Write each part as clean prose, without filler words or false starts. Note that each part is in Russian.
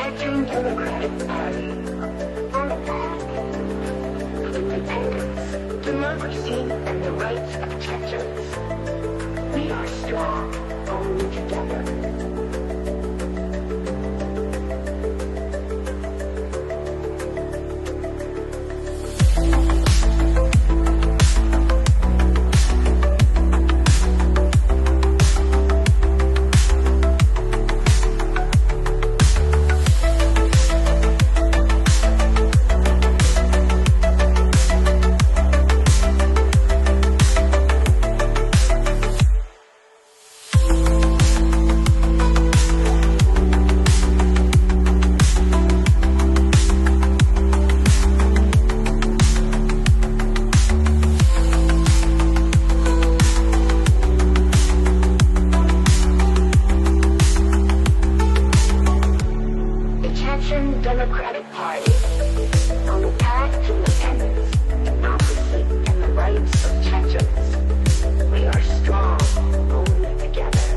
Chechen Democratic Party on the path to independence, democracy, and the rights of Chechens. We are strong only together. Democratic Party on the path to independence, democracy, and the rights of Chechens. We are strong only together.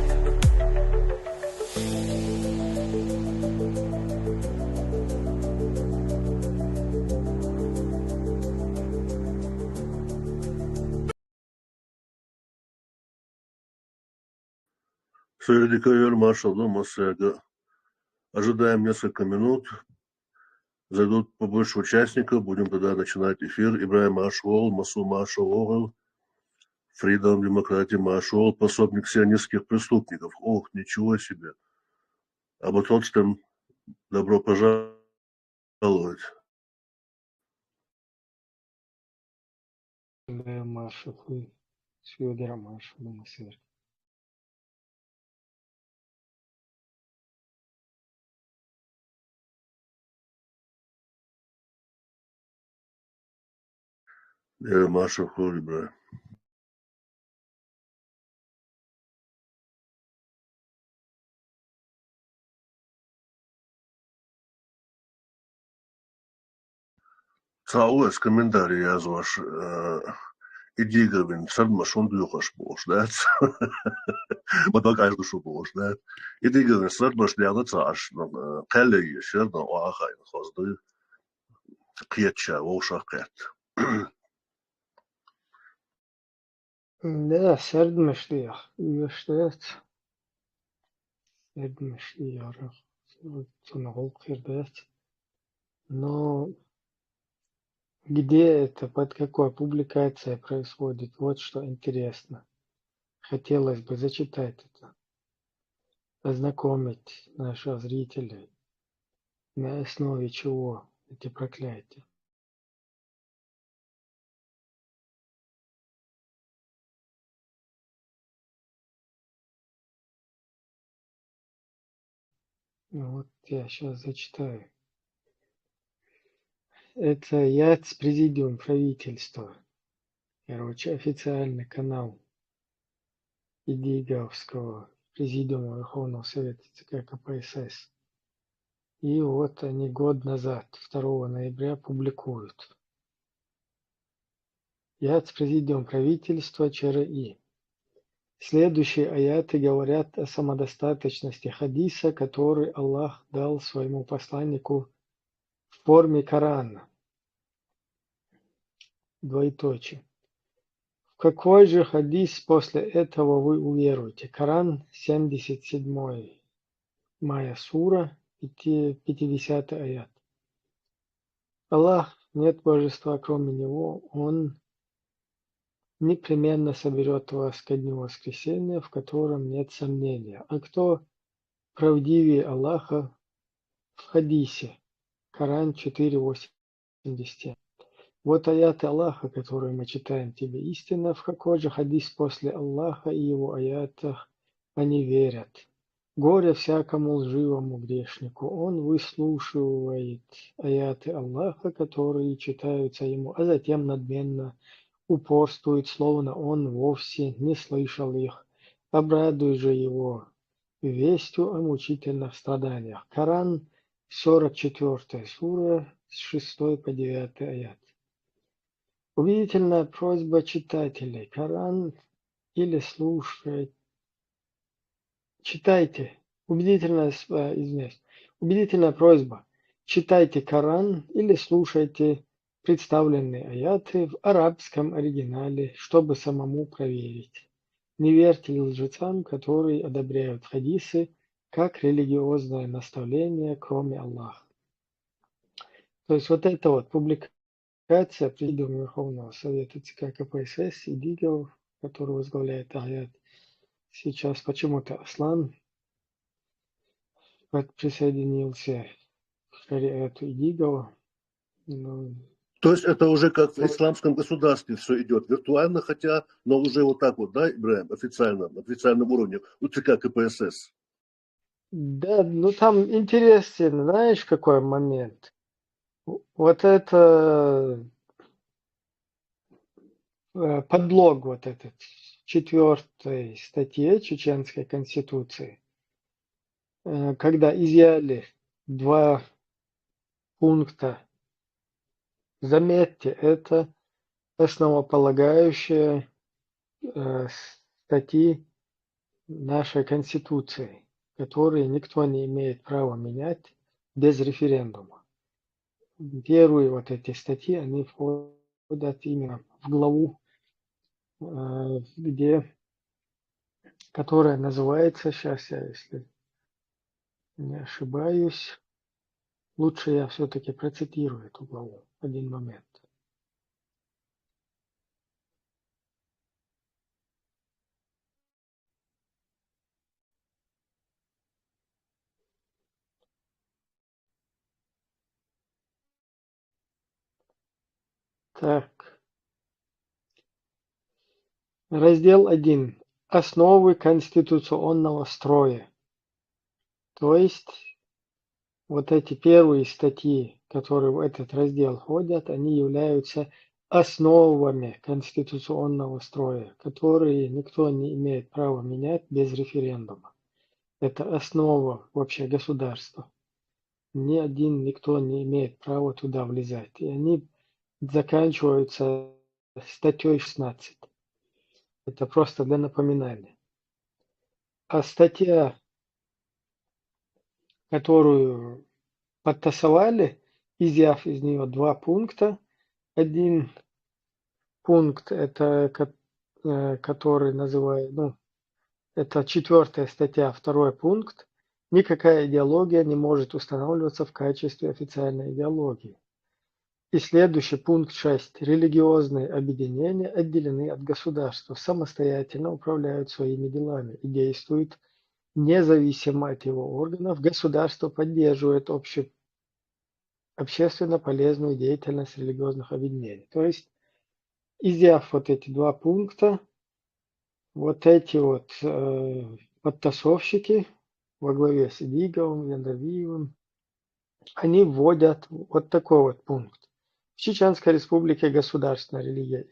Среди маршал дома Серга. Ожидаем несколько минут. Зайдут побольше участников. Будем тогда начинать эфир. Ибрahim Ашвол, Масу Машалову, Freedom, демократия Машвол, пособник сионистских преступников. Ох, ничего себе. Aber trotzdem, добро пожаловать. Маршал, Федор Маршал, Масер. Маршал Ибрahim. Saules комментарий yazmış. İdiğin sarmaşon duyuqaş boşlat. Bak ayda şu boşlat. İdiğin sarmaşladı çaş. Qalle yaşır da o axay xazdı. Qiyatça o şaqat. Да, сәрдмешлиях, үйештет. Сәрдмешлиях. Сонағол қирдет. Но где это, под какой публикацией происходит? Вот что интересно. Хотелось бы зачитать это, ознакомить наших зрителей, на основе чего эти проклятия. Вот я сейчас зачитаю. Это ЯЦ Президиум правительства. Короче, официальный канал Идиговского Президиума Верховного Совета ЦК КПСС. И вот они год назад, 2 ноября, публикуют. ЯЦ Президиум правительства ЧРИ. Следующие аяты говорят о самодостаточности хадиса, который Аллах дал своему посланнику в форме Корана. Двоеточие. В какой же хадис после этого вы уверуете? Коран, 77 мая сура, 50 аят. Аллах, нет божества кроме Него, Он непременно соберет вас ко дню воскресения, в котором нет сомнения. А кто правдивее Аллаха в хадисе? Коран 4.80. Вот аяты Аллаха, которые мы читаем тебе истинно, в какой же хадис после Аллаха и его аятах они верят. Горе всякому лживому грешнику, он выслушивает аяты Аллаха, которые читаются ему, а затем надменно упорствует, словно он вовсе не слышал их. Обрадуй же его вестью о мучительных страданиях. Коран, 44 сура, с 6 по 9 аят. Убедительная просьба читателей. Коран или слушать. Читайте. Убедительная Убедительная просьба. Читайте Коран или слушайте представленные аяты в арабском оригинале, чтобы самому проверить. Не верьте лжецам, которые одобряют хадисы как религиозное наставление, кроме Аллаха. То есть вот это вот публикация Президиума Верховного Совета ЦК КПСС и Дигел, который возглавляет аят, сейчас почему-то Аслан присоединился к шариату Идигова. Ну, То есть это уже как в исламском государстве все идет виртуально, хотя, но уже вот так вот, да, Ибраим, официально, на официальном уровне, у ЦК КПСС. да, ну там интересен, знаешь, какой момент? Вот это подлог вот этот 4 статье Чеченской Конституции, когда изъяли 2 пункта. Заметьте, это основополагающие статьи нашей Конституции, которые никто не имеет права менять без референдума. Первые вот эти статьи, они входят именно в главу, которая называется, сейчас я, если не ошибаюсь, лучше я все-таки процитирую эту главу. Один момент. Так, раздел 1. Основы конституционного строя. То есть вот эти первые статьи, которые в этот раздел входят, они являются основами конституционного строя, которые никто не имеет права менять без референдума. Это основа вообще государства. Никто не имеет права туда влезать. И они заканчиваются статьей 16. Это просто для напоминания. А статья, которую подтасовали, изъяв из нее 2 пункта, один пункт, это который называют, это 4 статья, 2 пункт. Никакая идеология не может устанавливаться в качестве официальной идеологии. И следующий пункт 6. Религиозные объединения отделены от государства, самостоятельно управляют своими делами и действуют независимо от его органов. Государство поддерживает общественно полезную деятельность религиозных объединений. То есть, изъяв вот эти 2 пункта, вот эти вот подтасовщики во главе с Идиговым, Яндавиевым, они вводят вот такой вот пункт. В Чеченской республике государственная религия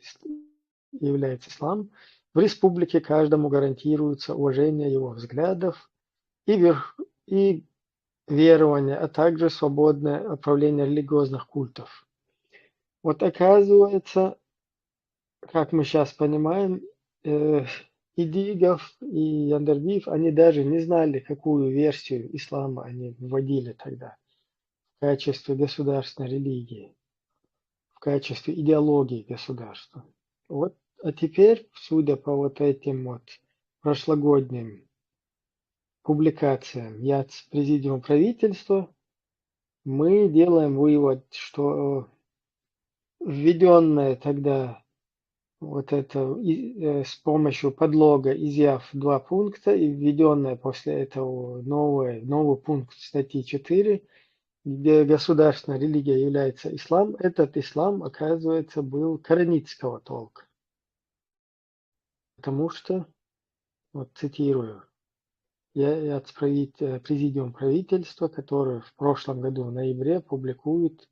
является ислам. В республике каждому гарантируется уважение его взглядов и верования, а также свободное управление религиозных культов. Вот оказывается, как мы сейчас понимаем, Идигов и Яндербиев, они даже не знали, какую версию ислама они вводили тогда в качестве государственной религии, в качестве идеологии государства. Вот, а теперь, судя по вот этим вот прошлогодним публикациям ЯЦ Президиума правительства, мы делаем вывод, что введенное тогда вот это с помощью подлога, изъяв 2 пункта и введенное после этого новый пункт статьи 4, где государственная религия является ислам, этот ислам, оказывается, был коранитского толка. Потому что, вот цитирую, я Президиум правительства, который в прошлом году в ноябре публикует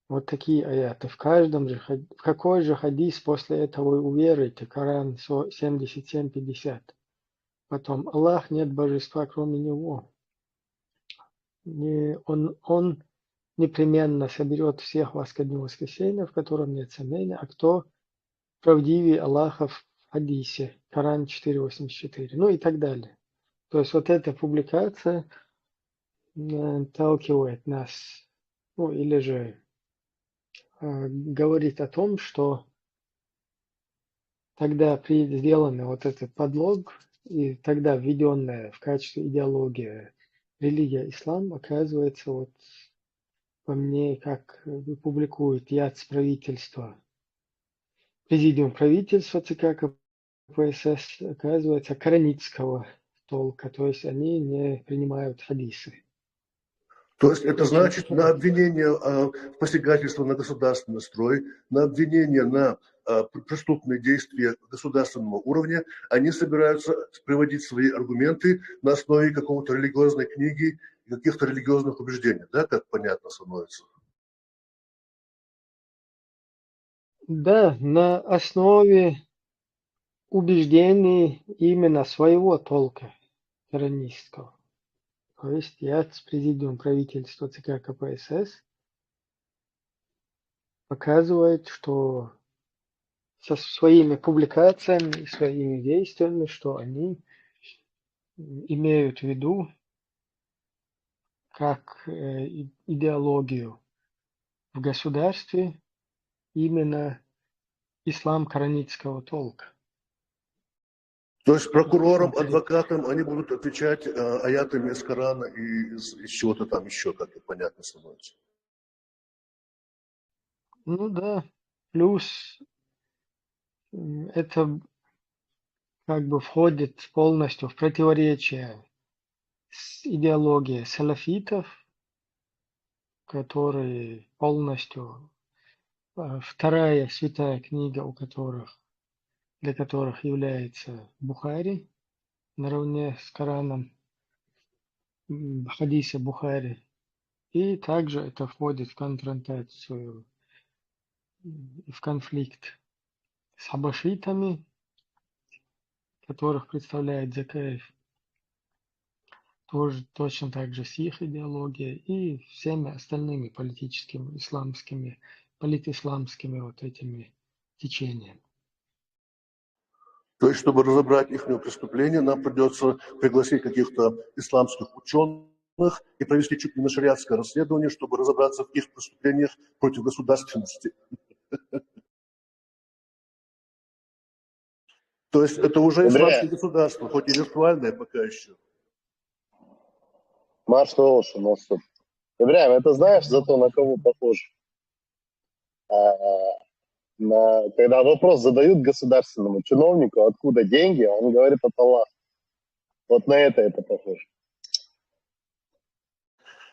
вот такие аяты. В какой же хадис после этого вы уверуете? Коран 77:50. Потом Аллах, нет божества кроме Него. Он непременно соберет всех вас ко дню воскресения, в котором нет сомнения. А кто правдивее Аллаха в хадисе? Коран 4:84. Ну и так далее. То есть вот эта публикация наталкивает нас, ну или же говорит о том, что тогда сделанный вот этот подлог и тогда введенная в качестве идеологии религия ислам оказывается вот по мне, как публикует ЯЦ правительства, президиум правительства ЦК КПСС, оказывается коранитского толка, то есть они не принимают хадисы. То есть это Очень значит на обвинение в посягательство на государственный строй, на обвинение на преступные действия государственного уровня, они собираются приводить свои аргументы на основе какого-то религиозной книги и каких-то религиозных убеждений, да, как понятно становится? Да, на основе убеждений именно своего толка коранистского. То есть я с президиум правительства ЦК КПСС показывает, что со своими публикациями и своими действиями, что они имеют в виду как идеологию в государстве именно ислам коранитского толка. То есть прокурорам, адвокатам они будут отвечать аятами из Корана и из чего-то там еще, как это понятно становится. Ну да, плюс это как бы входит полностью в противоречие с идеологией салафитов, которые полностью вторая святая книга, для которых является Бухари, наравне с Кораном, хадисе Бухари. И также это входит в конфронтацию, в конфликт с хабашитами, которых представляет Закаев, тоже точно так же с их идеологией и всеми остальными политическими, исламскими, политисламскими вот этими течениями. То есть, чтобы разобрать их преступления, нам придется пригласить каких-то исламских ученых и провести чуть ли не шариатское расследование, чтобы разобраться в их преступлениях против государственности. То есть это уже исламское государство, хоть и виртуальное пока еще. Марш Ошин. Ибраим, это знаешь зато на кого похож? Когда вопрос задают государственному чиновнику, откуда деньги, он говорит от Аллаха. Вот на это похоже.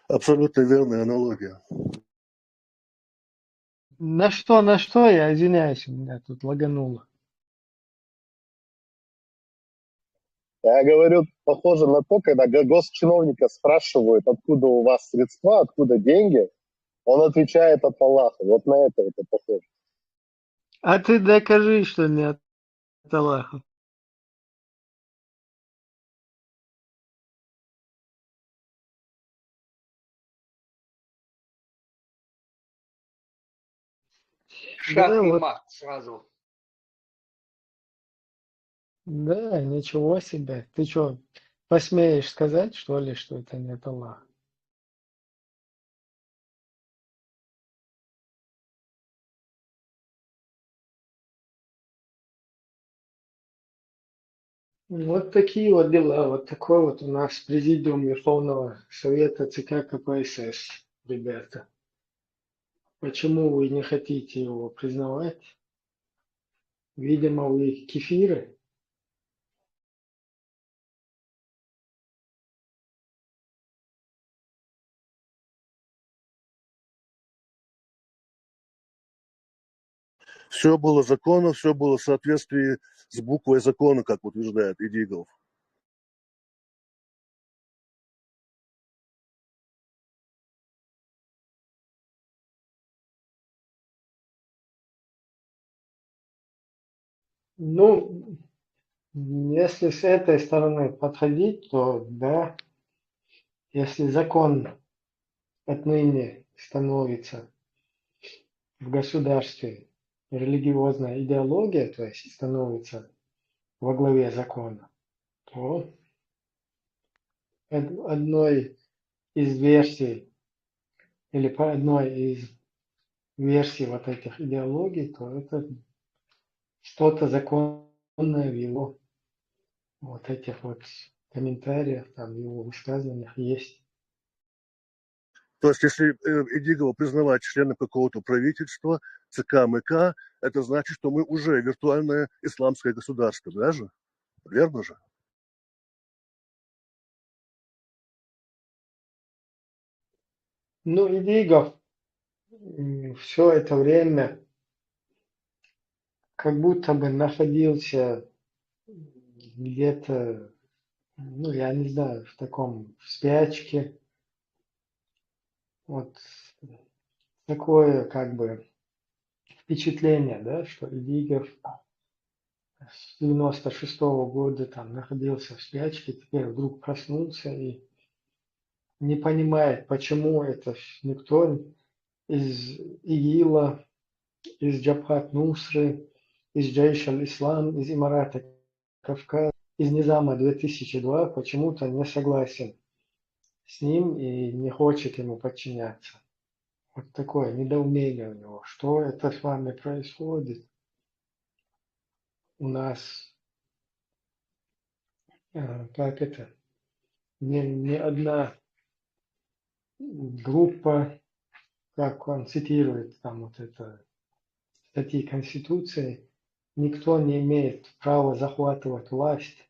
Абсолютно верная аналогия. На что, я извиняюсь, у меня тут лагануло. Я говорю, похоже на то, когда госчиновника спрашивают, откуда у вас средства, откуда деньги, он отвечает от Аллаха. Вот на это похоже. А ты докажи, что не от Аллаха. Шах Да, и вот, мат сразу. да, ничего себе. Ты что, посмеешь сказать, что ли, что это не от Аллаха? Вот такие вот дела. Вот такой вот у нас президиум Верховного Совета ЦК КПСС, ребята. Почему вы не хотите его признавать? Видимо, вы кефиры. Все было законно, все было в соответствии с буквой закона, как утверждает Идигов. Ну, если с этой стороны подходить, то да, если закон отныне становится в государстве религиозная идеология, то есть становится во главе закона, то одной из версий или по одной из версий вот этих идеологий, то это что-то законное в его вот этих вот комментариях, там, в его высказываниях есть. То есть, если Идигова признавать членом какого-то правительства, ЦК, МК, это значит, что мы уже виртуальное исламское государство, да же? Верно же? Ну, Идигов все это время как будто бы находился где-то, ну, я не знаю, в таком в спячке. Вот такое как бы впечатление, да, что Идигов с 96-го года там находился в спячке, теперь вдруг проснулся и не понимает, почему это никто из ИГИЛа, из Джабхат Нусры, из Джейш аль-Ислам, из Имарата Кавказ, из Низама 2002 почему-то не согласен с ним и не хочет ему подчиняться. Вот такое недоумение у него. Что это с вами происходит? У нас, как это, не одна группа, как он цитирует там вот это статьи Конституции, никто не имеет права захватывать власть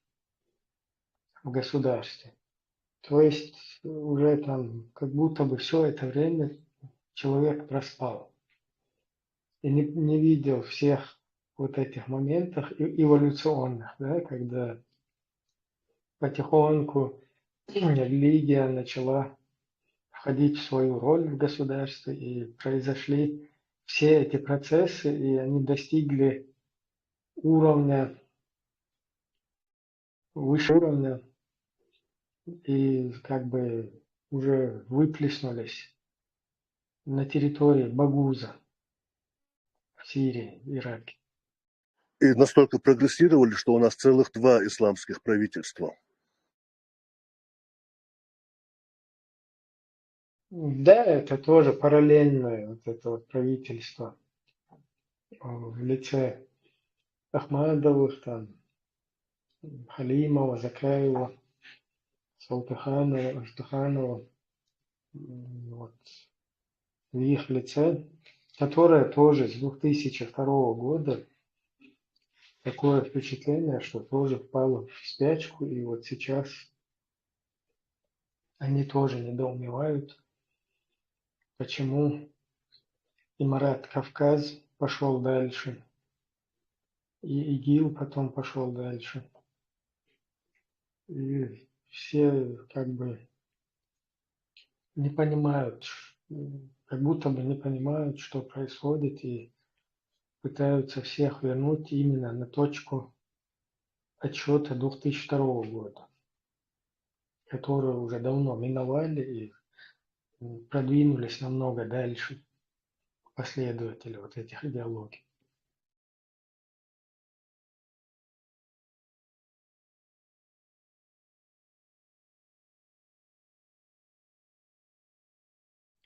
в государстве. То есть уже там как будто бы все это время человек проспал и не видел всех вот этих моментах эволюционных, да, когда потихоньку религия начала входить в свою роль в государстве, и произошли все эти процессы, и они достигли уровня, выше уровня, и как бы уже выплеснулись на территории Багуза в Сирии, Ираке. И настолько прогрессировали, что у нас целых 2 исламских правительства. Да, это тоже параллельное вот это вот правительство в лице Ахмадовых, там, Халимова, Закаева, Салтыханова, Артуханова, вот, в их лице, которое тоже с 2002 года такое впечатление, что тоже впало в спячку, и вот сейчас они тоже недоумевают, почему Имарат Кавказ пошел дальше, и ИГИЛ потом пошел дальше. И все как бы не понимают, как будто бы не понимают, что происходит, и пытаются всех вернуть именно на точку отсчета 2002 года, которую уже давно миновали и продвинулись намного дальше последователи вот этих идеологий.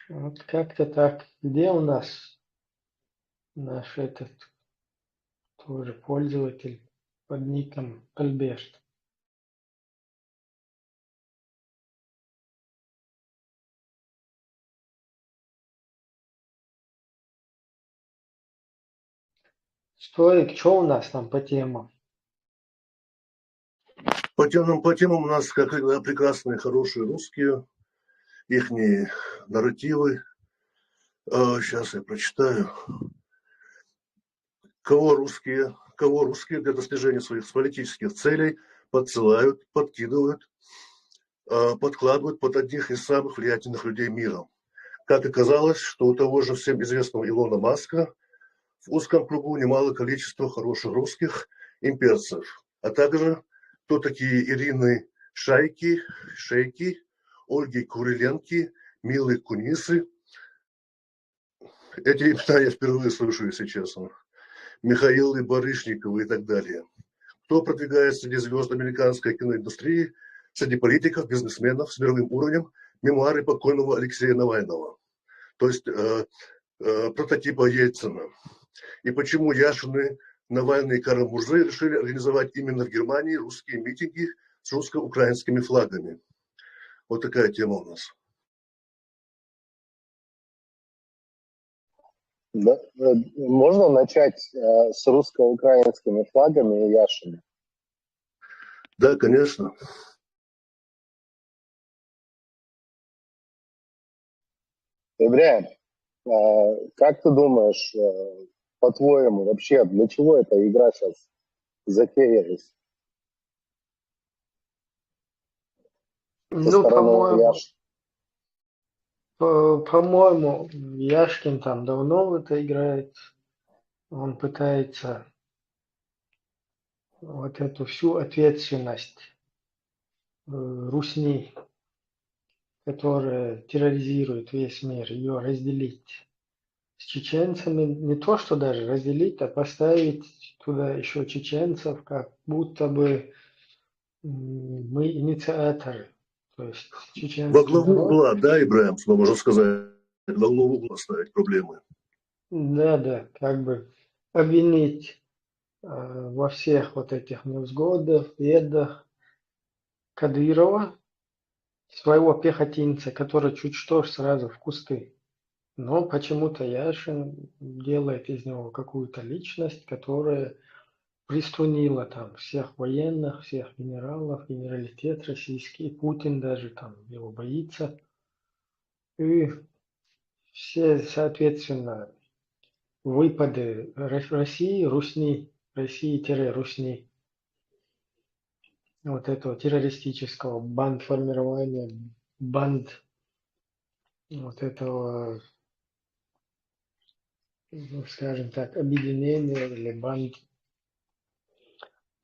Вот как-то так. Где у нас наш этот тоже пользователь под ником Альберт? Стоик, что у нас там по темам? По темам у нас, как всегда, прекрасные, хорошие русские, их нарративы. Сейчас я прочитаю. Кого русские для достижения своих политических целей подсылают, подкидывают, подкладывают под одних из самых влиятельных людей мира. Как оказалось, что у того же всем известного Илона Маска в узком кругу немало количество хороших русских имперцев, а также кто такие Ирины Шейки, Ольги Куриленки, Милы Кунисы. Эти имена я впервые слышу, если честно. Михаилы Барышниковы и так далее. Кто продвигает среди звезд американской киноиндустрии, среди политиков, бизнесменов с мировым уровнем, мемуары покойного Алексея Навального, то есть прототипа Ельцина. И почему Яшины, Навальный и Карамурзы решили организовать именно в Германии русские митинги с русско-украинскими флагами. Вот такая тема у нас. Да, можно начать с русско-украинскими флагами и Яшиной? Да, конечно. Ибрahim, как ты думаешь, по-твоему, вообще, для чего эта игра сейчас затеялась? Ну, по-моему, Яшкин там давно в это играет. Он пытается вот эту всю ответственность русни, которая терроризирует весь мир, ее разделить с чеченцами. Не то, что даже разделить, а поставить туда еще чеченцев, как будто бы мы инициаторы. То есть чеченский во главу народ. угла, да, Ибрahim, что можно сказать, во главу угла ставить проблемы. Да, как бы обвинить во всех вот этих невзгодах, бедах Кадырова, своего пехотинца, который чуть что сразу в кусты. Но почему-то Яшин делает из него какую-то личность, которая приструнила там всех военных, всех генералов, генералитет российский, Путин даже там его боится. И все, соответственно, выпады России, Русни, России-Русни, вот этого террористического бандформирования, банд вот этого, ну, скажем так, объединения или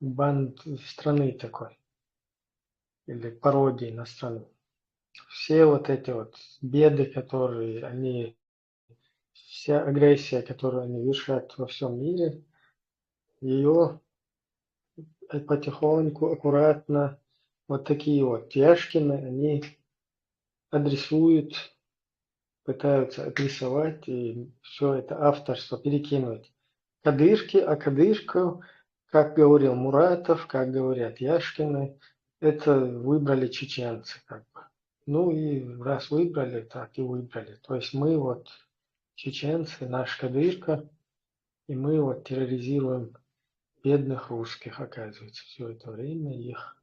банд страны такой, или пародии на страну. Все вот эти вот беды, которые они, вся агрессия, которую они вершат во всем мире, ее потихоньку, аккуратно, вот такие вот Яшкины, они адресуют, пытаются адресовать и все это авторство перекинуть Кадырке, а Кадырку, как говорил Муратов, как говорят Яшкины, это выбрали чеченцы как бы. Ну и раз выбрали, так и выбрали. То есть мы вот чеченцы, наш Кадырка, и мы вот терроризируем бедных русских, оказывается, все это время их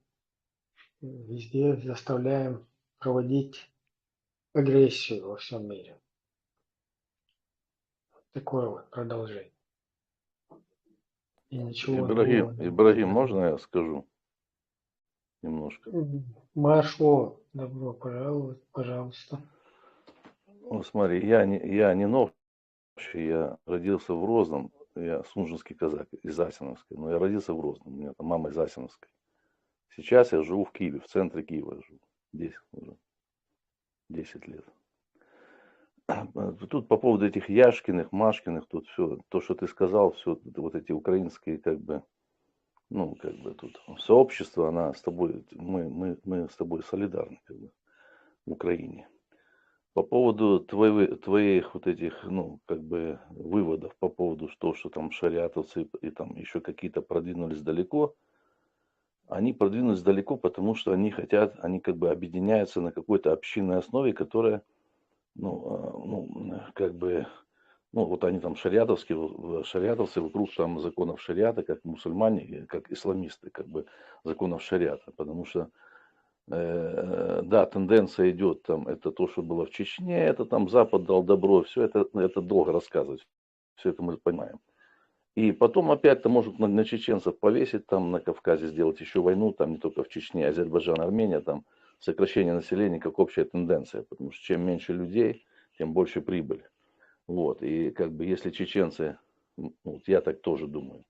везде заставляем проводить агрессию во всем мире. Такое вот продолжение. И ничего нового. Ибрагим, можно я скажу немножко? Машло, добро пожаловать, пожалуйста. Ну, смотри, я не новый, я родился в Розном, я сунжинский казак из Асиновской, но я родился в Розном, у меня там мама из Асиновской. Сейчас я живу в Киеве, в центре Киева живу, здесь уже 10 лет. Тут по поводу этих Яшкиных, Машкиных, тут все, то, что ты сказал, все вот эти украинские, как бы, ну, как бы тут сообщество, она с тобой, мы с тобой солидарны, как бы, в Украине. По поводу твоих вот этих, ну, как бы, выводов по поводу того, что там шариатовцы и там еще какие-то продвинулись далеко, они продвинулись далеко, потому что они хотят, они как бы объединяются на какой-то общинной основе, которая, как бы, вот они там шариатовцы вокруг там законов шариата, как мусульмане, как исламисты, как бы законов шариата, потому что, да, тенденция идет там, это то, что было в Чечне, это там Запад дал добро, все это долго рассказывать, все это мы понимаем. И потом опять-то может на чеченцев повесить, там на Кавказе сделать еще войну, там не только в Чечне, Азербайджан, Армения, там сокращение населения как общая тенденция, потому что чем меньше людей, тем больше прибыль. Вот, и как бы если чеченцы, вот я так тоже думаю,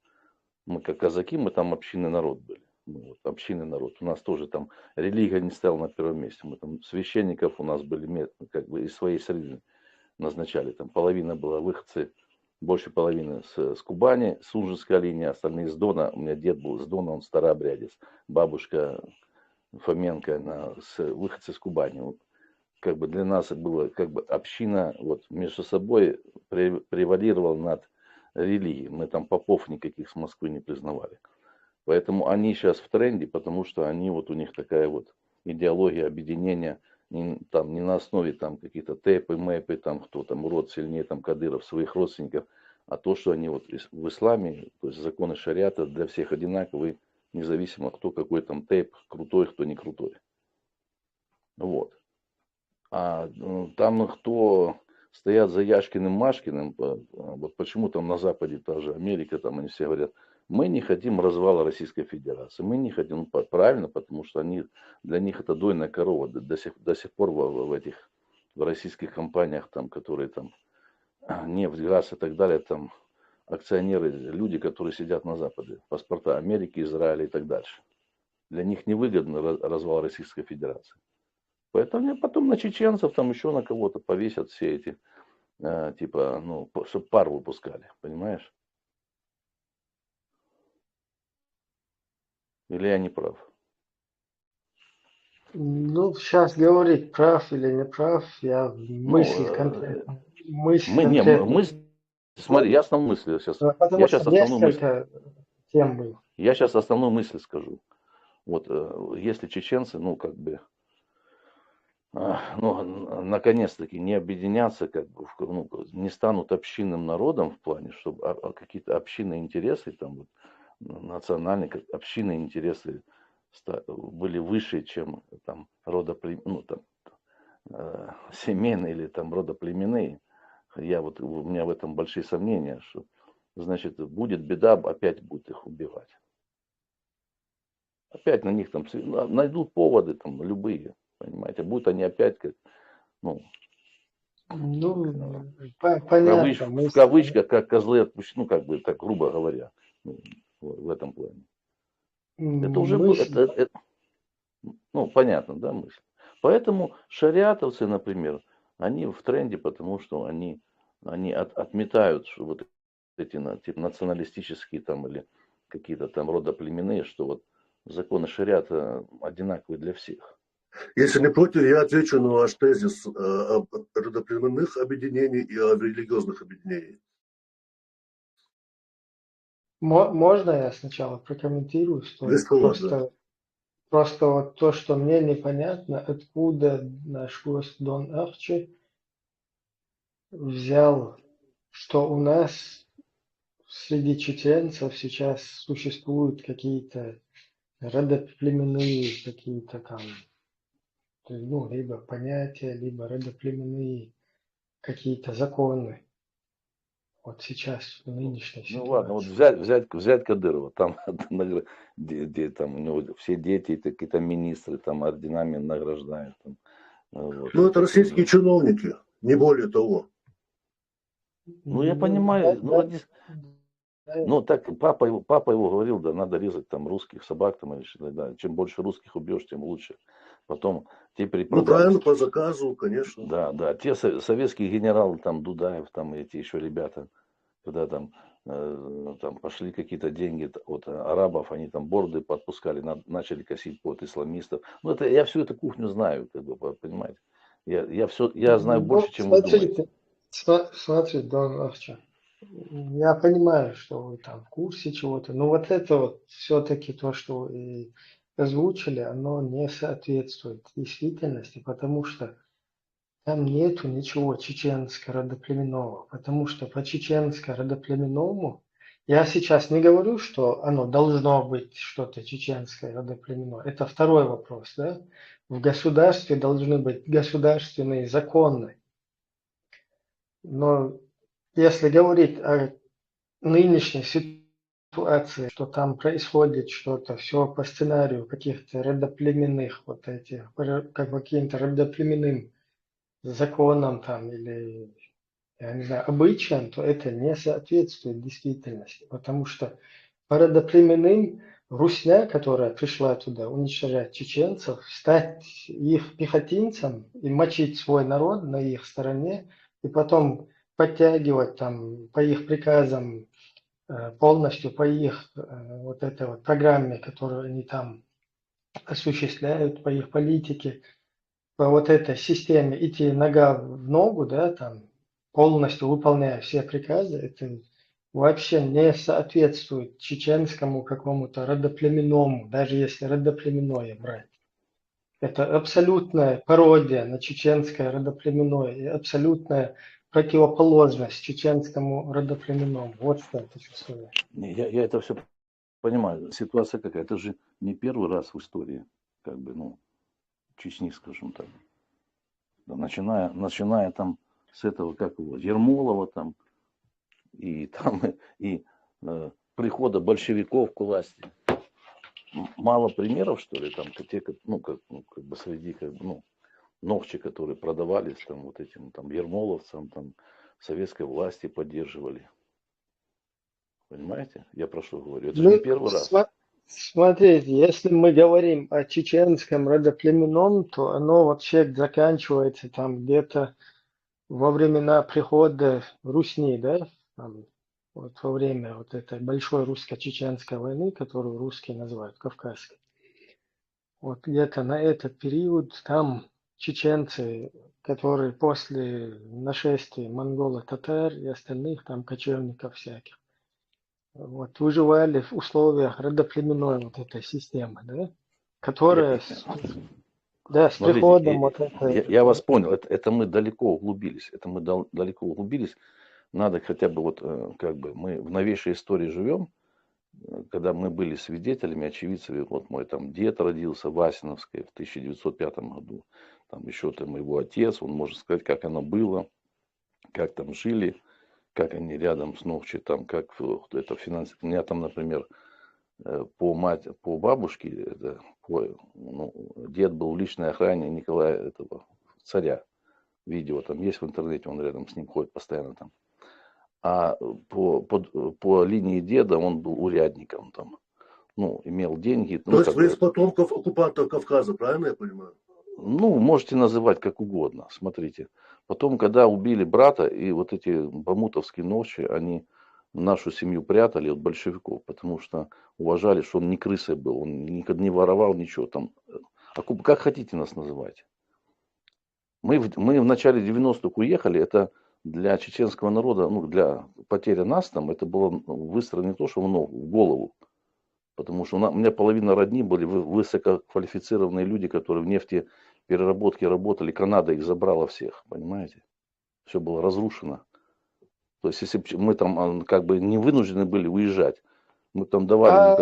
мы как казаки, мы там общинный народ были, вот, общинный народ, у нас тоже там религия не стояла на первом месте, мы там священников у нас были, как бы из своей среды назначали, там половина была выходцы, больше половины с Кубани, с Ужинской линии, остальные с Дона. У меня дед был с Дона, он старообрядец. Бабушка Фоменко, выходцы с Кубани. как бы для нас было, как бы община вот между собой превалировала над религией. Мы там попов никаких с Москвы не признавали. Поэтому они сейчас в тренде, потому что они вот у них такая вот идеология объединения там не на основе там каких-то тэпы, мэпы, там кто там урод сильнее, там Кадыров, своих родственников, а то, что они вот в исламе, то есть законы шариата для всех одинаковые, независимо кто какой там тэп, крутой, кто не крутой. Вот. А там кто стоят за Яшкиным, Машкиным, вот почему там на Западе, та же Америка, там они все говорят, мы не хотим развала Российской Федерации, мы не хотим, правильно, потому что они, для них это дойная корова, до сих пор в российских компаниях, там, которые там нефть, газ и так далее, там акционеры, люди, которые сидят на Западе, паспорта Америки, Израиля и так дальше. Для них невыгодно развал Российской Федерации. Поэтому потом на чеченцев, там еще на кого-то повесят все эти, типа, ну, чтобы пар выпускали, понимаешь? Или я не прав? Ну, сейчас говорить, прав или не прав, я мысль Ну, конкретно. смотри, я основную мысль сейчас, Потому я что сейчас основную мысль, несколько тем было. я сейчас основную мысль скажу. Вот, если чеченцы, ну, как бы, ну, наконец-таки не объединятся, как бы, ну, не станут общинным народом в плане, чтобы какие-то общинные интересы, там, вот, национальные, общинные интересы были выше, чем там ну, там, семейные или там родоплеменные. У меня в этом большие сомнения, что, значит, будет беда, опять будут их убивать. Опять на них там найдут поводы там любые, понимаете, будут они опять как, ну, Понятно. в кавычках, как козлы отпущены, ну, как бы так, грубо говоря, ну, в этом плане. Это уже ну, понятно, да, мысль. Поэтому шариатовцы, например, они в тренде, потому что они отметают вот эти типа, националистические там или какие-то там родоплеменные, что вот законы шариата одинаковые для всех. Если не против, я отвечу на ваш тезис об родоплеменных объединений и о религиозных объединениях. Можно я сначала прокомментирую, что просто вот то, что мне непонятно, откуда наш гость Дон Арчи взял, что у нас среди чеченцев сейчас существуют какие-то родоплеменные какие-то там, ну, либо понятия, либо родоплеменные какие-то законы. Вот сейчас, в нынешней ситуации. Ну ладно, вот взять Кадырова, там, где там у него все дети, какие-то министры, там орденами награждают. Там, вот. Ну, это российские чиновники, не более того. Ну, я понимаю, ну, так папа его говорил, да, надо резать там русских собак, там, или что-то, да, чем больше русских убьешь, тем лучше. Потом те Ну, правильно, по заказу, конечно. Да, те советские генералы, там, Дудаев, там, эти еще ребята, когда там пошли какие-то деньги от арабов, они там борды подпускали, начали косить под исламистов. Ну, это, я всю эту кухню знаю, как бы, понимаете. Я знаю больше, чем вы думаете. Смотрите, Дон Арчи, я понимаю, что вы там в курсе чего-то, но вот это вот все-таки то, что вы озвучили, оно не соответствует действительности, потому что там нету ничего чеченско-родоплеменного, потому что по чеченско-родоплеменному я сейчас не говорю, что оно должно быть что-то чеченское родоплеменное. Это второй вопрос, да? В государстве должны быть государственные законы. Но если говорить о нынешней ситуации, что там происходит что-то, все по сценарию каких-то родоплеменных вот этих, как каким-то родоплеменным законам там или, я не знаю, обычаям, то это не соответствует действительности, потому что по родоплеменным русня, которая пришла туда уничтожать чеченцев, стать их пехотинцем и мочить свой народ на их стороне, и потом подтягивать там по их приказам полностью по их вот этой вот программе, которую они там осуществляют, по их политике, по вот этой системе идти нога в ногу, да, там, полностью выполняя все приказы, это вообще не соответствует чеченскому какому-то родоплеменному, даже если родоплеменное брать. Это абсолютная пародия на чеченское родоплеменное и абсолютная противоположность чеченскому родоплеменному. Вот что я хочу сказать. Я это все понимаю. Ситуация какая? Это же не первый раз в истории, как бы, ну, Чечни, скажем так. Да, начиная там с этого, как его, Ермолова там, и там, и прихода большевиков к власти. Мало примеров, что ли, там, те, ну, как бы среди, ну, новчи, которые продавались там вот этим там ермоловцам, там, советской власти поддерживали. Понимаете? Я про что говорю. Это же не Ну, первый раз. смотрите, если мы говорим о чеченском родоплеменном, то оно вообще заканчивается там где-то во времена прихода Русни, да, там, вот во время вот этой большой русско-чеченской войны, которую русские называют Кавказской. Вот где-то на этот период там чеченцы, которые после нашествия монголо-татар и остальных там кочевников всяких, вот, выживали в условиях родоплеменной вот этой системы, да, которая с Смотрите, приходом вот этой... я вас понял. Это мы далеко углубились. Далеко углубились. Надо хотя бы вот, как бы, мы в новейшей истории живем, когда мы были свидетелями, очевидцами. Вот мой там дед родился в Асиновской в 1905 году. Там еще там его отец, он может сказать, как оно было, как там жили, как они рядом с Новчи, там, как это финансы. У меня там, например, по бабушке, ну, дед был в личной охране Николая этого царя. Видео там есть в интернете, он рядом с ним ходит постоянно там. А по линии деда он был урядником там. Ну, имел деньги. То Ну, есть как вы бы, из потомков оккупантов Кавказа, правильно я понимаю? ну, можете называть как угодно, смотрите. Потом, когда убили брата, и вот эти бамутовские ночи, они нашу семью прятали от большевиков, потому что уважали, что он не крысой был, он никогда не воровал ничего там. Как хотите нас называть. Мы в начале 90-х уехали, это для чеченского народа, ну, для потери нас там, это было выстрел не то, что в ногу, в голову. Потому что у меня половина родни были высококвалифицированные люди, которые в нефтепереработке работали. Канада их забрала всех, понимаете? Все было разрушено. То есть, если бы мы там как бы не вынуждены были уезжать, мы там давали, ну,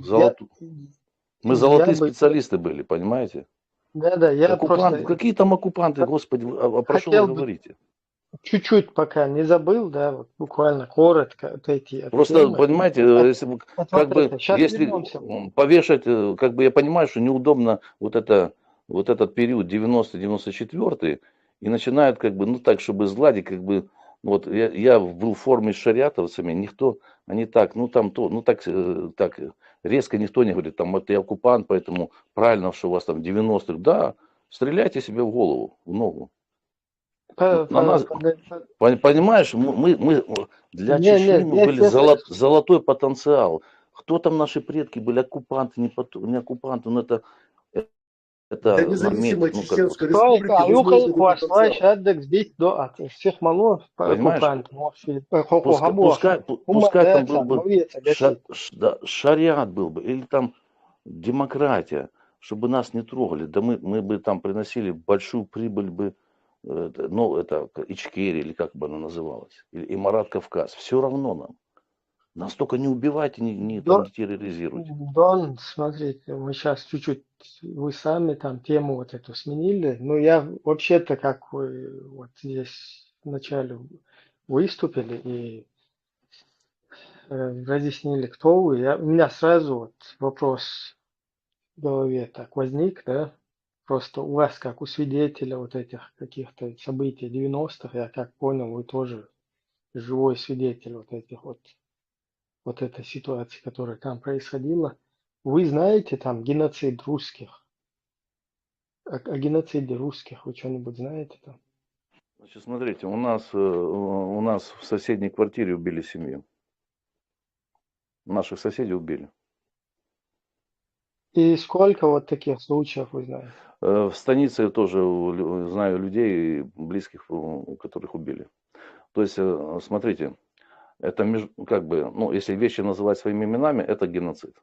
как мы золотые специалисты были, понимаете? Да, я Оккупанты, просто какие там оккупанты, господи, про что вы хотел бы говорите? чуть-чуть пока не забыл, да, вот буквально коротко отойти от Просто, темы. понимаете, если Вот как бы, это. Сейчас если вернемся. повешать, как бы я понимаю, что неудобно вот этот период 90-94 и начинают как бы, ну так, чтобы сгладить, как бы, вот я был в форме с шариатовцами, никто, они так, ну там то, ну так резко никто не говорит, там, это я оккупант, поэтому правильно, что у вас там 90-х, да, стреляйте себе в голову, в ногу. На нас, понимаешь, мы для Чечни мы были золотой потенциал. Кто там наши предки были, оккупанты, не оккупанты, но это Для независимой ну, Чеченской Республики вы имеете в виду потенциал. понимаешь, пускай там был бы шариат был бы, или там демократия, чтобы нас не трогали, да мы бы там приносили большую прибыль бы, ну, это Ичкерия, или как бы она называлась, или Имарат Кавказ, все равно нам. Нас только не убивайте, не терроризируйте. Дон, смотрите, мы сейчас чуть-чуть, вы сами там тему вот эту сменили, но я вообще-то, как вы вот здесь вначале выступили и разъяснили, кто вы, у меня сразу вот вопрос в голове так возник, да, просто у вас, как у свидетеля вот этих каких-то событий 90-х, я как понял, вы тоже живой свидетель вот этих вот этой ситуации, которая там происходила. Вы знаете там геноцид русских? О геноциде русских вы что-нибудь знаете там? Значит, смотрите, у нас в соседней квартире убили семью. Наших соседей убили. И сколько вот таких случаев вы знаете? В станице тоже знаю людей, близких, у которых убили. То есть, смотрите, это как бы, ну, если вещи называть своими именами, это геноцид.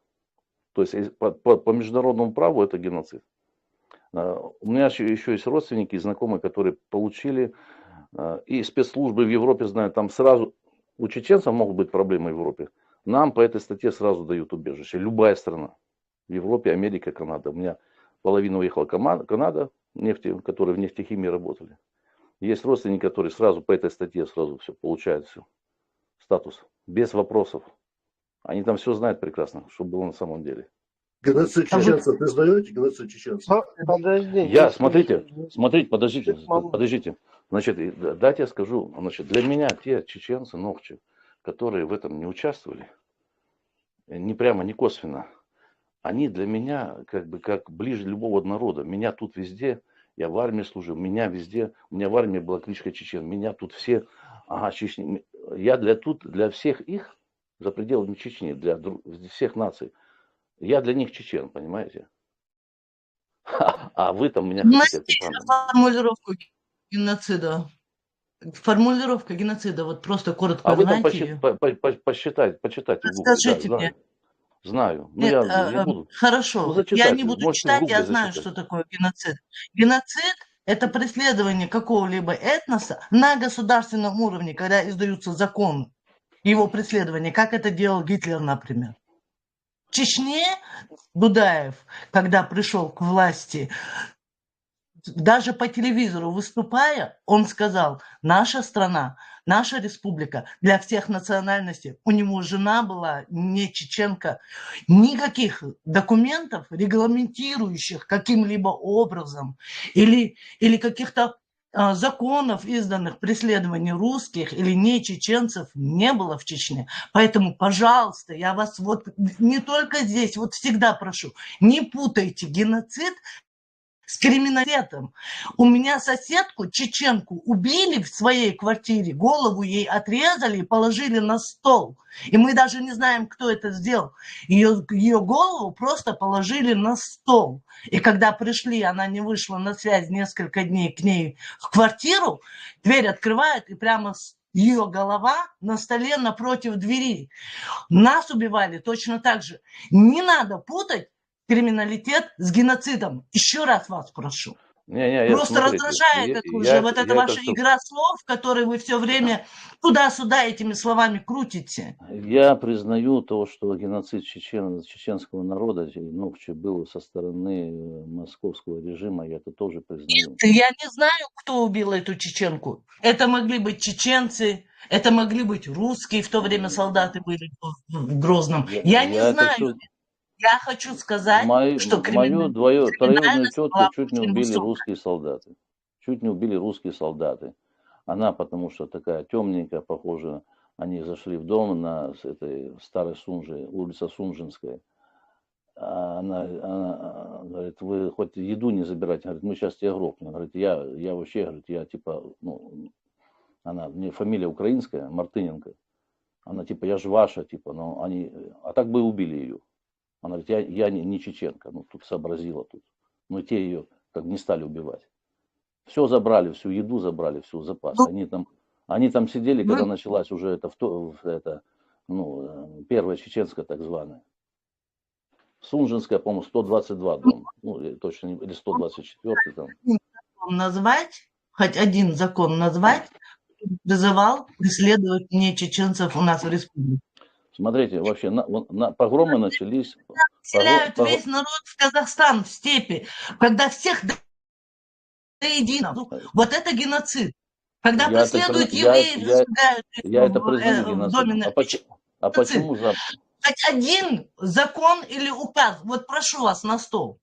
То есть по международному праву это геноцид. У меня еще есть родственники, знакомые, которые получили, и спецслужбы в Европе знают, там сразу, у чеченцев могут быть проблемы в Европе. Нам по этой статье сразу дают убежище. Любая страна. В Европе, Америка, Канада. У меня половина уехала Канада, которые в нефтехимии работали. Есть родственники, которые сразу по этой статье сразу все получают, все, статус, без вопросов. Они там все знают прекрасно, что было на самом деле. Геноцид А вы... чеченцев признаете? Геноцид чеченцев? Подожди. Смотрите, подождите. Значит, дайте я скажу. Значит, для меня те чеченцы, ногчи, которые в этом не участвовали, ни прямо, ни косвенно, они для меня как бы как ближе любого народа. Меня тут везде, я в армии служил, меня везде, у меня в армии была кличка Чечен, меня тут все, ага, Чечни. Я для всех их, за пределами Чечни, для всех наций, я для них чечен, понимаете? А вы там меня хотите... Формулировку геноцида. Формулировка геноцида, вот просто коротко А вы там знаете ее? почитайте в Гугле. Расскажите Да, мне. знаю. Ну, Нет, я не буду. хорошо. Ну, Я зачитайте. не буду Можете в читать, я Гугле знаю, зачитать. что такое геноцид. Геноцид – это преследование какого-либо этноса на государственном уровне, когда издаются законы, его преследование, как это делал Гитлер, например. В Чечне Дудаев, когда пришел к власти, даже по телевизору выступая, он сказал, наша страна, наша республика для всех национальностей. У него жена была не чеченка. Никаких документов, регламентирующих каким-либо образом или каких-то законов, изданных преследований русских или не чеченцев, не было в Чечне. Поэтому, пожалуйста, я вас вот не только здесь, вот всегда прошу, не путайте геноцид с криминалитетом. У меня соседку, чеченку, убили в своей квартире, голову ей отрезали и положили на стол. И мы даже не знаем, кто это сделал. Ее голову просто положили на стол. И когда пришли, она не вышла на связь несколько дней к ней в квартиру, дверь открывают, и прямо ее голова на столе напротив двери. Нас убивали точно так же. Не надо путать криминалитет с геноцидом. Еще раз вас прошу. Просто раздражает это уже, вот эта ваша игра слов, в которой вы все время туда-сюда этими словами крутите. Я признаю то, что геноцид чеченского народа был со стороны московского режима, я это тоже признаю. Я не знаю, кто убил эту чеченку. Это могли быть чеченцы, это могли быть русские, в то время солдаты были в Грозном. Я не знаю. Я хочу сказать, что мою троюродную тетку чуть не убили русские солдаты. Чуть не убили русские солдаты. Она, потому что такая темненькая, похоже, они зашли в дом на этой старой Сунже, улица Сунжинская. Она говорит, вы хоть еду не забирайте. Говорит, мы сейчас тебя грохнем. Говорит, я вообще, говорит, я типа, мне фамилия украинская, Мартыненко. Она типа, я же ваша, типа, но они, а так бы и убили ее. Она говорит, я не чеченка, тут сообразила тут. Но те ее как не стали убивать. Все забрали, всю еду забрали, всю запас. Они там сидели, когда началась уже первая чеченская так званая. Сунжинская, по-моему, 122 дом. Точно, или 124 там. Назвать, хоть один закон назвать, призывал преследовать не чеченцев у нас в республике. Смотрите, вообще, погромы начались. Селяют весь народ в Казахстан, в степи, когда всех до единого. Вот это геноцид. Когда преследуют евреев, сжигают я это признаю в доме. А почему Запад? Хоть один закон или указ, вот прошу вас на стол.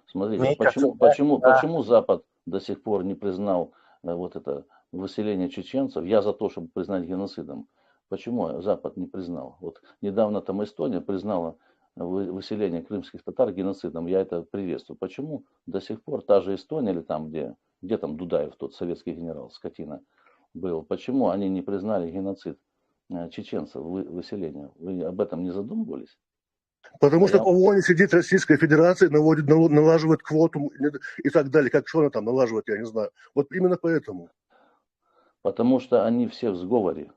Смотрите, почему Запад до сих пор не признал вот это выселение чеченцев? Я за то, чтобы признать геноцидом. Почему Запад не признал? Вот недавно там Эстония признала выселение крымских татар геноцидом. Я это приветствую. Почему до сих пор та же Эстония, или там, где там Дудаев, тот советский генерал, скотина, был, почему они не признали геноцид чеченцев, выселения? Вы об этом не задумывались? Потому А что я, в ООН сидит Российская Федерация, налаживает квоту и так далее. Как что она там налаживает, я не знаю. Вот именно поэтому. потому что они все в сговоре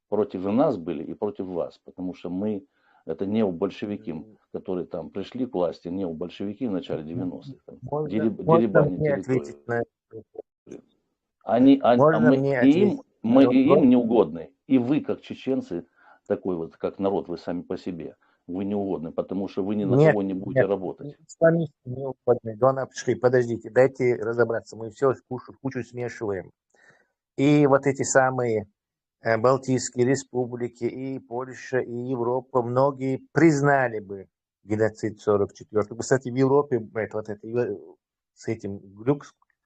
против нас были и против вас. Потому что мы, это необольшевики, которые там пришли к власти, необольшевики в начале 90-х. Там, Можно дерибанить мне территорию. ответить на это? Мы Мне им, ответить на вопрос? не угодны. И вы, как чеченцы, такой вот, как народ, вы сами по себе, вы не угодны, потому что вы ни на Нет, кого не будете нет, работать. исламисты не угодны. Дона, пошли, подождите, дайте разобраться. Мы все кучу смешиваем. И вот эти самые Балтийские республики, и Польша, и Европа, многие признали бы геноцид 44-го. Кстати, в Европе с этим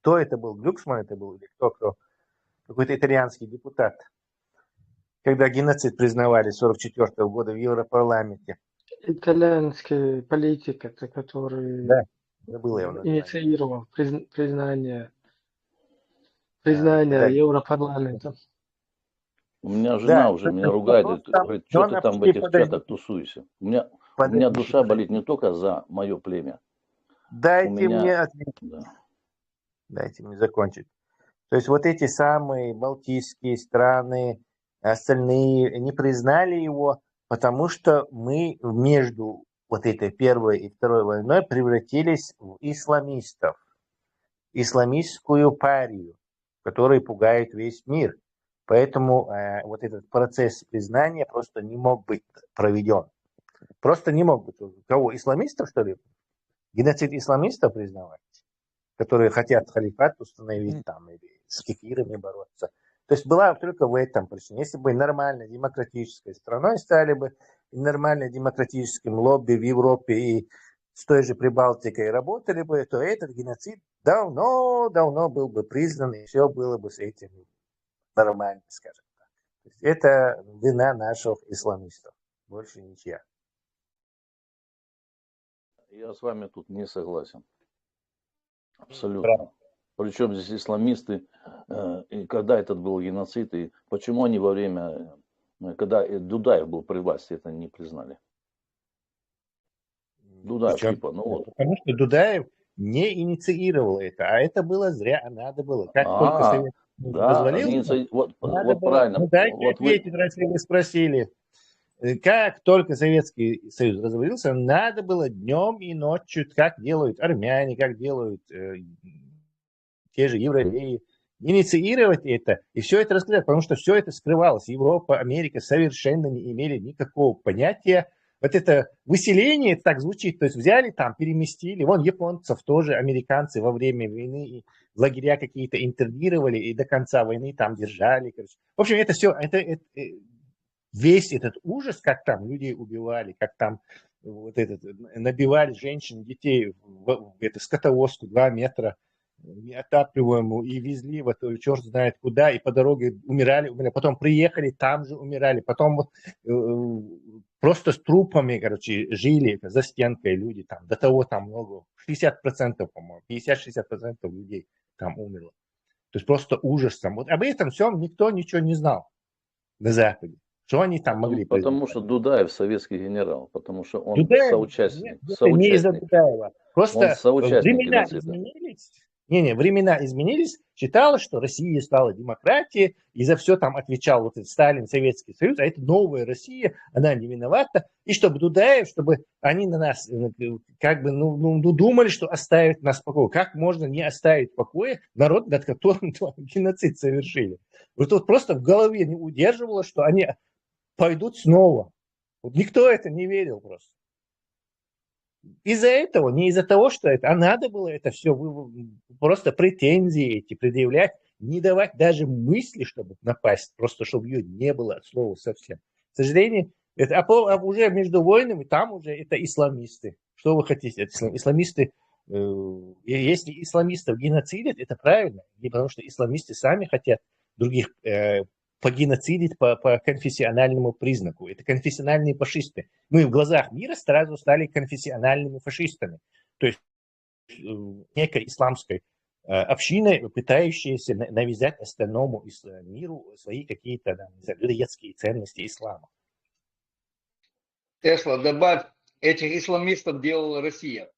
кто это был? Глюксман это был? Или кто? Какой-то итальянский депутат. Когда геноцид признавали 44-го года в Европарламенте. Итальянский политик, это который Да, забыл я его название. инициировал признание Да. Европарламента. У меня Да, жена уже меня ругает, говорит, что ты там в этих подождите. чатах тусуешься. У меня душа болит не только за мое племя. Дайте мне ответить. Да. Дайте мне закончить. То есть вот эти самые балтийские страны, остальные не признали его, потому что мы между вот этой первой и второй войной превратились в исламистов. Исламистскую парию, которая пугает весь мир. Поэтому вот этот процесс признания просто не мог быть проведен. Просто не мог быть. Кого? Исламистов, что ли? Геноцид исламистов признавать? Которые хотят халифат установить там или с кефирами бороться. То есть была только в этом причина. Если бы нормально демократической страной стали бы, нормально демократическим лобби в Европе и с той же Прибалтикой работали бы, то этот геноцид давно был бы признан, и все было бы с этим нормально, скажем так. То есть это вина наших исламистов, больше ничья. Я с вами тут не согласен. Абсолютно. Правильно. Причем здесь исламисты, и когда этот был геноцид, и почему они во время, когда Дудаев был при власти, это не признали? Дудаев, Причем, типа, ну вот. потому что Дудаев не инициировал это, а это было зря, надо было. Как только Советский Союз развалился, вот надо было. правильно. Ну дайте Вот ответить, раз вы спросили. Как только Советский Союз развалился, надо было днем и ночью, как делают армяне, как делают те же евреи, инициировать это и все это рассказать, потому что все это скрывалось. Европа, Америка совершенно не имели никакого понятия. Вот это выселение, это так звучит, то есть взяли там, переместили, вон японцев тоже, американцы во время войны в лагеря какие-то интернировали и до конца войны там держали. Короче. В общем, это все, весь этот ужас, как там людей убивали, как там вот этот, набивали женщин, детей в эту скотовозку 2 метра неотапливаемую и везли в эту черт знает куда, и по дороге умирали, потом приехали, там же умирали, потом вот просто с трупами, короче, жили за стенкой люди там, до того там много, 60%, по-моему, 50-60% людей там умерло. То есть просто ужас там. Вот об этом всем никто ничего не знал на Западе. Что они там могли произвести? Потому что Дудаев советский генерал, потому что он Дудаев, соучастник. Не из-за Дудаева. Просто времена геноцида. изменились. Времена изменились. Считалось, что Россия стала демократией, и за все там отвечал вот этот Сталин, Советский Союз, а это новая Россия, она не виновата. И чтобы Дудаев, чтобы они на нас как бы думали, что оставят нас в покое. Как можно не оставить в покое народ, над которым геноцид совершили? Вот просто в голове не удерживало, что они пойдут снова. Вот никто это не верил просто. Из-за этого, не из-за того, что это, а надо было это все просто претензии эти предъявлять, не давать даже мысли, чтобы напасть, просто чтобы ее не было от слова совсем. К сожалению, это, уже между войнами там уже это исламисты. Что вы хотите? Это исламисты, если исламистов геноцидят, это правильно, потому что исламисты сами хотят других погеноцидить по конфессиональному признаку. Это конфессиональные фашисты. Мы в глазах мира сразу стали конфессиональными фашистами. То есть некой исламской общиной, пытающейся навязать остальному миру свои какие-то людоедские ценности ислама. Тесла, добавь этих исламистов делала Россия,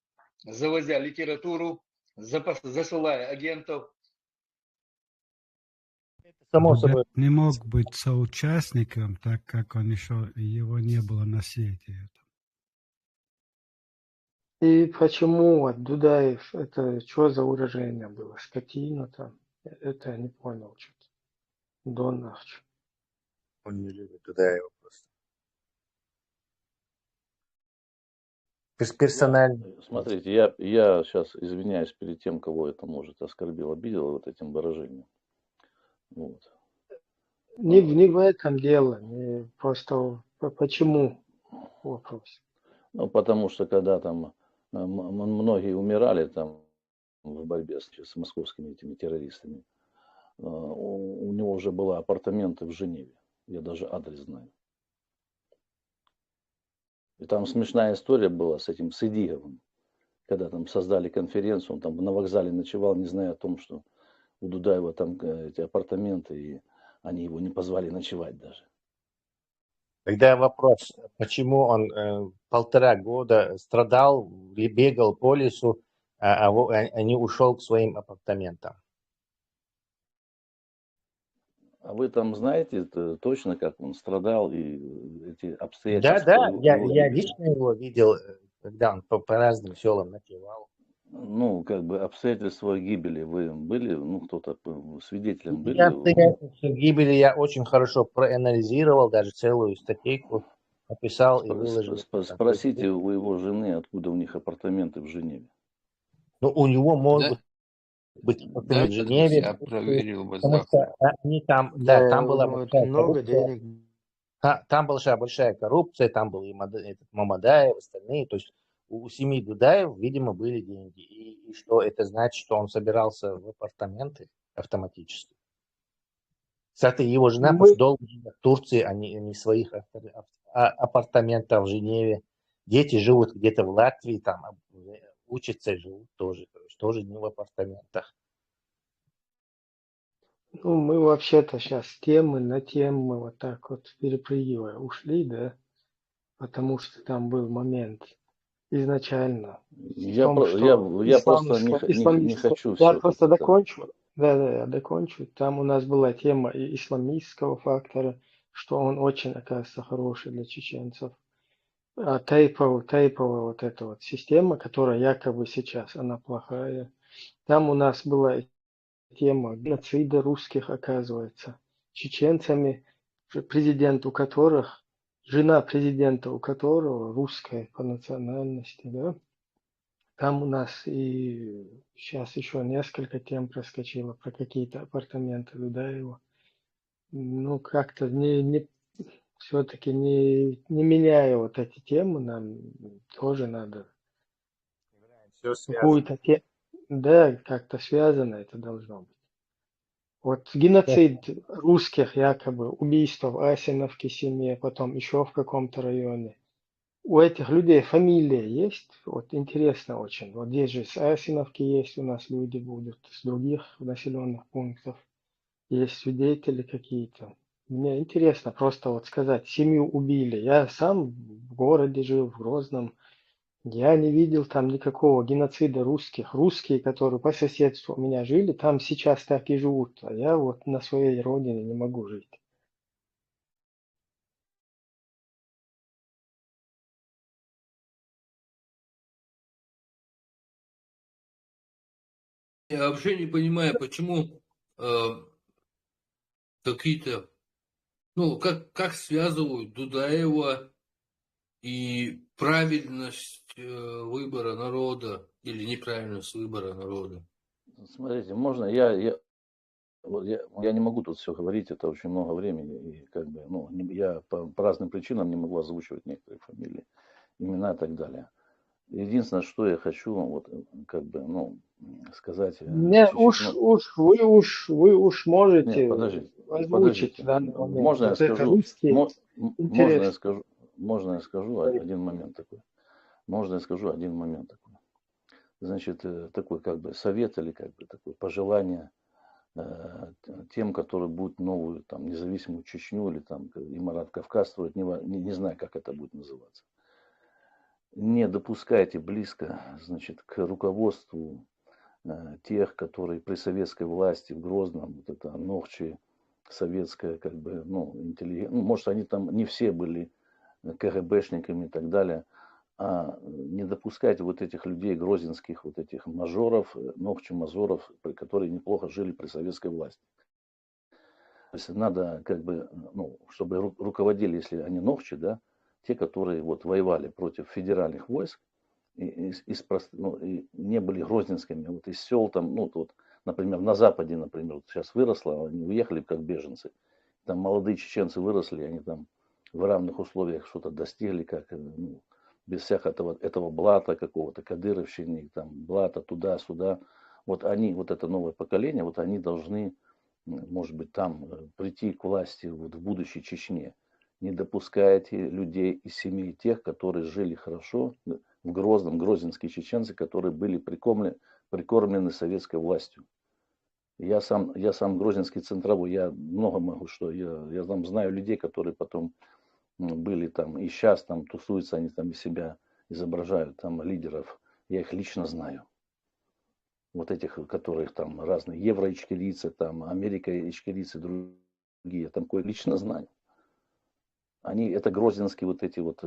завозя литературу, засылая агентов. Само Дудаев собой. не мог быть соучастником, так как он еще его не было на свете. И почему вот Дудаев, это что за выражение было? Скотина там? Это я не понял что-то. Донахч. Он не любит Дудаева просто. Персонально. Смотрите, я сейчас извиняюсь перед тем, кого это может оскорбил, обидел вот этим выражением. Вот. Не в этом дело, не просто почему вопрос. Ну, потому что когда там многие умирали там в борьбе с московскими этими террористами, у него уже были апартаменты в Женеве. Я даже адрес знаю. И там смешная история была с этим Сыдиговым. Когда там создали конференцию, он там на вокзале ночевал, не зная о том, что у Дудаева там эти апартаменты, и они его не позвали ночевать даже. Тогда вопрос, почему он 1,5 года страдал, бегал по лесу, а не ушел к своим апартаментам? А вы там знаете точно, как он страдал и эти обстоятельства? Да, я его лично его видел, когда он по разным селам ночевал. Ну, как бы обстоятельства гибели вы были, ну, кто-то свидетелем были? Я обстоятельства гибели я очень хорошо проанализировал, даже целую статейку написал и выложил. Спросите у его жены, откуда у них апартаменты в Женеве. Ну, у него могут быть апартаменты в Женеве, Я проверил бы потому завтра. что они там, да, там была большая много коррупция. денег. Там была большая коррупция, там был и Мамадаев, остальные. То есть у семьи Дудаев, видимо, были деньги. И что это значит, что он собирался в апартаменты автоматически? Кстати, его жена после долго жила в Турции, а не в своих апартаментах в Женеве. Дети живут где-то в Латвии, там учатся, живут тоже. То есть тоже не в апартаментах. Ну, мы вообще-то сейчас темы на темы вот так вот перепрыгивая ушли, да, потому что там был момент изначально. Я просто не хочу все. Я просто докончу. Да, я докончу. Там у нас была тема и исламистского фактора, что он очень, оказывается, хороший для чеченцев. А тейповая вот эта вот система, которая якобы сейчас, она плохая. Там у нас была тема геноцида русских, оказывается, чеченцами, президент у которых, жена президента у которого русская по национальности, да. Там у нас и сейчас еще несколько тем проскочило про какие-то апартаменты Дудаева. Ну, как-то все-таки не меняя вот эти темы, нам тоже надо какую-то тему. Да, как-то связано это должно быть. Вот геноцид русских, якобы, убийство в Асиновке семье, потом еще в каком-то районе. У этих людей фамилия есть? Вот интересно очень. Вот здесь же с Асиновки есть у нас люди будут, с других населенных пунктов. Есть свидетели какие-то. Мне интересно просто вот сказать, семью убили. Я сам в городе жил, в Грозном. Я не видел там никакого геноцида русских. Русские, которые по соседству у меня жили, там сейчас так и живут. А я вот на своей родине не могу жить. Я вообще не понимаю, почему какие-то, ну, как связывают Дудаева и правильность выбора народа или неправильность выбора народа. Смотрите, можно я не могу тут все говорить, это очень много времени, и как бы, ну, я по разным причинам не могу озвучивать некоторые фамилии, имена и так далее. Единственное, что я хочу, вот, как бы, ну, сказать. Не, вы уж можете озвучить в данный момент. Можно вот я это скажу? русские Можно я скажу один момент такой? Можно я скажу один момент такой? Значит, такой как бы совет или как бы такое пожелание тем, которые будут новую там независимую Чечню или там Имарат Кавказ строить, не знаю, как это будет называться. не допускайте близко, значит, к руководству тех, которые при советской власти в Грозном, вот это Нохчи, советская, как бы, ну, может, они там не все были КГБшниками и так далее, а не допускайте вот этих людей, грозненских вот этих мажоров, Нохчи-мажоров, которые неплохо жили при советской власти. То есть надо, как бы, ну, чтобы руководили, если они Нохчи, да, те, которые вот воевали против федеральных войск, и не были грозненскими, вот из сел там, ну, вот, например, на Западе, например, вот сейчас выросло, они уехали как беженцы, там молодые чеченцы выросли, они там в равных условиях что-то достигли, как, ну, без всякого этого блата какого-то, кадыровщины, там, блата туда-сюда, вот они, вот это новое поколение, вот они должны, может быть, там прийти к власти вот в будущей Чечне. Не допускайте людей из семей тех, которые жили хорошо в Грозном, грозненские чеченцы, которые были прикормлены советской властью. Я сам грозненский центровой, я много могу, что я там знаю людей, которые потом были там и сейчас там тусуются, они там из себя изображают там лидеров. Я их лично знаю. Вот этих, которых там разные евро-ичкерийцы, там Америка-ичкерийцы, другие, там кое лично знаю. Они, это грозненские вот эти вот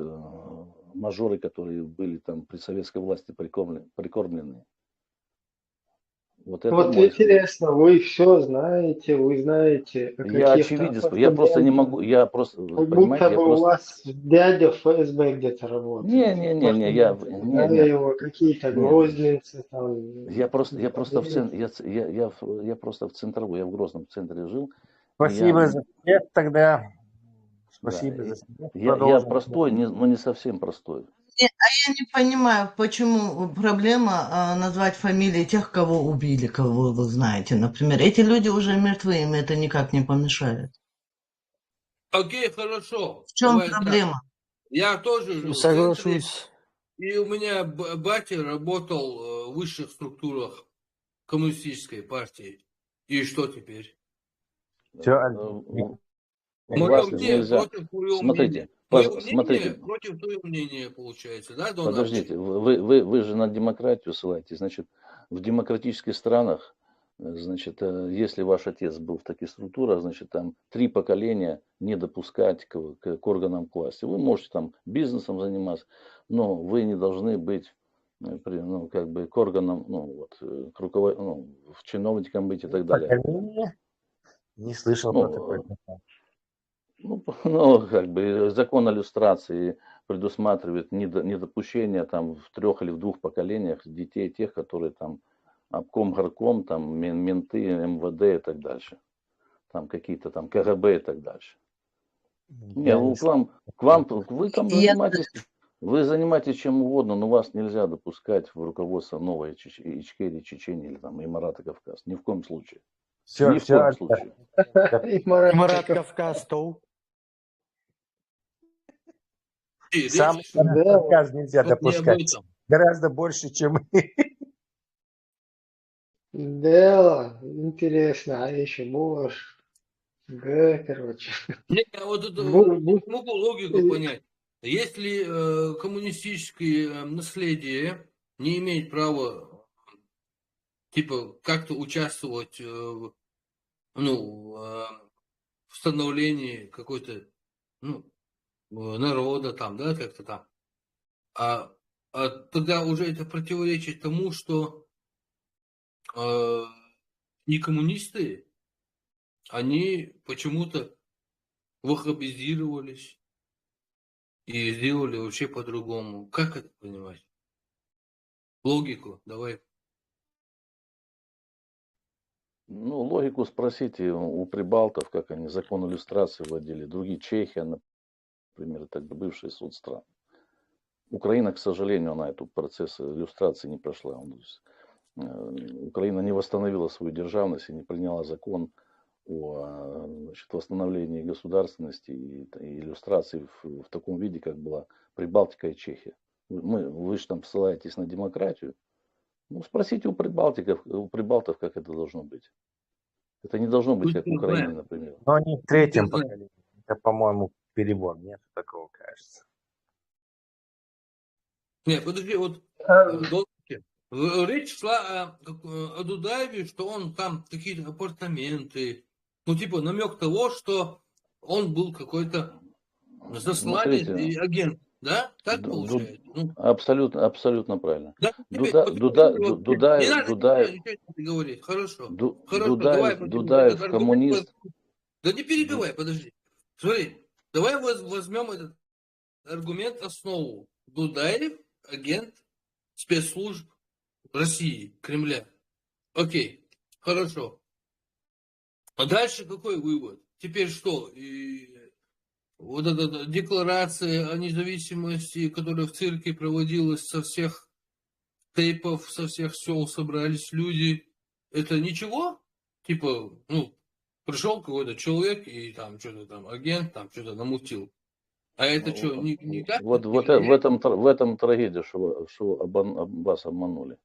мажоры, которые были там при советской власти прикормлены. Вот это Вот интересно, вы все знаете, вы знаете о я каких-то очевидец, я просто не могу, я просто, как понимаете, будто бы у вас дядя в ФСБ где-то работает. Не, я какие-то грозненцы там. Я просто в центровой, я в Грозном центре жил. Спасибо за ответ тогда. Спасибо за ответ. Я простой, но не совсем простой. А я не понимаю, почему проблема назвать фамилии тех, кого убили, кого вы знаете, например. Эти люди уже мертвы, им это никак не помешает. Окей, хорошо. В чем Давай проблема? Так. Я тоже жил в центре, и у меня батя работал в высших структурах коммунистической партии. И что теперь? Мое мнение против твоего мнения. Мое мнение против твоего мнения, получается, да, Дональд? Подождите, вы же на демократию ссылаетесь. Значит, в демократических странах, значит, если ваш отец был в таких структурах, значит, там 3 поколения не допускать к органам власти. Вы можете там бизнесом заниматься, но вы не должны быть, ну, как бы к органам, ну, вот, к в чиновникам быть и так далее. Не слышал про такое. Ну, как бы закон о люстрации предусматривает недопущение там в 3 или в 2 поколениях детей тех, которые там обком, горком, там менты, МВД и так дальше. Там какие-то там КГБ и так дальше. Не, вы там занимаетесь чем угодно, но вас нельзя допускать в руководство новой Ичкерии, Чечении или там Имарата Кавказ. Ни в коем случае. Ни в коем случае. Имарат Кавказ, то. Сам Кавказ нельзя допускать. Гораздо больше, чем мы. Дело интересно, а еще можешь. Короче. Не, вот это не могу логику понять. Если коммунистическое наследие не имеет права, типа, как-то участвовать в становлении какой-то, народа там, да, как-то там. А тогда уже это противоречит тому, что не коммунисты, они почему-то ваххабизировались и сделали вообще по-другому. Как это понимать? Логику давай. Ну, логику спросите у прибалтов, как они закон о люстрации вводили. Другие, Чехия, например, так бывший суд стран. Украина, к сожалению, она этот процесс иллюстрации не прошла. Украина не восстановила свою державность и не приняла закон о, значит, восстановлении государственности и иллюстрации в таком виде, как была Прибалтика и Чехия. Вы же там ссылаетесь на демократию. Ну, спросите у прибалтов, как это должно быть. Это не должно быть как в Украине, например. Но они в 3-м поколении. Это, по-моему, перебор. Нет такого, кажется. Не, подожди, вот речь шла о Дудаеве, что он там какие-то апартаменты, ну типа намек того, что он был какой-то засланец и агент, да? Так получается? Ну, Абсолютно правильно. да, не Дудаев, надо ничего не говорить. Хорошо. Дудаев коммунист. Да не перебивай, подожди. Смотри, давай возьмем этот аргумент основу. Дудаев агент спецслужб России, Кремля. Окей, хорошо. А дальше какой вывод? Теперь что? Вот эта декларация о независимости, которая в цирке проводилась со всех тейпов, со всех сел собрались люди, это ничего? Типа, ну, пришел какой-то человек и там что-то там агент, там что-то намутил. А это что, никак? Вот в этом трагедия, что вас обманули.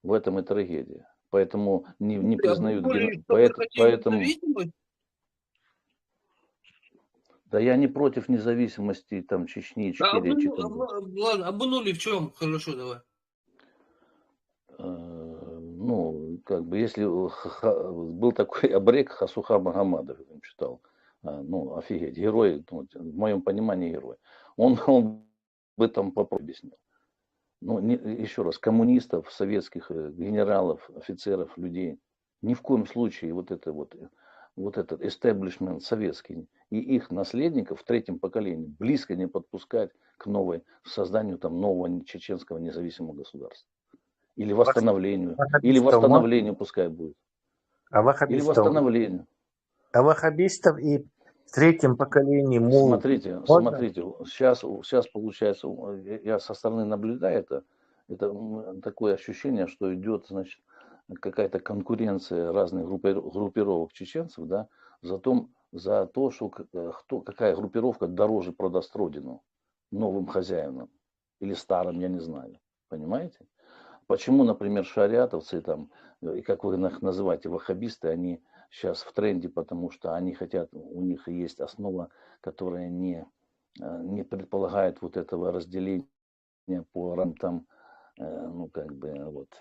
В этом и трагедия. Поэтому не признают... Поэтому... Да я не против независимости там Чечни, Ичкерии. Ладно, обманули в чем? Хорошо, давай. Ну, как бы, если был такой абрек Хасуха Магомадов, я читал, ну, офигеть, герой, ну, в моем понимании герой. Он в этом объяснил. Ну, еще раз, коммунистов, советских генералов, офицеров, людей, ни в коем случае вот этот establishment советский и их наследников в третьем поколении близко не подпускать к созданию там нового чеченского независимого государства. Или восстановлению. Или восстановлению пускай будет. Или восстановлению. А ваххабистов и в третьем поколении Смотрите, сейчас получается, я со стороны наблюдаю это такое ощущение, что идет, значит, какая-то конкуренция разных группировок чеченцев, да, за то, что какая группировка дороже продаст родину новым хозяевам или старым, я не знаю. Понимаете? Почему, например, шариатовцы там, и как вы их называете, ваххабисты, они сейчас в тренде, потому что они хотят, у них есть основа, которая не предполагает вот этого разделения по там, ну как бы вот,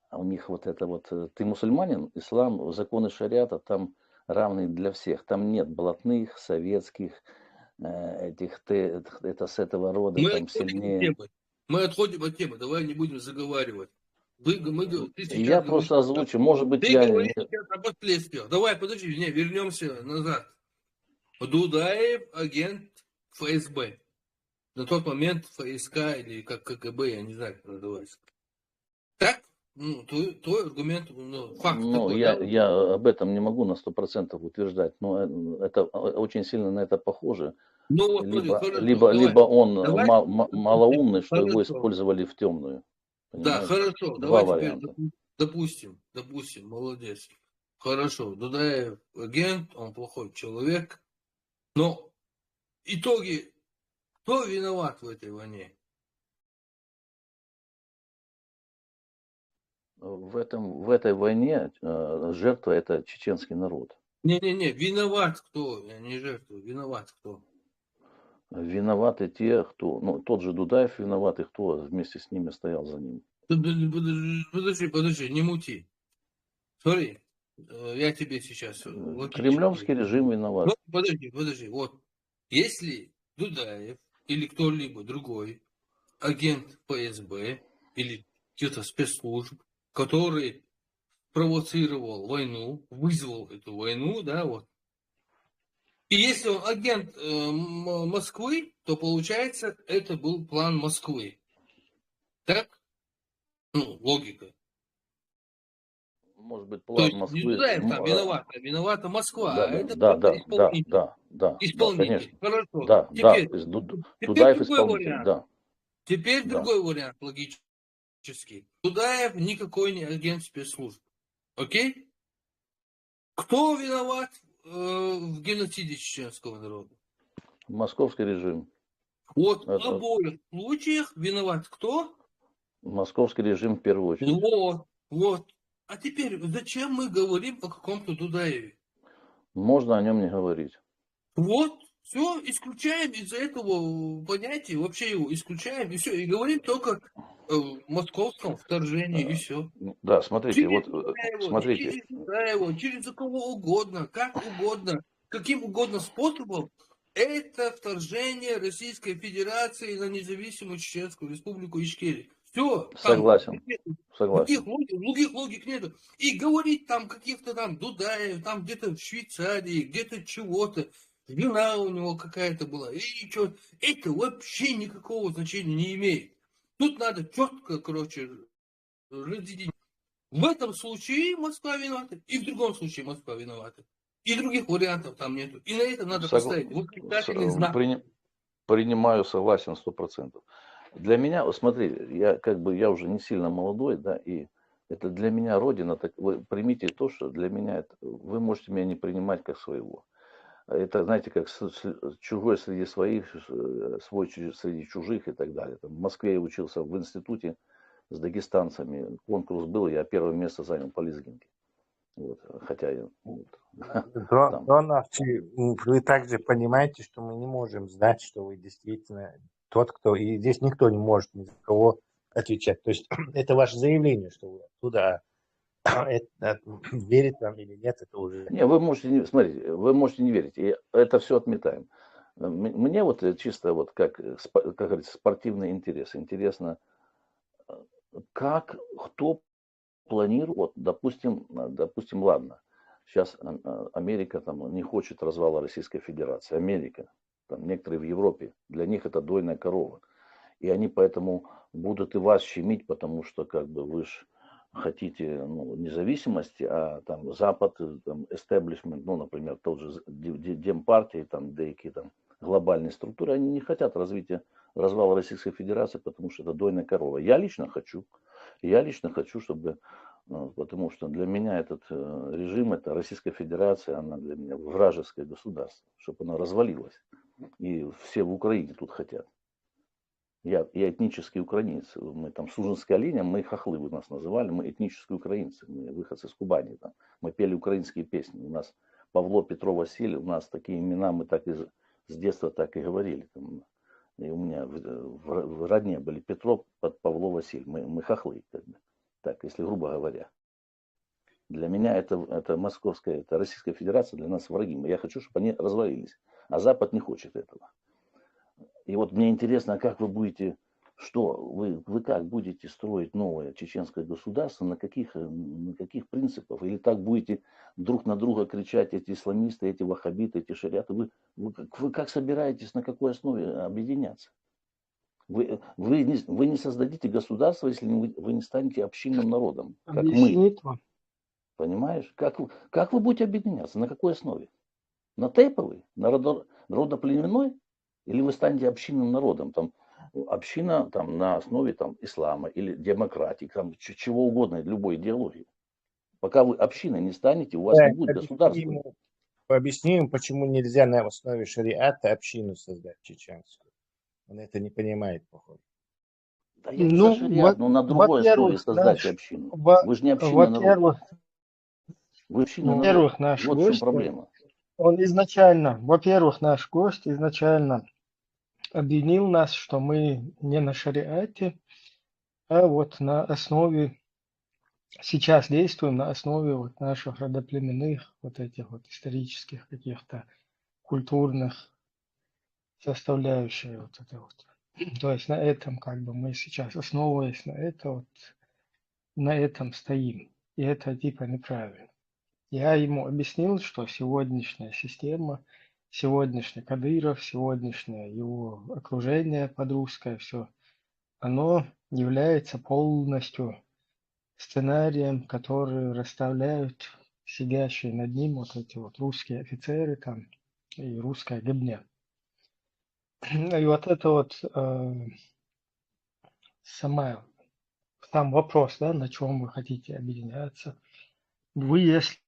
а у них вот это вот, ты мусульманин, ислам, законы шариата там равны для всех, там нет блатных, советских, это с этого рода, там сильнее. Мы отходим от темы, давай не будем заговаривать. Я просто озвучу, может быть, ты говоришь сейчас о последствиях. Давай, подожди, вернемся назад. Дудаев агент ФСБ. На тот момент ФСК или как КГБ, я не знаю, как называется. Так? Ну, твой аргумент, факт такой, я об этом не могу на 100% утверждать, но это очень сильно на это похоже. Ну, вот, либо он малоумный, что его использовали в темную. Понимаете? Да, хорошо. Два давай варианта. Допустим, молодец. Хорошо, Дудаев агент, он плохой человек. Но итоги, кто виноват в этой войне? В этой войне жертва это чеченский народ. Не, виноват кто? Я не жертва, виноват кто? Виноваты те, кто, ну, тот же Дудаев виноват, и кто вместе с ними стоял за ним. Подожди, не мути. Смотри, я тебе сейчас... Кремлевский режим виноват. Ну, подожди, вот. Если Дудаев или кто-либо другой агент ФСБ или каких-то спецслужб, который провоцировал войну, вызвал эту войну, да, вот. И если он агент Москвы, то получается, это был план Москвы. Так? Ну, логика. Может быть, план Москвы. Не Дудаев там виновата Москва. Да, а это конечно. исполнитель. Хорошо. Да, теперь Дудаев исполнитель, да. Теперь другой вариант логический. Дудаев никакой не агент спецслужб. Окей? Кто виноват в геноциде чеченского народа? Московский режим. Вот в обоих случаях виноват кто? Московский режим в первую очередь. Вот. А теперь зачем мы говорим о каком-то Дудаеве? Можно о нем не говорить. Вот, Все, исключаем из этого понятия, вообще его исключаем, и все, и говорим только о московском вторжении, и все. Да, смотрите, Через вот Дудаева, смотрите, через Дудаева, через кого угодно, как угодно, каким угодно способом, это вторжение Российской Федерации на независимую Чеченскую Республику Ичкерия. Все, там согласен, других согласен. логик нету. И говорить там каких-то там Дудаев, там где-то в Швейцарии, где-то чего-то, жена у него какая-то была, и что, это вообще никакого значения не имеет. Тут надо четко, короче, разделить. В этом случае Москва виновата, и в другом случае Москва виновата. И других вариантов там нету. И на это надо поставить восклицательный знак. Принимаю, согласен 100%. Для меня, вот смотри, я уже не сильно молодой, да, и это для меня родина, так вы примите то, что для меня это, вы можете меня не принимать как своего. Это, знаете, как чужой среди своих, свой среди чужих и так далее. Там в Москве я учился в институте с дагестанцами, конкурс был, я первое место занял по лезгинке. Вот, хотя я... Вы также понимаете, что мы не можем знать, что вы действительно тот, кто... И здесь никто не может ни за кого отвечать. То есть это ваше заявление, что вы оттуда верит вам или нет, это уже... Не, вы можете не... Смотрите, вы можете не верить. И это все отметаем. Мне вот чисто вот как говорится, спортивный интерес. Интересно, как, кто планирует, вот, допустим, ладно, сейчас Америка там не хочет развала Российской Федерации. Америка, там некоторые в Европе, для них это дойная корова. И они поэтому будут и вас щемить, потому что как бы вы же хотите независимости, а там Запад, там, establishment, например, тот же Демпартия, там, деякие там глобальные структуры, они не хотят развала Российской Федерации, потому что это дойная корова. Я лично хочу, чтобы, потому что для меня этот режим, это Российская Федерация, она для меня вражеское государство, чтобы она развалилась. И все в Украине тут хотят. Я этнический украинец. Мы там Сужинская линия, мы хохлы вы нас называли, мы этнические украинцы, мы выходцы из Кубани. Там. Мы пели украинские песни. У нас Павло, Петро, Василий, у нас такие имена, мы так и с детства так и говорили. Там. И у меня в родне были Петро, Павло, Василий. Мы хохлы. Так, если грубо говоря. Для меня это московская, это Российская Федерация, для нас враги. Я хочу, чтобы они развалились. А Запад не хочет этого. И вот мне интересно, как вы будете, вы как будете строить новое чеченское государство, на каких принципах? Или так будете друг на друга кричать, эти исламисты, эти ваххабиты, эти шариаты? Вы как собираетесь, на какой основе объединяться? Вы не создадите государство, если вы не станете общинным народом, как мы. Понимаешь? Как вы будете объединяться? На какой основе? На тейповой? На родоплеменной? Или вы станете общинным народом, там, община там, на основе там, ислама или демократии, там, чего угодно, любой идеологии. Пока вы общиной не станете, у вас не будет государства. Объясним, почему нельзя на основе шариата общину создать чеченскую. Он это не понимает, походу. Да я не за шариат, но на другой основе создать общину. Вы же не общинный народ. Вы общинный народ. Вот в чем проблема. Он наш гость изначально обвинил нас, что мы не на шариате, а вот на основе, сейчас действуем на основе вот наших родоплеменных, вот этих вот исторических каких-то культурных составляющих. Вот это вот. То есть на этом как бы мы сейчас, основываясь на это, вот, на этом стоим. И это типа неправильно. Я ему объяснил, что сегодняшняя система, сегодняшний Кадыров, сегодняшнее его окружение подрусское, все, оно является полностью сценарием, который расставляют сидящие над ним вот эти вот русские офицеры там и русская гибня. И вот это вот сам вопрос, да, на чем вы хотите объединяться. Вы, если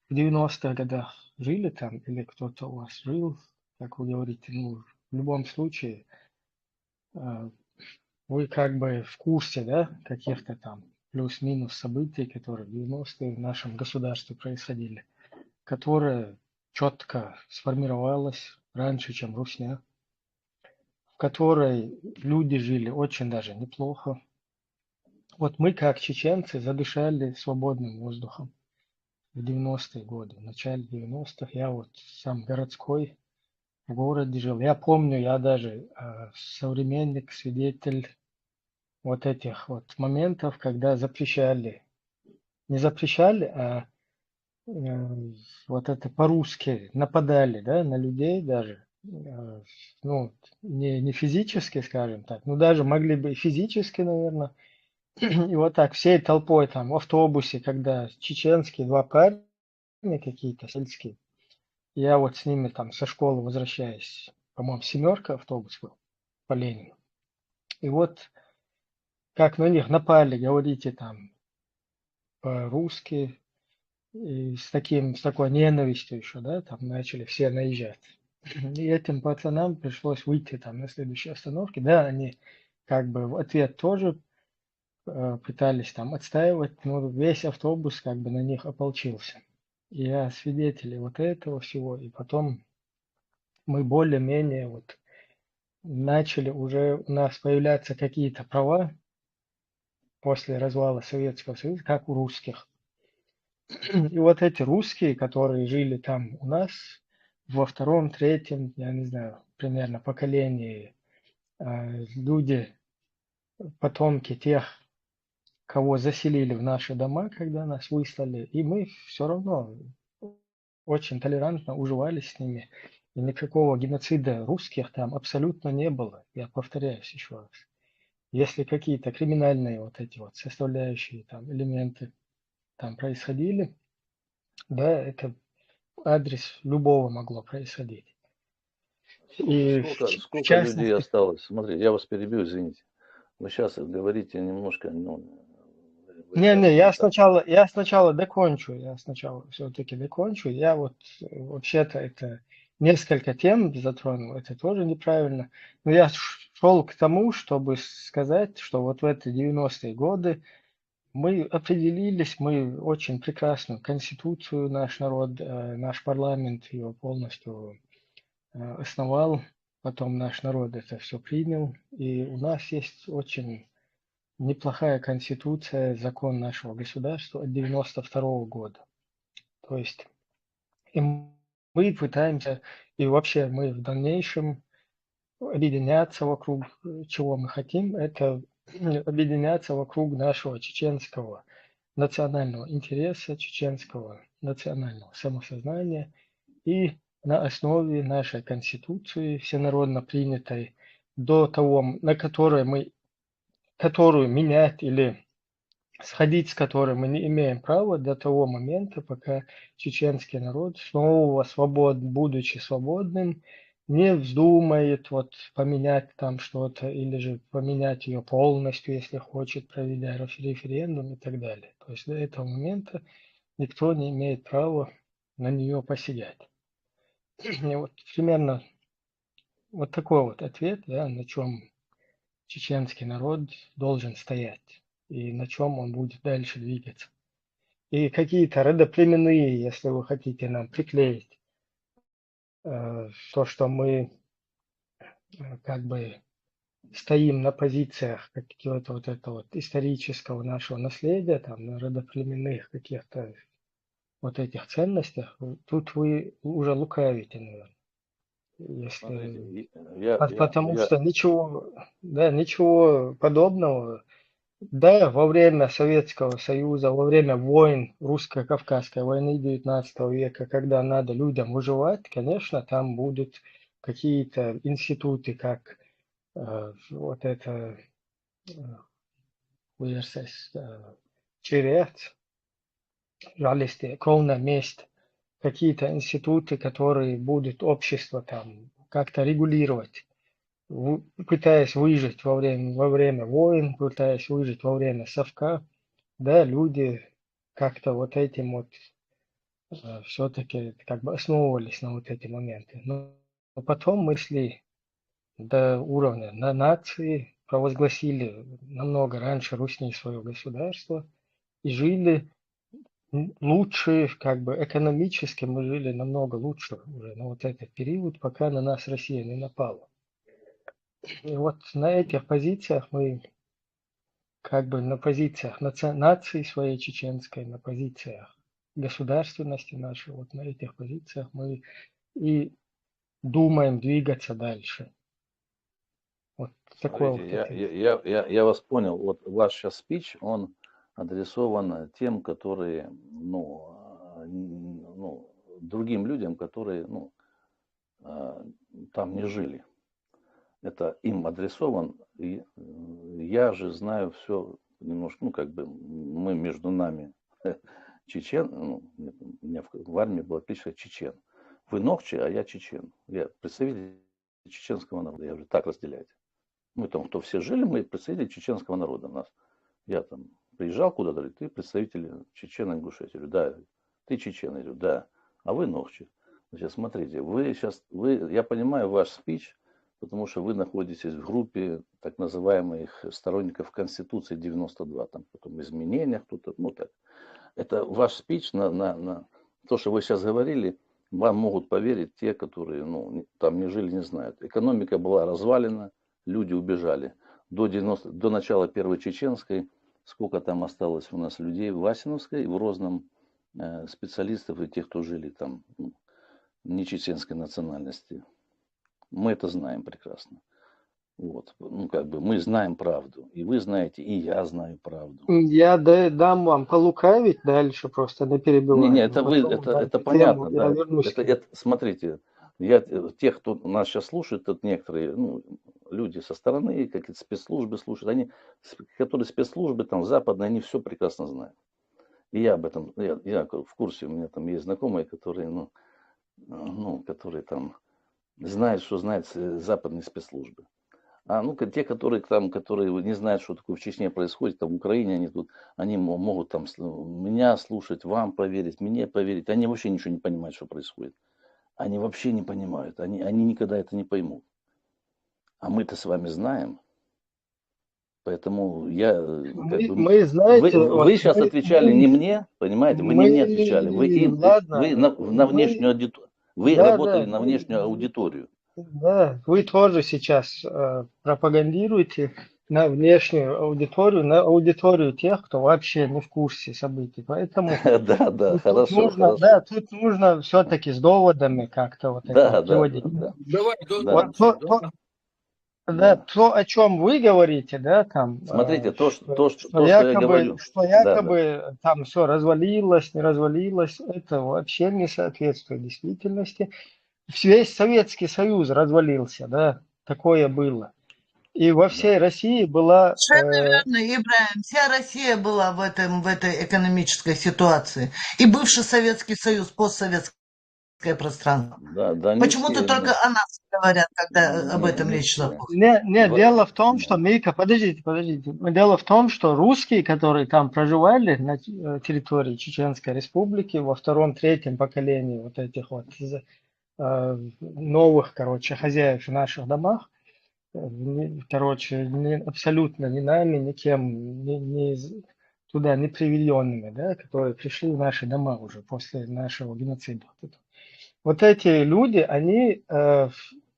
в 90-х годах жили там, или кто-то у вас жил, как вы говорите, в любом случае, вы как бы в курсе, да, каких-то там плюс-минус событий, которые в 90-е в нашем государстве происходили, которые четко сформировалась раньше, чем Русня, в которой люди жили очень даже неплохо. Вот мы, как чеченцы, задышали свободным воздухом в 90-е годы, в начале 90-х. Я вот сам городской, в городе жил. Я помню, я даже современник, свидетель вот этих вот моментов, когда запрещали, не запрещали, а вот это по-русски нападали, да, на людей даже, ну, не физически, скажем так, ну, даже могли бы и физически, наверное, и вот так всей толпой там в автобусе, когда чеченские два парня какие-то сельские, я вот с ними там со школы возвращаюсь, по-моему, 7 автобус был по Ленину, и вот как на них напали, говорите там по-русски, и с такой ненавистью еще, да, там начали все наезжать. И этим пацанам пришлось выйти там на следующей остановке. Да, они как бы в ответ тоже пытались там отстаивать, но весь автобус как бы на них ополчился. И я свидетель вот этого всего. И потом мы более-менее вот начали уже у нас появляться какие-то права после развала Советского Союза, как у русских. И вот эти русские, которые жили там у нас во втором, третьем, я не знаю, примерно поколении, люди, потомки тех, кого заселили в наши дома, когда нас выслали, и мы все равно очень толерантно уживались с ними. И никакого геноцида русских там абсолютно не было. Я повторяюсь еще раз. Если какие-то криминальные вот эти вот составляющие там элементы там происходили, да, это адрес любого могло происходить. И в Сколько людей частности... осталось? Смотри, я вас перебью, извините. Вы сейчас говорите немножко, ну, Не, я сначала докончу, я сначала все-таки докончу. Я вот вообще-то это несколько тем затронул, это тоже неправильно. Но я шел к тому, чтобы сказать, что вот в эти 90-е годы мы определились, мы очень прекрасную конституцию, наш народ, наш парламент ее полностью основал, потом наш народ это все принял, и у нас есть очень неплохая конституция, закон нашего государства от 92 года. То есть и мы пытаемся, и вообще мы в дальнейшем объединяться вокруг чего мы хотим, это объединяться вокруг нашего чеченского национального интереса, чеченского национального самосознания и на основе нашей конституции, всенародно принятой до того, на которую менять или сходить с которой мы не имеем права до того момента, пока чеченский народ снова будучи свободным, не вздумает вот поменять там что-то или же поменять ее полностью, если хочет, проведя референдум и так далее. То есть до этого момента никто не имеет права на нее посягать. И вот примерно вот такой вот ответ, да, на чем чеченский народ должен стоять и на чем он будет дальше двигаться. И какие-то родоплеменные, если вы хотите нам приклеить, то, что мы как бы стоим на позициях какого-то вот этого вот исторического нашего наследия, там, на родоплеменных каких-то вот этих ценностях, тут вы уже лукавите, наверное. Если... Потому что ничего подобного. Да, во время Советского Союза, во время войн, русско-кавказской войны 19 века, когда надо людям выживать, конечно, там будут какие-то институты, как вот это черец, жалости, кровная месть, какие-то институты, которые будут общество там как-то регулировать, пытаясь выжить во время войн, пытаясь выжить во время совка, да, люди как-то вот этим вот все-таки как бы основывались на вот эти моменты. Но потом мы шли до уровня на нации, провозгласили намного раньше Русни свое государство и жили лучше, как бы экономически мы жили намного лучше уже на вот этот период, пока на нас Россия не напала. И вот на этих позициях мы, как бы на позициях нации своей чеченской, на позициях государственности нашей, вот на этих позициях мы и думаем двигаться дальше. Вот такое вот Смотрите, это. я вас понял. Вот ваш сейчас спич, он адресован тем, которые, другим людям, которые, там не жили. Это им адресован, и я же знаю все немножко, мы между нами чечен, у меня в армии была кличка чечен. Вы ногче, а я чечен. Я представитель чеченского народа, я уже так разделяйте. Мы там, кто все жили, мы представители чеченского народа. Я там приезжал куда-то, ты представитель Чечен-Ингушетии. Я говорю, да, ты чечен, я говорю, да, а вы ногче. Значит, смотрите, я понимаю ваш спич, потому что вы находитесь в группе так называемых сторонников Конституции 92, там потом изменения кто-то, так. Это ваш спич на то, что вы сейчас говорили, вам могут поверить те, которые, там не жили, не знают. Экономика была развалена, люди убежали. До начала Первой Чеченской, сколько там осталось у нас людей в Васиновской, в Розном, специалистов и тех, кто жили там, не чеченской национальности. Мы это знаем прекрасно. Вот. Мы знаем правду. И вы знаете, и я знаю правду. Я дам вам полукавить дальше, просто не перебиваю. Не, это понятно. Да. Смотрите, тех, кто нас сейчас слушает, тут некоторые люди со стороны, какие-то спецслужбы слушают, которые спецслужбы там западные, они все прекрасно знают. И я об этом, я в курсе, у меня там есть знакомые, которые, которые там знают, что знают западные спецслужбы. А те, которые не знают, что такое в Чечне происходит, там в Украине, они могут там меня слушать, вам поверить, мне поверить. Они вообще ничего не понимают, что происходит. Они вообще не понимают, они никогда это не поймут. А мы-то с вами знаем. Поэтому мы знаете, вы сейчас отвечали не мне, понимаете, вы не мне отвечали, вы на внешнюю аудиторию. Вы работали на внешнюю аудиторию. Да, вы тоже сейчас пропагандируете на внешнюю аудиторию, на аудиторию тех, кто вообще не в курсе событий. Поэтому да, хорошо. Да, тут нужно все-таки с доводами как-то вот это приводить. Да, то, о чем вы говорите, да, там. Смотрите, что я говорю. Что якобы там все развалилось, не развалилось, это вообще не соответствует действительности. Весь Советский Союз развалился, да, такое было. И во всей России была... Совершенно верно, Ибраим. Вся Россия была в этой экономической ситуации. И бывший Советский Союз, постсоветское пространство. Да, почему-то только о нас говорят, когда об этом речь заходит. Нет, дело в том, что, Мика, подождите. Дело в том, что русские, которые там проживали на территории Чеченской Республики во втором, третьем поколении вот этих вот новых, хозяев в наших домах, абсолютно ни нами, никем, туда не приведенными, да, которые пришли в наши дома уже после нашего геноцида. Вот эти люди, они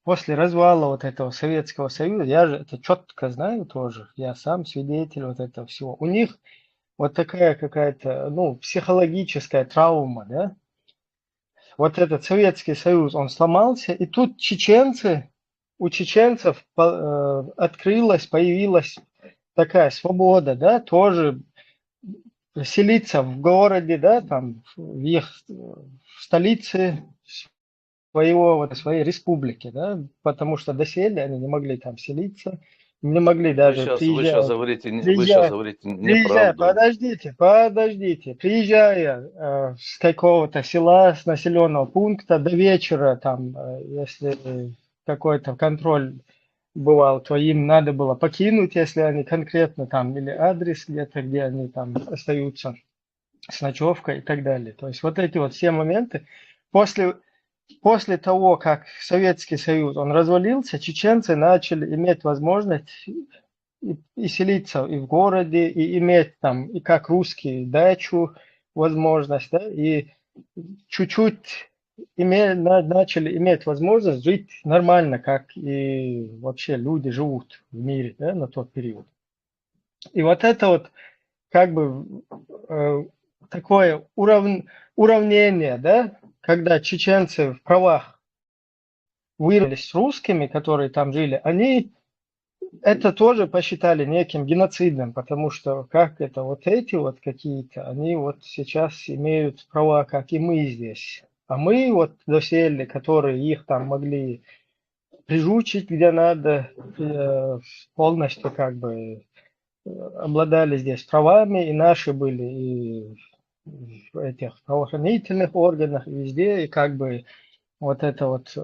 после развала вот этого Советского Союза, я же это четко знаю тоже, я сам свидетель вот этого всего, у них вот такая какая-то, психологическая травма, да. Вот этот Советский Союз, он сломался, и тут у чеченцев появилась такая свобода, да, тоже селиться в городе, да, там, в столице своей республики, да, потому что доселе они не могли там селиться, не могли даже приезжать. Вы сейчас говорите неправду. Подождите. Приезжая с какого-то села, с населенного пункта до вечера, там, если какой-то контроль бывал, то им надо было покинуть, если они конкретно там, или адрес где-то, где они там остаются с ночевкой и так далее. То есть вот эти вот все моменты. После того, как Советский Союз, он развалился, чеченцы начали иметь возможность и селиться и в городе, и иметь там, и как русские, дачу, возможность, да, и чуть-чуть начали иметь возможность жить нормально, как и вообще люди живут в мире, да, на тот период. И вот это вот как бы такое уравнение, да, когда чеченцы в правах выровнялись с русскими, которые там жили, они это тоже посчитали неким геноцидом, потому что как это вот эти вот какие-то, они вот сейчас имеют права, как и мы здесь. А мы вот доселе, которые их там могли прижучить где надо, полностью как бы обладали здесь правами, и наши были и в этих правоохранительных органах, и везде, и как бы вот это вот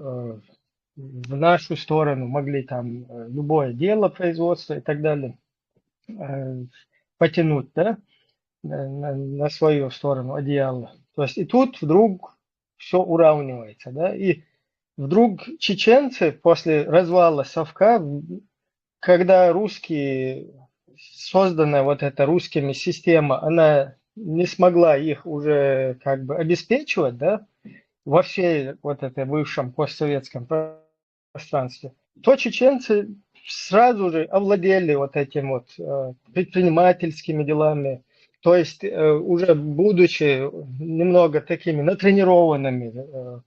в нашу сторону могли там любое дело производства и так далее потянуть, да, на свою сторону одеяло. То есть и тут вдруг все уравнивается, да, и вдруг чеченцы после развала Совка, когда русские, созданная вот эта русскими система, она не смогла их уже как бы обеспечивать, да, во всей вот этой бывшем постсоветском пространстве, то чеченцы сразу же овладели вот этим вот предпринимательскими делами, то есть уже будучи немного такими натренированными,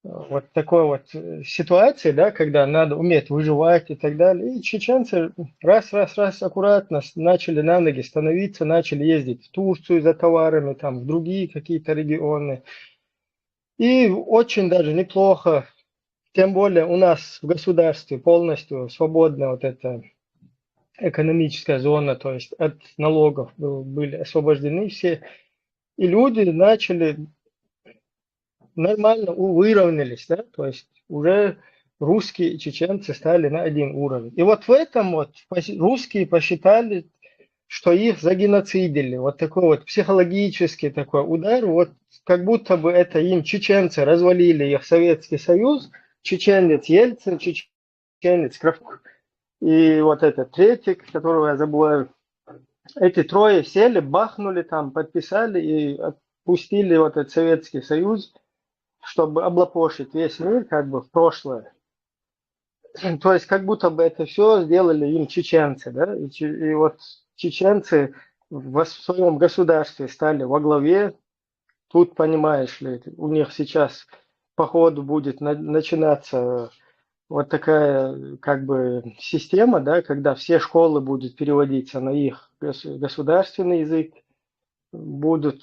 вот такой вот ситуации, да, когда надо уметь выживать и так далее. И чеченцы раз аккуратно начали на ноги становиться, начали ездить в Турцию за товарами, там, в другие какие-то регионы. И очень даже неплохо, тем более у нас в государстве полностью свободная вот эта экономическая зона, то есть от налогов были освобождены все. И люди начали нормально выровнялись, да, то есть уже русские и чеченцы стали на один уровень. И вот в этом вот русские посчитали, что их загеноцидили. Вот такой вот психологический такой удар, вот как будто бы это им чеченцы развалили их Советский Союз, чеченец Ельцин, чеченец Кравчук и вот этот третий, которого я забываю. Эти трое сели, бахнули там, подписали и отпустили вот этот Советский Союз, чтобы облапошить весь мир как бы в прошлое. То есть как будто бы это все сделали им чеченцы, да, и вот чеченцы в своем государстве стали во главе. Тут, понимаешь ли, у них сейчас по ходу будет начинаться вот такая как бы система, да, когда все школы будут переводиться на их государственный язык, будут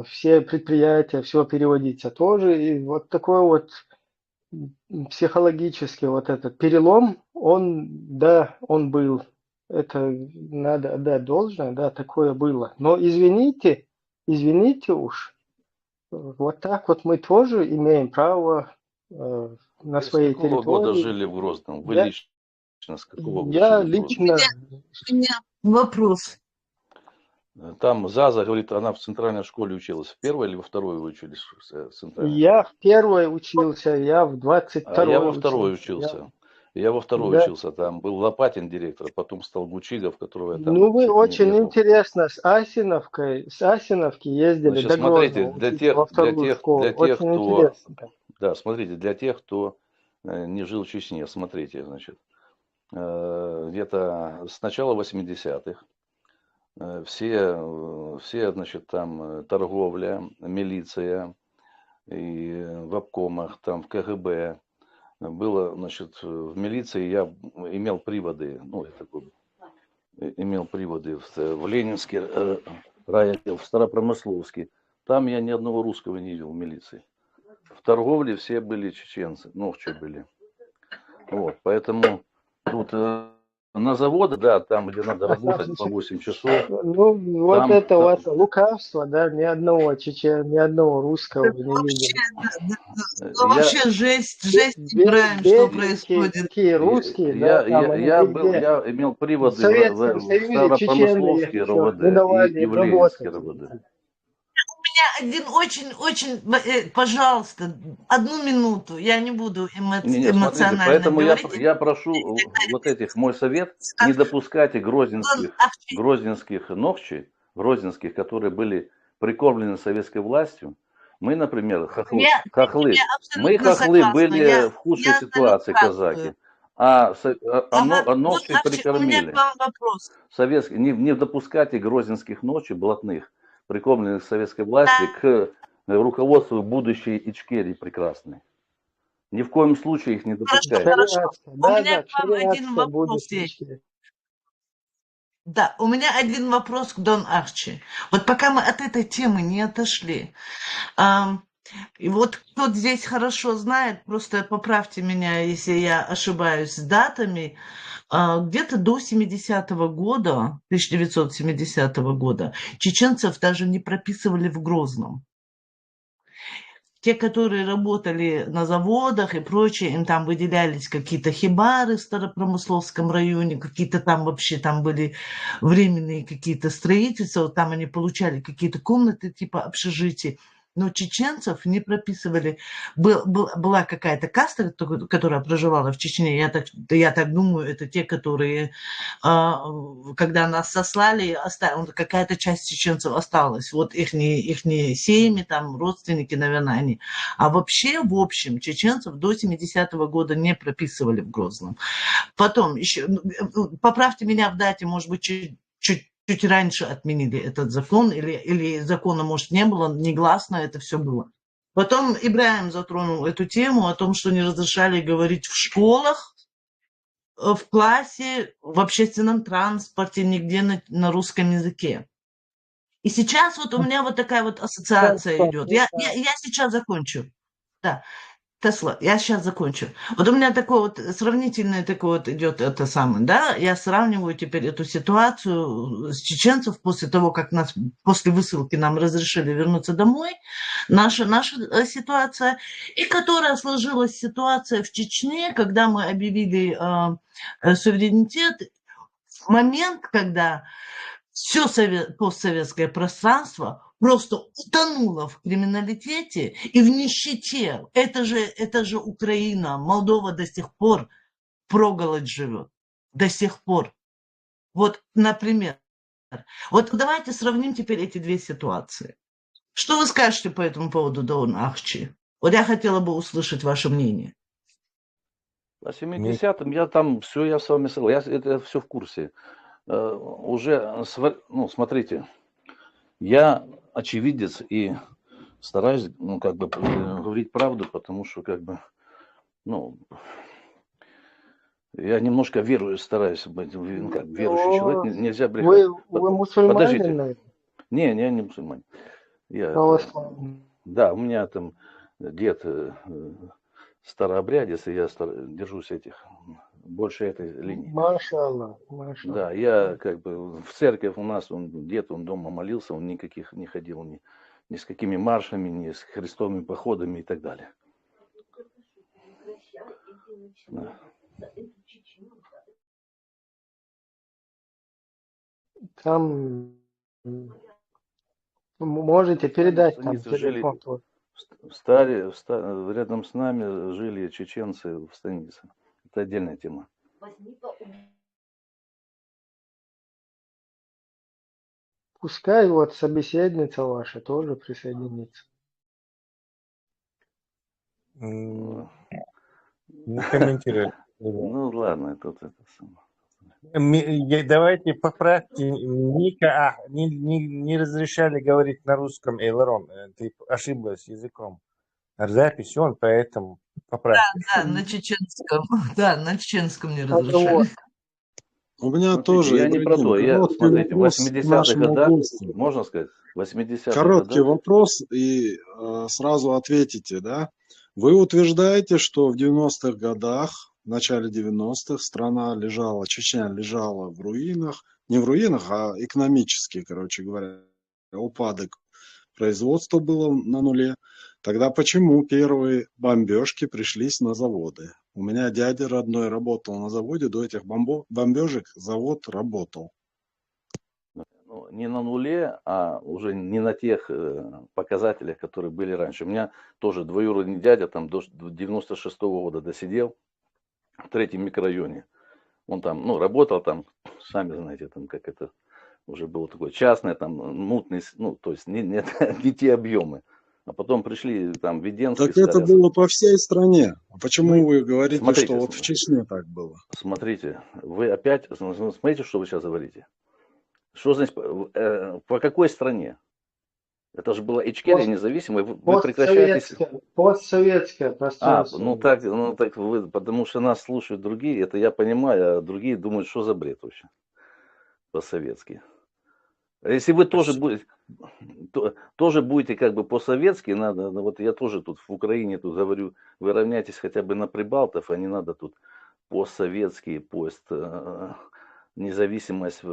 все предприятия, все переводиться тоже. И вот такой вот психологический вот этот перелом, он, да, он был. Это надо отдать должное, да, такое было. Но извините уж, вот так вот мы тоже имеем право на своей С какого года территории. жили в Грозном? Вы лично с какого года Я жили в Грозном? лично... У меня вопрос. Там Заза говорит, она в центральной школе училась. В первой или во второй вы учились в центральной Я школе? в первой учился, я в 22-й А я во второй учился. Я во второй Да. учился. Там был Лопатин директор, потом стал Гучигов, которого я там Ну, вы чуть не очень ехал. интересно с Асиновки ездили Значит, до смотрите, Грозного учиться во вторую школу. для тех, Очень кто, интересно. да, смотрите, для тех, кто не жил в Чечне, смотрите, значит, где-то с начала 80-х все, значит, там торговля, милиция и в обкомах, там в КГБ было, значит, в милиции я имел приводы, ну, я такой, имел приводы в Ленинский райотдел, в Старопромысловский. Там я ни одного русского не видел в милиции. В торговле все были чеченцы, ну, что были. Вот, поэтому тут на заводах, да, там, где надо работать по 8 часов. Ну, вот там, это вот лукавство, да, ни одного ни одного русского не видели. Вообще жесть, Ибраим, что происходит. Такие русские, да, там они я везде. имел В приводы в Советском Союзе чеченцы Старопромысловский еще не РОВД давали и в работать. Ленинский РОВД. У меня один очень, пожалуйста, 1 минуту, я не буду Смотрите, эмоционально поэтому говорить. я прошу вот этих, мой совет, не допускайте грозненских ногчей, которые были прикормлены советской властью. Мы, например, хохлы, Я мы абсолютно хохлы согласна. были в худшей Я ситуации, казаки, а Ага. Вот, ночи Арчи, у меня прикормили. к вам вопрос. Советские, не допускайте грозненских ночей блатных, прикормленных советской власти, к руководству будущей Ичкерии прекрасной. Ни в коем случае их не допускайте. Хорошо. Шариатская, У меня да, к вам один шариатская вопрос есть. будущее. Да, у меня один вопрос к Дон Арчи. Вот пока мы от этой темы не отошли, и вот кто здесь хорошо знает, просто поправьте меня, если я ошибаюсь с датами, где-то до 70-го года, 1970 года, чеченцев даже не прописывали в Грозном. Те, которые работали на заводах и прочее, им там выделялись какие-то хибары в Старопромысловском районе, какие-то там вообще там были временные какие-то строительства, вот там они получали какие-то комнаты типа общежитий. Но чеченцев не прописывали. Была какая-то каста, которая проживала в Чечне. Я так думаю, это те, которые, когда нас сослали, какая-то часть чеченцев осталась. Вот их семьи, там, родственники, наверное, они. А вообще, в общем, чеченцев до 70-го года не прописывали в Грозном. Потом еще, поправьте меня в дате, может быть, чуть раньше отменили этот закон, или закона, может, не было, негласно это все было. Потом Ибраим затронул эту тему о том, что не разрешали говорить в школах, в классе, в общественном транспорте, нигде на русском языке. И сейчас вот у меня вот такая вот ассоциация идет. Я сейчас закончу. Да. Тесла, я сейчас закончу. Вот у меня такой вот сравнительный такой вот идет это самое, да, я сравниваю теперь эту ситуацию с чеченцев после того, как нас после высылки нам разрешили вернуться домой, наша ситуация, и которая сложилась ситуация в Чечне, когда мы объявили суверенитет, в момент, когда все постсоветское пространство просто утонуло в криминалитете и в нищете. Это же Украина, Молдова до сих пор проголодь живет. До сих пор. Вот, например. Вот давайте сравним теперь эти две ситуации. Что вы скажете по этому поводу, Дон Арчи? Вот я хотела бы услышать ваше мнение. По 70-м я с вами согласен, это все в курсе. Уже, смотрите, я очевидец и стараюсь, говорить правду, потому что, я немножко стараюсь быть, верующий человек, нельзя брехать. Вы мусульманин, Подождите. наверное? Не, я не мусульманин. Православный. Да, у меня там дед старообрядец, и я держусь больше этой линии. Маша Аллах. Да, я в церковь у нас, дед, он дома молился, он никаких не ходил ни с какими маршами, ни с христовыми походами и так далее. Да. Там можете передать там телефон. Рядом с нами жили чеченцы в станице. Это отдельная тема. Пускай вот собеседница ваша тоже присоединится. Не комментирую. Ну ладно, тут это самое. Давайте поправьте Ника. Не разрешали говорить на русском. Эйларон, ты ошиблась языком. Запись он, поэтому поправьте. Да, на чеченском. Да, на чеченском не разрешали. У меня тоже, я не про то. Смотрите, в 80-х годах, можно сказать, 80-х короткий вопрос и сразу ответите, да? Вы утверждаете, что в 90-х годах, в начале 90-х Чечня лежала в руинах, не в руинах, а экономически, короче говоря, упадок производства было на нуле. Тогда почему первые бомбежки пришлись на заводы? У меня дядя родной работал на заводе, до этих бомбежек завод работал. Не на нуле, а уже не на тех показателях, которые были раньше. У меня тоже двоюродный дядя там до 96-го года досидел в 3-м микрорайоне. Он там, работал там, сами знаете, там как это уже было такое частное, там, мутный, ну, то есть не те объемы. А потом пришли там Веденские, Так это сказали, было по всей стране. А почему вы говорите, смотрите, что вот в Чечне так было? смотрите, вы опять, смотрите, что вы сейчас говорите. Что значит, по какой стране? Это же была Ичкерия независимая, вы прекращаетесь... Постсоветское пространство. ну так вы, потому что нас слушают другие, это я понимаю, а другие думают, что за бред вообще по-советски. Если вы тоже будете как бы по-советски, надо, вот я тоже тут в Украине тут говорю, вы равняйтесь хотя бы на прибалтов, а не надо тут постсоветский, независимость.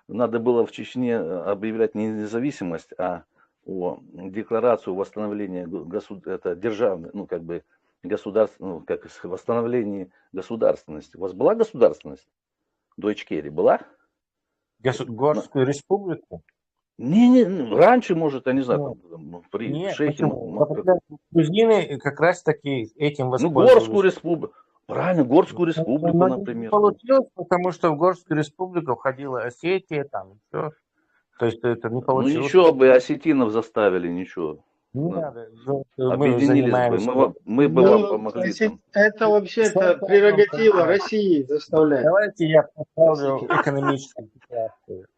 Надо было в Чечне объявлять не независимость, а о декларацию восстановления державной, ну как бы восстановления государственности. У вас была государственность до Ичкерии? Была? Горскую республику? Не, раньше, может, я не знаю, при Нет, шейхе. Грузины как раз таки этим воспользовались. Ну, Горскую республику. Правильно, Горскую республику, например. Не получилось, потому что в Горскую республику входила Осетия, там, все. То есть это не получилось. Ну, еще бы осетинов заставили, ничего. Не надо. Объединились бы, мы бы вам помогли. Это вообще-то прерогатива России заставлять. Давайте я поставлю экономическую ситуацию.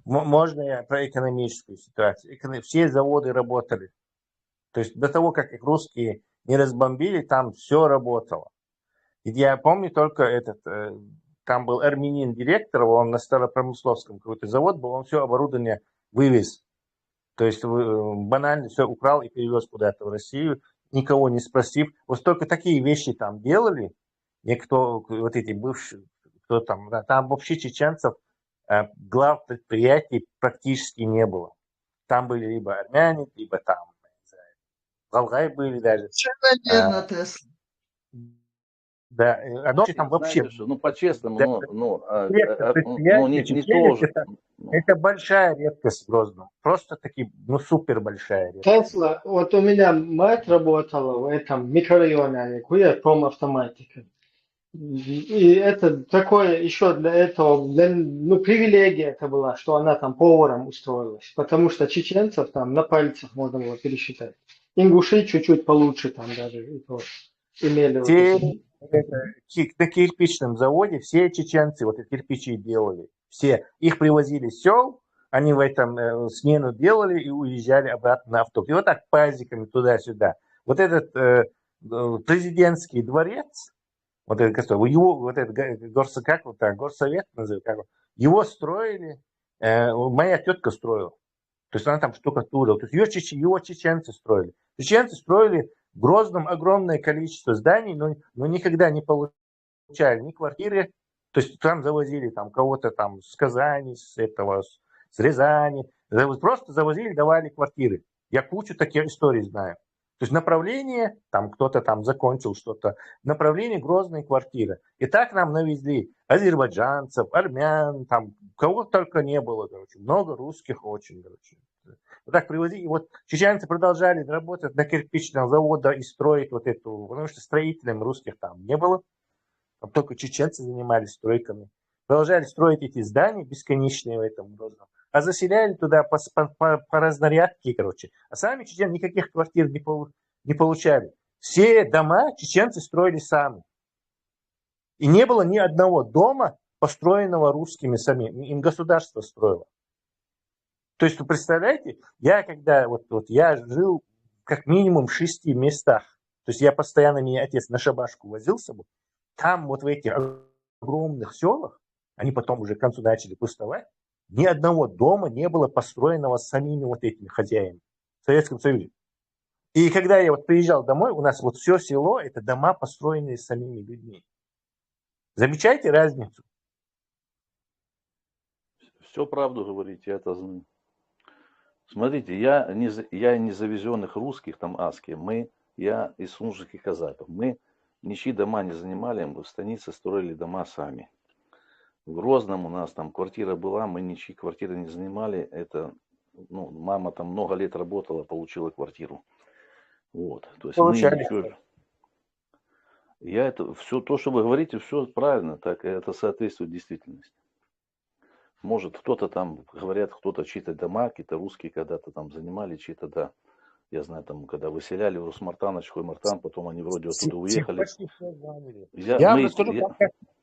Можно я про экономическую ситуацию? Все заводы работали. То есть до того, как их русские не разбомбили, там все работало. И я помню только там был армянин директор, он на Старопромысловском какой-то завод был, он все оборудование вывез. То есть банально все украл и перевез куда-то в Россию, никого не спросив. Вот только такие вещи там делали, никто, вот эти бывшие, кто там, да, там вообще чеченцев глав предприятий практически не было. Там были либо армяне, либо там, не знаю, Галгай были даже. Да, одно там вообще... Знаете, что, ну, по-честному, это большая редкость в Грозном. Просто таки, супер большая редкость. Тесла, вот у меня мать работала в этом микрорайоне, промавтоматика. И это такое еще для этого, привилегия это была, что она там поваром устроилась. Потому что чеченцев там на пальцах можно было пересчитать. Ингуши чуть-чуть получше там даже и то имели. На кирпичном заводе все чеченцы вот эти кирпичи делали. Все. Их привозили с сел, они в этом смену делали и уезжали обратно на автобус. И вот так пазиками туда-сюда. Вот этот президентский дворец, вот этот горсовет называют, его строили, моя тетка строила. То есть она там штукатурила. То есть его чеченцы строили. Чеченцы строили в Грозном огромное количество зданий, но никогда не получали ни квартиры. То есть там завозили там, кого-то там с Казани, с Рязани. Просто завозили, давали квартиры. Я кучу таких историй знаю. То есть направление, там кто-то там закончил что-то, направление Грозная квартира. И так нам навезли азербайджанцев, армян, там кого только не было, короче. Много русских очень, короче. Вот так привозили. И вот чеченцы продолжали работать на кирпичном заводе и строить вот эту, потому что строителям русских там не было. Там только чеченцы занимались стройками. Продолжали строить эти здания бесконечные в этом Грозном. А заселяли туда по разнарядке, короче. А сами чеченцы никаких квартир не получали. Все дома чеченцы строили сами. И не было ни одного дома, построенного русскими самими. Им государство строило. То есть, вы представляете, я когда я жил как минимум в 6 местах. То есть я постоянно, меня отец на шабашку возил с собой. Там вот в этих огромных селах, они потом уже к концу начали пустовать, ни одного дома не было построенного самими вот этими хозяинами в Советском Союзе. И когда я вот приезжал домой, у нас вот все село, это дома, построенные самими людьми. Замечаете разницу? Все правду говорите, я это знаю. Смотрите, я не завезенных русских, там аски, я из служащих казаков. Мы ничьи дома не занимали, мы в станице строили дома сами. В Грозном у нас там квартира была, мы ничьи квартиры не занимали. Это, мама там много лет работала, получила квартиру. Вот, то есть мы ничего... Все то, что вы говорите, все правильно, так это соответствует действительности. Может, кто-то там, говорят, кто-то чьи-то дома, какие-то русские когда-то там занимали чьи-то, да. Я знаю, там, когда выселяли в Русмартан, Хоймартан, потом они вроде оттуда уехали. Почти все заняли. Я, Я вам мы, расскажу, я-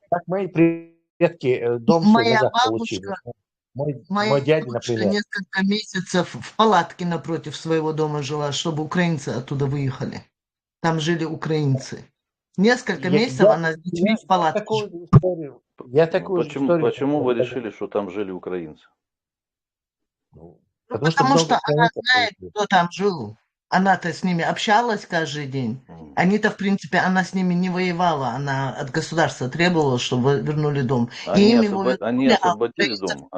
как мои предки дом свой Моя назад получили. бабушка, Мой моя дядя, бабушка например. несколько месяцев в палатке напротив своего дома жила, чтобы украинцы оттуда выехали. Там жили украинцы. Несколько месяцев она с детьми в палатке жила. такую историю. Я такую же почему, историю. почему вы решили, что там жили украинцы? Ну, Ну, потому что потому много что она украинцев знает, получили. кто там жил. Она-то с ними общалась каждый день. Они-то, в принципе, она с ними не воевала. Она от государства требовала, чтобы вернули дом. И Они, им его они вернули, а освободили украинцев дом?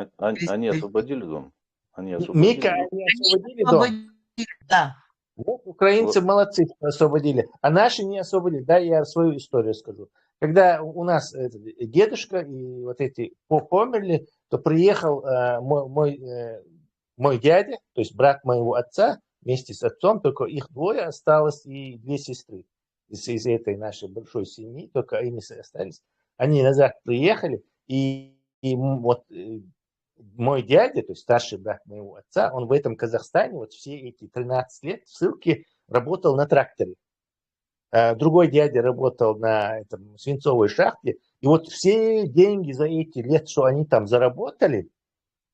Они освободили дом? Они освободили Мика, дом? они освободили дом. освободили, да. Вот украинцы молодцы, что освободили. А наши не освободили. Да, я свою историю скажу. Когда у нас дедушка и вот эти померли, то приехал мой дядя, то есть брат моего отца, вместе с отцом, только их двое осталось и две сестры из этой нашей большой семьи, только они остались. Они назад приехали, и вот мой дядя, то есть старший брат моего отца, он в этом Казахстане вот все эти 13 лет в ссылке работал на тракторе. Другой дядя работал на этом свинцовой шахте. И вот все деньги за эти лет, что они там заработали,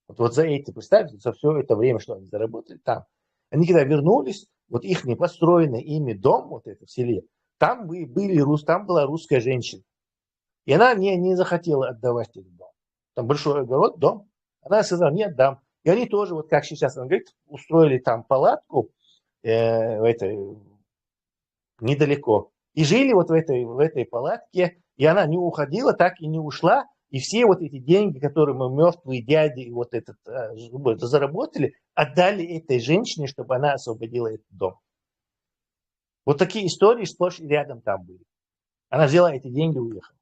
вот за эти, представьте, за все это время, что они заработали там, они когда вернулись, вот их непостроенный ими дом, вот это в селе, там была русская женщина. И она не захотела отдавать этот дом. Там большой огород, дом. Она сказала, не отдам. И они тоже, вот как сейчас он говорит, устроили там палатку недалеко. И жили вот в этой палатке. И она не уходила, так и не ушла. И все вот эти деньги, которые мы мертвые дяди и вот этот заработали, отдали этой женщине, чтобы она освободила этот дом. Вот такие истории сплошь и рядом там были. Она взяла эти деньги и уехала.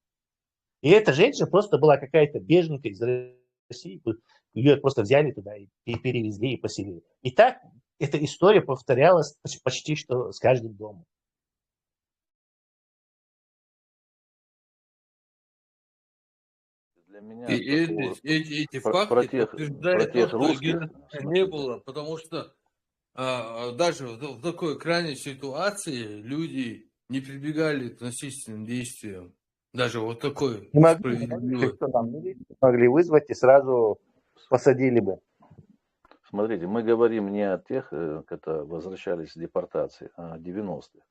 И эта женщина просто была какая-то беженка из России. Ее просто взяли туда и перевезли и поселили. И так эта история повторялась почти что с каждым домом. Для меня И такого- эти про факты тех подтверждают то, тех что русских, геноцида не было, потому что даже в такой крайней ситуации люди не прибегали к насильственным действиям. Даже вот такой Не справедливый. могли вызвать и сразу посадили бы. Смотрите, мы говорим не о тех, которые возвращались с депортации, а о 90-х.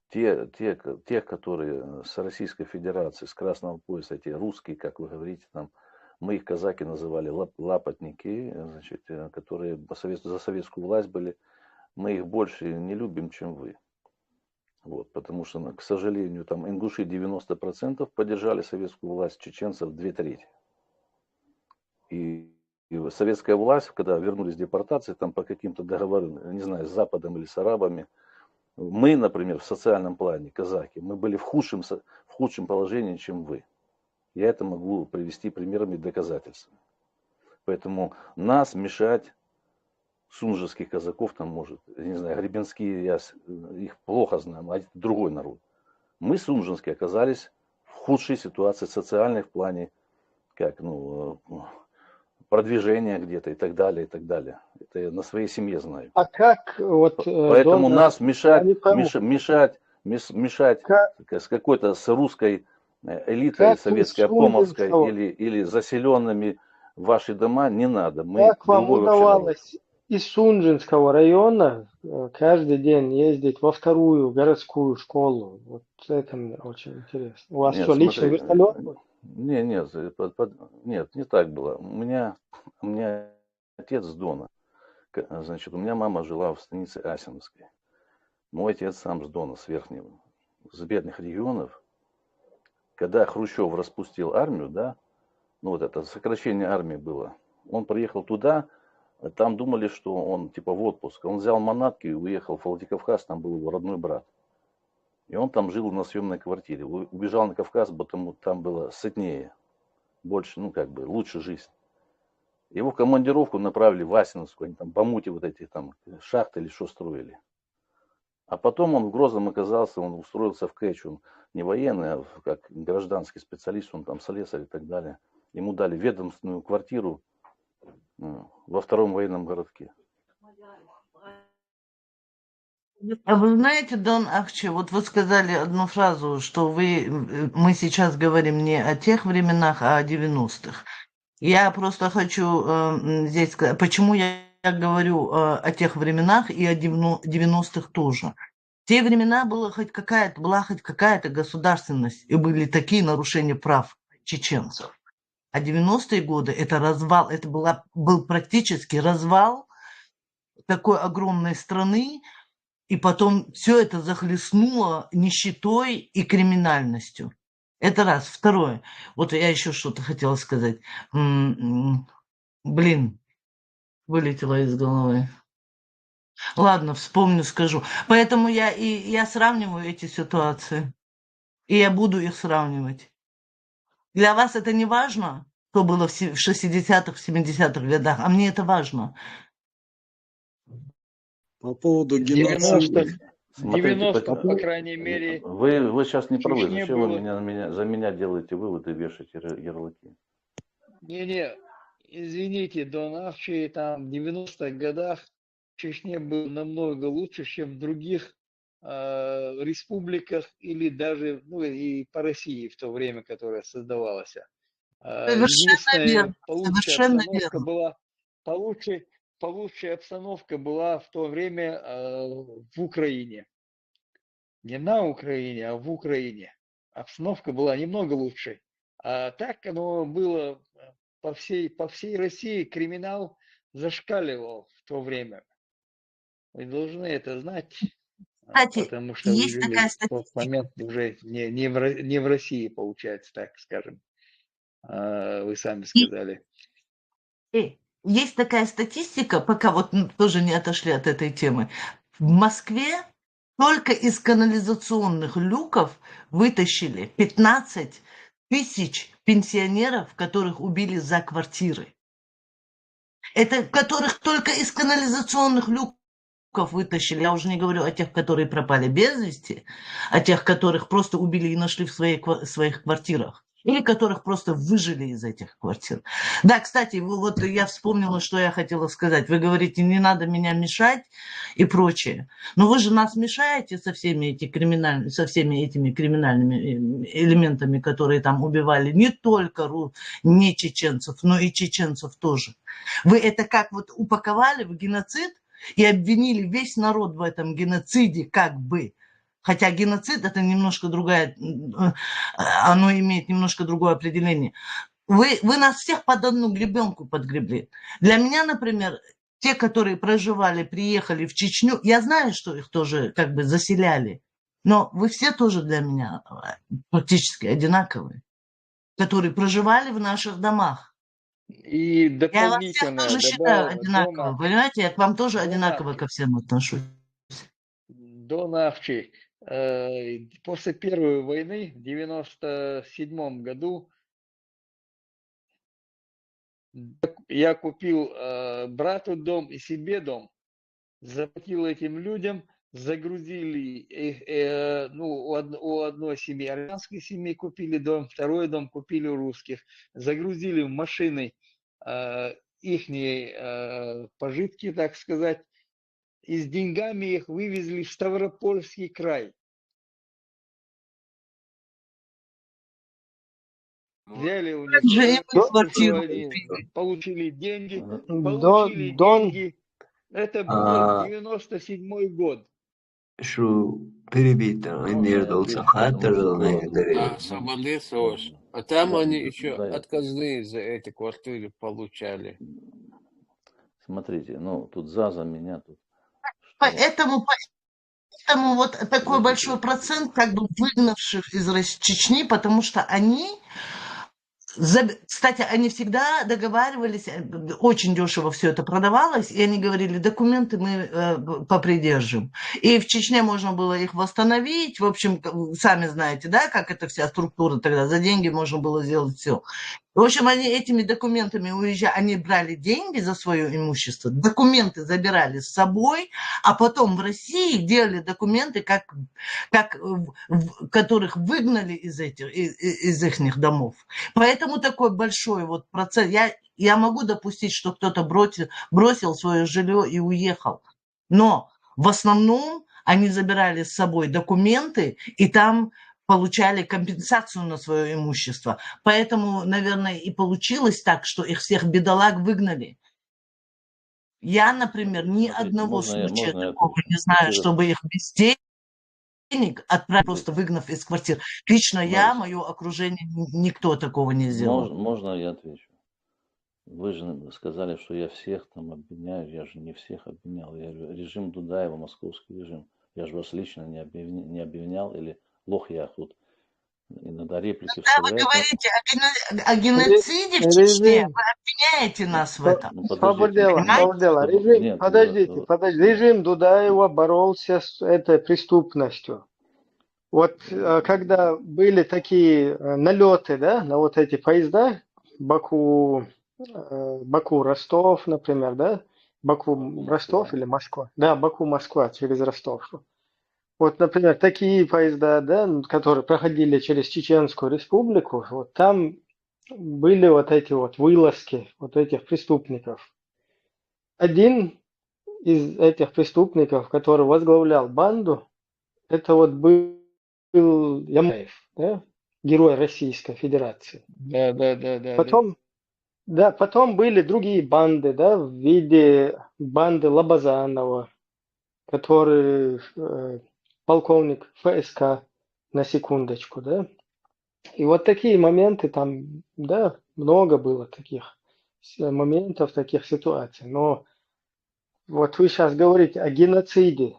Тех, которые с Российской Федерации, с Красного пояса, те русские, как вы говорите, там, мы их казаки называли лапотники, значит, которые за советскую власть были. Мы их больше не любим, чем вы. Вот, потому что, к сожалению, там ингуши 90% поддержали советскую власть, чеченцев 2/3. И советская власть, когда вернулись с депортации, там по каким-то договорам, не знаю, с Западом или с арабами, мы, например, в социальном плане, казаки, мы были в худшем положении, чем вы. Я это могу привести примерами и доказательствами. Поэтому нас мешать, сунжских казаков там может, не знаю, гребенские, я их плохо знаю, а это другой народ. Мы, сунженские, оказались в худшей ситуации социальной в плане, как, продвижения где-то и так далее, и так далее. Это я на своей семье знаю. А как вот... Поэтому нас мешать Как- с какой-то с русской элитой Как советской, из обкомовской Сундинского- или заселенными в ваши дома не надо. Мы Как вам другой вообще народ. удавалось из Сунжинского района каждый день ездить во вторую городскую школу? Вот это мне очень интересно. У вас Нет, что, личный смотри, вертолет был? Нет, не так было. У меня отец с Дона. Значит, у меня мама жила в станице Асиновской. Мой отец сам с Дона, с Верхнего, с бедных регионов. Когда Хрущев распустил армию, да, вот это сокращение армии было, он приехал туда, там думали, что он типа в отпуск. Он взял манатки и уехал в Владикавказ, там был его родной брат. И он там жил на съемной квартире. Убежал на Кавказ, потому там было сытнее, больше, лучше жизнь. Его в командировку направили в Асиновскую, они там бамути вот эти там шахты или что строили. А потом он в Грозном оказался, он устроился в КЭЧ, он не военный, а как гражданский специалист, он там слесарь и так далее. Ему дали ведомственную квартиру во втором военном городке. А вы знаете, Дон Ахчи, вот вы сказали одну фразу, что мы сейчас говорим не о тех временах, а о 90-х. Я просто хочу здесь сказать, почему я говорю о тех временах и о 90-х тоже. В те времена была хоть какая-то государственность, и были такие нарушения прав чеченцев. А 90-е годы это развал, был практически развал такой огромной страны, и потом все это захлестнуло нищетой и криминальностью. Это раз. Второе. Вот я еще что-то хотела сказать. Блин, вылетело из головы. Ладно, вспомню, скажу. Поэтому я сравниваю эти ситуации. И я буду их сравнивать. Для вас это не важно, что было в 60-х, в 70-х годах, а мне это важно. По поводу 90-х, Смотрите, по крайней мере, вы сейчас не правы. Чечне Зачем вы было... за меня делаете выводы и вешаете ярлыки? Не, извините, Дон Ахчи, там в 90-х годах в Чечне был намного лучше, чем в других республиках или даже и по России в то время, которое создавалось. Совершенно верно. Совершенно верно. Получшая обстановка была в то время в Украине. Не на Украине, а в Украине. Обстановка была немного лучше. А так оно было по всей России. Криминал зашкаливал в то время. Вы должны это знать. Кстати, потому что вы есть жили такая в тот момент уже не в России, получается, так скажем. Вы сами сказали. Есть такая статистика, пока вот тоже не отошли от этой темы. В Москве только из канализационных люков вытащили 15 тысяч пенсионеров, которых убили за квартиры. Это которых только из канализационных люков вытащили. Я уже не говорю о тех, которые пропали без вести, о тех, которых просто убили и нашли в своих квартирах. Или которых просто выжили из этих квартир. Да, кстати, вот я вспомнила, что я хотела сказать. Вы говорите, не надо меня мешать и прочее. Но вы же нас мешаете со всеми этими криминальными элементами, которые там убивали не только не чеченцев, но и чеченцев тоже. Вы это как вот упаковали в геноцид и обвинили весь народ в этом геноциде как бы. Хотя геноцид это немножко другое, оно имеет немножко другое определение. Вы нас всех под одну гребенку подгребли. Для меня, например, те, которые проживали, приехали в Чечню, я знаю, что их тоже как бы заселяли, но вы все тоже для меня практически одинаковые, которые проживали в наших домах. И дополнительно я вас всех тоже считаю одинаково, понимаете? Я к вам тоже одинаково ко всем отношусь. Дон Ахчи, после Первой войны в 1997 году я купил брату дом и себе дом, заплатил этим людям, загрузили их, у одной семьи, армянской семьи купили дом, второй дом купили у русских, загрузили в машины ихние пожитки, так сказать, и с деньгами их вывезли в Ставропольский край. Взяли у них получили деньги, Это был 97-й год. Şu перебито, nerede olsa hatırlamaya Освободился. А там они еще отказные за эти квартиры получали. Смотрите, тут за меня тут. Поэтому вот такой большой процент как бы выгнавших из Чечни, потому что они, кстати, они всегда договаривались, очень дешево все это продавалось, и они говорили, документы мы попридержим. И в Чечне можно было их восстановить, в общем, сами знаете, да, как эта вся структура тогда, за деньги можно было сделать все. В общем, они этими документами уезжали, они брали деньги за свое имущество, документы забирали с собой, а потом в России делали документы, которых выгнали из их домов. Поэтому такой большой вот процесс. Я могу допустить, что кто-то бросил свое жилье и уехал, но в основном они забирали с собой документы и там получали компенсацию на свое имущество. Поэтому, наверное, и получилось так, что их всех бедолаг выгнали. Я, например, ни одного случая такого не знаю, чтобы их без денег отправили, просто выгнав из квартир. Лично я, мое окружение, никто такого не сделал. Можно я отвечу? Вы же сказали, что я всех там обвиняю. Я же не всех обвинял. Я режим Дудаева, московский режим. Я же вас лично не обвинял или лох я тут. Иногда реплики когда вы говорите о геноциде в Чечне, вы обвиняете нас в этом. Свободела. Режим, подождите. Режим Дудаева боролся с этой преступностью. Вот когда были такие налеты, да, на вот эти поезда, Баку-Ростов, например, да, Баку-Ростов или Москва? Да, Баку-Москва через Ростов. Вот, например, такие поезда, да, которые проходили через Чеченскую республику, вот там были вот эти вот вылазки вот этих преступников. Один из этих преступников, который возглавлял банду, это вот был Ямаев, да, герой Российской Федерации. Да. Потом были другие банды, да, в виде банды Лобазанова, который полковник ФСК, на секундочку, да. И вот такие моменты там, да, много было таких моментов, таких ситуаций. Но вот вы сейчас говорите о геноциде,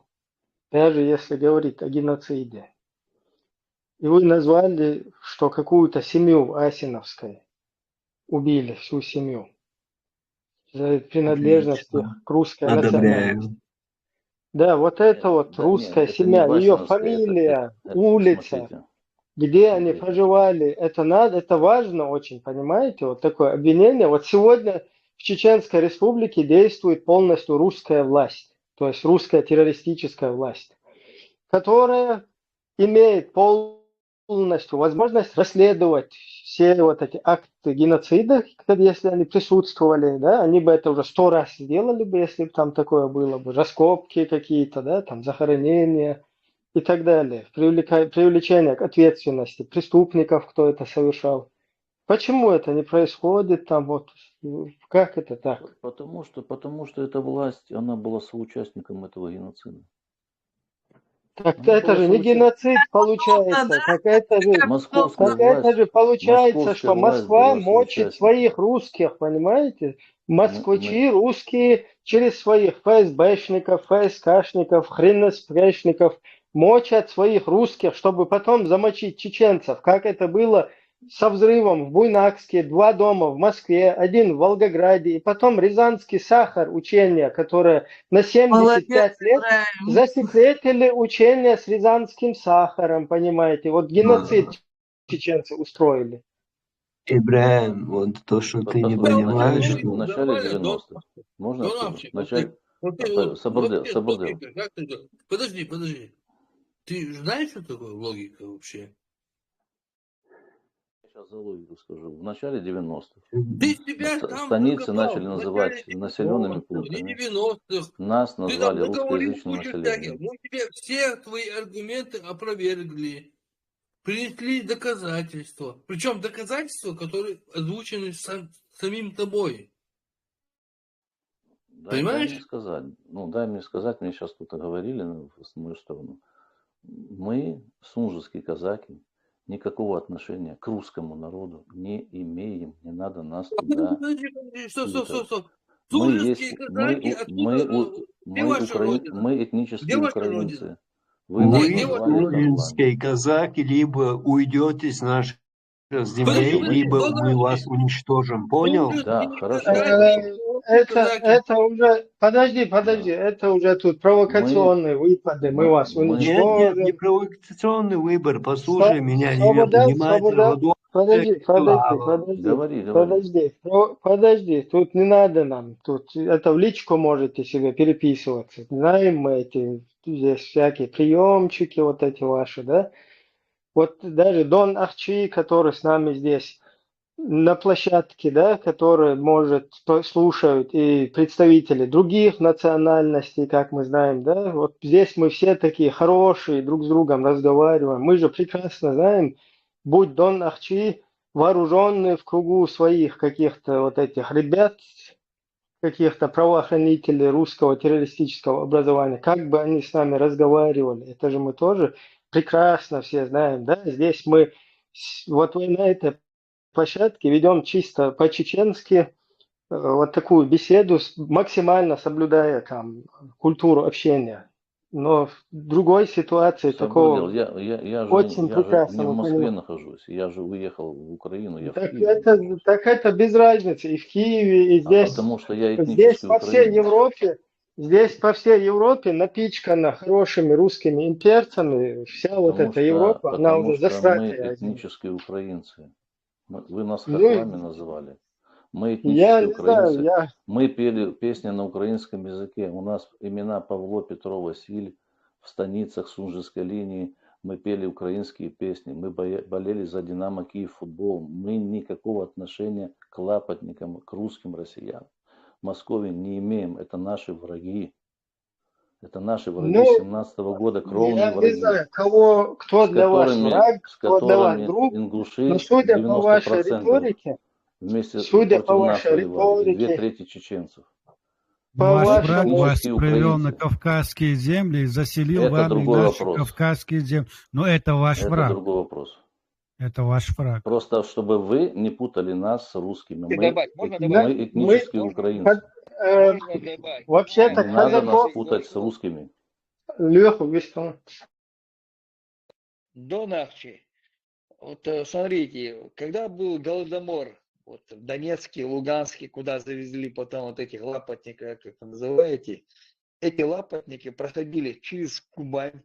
даже если говорить о геноциде, и вы назвали, что какую-то семью Асиновской убили, всю семью, за принадлежность к русской национальности. Да, вот это вот русская семья, ее фамилия, улица, смотрите. где они проживали, это важно очень, понимаете, вот такое обвинение. Вот сегодня в Чеченской Республике действует полностью русская власть, то есть русская террористическая власть, которая имеет полностью возможность расследовать все вот эти акты геноцида, если они присутствовали, да, они бы это уже 100 раз сделали бы, если бы там такое было бы, раскопки какие-то, да, там захоронения и так далее, привлечение к ответственности преступников, кто это совершал. Почему это не происходит там, вот, как это так? Потому что эта власть, она была соучастником этого геноцида. Так это же не геноцид получается, так это же получается, что Москва мочит своих русских, понимаете? Москвичи русские через своих ФСБшников, ФСКшников, хреноспрешников мочат своих русских, чтобы потом замочить чеченцев, как это было со взрывом в Буйнакске, 2 дома в Москве, 1 в Волгограде, и потом Рязанский сахар, учение, которое на 75 лет засекретили учение с рязанским сахаром, понимаете, вот геноцид чеченцы устроили. Ибраим, вот то, что ты не понимаешь, в начале 90-х, можно в начале... Сабурдел. Подожди. Ты знаешь, что такое логика вообще? Сейчас за логику скажу. В начале 90-х станицы начали называть населенными пунктами. 90-х. Нас назвали русскоязычным населением. Мы тебе все твои аргументы опровергли. Принесли доказательства. Причем доказательства, которые озвучены самим тобой. Понимаешь? Дай мне сказать, мне сейчас тут говорили в мою сторону. Мы, сунжские казаки, никакого отношения к русскому народу не имеем. Не надо нас туда. Стоп. Мы этнические украинцы. Вы сунжские казаки, либо уйдете с наших землей, либо мы вас уничтожим. Понял? Да, хорошо. это уже, подожди, это уже тут провокационные выпады, мы вас Нет, уничтожим. не провокационный выбор. Послушай меня, внимательно. Подожди, тут не надо нам, тут это в личку можете себе переписываться. Знаем мы эти, здесь всякие приемчики вот эти ваши, да? Вот даже Дон Ахчи, который с нами здесь на площадке, да, которые, может, слушают и представители других национальностей, как мы знаем, да, вот здесь мы все такие хорошие, друг с другом разговариваем. Мы же прекрасно знаем, будь Дон Ахчи вооруженный в кругу своих каких-то вот этих ребят, каких-то правоохранителей русского террористического образования, как бы они с нами разговаривали, это же мы тоже прекрасно все знаем, да, здесь мы вот на этой площадке ведем чисто по-чеченски вот такую беседу, максимально соблюдая там культуру общения. Но в другой ситуации такого я очень же прекрасно не в мы Москве понимаем. нахожусь, я же уехал в Украину, я в Так Киеве. это без разницы. И в Киеве, и здесь, Потому что я здесь этнический по всей украинец. Европе, здесь по всей Европе напичкана хорошими русскими имперцами. Вся вот эта Европа, она Потому уже что мы застратая. этнические украинцы. Вы нас Ну, хохлами называли. Мы я этнические не знаю, украинцы. Мы пели песни на украинском языке. У нас имена Павло, Петро, Василь в станицах Сунжской линии. Мы пели украинские песни. Мы болели за Динамо Киев футбол. Мы никакого отношения к лапотникам, к русским россиянам в Москве не имеем. Это наши враги. Это наши враги 17-го года, кровные я враги. не знаю, кто для вас враг, кто для вас друг. Ингуши Но судя по вашей 90% риторике, вместе судя по против нас вашей воевали. И риторике, 2/3 чеченцев. Ваш враг вас Этнические привел на украинцы. Кавказские земли и заселил Это в армии другой наши вопрос. Кавказские земли. Но это ваш Это враг. другой вопрос. Это ваш враг. Просто чтобы вы не путали нас с русскими. Мы мы этнические украинцы. вообще-то Не надо нас казаков, путать с русскими. Леху, Вестон. Дон Ахчи, вот смотрите, когда был Голодомор, вот в Донецке, Луганске, куда завезли потом вот этих лапотников, как вы называете, эти лапотники проходили через Кубань,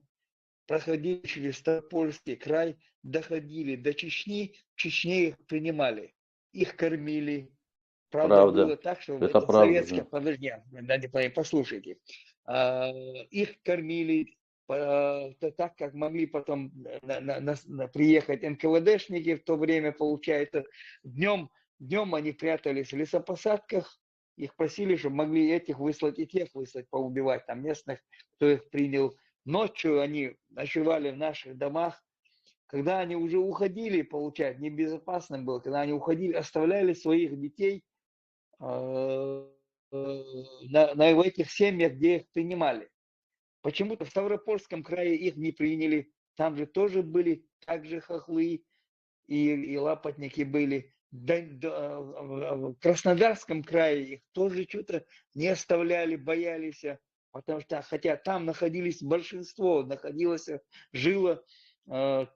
проходили через Ставропольский край, доходили до Чечни, в Чечне их принимали, их кормили. Правда, было так, что это в правда, советском, подожди, послушайте, их кормили так, как могли потом приехать НКВДшники в то время, получается. Днем они прятались в лесопосадках, их просили, чтобы могли этих выслать и тех выслать, поубивать там местных, кто их принял. Ночью они ночевали в наших домах. Когда они уже уходили, получается, небезопасно было, когда они уходили, оставляли своих детей в этих семьях, где их принимали. Почему-то в Ставропольском крае их не приняли. Там же тоже были также хохлы и лапотники были. В Краснодарском крае их тоже что-то не оставляли, боялись. Потому что, хотя там находились большинство, жило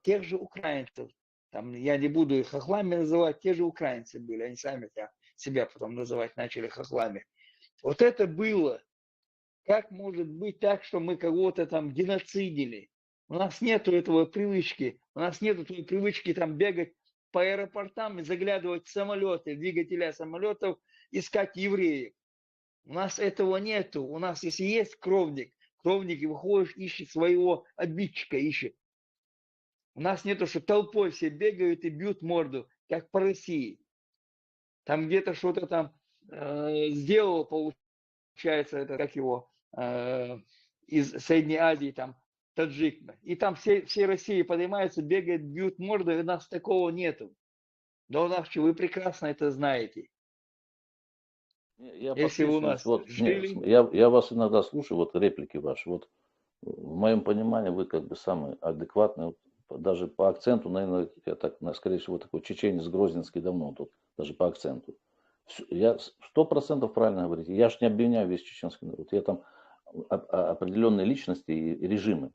тех же украинцев. Там, я не буду их хохлами называть, те же украинцы были. Они сами себя потом называть начали хохлами. Вот это было. Как может быть так, что мы кого-то там геноцидили? У нас нету этого привычки. У нас нету той привычки там бегать по аэропортам и заглядывать в самолеты, в двигателя самолетов, искать евреев. У нас этого нету. У нас, если есть кровник и выходишь, ищет своего обидчика, ищет. У нас нету, что толпой все бегают и бьют морду, как по России. Там где-то что-то там сделал, получается, это как его, из Средней Азии, там, таджик. И там все России поднимаются, бегают, бьют морду, и у нас такого нету. Да у нас, вы прекрасно это знаете. Если у нас жили... я вас иногда слушаю, вот реплики ваши, вот в моем понимании вы как бы самый адекватный, вот, даже по акценту, наверное, я так, скорее всего, такой чеченец Грозненский давно тут, даже по акценту. Я 100% правильно говорите. Я же не обвиняю весь чеченский народ. Я там определенные личности и режимы.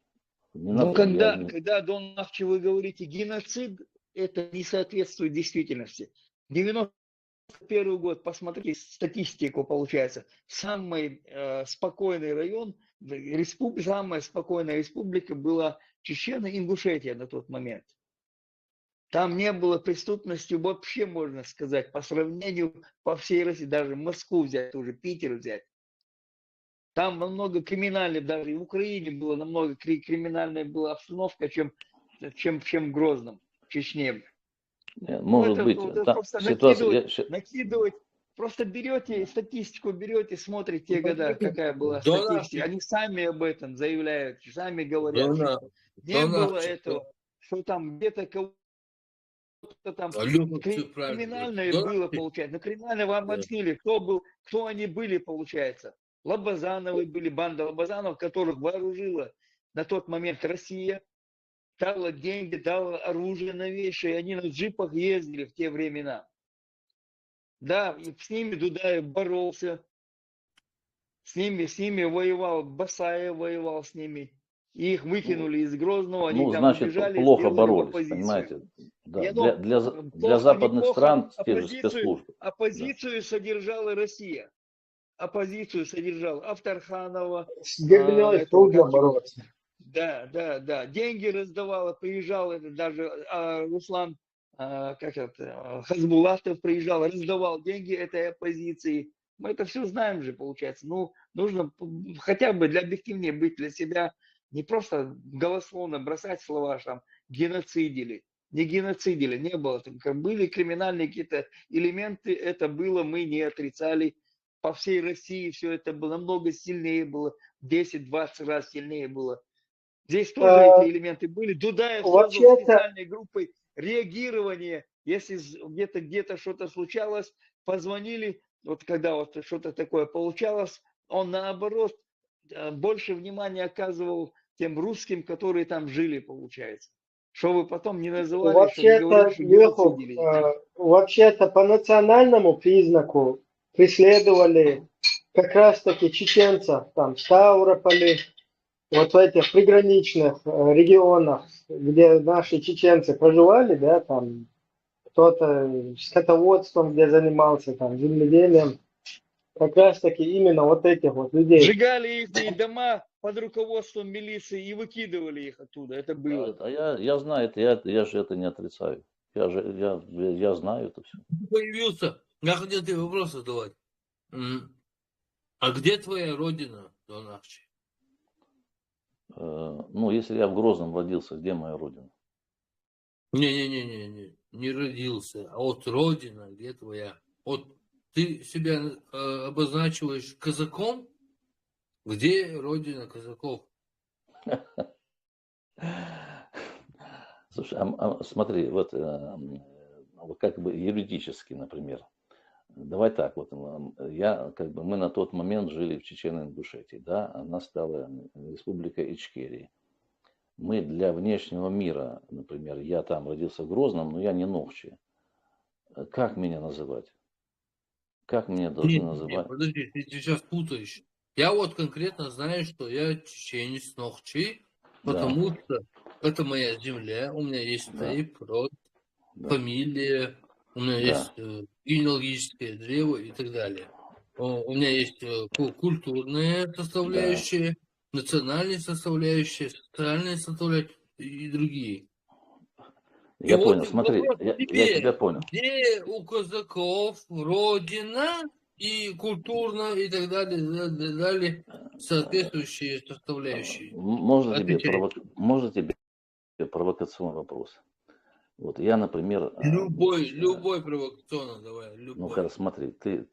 Когда Дон Ахчи, вы говорите геноцид, это не соответствует действительности. В 91 год, посмотрите статистику, получается. Самый спокойный район, самая спокойная республика была Чечена-Ингушетия на тот момент. Там не было преступности вообще, можно сказать, по сравнению по всей России, даже Москву взять, уже Питер взять. Там намного криминальной, даже и в Украине было намного криминальная была обстановка, чем в Грозном, в Чечне. Может быть, это там просто ситуация... накидывать. Просто берете статистику, берете, смотрите те года, какая была До статистика. нас. Они сами об этом заявляют, сами говорят, До что не было этого, что там где-то кого-то там криминальное было, получается. Но криминальное вам объяснили, кто они были, получается. Лобазановы были, банда Лобазанов, которых вооружила на тот момент Россия, дала деньги, дала оружие новейшее, и они на джипах ездили в те времена. Да, и с ними Дудаев боролся, с ними воевал, Басаев воевал с ними. И их выкинули из Грозного, они там значит, убежали и плохо сделали боролись, оппозицию. понимаете? Да, Не, для западных стран те же спецслужбы. Оппозицию содержала Россия. Оппозицию содержал Авторханова. С Германией трудно бороться. Да. Деньги раздавала, приезжал даже Руслан Хазбулатов приезжал, раздавал деньги этой оппозиции. Мы это все знаем же, получается. Ну, нужно хотя бы для объективнее быть для себя, не просто голословно бросать слова, что там геноцидили. Не геноцидили, не было. Были криминальные какие-то элементы, это было, мы не отрицали. По всей России все это было намного сильнее было, 10-20 раз сильнее было. Здесь тоже эти элементы были. Дудаев создал специальные группы реагирования. Если где-то что-то случалось, позвонили, вот когда вот что-то такое получалось, он наоборот больше внимания оказывал тем русским, которые там жили, получается. Что вы потом не называли, что не говорили, что геноцидили. Вообще-то по национальному признаку преследовали как раз-таки чеченцев, там, в Ставрополе, вот в этих приграничных регионах, где наши чеченцы проживали, да, там кто-то скотоводством, где занимался, там, земледелием, как раз-таки именно вот этих вот людей. Сжигали их дома под руководством милиции и выкидывали их оттуда, это было. Я знаю это, я же это не отрицаю. Я знаю это все. Появился, я хотел тебе вопрос задавать. А где твоя родина, Донахчи? Ну, если я в Грозном родился, где моя родина? Не родился, а вот родина, где твоя? Вот ты себя обозначиваешь казаком, где родина казаков? Слушай, смотри, вот как бы юридически, например. Давай так, вот мы на тот момент жили в Чечено-Ингушетии, да, она стала республикой Ичкерии. Мы для внешнего мира, например, я там родился в Грозном, но я не Нохчи. Как меня называть? Как меня должны называть? Подожди, ты сейчас путаешь. Я вот конкретно знаю, что я чеченец Нохчи, потому что это моя земля, у меня есть тейп, род, фамилия, у меня есть генеалогическое древо и так далее. У меня есть культурная составляющая, национальная составляющая, социальная составляющая и другие. Я понял, смотри, я тебя понял. Где у казаков родина и культурно и так далее соответствующие составляющие? Можно тебе провокационный вопрос? Вот я, например... Любой провокационно, давай. Любой. Ну, хорошо, смотри, ты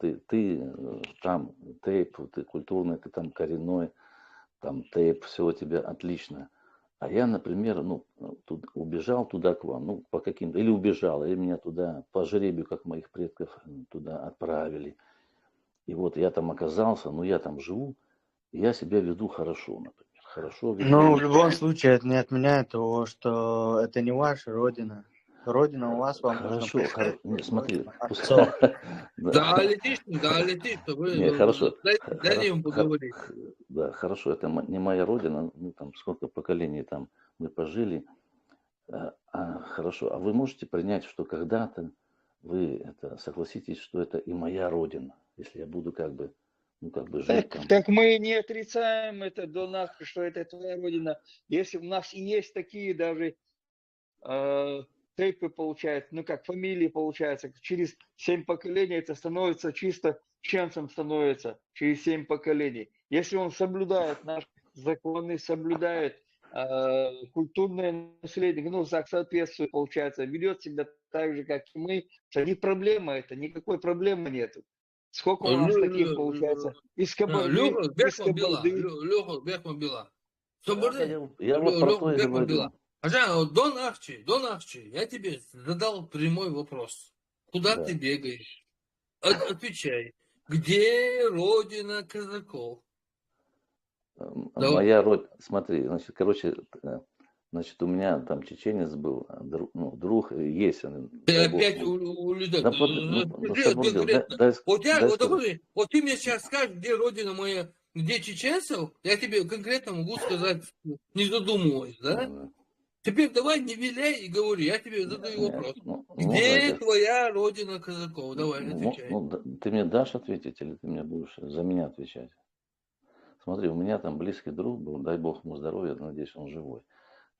там тейп, ты культурный, ты там коренной, там тейп, все у тебя отлично. А я, например, убежал туда к вам, по каким-то, или убежал, или меня туда по жребию, как моих предков, туда отправили. И вот я там оказался, я там живу, и я себя веду хорошо, например. Хорошо веду. Ну, в любом случае, это не отменяет того, что это не ваша родина. Родина у вас, вам хорошо, не, смотри. Да, летишь. Не, хорошо. Дай им поговорить. Да, хорошо, это не моя родина, там сколько поколений там мы пожили. Хорошо, а вы можете принять, что когда-то вы это согласитесь, что это и моя родина, если я буду как бы жить там. Так мы не отрицаем это, Донах, что это твоя родина. Если у нас и есть такие даже тейпы, получается, ну как фамилии, получается, через 7 поколений это становится чисто чеченцем становится, через 7 поколений. Если он соблюдает наши законы, соблюдает культурное наследие, ну, соответствует, получается, ведет себя так же, как и мы, то не проблема это, никакой проблемы нету. Сколько у нас таких, получается, из Кабарды, Леха Бехман-Бела. Я вот про то и говорю. Дон Ахчи, я тебе задал прямой вопрос. Куда ты бегаешь? Отвечай. Где родина казаков? Моя родина, смотри, значит, у меня там чеченец был, друг есть. Ты опять улетел. Вот ты мне сейчас скажешь, где родина моя, где чеченцев, я тебе конкретно могу сказать, не задумываясь, да? Теперь давай не виляй и говори, я тебе задаю вопрос. Где твоя родина казаков? Давай, отвечай. Ты мне дашь ответить или ты мне будешь за меня отвечать? Смотри, у меня там близкий друг был, дай бог ему здоровья, надеюсь, он живой.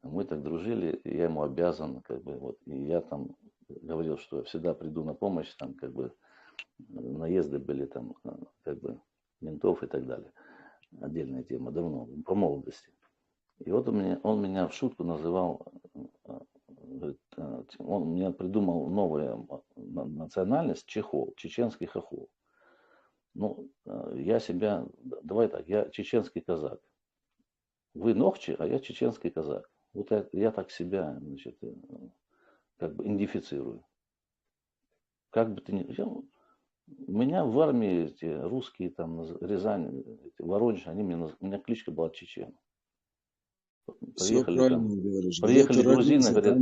Мы так дружили, и я ему обязан, и я там говорил, что я всегда приду на помощь, там, наезды были там, ментов и так далее. Отдельная тема, давно, по молодости. И вот он меня в шутку называл, он мне придумал новую национальность, чехол, чеченский хохол. Ну, я себя, давай так, я чеченский казак. Вы ногчи, а я чеченский казак. Вот я так себя, значит, идентифицирую. Как бы ты ни... У меня в армии эти русские, там, Рязань, Воронеж, у меня кличка была Чечен. Приехали грузины, говорят,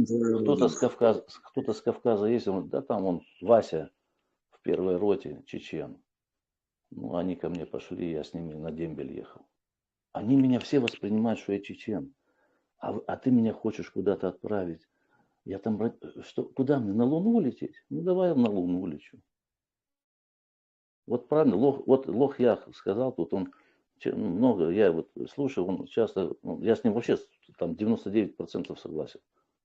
кто-то с Кавказа есть, он, да там он, Вася в первой роте, чечен. Ну, они ко мне пошли, я с ними на дембель ехал. Они меня все воспринимают, что я чечен. А ты меня хочешь куда-то отправить. Я там, куда мне, на Луну лететь? Ну, давай я на Луну улечу. Вот правильно, Лох Ях сказал, тут он много, я вот слушаю, он часто, я с ним вообще там 99% согласен.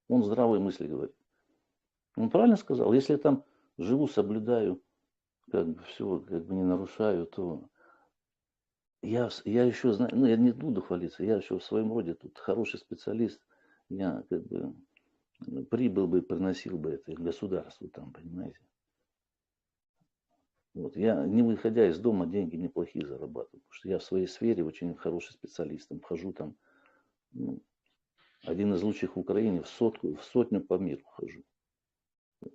Он здравые мысли говорит. Он правильно сказал, если я там живу, соблюдаю, все, не нарушаю, то я еще знаю, я не буду хвалиться, я еще в своем роде тут хороший специалист, я прибыл бы, приносил бы это государству там, понимаете. Вот, я, не выходя из дома, деньги неплохие зарабатываю, потому что я в своей сфере очень хороший специалист, там, хожу там, один из лучших в Украине, в сотню по миру хожу.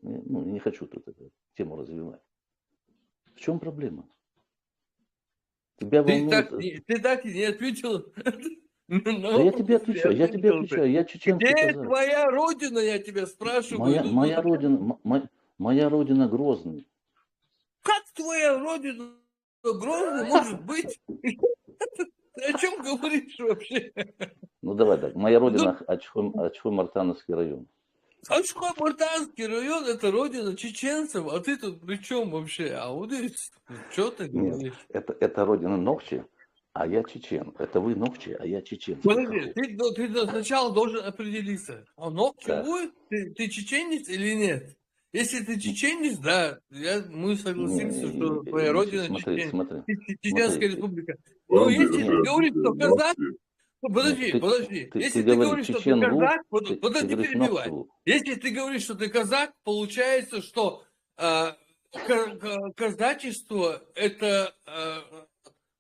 Не хочу тут эту тему развивать. В чем проблема? Тебя волнует... Ты так и не ответил. Да я тебе отвечаю, я чеченский казак. Где твоя родина, я тебя спрашиваю? Моя родина Грозный. Как твоя родина Грозный может быть? Ты о чем говоришь вообще? Ну давай так, моя родина Ачхой-Мартановский район. Ачхой-Мартановский район — это родина чеченцев, а ты тут при чем вообще? А вот что ты говоришь? Нет, это родина Ногчи, а я чечен. Это вы Ногчи, а я чечен. Подожди, ты сначала должен определиться, Ногчи будет, ты чеченец или нет? Если ты чеченец, да, мы согласимся, что твоя родина Чеченская республика. Но если ты говоришь, что казак, подожди, если ты говоришь, что ты казак, подожди, перебивай. Если ты говоришь, что ты казак, получается, что казачество это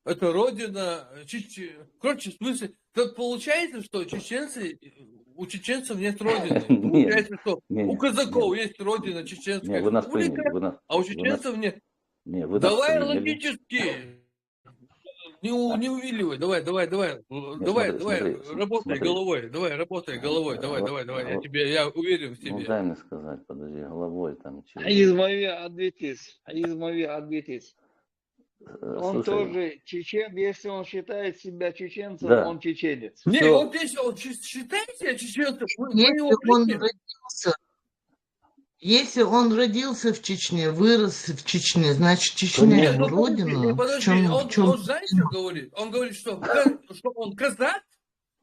родина, короче, в смысле, то получается, что у чеченцев нет родины. Получается, что у казаков есть родина чеченская республика, а у чеченцев нет. Давай логически. Не увиливай, давай, работай головой, давай, я уверен в тебе. Дай мне сказать, подожди, головой там. Он тоже чечен, если он считает себя чеченцем, он чеченец. Нет, он считает себя чеченцем, мы его он родился. Если он родился в Чечне, вырос в Чечне, значит, Чечня Нет, его ну подожди, родина. В подожди, чем, он знаешь, что говорит? Он говорит, что он казак,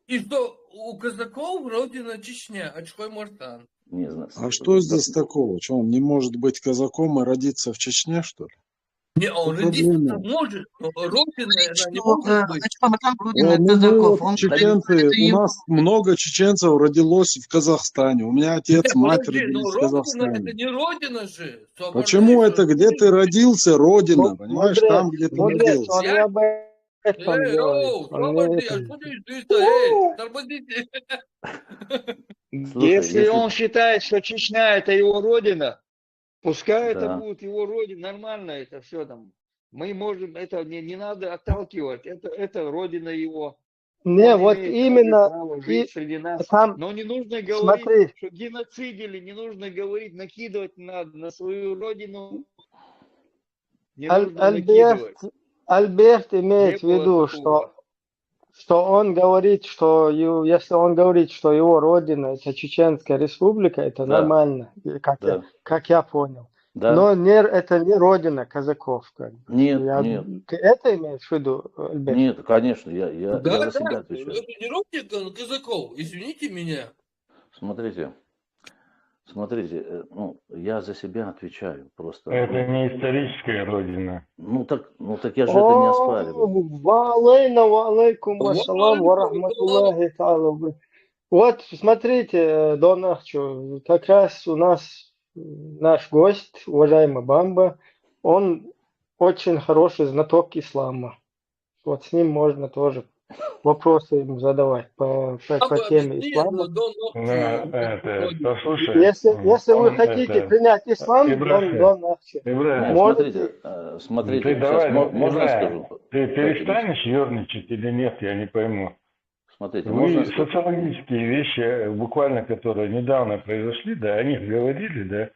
и что у казаков родина Чечня, Ачхой Мартан. Не знаю. А что здесь такого? Что, он не может быть казаком и родиться в Чечне, что ли? Не, он Что родиться проблема? может, но родина она не что может быть. Ачхой Мартан родина Ну, мы казаков. вот Он чеченцы, это у его. нас много чеченцев родилось в Казахстане. У меня отец, Нет, мать подожди, но родились в родина это Казахстане. не родина же. Почему Соображаешь, это, где ты родился, родина, понимаешь, Мудрец, там, где ты мудрец, он родился? не об этом говорит. Йоу, Он не слабоди, а это. что ты, тормозите. Слушай, Если он считает, что Чечня это его родина, пускай это Да. будет его родина, нормально это все там. Мы можем, это не надо отталкивать, это родина его. Не, Он вот имеет также именно право и жить среди нас. там, Но не нужно говорить, смотри, что геноцидили, не нужно говорить, накидывать на свою родину, не нужно накидывать. Альберт Не имеет в было виду, такого. что он говорит, что если он говорит, что его родина это Чеченская Республика, это Да, нормально, да, как я понял. да. Но это не родина казаков, как бы. Нет, нет, Ты это имеешь в виду, Альберт? нет, конечно, я Да, за себя да, отвечаю. это не родина казаков, извините меня. Смотрите, ну, я за себя отвечаю просто. Это не историческая родина. Ну так я же это не оспариваю. Ва алейкум ассалам ва рахматуллахи та'аля. Вот, смотрите, Дон Ахчо, как раз у нас наш гость, уважаемый Бамба, он очень хороший знаток ислама. Вот с ним можно тоже вопросы ему задавать по теме ислама. Послушай, Если вы хотите принять ислам, Дон Ахчо, Смотрите, ты сейчас давай, можно я Ибраим, скажу? ты перестанешь ерничать или нет, я не пойму. Смотрите, можно Вы я скажу? социологические вещи, буквально которые недавно произошли, да, о них говорили, да,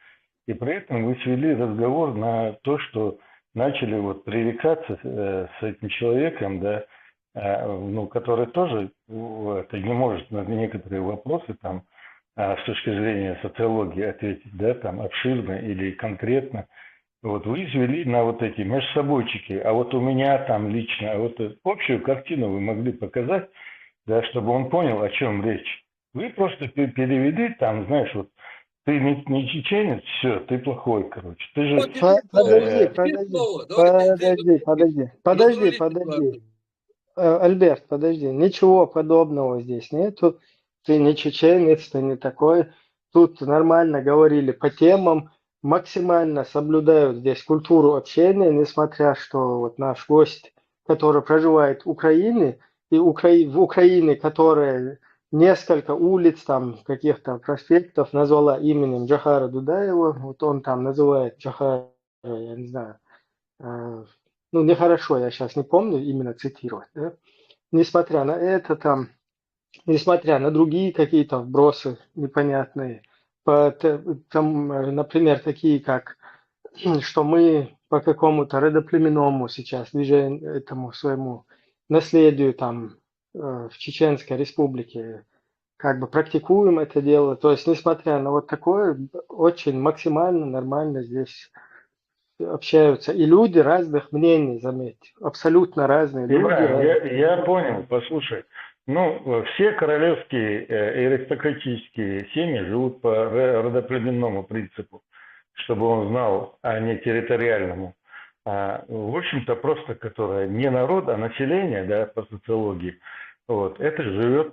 и при этом вы свели разговор на то, что начали вот пререкаться с этим человеком, да, ну, который тоже не может на некоторые вопросы там с точки зрения социологии ответить, да, там обширно или конкретно. Вот вы извели на вот эти межсобойчики, а вот у меня там лично, а вот общую картину вы могли показать, да, чтобы он понял, о чем речь. Вы просто перевели там, знаешь, вот ты не чеченец, все, ты плохой, короче. Ты же... Подожди. Альберт, подожди. Ничего подобного здесь нету. Ты не чеченец, ты не такой. Тут нормально говорили по темам, максимально соблюдают здесь культуру общения, несмотря что вот наш гость, который проживает в Украине, и в Украине, которая несколько улиц, там, каких-то проспектов назвала именем Джохара Дудаева, вот он там называет Джохара, я не знаю, ну, нехорошо, я сейчас не помню именно цитировать, да? Несмотря на это, там, несмотря на другие какие-то вбросы непонятные, там, например, такие как, что мы по какому-то родоплеменному сейчас движению, этому своему наследию там в Чеченской Республике как бы практикуем это дело. То есть, несмотря на вот такое, очень максимально нормально здесь общаются. И люди разных мнений, заметьте. Абсолютно разные люди. Я понял, послушай. Ну, все королевские и аристократические семьи живут по родоплеменному принципу, чтобы он знал, а не территориальному. В общем-то, просто, которое не народ, а население, да, по социологии, вот, это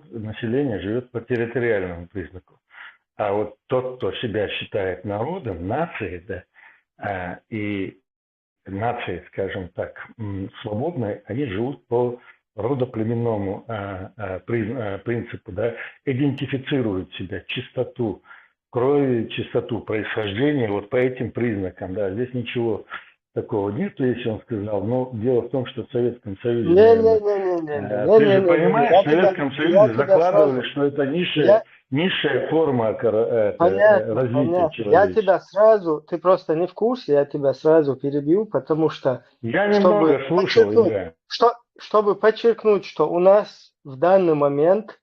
население живет по территориальному признаку. А вот тот, кто себя считает народом, нацией, да, и нации, скажем так, свободные, они живут по родоплеменному принципу, да, идентифицируют себя, чистоту крови, чистоту происхождения, вот по этим признакам, да, здесь ничего такого нету, если он сказал, но дело в том, что в Советском Союзе, ты же понимаешь, в Советском Союзе закладывали, что это низшая форма развития человека. Ты просто не в курсе, я тебя сразу перебью, потому что... Я немного слушал, чтобы подчеркнуть, что у нас в данный момент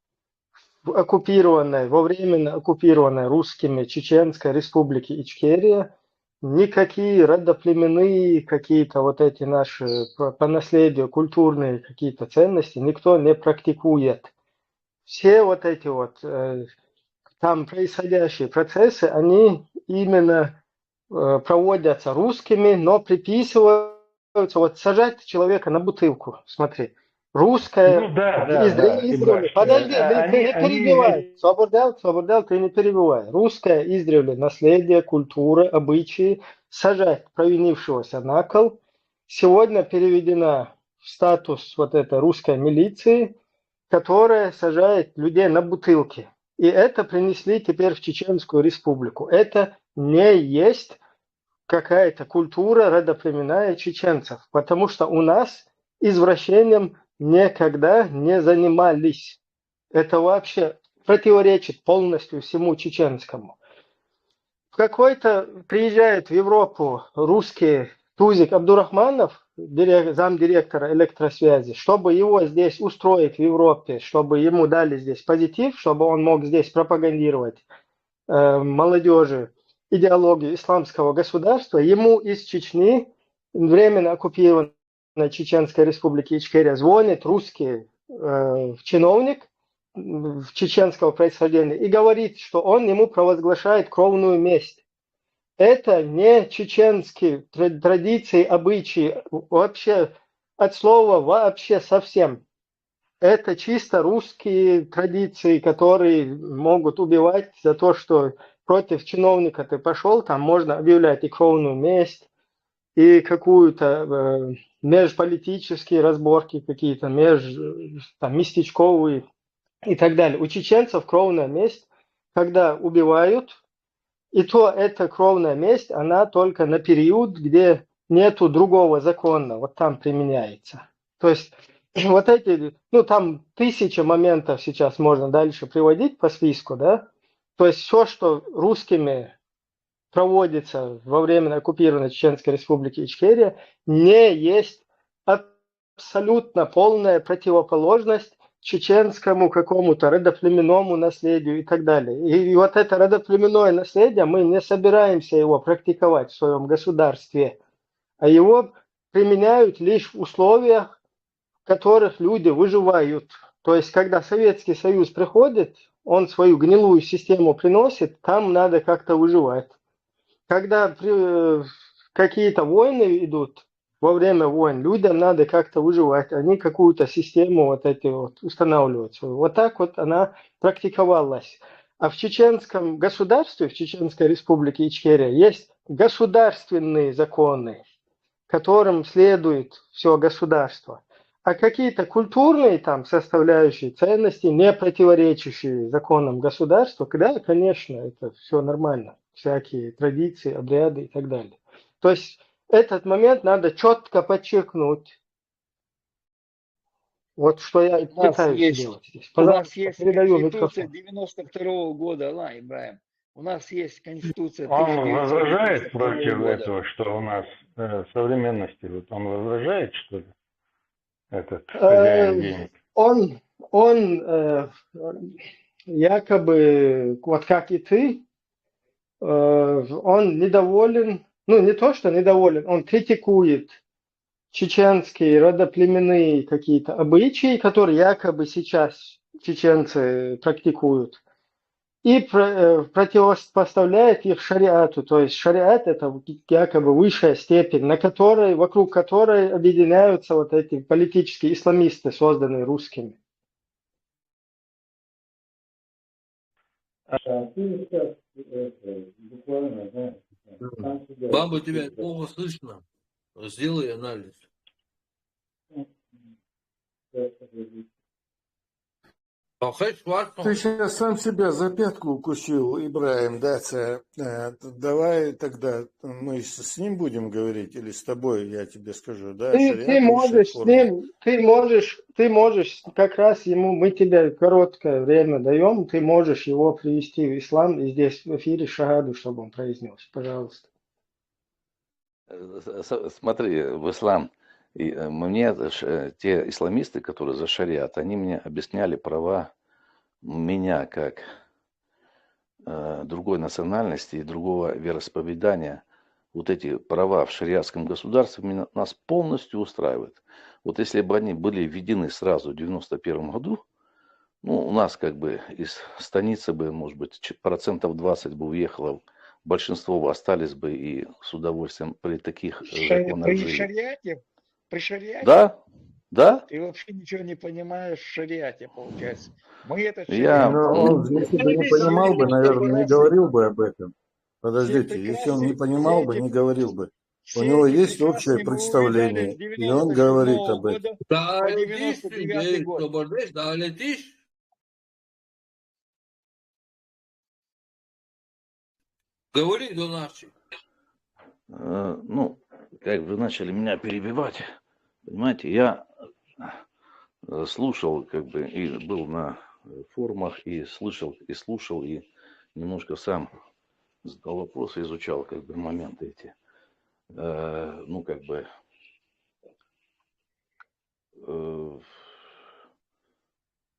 во временно оккупированной русскими Чеченской республике Ичкерия никакие родоплеменные какие-то вот эти наши по наследию культурные какие-то ценности никто не практикует. Все вот эти вот там происходящие процессы, они именно проводятся русскими, но приписываются, вот сажать человека на бутылку, смотри. Русская, Ну да, издревле, подожди, ты не перебивай, Свободел, ты не перебивай. Русское издревле наследие, культура, обычаи, сажать провинившегося на кол, сегодня переведена в статус вот этой русской милиции, которая сажает людей на бутылки. И это принесли теперь в Чеченскую республику. Это не есть какая-то культура родоплеменная чеченцев, потому что у нас извращением никогда не занимались. Это вообще противоречит полностью всему чеченскому. В какой-то приезжает в Европу русский Тузик Абдурахманов, замдиректора электросвязи, чтобы его здесь устроить в Европе, чтобы ему дали здесь позитив, чтобы он мог здесь пропагандировать молодежи идеологию исламского государства, ему из Чечни, временно оккупированной Чеченской республики Ичкерия, звонит русский чиновник чеченского происхождения и говорит, что он ему провозглашает кровную месть. Это не чеченские традиции, обычаи, вообще от слова вообще совсем. Это чисто русские традиции, которые могут убивать за то, что против чиновника ты пошел, там можно объявлять и кровную месть, и какую-то межполитические разборки какие-то, местечковые и так далее. У чеченцев кровная месть, когда убивают, и то эта кровная месть, она только на период, где нету другого закона, вот там применяется. То есть вот эти, там 1000 моментов сейчас можно дальше приводить по списку, да? То есть все, что русскими проводится во время оккупированной Чеченской республики Ичкерия, не есть абсолютно полная противоположность чеченскому какому-то родоплеменному наследию и так далее. И вот это родоплеменное наследие, мы не собираемся его практиковать в своем государстве, а его применяют лишь в условиях, в которых люди выживают. То есть, когда Советский Союз приходит, он свою гнилую систему приносит, там надо как-то выживать. Когда какие-то войны идут, во время войн людям надо как-то выживать, они какую-то систему вот эти вот устанавливают. Вот так вот она практиковалась. А в чеченском государстве, в Чеченской республике Ичкерия, есть государственные законы, которым следует все государство. А какие-то культурные там составляющие ценности, не противоречащие законам государства, да, конечно, это все нормально. Всякие традиции, обряды и так далее. То есть этот момент надо четко подчеркнуть. Вот что я пытаюсь сделать здесь. Пожалуйста, у нас есть Конституция 92-го года, Аллах Ибраим. У нас есть Конституция 1992 Он возражает против года. этого, что у нас современности? Вот он возражает, что ли? Этот хозяин денег. Он якобы, вот как и ты, он недоволен, не то, что недоволен, он критикует чеченские родоплеменные какие-то обычаи, которые якобы сейчас чеченцы практикуют, и противопоставляет их шариату. То есть шариат – это якобы высшая степень, вокруг которой объединяются вот эти политические исламисты, созданные русскими. Баба, тебя плохо слышно. Сделай анализ. Ты сейчас сам себя за пятку укусил, Ибраим, да? Давай тогда мы с ним будем говорить или с тобой, я тебе скажу, да? Ты можешь как раз ему, мы тебе короткое время даем, ты можешь его привести в ислам и здесь в эфире шагаду, чтобы он произнес, пожалуйста. Смотри, в ислам, мне те исламисты, которые за шариат, они мне объясняли права меня как другой национальности и другого вероисповедания, вот эти права в шариатском государстве нас полностью устраивают. Вот если бы они были введены сразу в 1991 году, ну, у нас как бы из станицы бы, может быть, 20% бы уехало, большинство бы остались бы и с удовольствием при таких законах При жили. шариате? При шариате? Да, да. Ты вообще ничего не понимаешь в шариате, получается. Мы этот Я... шариат... Он, если бы не понимал бы, наверное, не говорил бы об этом. Подождите, если он не понимал бы, не говорил бы. У него есть общее представление, и он говорит об этом. Да, По летишь, 99 Сергей, год. освобождаешь, да, летишь. Говори, Донарчик. Ну, как вы начали меня перебивать, понимаете, я слушал, как бы, и был на форумах, и слышал, и слушал, и немножко сам задал вопросы, изучал, как бы, моменты эти. Ну, как бы,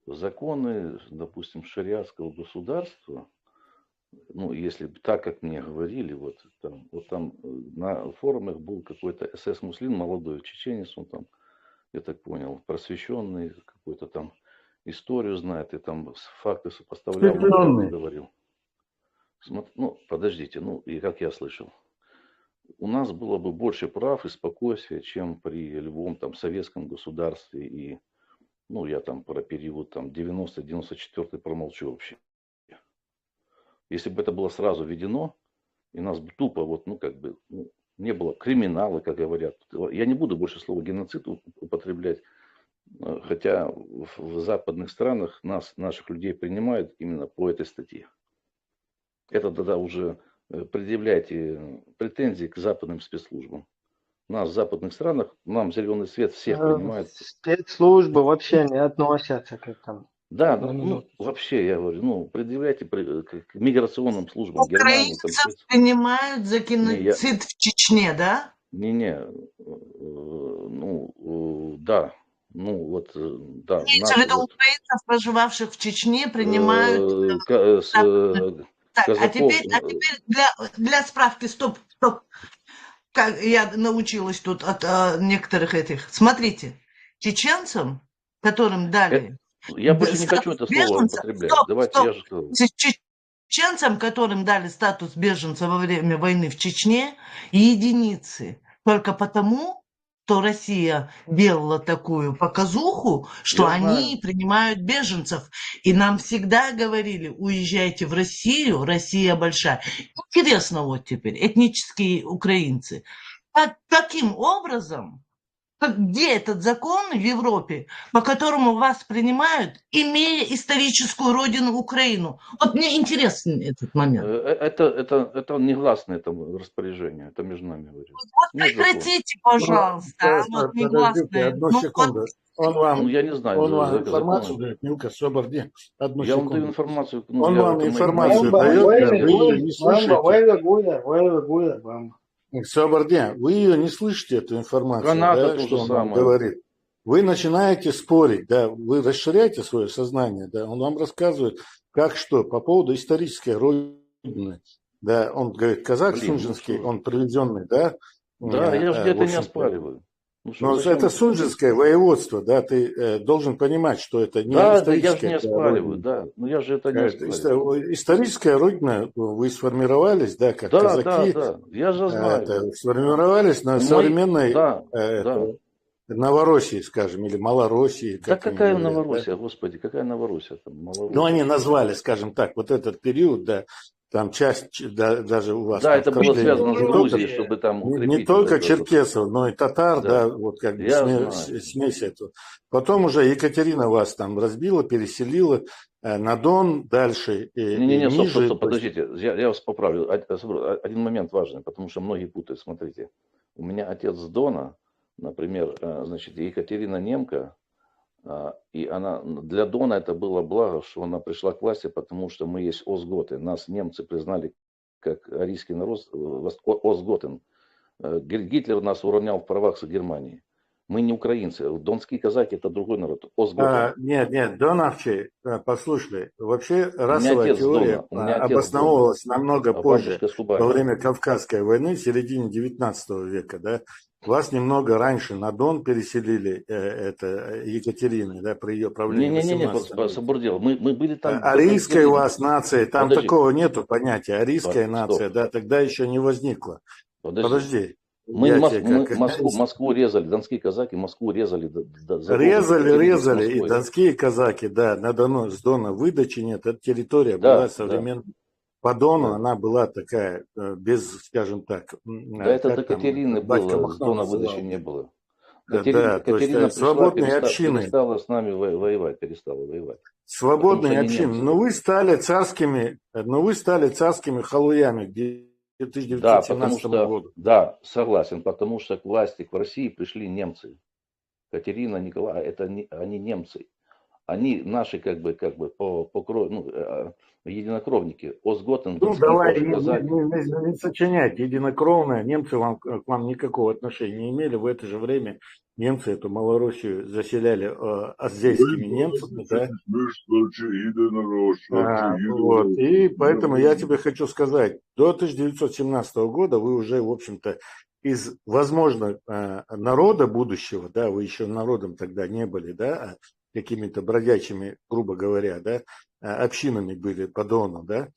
законы, допустим, шариатского государства, ну, если так, как мне говорили, вот там на форумах был какой-то СС-муслим, молодой чеченец, он там, я так понял, просвещенный, какой-то там историю знает, и там факты сопоставлял, он говорил. Ну, подождите, ну, и как я слышал, у нас было бы больше прав и спокойствия, чем при любом там советском государстве, и, ну, я там про период там 90-94 промолчу вообще. Если бы это было сразу введено, и нас бы тупо, вот, ну, как бы, ну, не было криминала, как говорят. Я не буду больше слова геноцид употреблять, хотя в западных странах наших людей принимают именно по этой статье. Это тогда уже предъявляйте претензии к западным спецслужбам. У нас в западных странах, нам зеленый свет всех принимают. Спецслужбы вообще не относятся к этому. Да, ну, вообще, я говорю, ну, предъявляйте к миграционным службам Германии. Украинцев принимают за геноцид в Чечне, да? Ну, да. Ну, вот, да. Имеется в виду украинцев, проживавших в Чечне, принимают... Так, а теперь для справки, стоп. Как я научилась тут от некоторых этих. Смотрите, чеченцам, которым дали... Я больше не хочу это слово употреблять. Давайте я же скажу. Чеченцам, которым дали статус беженца во время войны в Чечне, единицы. Только потому, что Россия делала такую показуху, что они принимают беженцев. И нам всегда говорили, уезжайте в Россию, Россия большая. Интересно вот теперь, этнические украинцы. Каким образом, где этот закон в Европе, по которому вас принимают, имея историческую родину Украину? Вот мне интересен этот момент. Это негласное там распоряжение, это между нами говорю. Вот прекратите, пожалуйста. Вот негласное. Одну секунду. Он вам, я не знаю, он вам информацию дает, Милка Соборди. Одну я секунду. вам даю информацию. Он вам информацию дает, вы ее не слышите. Соборди, вы ее не слышите, эту информацию, да, что он вам говорит. Вы начинаете спорить, да, вы расширяете свое сознание, да, он вам рассказывает, как что, по поводу исторической родины, да, он говорит, казах Сунжинский, он привезенный, да. Да, я же это не оспариваю. Но это Сунжинское воеводство, да, ты должен понимать, что это не историческое. Да, я же не оспариваю, да, но я же это не оспариваю. Историческая родина, вы сформировались, да, как казаки. Да, я же знаю. Сформировались на современной Новороссии, скажем, или Малороссии. Да какая Новороссия, господи, какая Новороссия? Ну, они назвали, скажем так, вот этот период, да, там часть, даже у вас... Да, это было связано с Грузией, чтобы там укрепить. Не только черкесов, но и татар, да, вот как бы смесь эту. Потом уже Екатерина вас там разбила, переселила на Дон, дальше ниже. Стоп, подождите, я вас поправлю. Один момент важный, потому что многие путают. Смотрите, у меня отец с Дона, например, значит, Екатерина немка, и она, для Дона это было благо, что она пришла к власти, потому что мы есть Остготы. Нас немцы признали как арийский народ, Остготен. Гитлер нас уравнял в правах с Германией. Мы не украинцы. Донские казаки это другой народ. Озготен. Нет, Доновчий, послушай, вообще расовая теория обосновывалась намного позже, во время Кавказской войны, в середине 19 века, да. Вас немного раньше на Дон переселили, это Екатерины, да, при ее правлении. Не, Сабурдел, мы были там. Арийская у вас нация, там такого нету понятия. Арийская нация, да, тогда еще не возникла. Подожди. Мы Москву резали, донские казаки Москву резали. Резали, и донские казаки, да, на Дону, с Дона выдачи нет, эта территория была современная. По Дону она была такая, без, скажем так... Да, это до Катерины было, с Дона выдачи не было. Катерина пришла, свободные общины. Перестала с нами воевать, Свободные общины. Но вы стали царскими халуями, где 1917 года. Да, согласен, потому что к власти, к России пришли немцы. Катерина, Николай, это они немцы. Они наши как бы по крови, единокровники. Озготен, давай не сочиняйте. Единокровные немцы к вам никакого отношения не имели. В это же время немцы эту Малороссию заселяли аздейскими немцами. Да? Вот. И поэтому я тебе хочу сказать, до 1917 года вы уже, в общем-то, из, возможно, народа будущего, да, вы еще народом тогда не были, да, какими-то бродячими, грубо говоря, да, общинами были по Дону, да,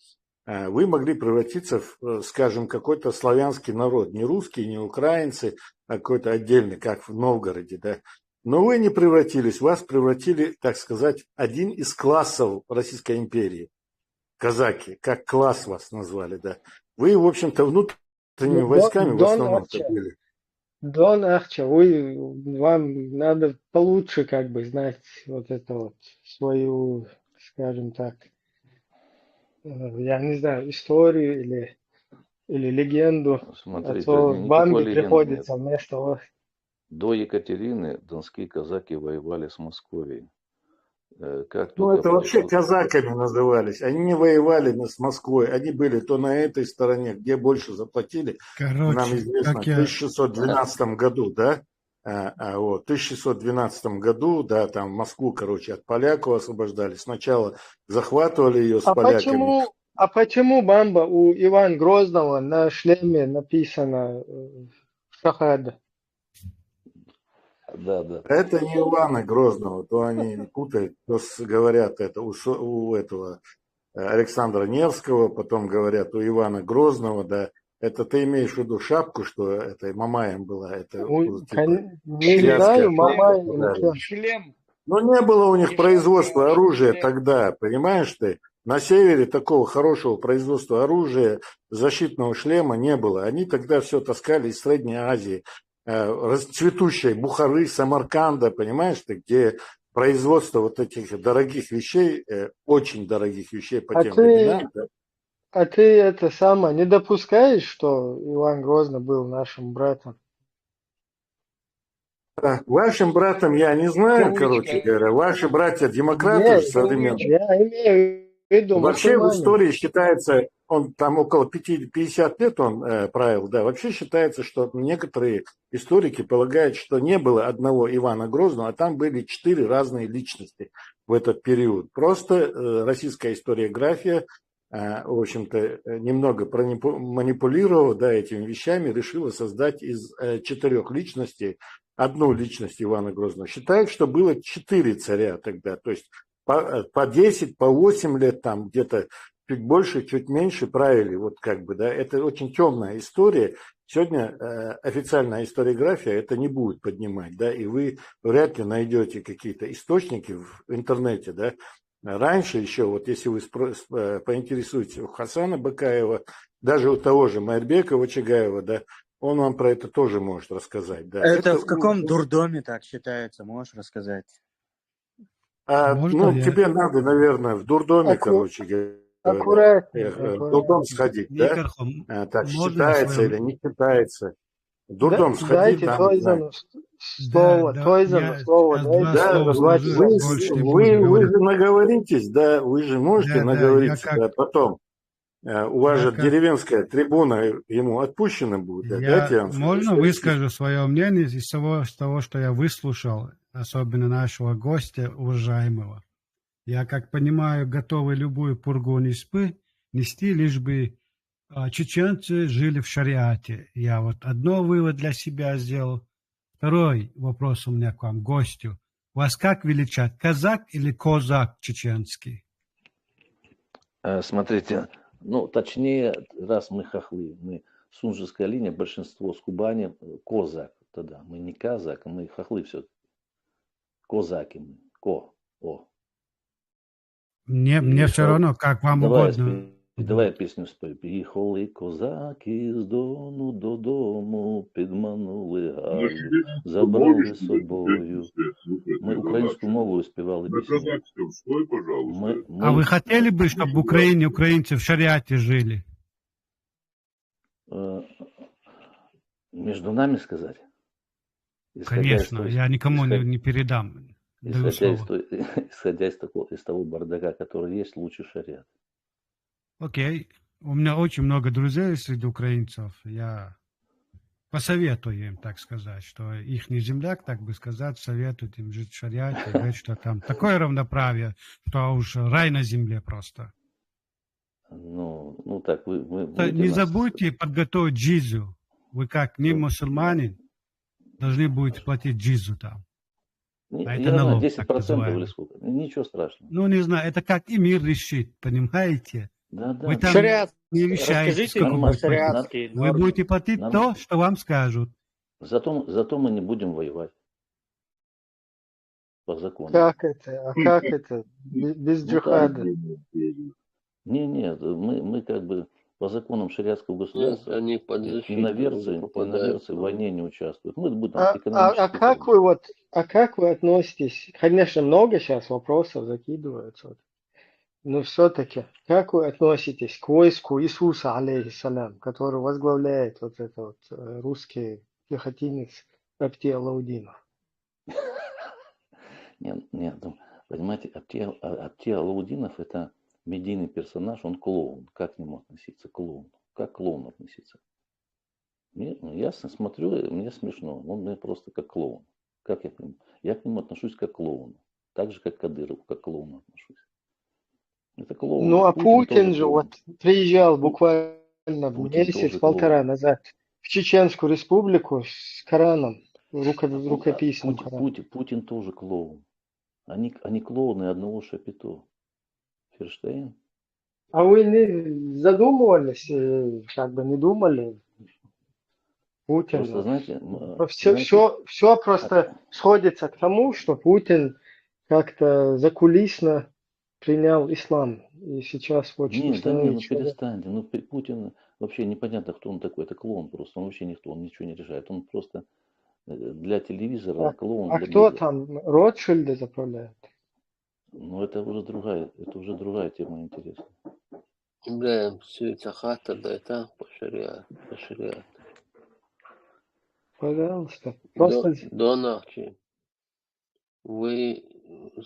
вы могли превратиться в, скажем, какой-то славянский народ, не русские, не украинцы, а какой-то отдельный, как в Новгороде, да. Но вы не превратились, вас превратили, так сказать, один из классов Российской империи, казаки, как класс вас назвали, да. Вы, в общем-то, внутренними войсками в основном были. Дон Арча, вам надо получше как бы знать вот это вот свою, скажем так, я не знаю, историю или легенду. Смотрите, а то вам не приходится вместо вас. До Екатерины донские казаки воевали с Московией. Это вообще казаками назывались. Они не воевали с Москвой. Они были то на этой стороне, где больше заплатили. Нам известно, в 1612 году, да? В 1612 году, да, там Москву, от поляков освобождали. Сначала захватывали ее с поляками. Почему, Бамба, у Ивана Грозного на шлеме написано «Шахада»? Да. Это не Ивана Грозного, то они путают, то говорят это у этого Александра Невского, потом говорят уИвана Грозного, да. Это ты имеешь в виду шапку, что это Мамаем была? Это, не знаю, Мамаем. Шлем. Но не было у них производства оружия тогда, понимаешь ты? На севере такого хорошего производства оружия, защитного шлема не было. Они тогда все таскали из Средней Азии, расцветущей Бухары, Самарканда, понимаешь ты, где производство вот этих дорогих вещей, очень дорогих вещей по тем временам. А ты это самое не допускаешь, что Иван Грозный был нашим братом? Вашим братом я не знаю, говоря. Ваши братья демократы современные. Я имею в виду вообще в истории считается, он там около 50 лет он правил, да, вообще считается, что некоторые историки полагают, что не было одного Ивана Грозного, а там были 4 разные личности в этот период. Просто российская историография, в общем-то, немного манипулировала, да, этими вещами, решила создать из 4 личностей одну личность Ивана Грозного. Считают, что было 4 царя тогда, то есть по 10, по 8 лет, там где-то чуть больше, чуть меньше правили, вот как бы, да, это очень темная история. Сегодня официальная историография это не будет поднимать, да, и вы вряд ли найдете какие-то источники в интернете, да. Раньше еще, вот если вы поинтересуетесь у Хасана Бакаева, даже у того же Майрбека Чагаева, да, он вам про это тоже может рассказать. Да. Это в каком дурдоме так считается, можешь рассказать? Тебе надо, наверное, в дурдоме, говоря, в дурдом сходить, да? Так считается или не считается. В дурдом сходить, дайте Тойзану слово, вы же наговоритесь, да, вы же можете наговориться, да, потом. У вас же деревенская трибуна ему отпущена будет. Можно выскажу свое мнение из того, что я выслушал, особенно нашего гостя, уважаемого. Я, как понимаю, готовы любую пургу нести, лишь бы чеченцы жили в шариате. Я вот одно вывод для себя сделал. Второй вопрос у меня к вам, гостю. Вас как величат, казак или козак чеченский? Смотрите, ну, точнее, раз мы хохлы, мы сунжская линия, большинство с Кубани, козак тогда. Мы не казак, мы хохлы все. Козаки мы, Мне все равно, как вам угодно. Давай я пісню спою. Приїхали козаки з Дону додому, підманули Галю, забрали з собою. Ми українською мовою співали пісні. А вы хотели бы, чтобы в Украине украинцы в шариате жили? Между нами сказать? Конечно, я никому не передам. Исходя из того бардака, который есть, лучше шариат. Окей. У меня очень много друзей среди украинцев. Я посоветую им, так сказать, что их не земляк, так бы сказать, советуют им жить в шариате, говорят, что там такое равноправие, что уж рай на земле просто. Ну так, вы не забудьте подготовить джизу. Вы как не мусульманин, должны будете платить джизу там. Это налог, 10% или сколько? Ничего страшного. Ну, не знаю, это как и мир решит, понимаете? Да. Вы там не решаете, сколько вы будете платить то, что вам скажут. Зато мы не будем воевать. По закону. Как это? А как это? Без джихада? Нет, мы как бы по законам шариатского государства иноверцы в войне не участвуют. Мы будем экономически... как вы относитесь? Конечно, много сейчас вопросов закидываются. Но все-таки, как вы относитесь к войску Иисуса, алейхиссалям, который возглавляет вот этот вот русский пехотинец Аптия Алаудинов? Нет, понимаете, Аптия Алаудинов это медийный персонаж, он клоун. Как к нему относиться? Клоун. Как к клоуну относиться? Я смотрю, мне смешно. Он мне просто как клоун. Как я к нему? Я к нему отношусь как к клоуну. Так же, как к Кадырову, как к клоуну отношусь. Это клоун. Ну, а Путин же вот приезжал буквально месяц-полтора назад в Чеченскую республику с Кораном, рукописным Кораном. Путин тоже клоун. Они клоуны одного шапито. Ферштейн. А вы не задумывались, как бы не думали? Путин. Просто, знаете, все просто сходится к тому, что Путин как-то закулисно принял ислам. И сейчас хочет установить... перестаньте. Путин вообще непонятно, кто он такой. Это клоун просто. Он вообще никто, он ничего не решает. Он просто для телевизора клоун. А кто там? Ротшильды заправляет? Ну, это уже другая тема интересная. Да, все это хата, да, это по шариату. Пожалуйста. До ночи. Вы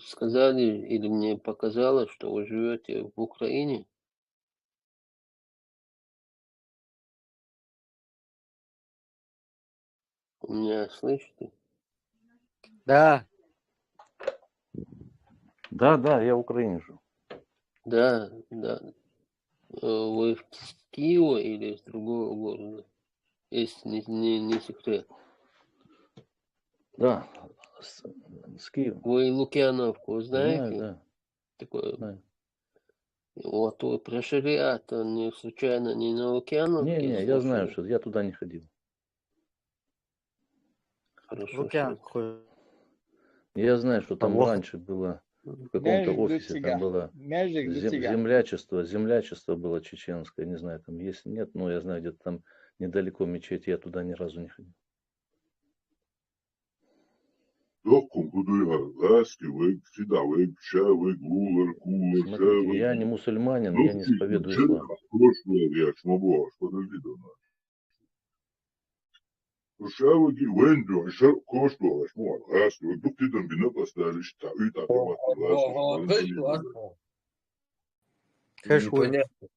сказали или мне показалось, что вы живете в Украине? Вы меня слышите? Да. Да, я в Украине живу. Да. Вы с Киева или из другого города? Если не секрет. Да, с Киева. Вы Лукьяновку знаете? Да. Такое. Знаю. Вот вы про шариат, не случайно не на Лукьяновке? Не, я знаю, что я туда не ходил. Хорошо. Я знаю, что там раньше было в каком-то офисе, там было землячество было чеченское, не знаю, там есть, нет, но я знаю, где-то там недалеко мечеть, я туда ни разу не ходил. Смотрите, я не мусульманин, я не исповедую ислам. Непонятно.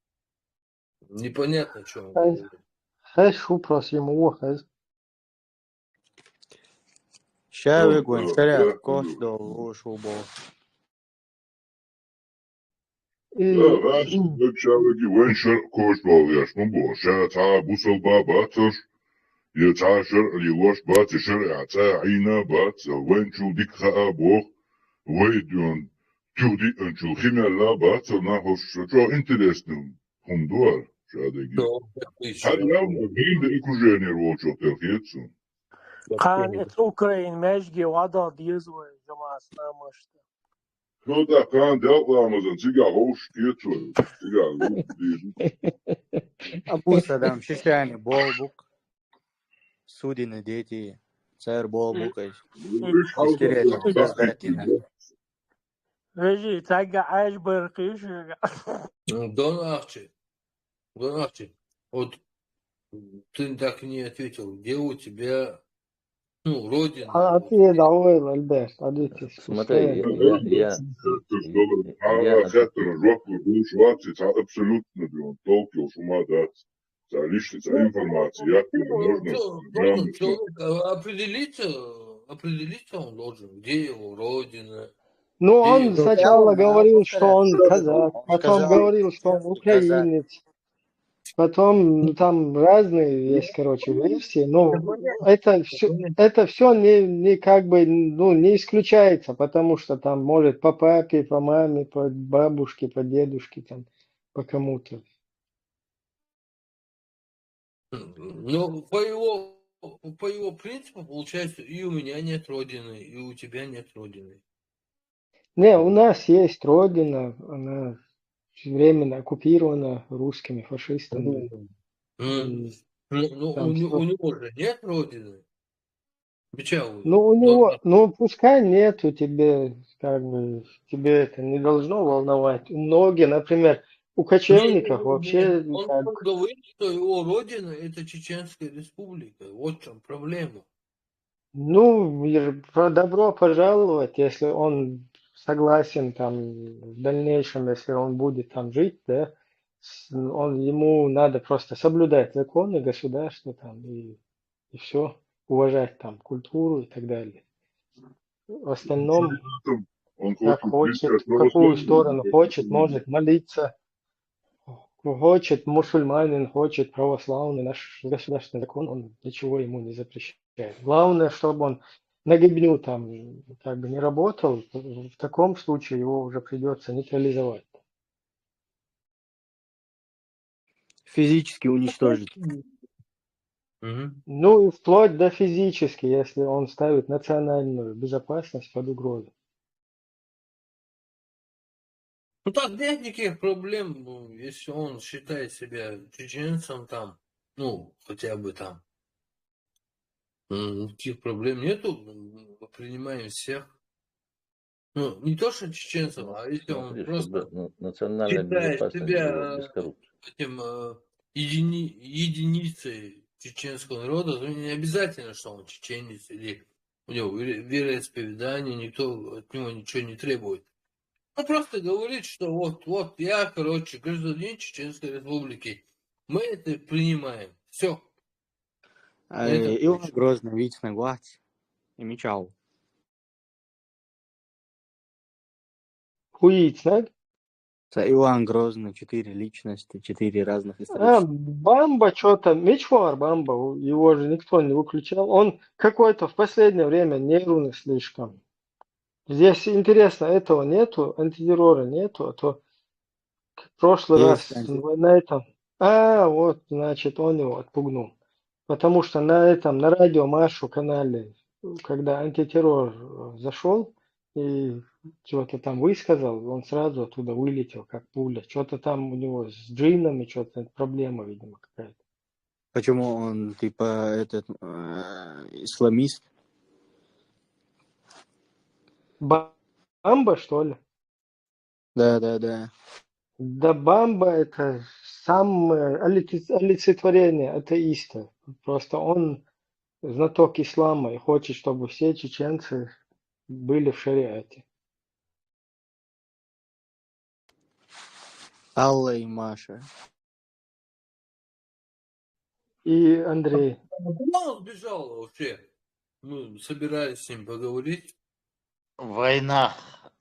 Непонятно, что он Hez, говорит. hez uprasim hez. Šajā vieglā šariāta košļo lošu bol. Раз началоги веншер кошбал яшму бо шата бусал бабатер يتعاشر لوش بات شرعتا عينا بات وينشو ديك خابوخ ويدون تودي انشو خيمة لا بات ناهوش جو انترستن هم دوار شادقي هل لو نبين دا اكوجيني روشو تلخيتسو كان اوكرين ماشي وضع ديزوي جماعة سلامشت Кто-то кан дел ламазан тига хош кету тига лук дижу Абусадам шишляни болбук. Судины дети. Царь болбук. Искеретно. Создатина. رجي تاقع عايش برقيش Дон Арчи, вот ты так не ответил, где у тебя, родина? Ответ довольно, Альберт. Ответьте. Смотри, я хеттер жоку шварци ца абсолютно би он толкил шума дат за личница информации я можно Человек определиться он должен, где его родина. Ну, он где сначала говорил, что он казак, потом говорил, что он украинец, потом там разные есть, короче, версии. Но это все не как бы, не исключается, потому что там может по папе, по маме, по бабушке, по дедушке, там, по кому-то. Ну, по его принципу, получается, и у меня нет родины, и у тебя нет родины. Не, у нас есть родина, она временно оккупирована русскими фашистами. Ну, Там у всё. него же нет родины. Печалуй. Ну, у него, пускай нету тебе, как бы, тебе это не должно волновать. У многих, например, у кочевников вообще, Он как, говорит, что его родина это Чеченская республика. Вот в чем проблема. добро пожаловать, если он согласен там в дальнейшем, если он будет там жить, да, ему надо просто соблюдать законы государства там и все, уважать там культуру и так далее. В остальном, он как хочет, в какую сторону хочет, может молиться, хочет мусульманин, хочет православный, наш государственный закон, он ничего ему не запрещает. Главное, чтобы он на гибню там как бы не работал, в таком случае его уже придется нейтрализовать. Физически уничтожить. Ну и вплоть до физически, если он ставит национальную безопасность под угрозу. Ну так нет никаких проблем, если он считает себя чеченцем там, хотя бы там. Никаких проблем нету, мы принимаем всех. Не то, что чеченцев, а если он просто национальная считает безопасность себя без коррупции. этим единицей чеченского народа, то не обязательно, что он чеченец или у него вероисповедание, никто от него ничего не требует. Он просто говорит, что вот я, гражданин Чеченской Республики. Мы это принимаем. Все. Иван Грозный, вечно гладь и мечал. Хуицнаг? Иван Грозный, 4 личности, 4 разных исторических. Бамба что-то, Мечвар Бамба, его же никто не выключал. Он какой-то в последнее время нервный слишком. Здесь интересно, этого нету, антитеррора нету, а то в прошлый раз на этом... вот, значит, он его отпугнул. Потому что на радио Машу канале, когда антитеррор зашел и что-то там высказал, он сразу оттуда вылетел, как пуля. Что-то там у него с джиннами, что-то проблема, видимо, какая-то. Почему он, исламист? Бамба, что ли? Да. Да, Бамба это самое олицетворение атеиста. Просто он знаток ислама и хочет, чтобы все чеченцы были в шариате. Алла и Маша. И Андрей. Куда он сбежал вообще? Мы собирались с ним поговорить. В войнах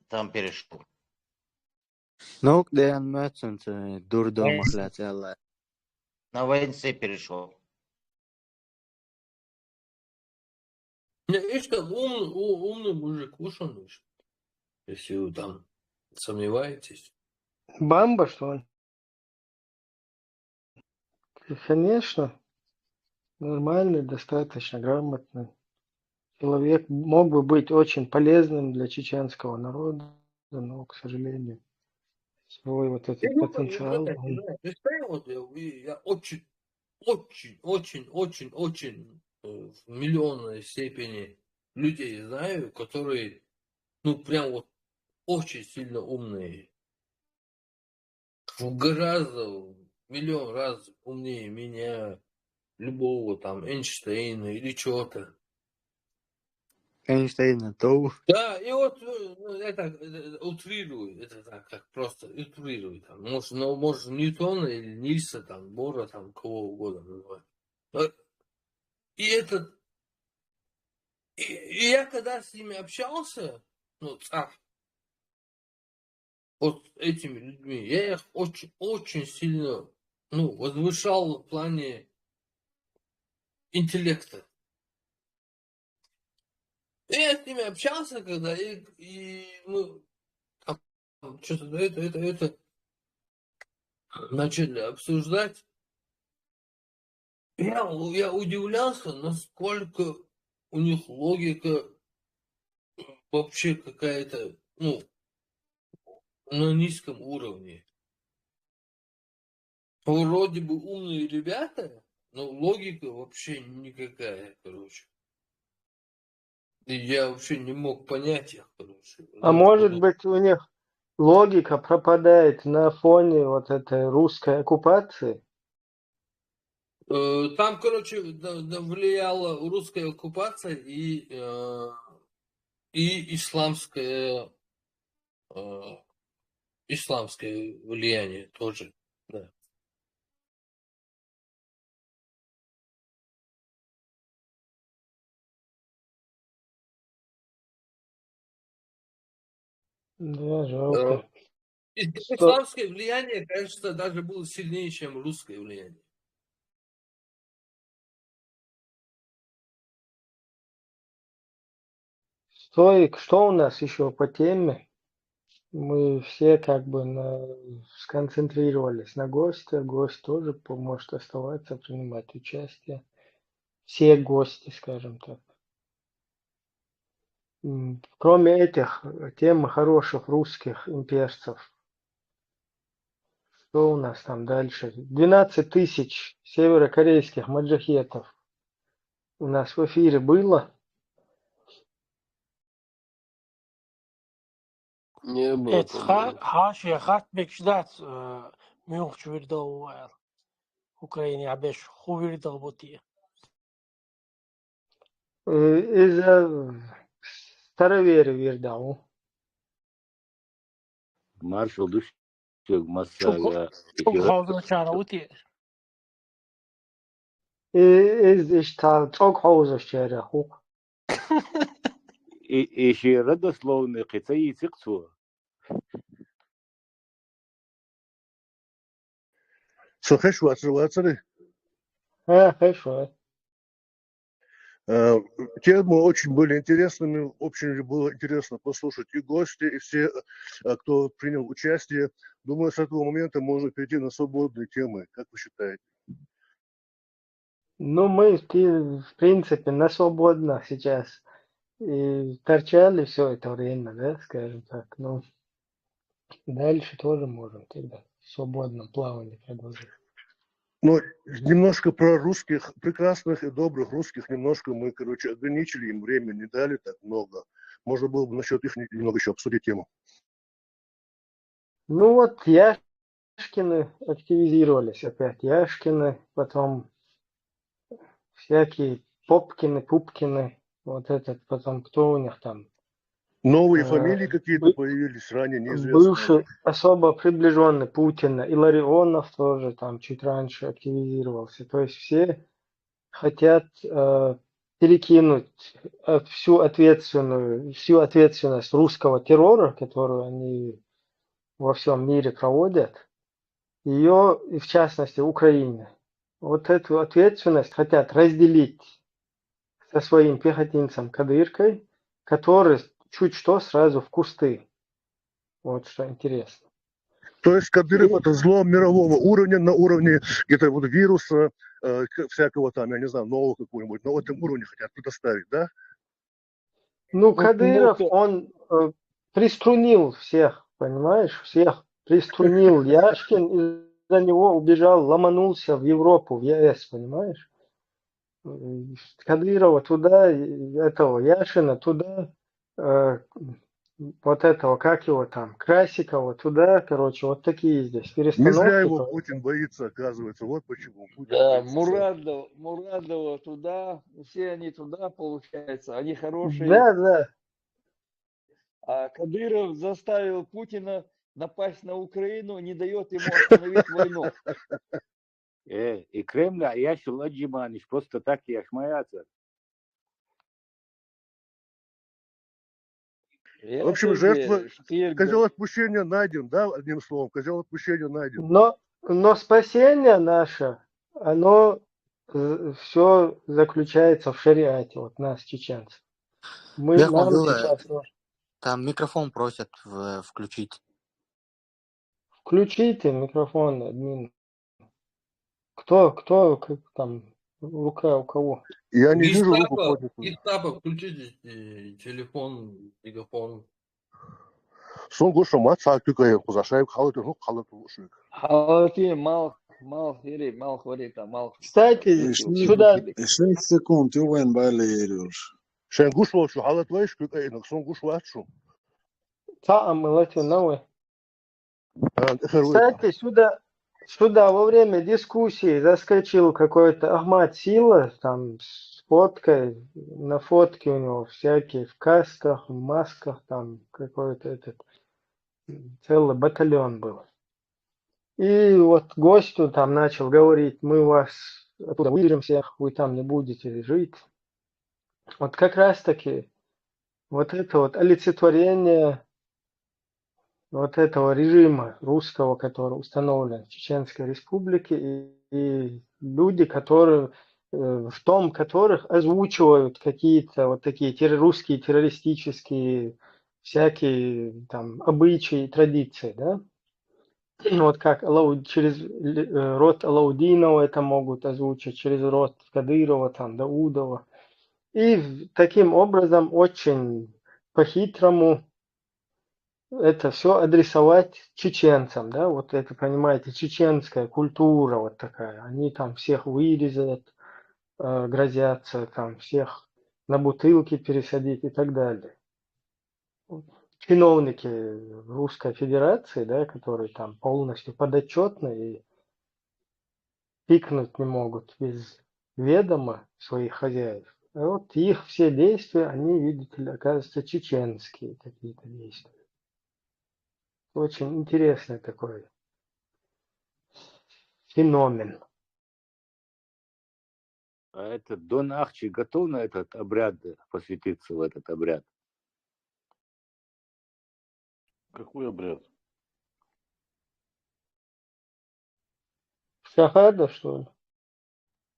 там перешел. Ну, где он мёцен, дурдом охлятел. На войнце перешел. Видишь, как умный мужик, уж он, видишь, если вы там сомневаетесь. Бамба, что ли? Конечно, нормальный, достаточно грамотный человек. Мог бы быть очень полезным для чеченского народа, но, к сожалению, свой вот этот потенциал. Я очень в миллионной степени людей знаю, которые, ну, прям вот очень сильно умные. Гораздо, миллион раз умнее меня, любого там Эйнштейна или чего-то. Эйнштейна, то. Да, и вот это утрирую, это так, как просто утрирую. Там. Может Ньютона или Нильса, там, Бора, там, кого угодно называть. И этот... И я когда с ними общался, ну, вот этими людьми, я их очень сильно, ну, возвышал в плане интеллекта. И я с ними общался, когда и мы что-то это начали обсуждать. Я удивлялся, насколько у них логика вообще какая-то, ну, на низком уровне. Вроде бы умные ребята, но логика вообще никакая, короче. И я вообще не мог понять их, короче. А может быть, у них логика пропадает на фоне вот этой русской оккупации? Там, короче, влияла русская оккупация и исламское влияние тоже, да. Да, жалко. Исламское влияние, конечно, даже было сильнее, чем русское влияние. Стоик, что у нас еще по теме? Мы все как бы сконцентрировались на госте. Гость тоже может оставаться, принимать участие. Все гости, скажем так. Кроме этих тем хороших русских имперцев, что у нас там дальше? 12 тысяч северокорейских маджахетов у нас в эфире было. Не было. Het gaat bekjdat mjög virdo Ukraine abеш хуvirdo боти. Из-за староверы вирдау. Маршал düşecek masaya. Çok fazla çara uti. İşte çok fazla şeyler huk. Еще родословные кицаи цикцу. Сахешва отзываться. Хорошо. Темы очень были интересными, очень было интересно послушать и гости, и все, кто принял участие. Думаю, с этого момента можно перейти на свободные темы. Как вы считаете? Ну, мы, в принципе, на свободно сейчас и торчали все это время, да, скажем так. Ну, дальше тоже можем тогда в свободном плавании продолжить. Ну, немножко про русских, прекрасных и добрых русских, немножко мы, короче, ограничили им время, не дали так много. Можно было бы насчет их немного еще обсудить тему. Ну вот, Яшкины активизировались опять. Яшкины, потом всякие Попкины, Пупкины, вот этот, потом кто у них там? Новые фамилии какие-то появились, ранее неизвестные. Бывший, особо приближенный Путина, Илларионов тоже там чуть раньше активизировался. То есть все хотят перекинуть всю ответственность русского террора, которую они во всем мире проводят, ее, и в частности, Украине. Вот эту ответственность хотят разделить со своим пехотинцем Кадыркой, который чуть что сразу в кусты. Вот что интересно. То есть Кадыров это зло мирового уровня, на уровне где-то вот вируса, всякого там, я не знаю, нового какого-нибудь, на этом уровне хотят предоставить, да? Ну, Кадыров, он приструнил всех, понимаешь, всех приструнил. Яшкин из-за него убежал, ломанулся в Европу, в ЕС, понимаешь? Кадырова туда, этого Яшина туда, вот этого, как его там, Красикова туда, короче, вот такие здесь Не перестановки. зря его Путин боится, оказывается, вот почему. Путин Да, боится. Мурадова туда, все они туда, получается, они хорошие. Да. А Кадыров заставил Путина напасть на Украину, не дает ему остановить войну. И Кремля, я Аджиманич, просто так я шмаяться. В общем, жертва, козел отпущения найден, да, одним словом, козел отпущения найден. Но спасение наше, оно все заключается в шариате, вот нас, чеченцев. Нам сейчас... Там микрофон просят включить. Включите микрофон, админ. Кто, как там, рука у кого? Я не вижу руку поднятую. Гестапо, включите телефон, мегафон. Соңғы шома царь Кузашаев халату шик. Халати мал хварита, мал. Кстати, сюда. 6 секунд, Ювен Балериуш. Шенгуш волшу халат вайш, кыкайнак, соңгуш ватшу. Там новый. Кстати, сюда во время дискуссии заскочил какой-то Ахмад Сила, там с фоткой, на фотке у него всякие в касках, в масках, там какой-то целый батальон был. И вот гостю там начал говорить, мы вас оттуда выберем всех, вы там не будете жить. Вот как раз таки вот это вот олицетворение вот этого режима русского, который установлен в Чеченской Республике, и люди, которые в том которых озвучивают какие-то вот такие русские террористические всякие там обычаи, традиции, да? Вот как через род Алаудинова это могут озвучить, через род Кадырова, там, Даудова. И таким образом очень по-хитрому это все адресовать чеченцам, да, вот это, понимаете, чеченская культура вот такая. Они там всех вырезают, грозятся там всех на бутылки пересадить и так далее. Чиновники Русской Федерации, да, которые там полностью подотчетны и пикнуть не могут без ведома своих хозяев. А вот их все действия, они, видите ли, оказываются чеченские какие-то действия. Очень интересный такой феномен. А этот Дон Ахчи готов на этот обряд посвятиться, в этот обряд? Какой обряд? Шахада, что ли?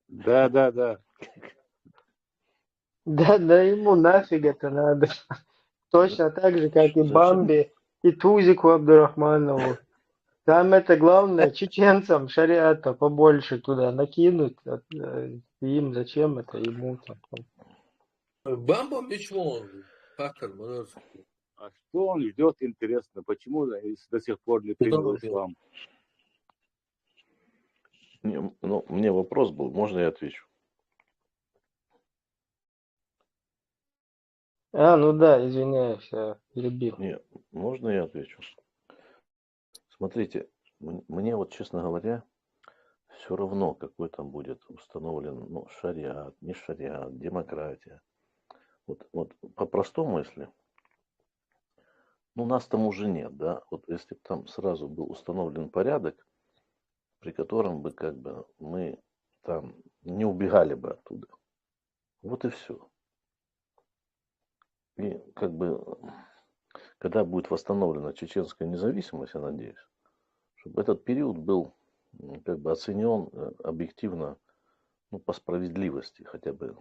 Да. Да ему нафиг это надо. Точно так же, как и Бамби, и Тузику Абдурахманову. Там это главное чеченцам шариата побольше туда накинуть. Им зачем это, ему там. Бамба Мичмон. А что он ждет, интересно? Почему до сих пор не принял ислам? Мне вопрос был, можно я отвечу? Ну да, извиняюсь, я перебил. Нет, можно я отвечу? Смотрите, мне вот, честно говоря, все равно, какой там будет установлен шариат, не шариат, демократия. Вот по-простому, если... нас там уже нет, да? Вот если бы там сразу был установлен порядок, при котором бы как бы мы там не они убегали бы оттуда. Вот и все. И как бы, когда будет восстановлена чеченская независимость, я надеюсь, чтобы этот период был как бы оценен объективно, ну, по справедливости, хотя бы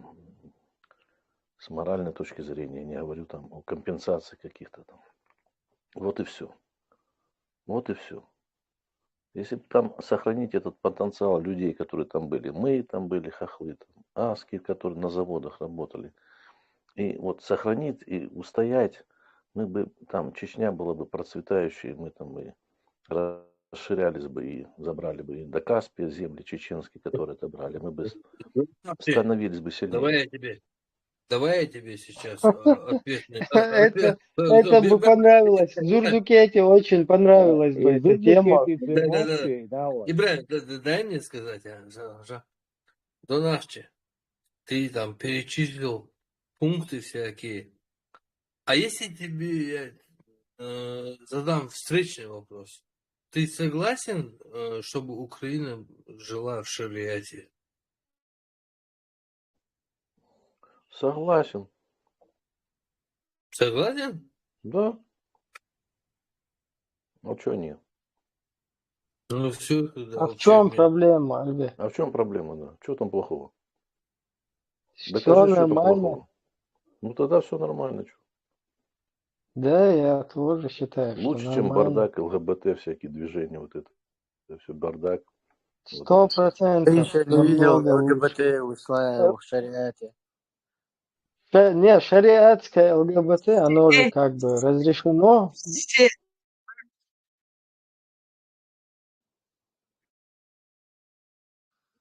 с моральной точки зрения, я не говорю там о компенсации каких-то там. Вот и все. Вот и все. Если там сохранить этот потенциал людей, которые там были, мы там были, хохлы, там, аски, которые на заводах работали, и вот сохранить и устоять, мы бы там, Чечня была бы процветающей, мы там и расширялись бы и забрали бы и до Каспия земли чеченские, которые отобрали, мы бы становились бы сильнее. Давай я тебе сейчас ответ. Это бы понравилось. Зурдукете очень понравилась бы эта тема. Ибрахим, дай мне сказать, Донахче, ты там перечислил пункты всякие. А если тебе я задам встречный вопрос, ты согласен, чтобы Украина жила в шариате? Согласен. Согласен? Да. А что нет? Ну все. А в чем проблема, Альберт? А в чем проблема, да? Что там плохого? Все Докажи, что там нормально. плохого. Ну тогда все нормально. Что? Да, я тоже считаю, что Лучше, чем нормально. бардак, ЛГБТ, всякие движения, вот это все бардак. 100%. Ты еще не видел Намного ЛГБТ лучше. в шариате. Не, шариатское ЛГБТ, оно же как бы разрешено.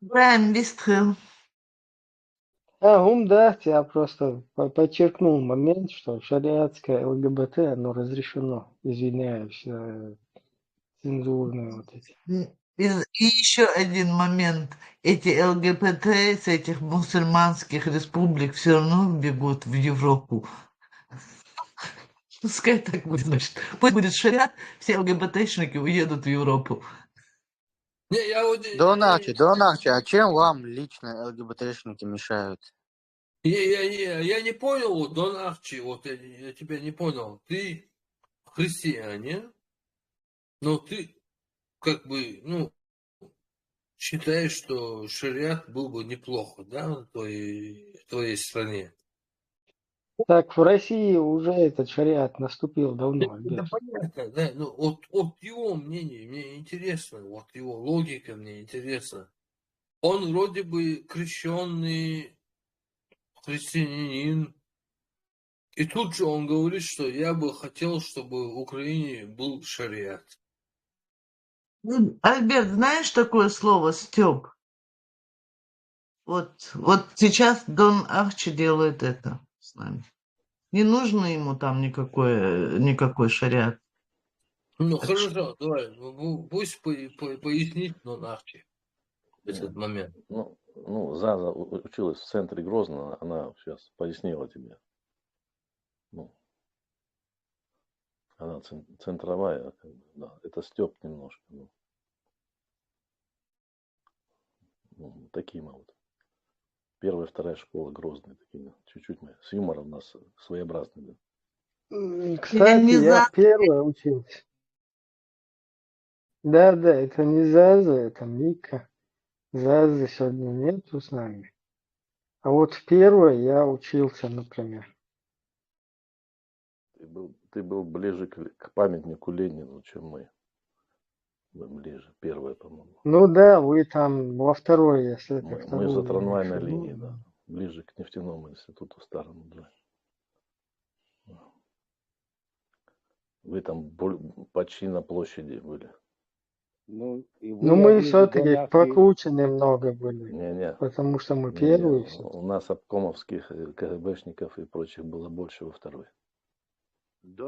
Брайан Вистхел. Да, я просто подчеркнул момент, что шариатское ЛГБТ, оно разрешено. Извиняюсь, цензурные вот эти. И еще один момент. Эти ЛГБТ с этих мусульманских республик все равно бегут в Европу. Пускай так будет, значит. Пусть будет шариат, все ЛГБТшники уедут в Европу. Донахче, а чем вам лично ЛГБТшники мешают? Я не понял, Донахчи, вот я тебя не понял. Ты христианин, но ты как бы, ну, считаешь, что шариат был бы неплохо, да, в твоей стране? Так, в России уже этот шариат наступил давно, Да Альберт. понятно, да, но от его мнения мне интересно, вот его логика мне интересна. Он вроде бы крещенный христианин, и тут же он говорит, что я бы хотел, чтобы в Украине был шариат. Альберт, знаешь такое слово «стёб»? Вот сейчас Дон Арчи делает это с нами. Не нужно ему там никакой шариат. Ну хорошо, давай, пусть пояснит Дон Арчи этот момент. Ну, Заза училась в центре Грозного, она сейчас пояснила тебе. Ну, она центровая, как бы, да, это стёб немножко. Ну, такие мы вот. Первая, вторая школа Грозные, такие, чуть-чуть мы, с юмором у нас своеобразный. Да. Кстати, я первый учился. Да, это не Заза, это Мика. Зазы сегодня нету с нами. А вот в первой я учился, например. Ты был ближе к памятнику Ленину, чем мы. Вы ближе, первая, по-моему. Ну да, вы там во второй, если это Мы за трамвайной линию. линией, да. Ближе к нефтяному институту старому, да. Вы там почти на площади были. Ну, мы все-таки покруче немного были. Не. Потому что мы первые. У нас обкомовских КГБшников и прочих было больше во второй. Не.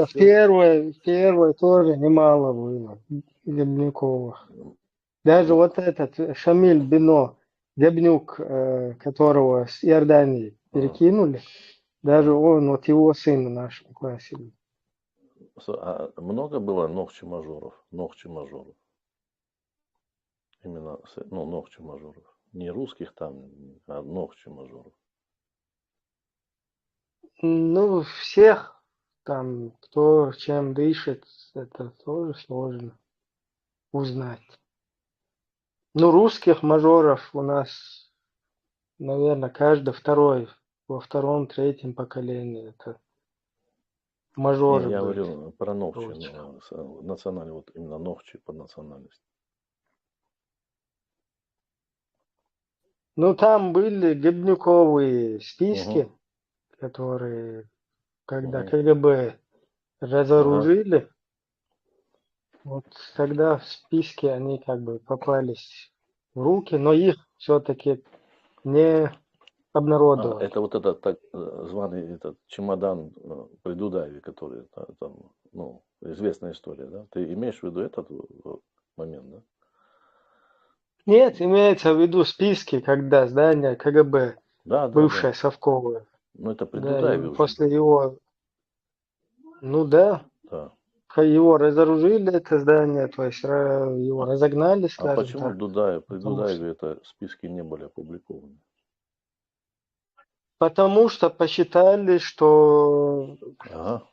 В первой тоже немало было Дебнюковых. Даже вот этот Шамиль Бино, Дебнюк, которого с Иордании перекинули, даже он, вот его сын в нашем классе был. А много было ногче-мажоров? Именно, ну, ногчи мажоров. Не русских там, а ногчи мажоров. Ну, всех там, кто чем дышит, это тоже сложно узнать. Ну, русских мажоров у нас, наверное, каждый второй, во втором, третьем поколении это мажоры Не, я были. говорю про ногчи, Русских. национальные, вот именно ногчи по национальности. Ну, там были гибнюковые списки, Угу. которые, когда Угу. КГБ Ага. разоружили, вот тогда в списке они как бы попались в руки, но их все-таки не обнародовали. Это вот этот так званый этот чемодан при Дудаеве, который там, ну, известная история, да? Ты имеешь в виду этот момент, да? Нет, имеется в виду списки, когда здание КГБ, Да, бывшее да. Совковое, Ну, это при да, Дудаеве и уже после было. его, ну да, Да. его разоружили, это здание, то есть его разогнали, А скажем почему так, при потому что, Дудаеве это списки не были опубликованы? потому что посчитали, что Ага.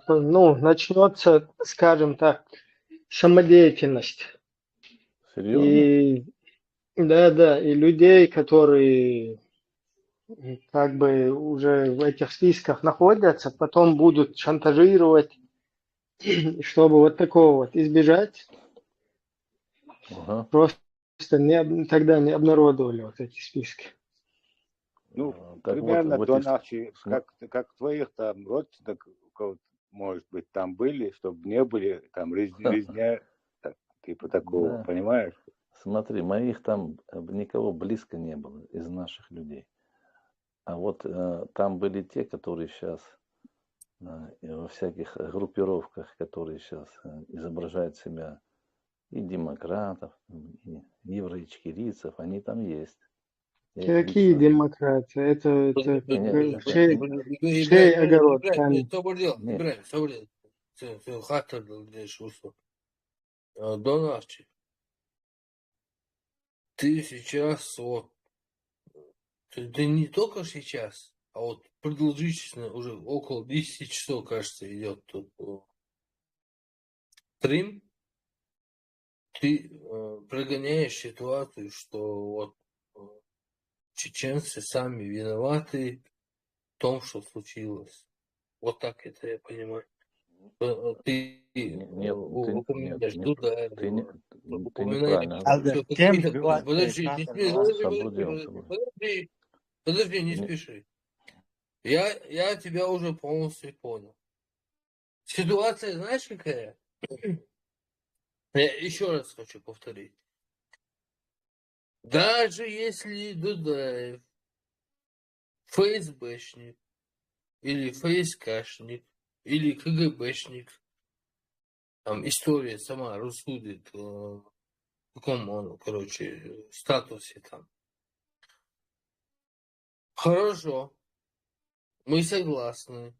ну, начнется, скажем так, самодеятельность. Серьезно? И да, и людей, которые как бы уже в этих списках находятся, потом будут шантажировать, чтобы вот такого вот избежать. Ага. Просто тогда не обнародовали вот эти списки. Ну, Так примерно вот, до этих... нашей, как твоих там родственников, может быть, там были, чтобы не были там резня, типа такого, Да. понимаешь? Смотри, моих там никого близко не было из наших людей. А вот там были те, которые сейчас во всяких группировках, которые сейчас изображают себя и демократов, и евроичкерийцев, они там есть. Я их Какие лично... демократы? Это как в чей İbrahim, огород İbrahim, камень? sabırlı, Не, İbrahim, sabırlı. Sen hatırladın diye şu. Донавчик, ты сейчас вот, ты не только сейчас, а вот продолжительно уже около 10 часов, кажется, идет тут стрим, ты прогоняешь ситуацию, что вот чеченцы сами виноваты в том, что случилось. Вот так это я понимаю. Ты нет, упоминаешь ты Дудаева, неправильно упоминаешь говоришь. Чем какие-то... сбивать Подожди, не спеши, подожди, не спеши. Я тебя уже полностью понял. Ситуация, знаешь, какая? Я еще раз хочу повторить. Даже если Дудаев ФСБшник, или ФСКшник, или КГБшник, там история сама рассудит, в каком он, короче, статусе там. Хорошо, мы согласны.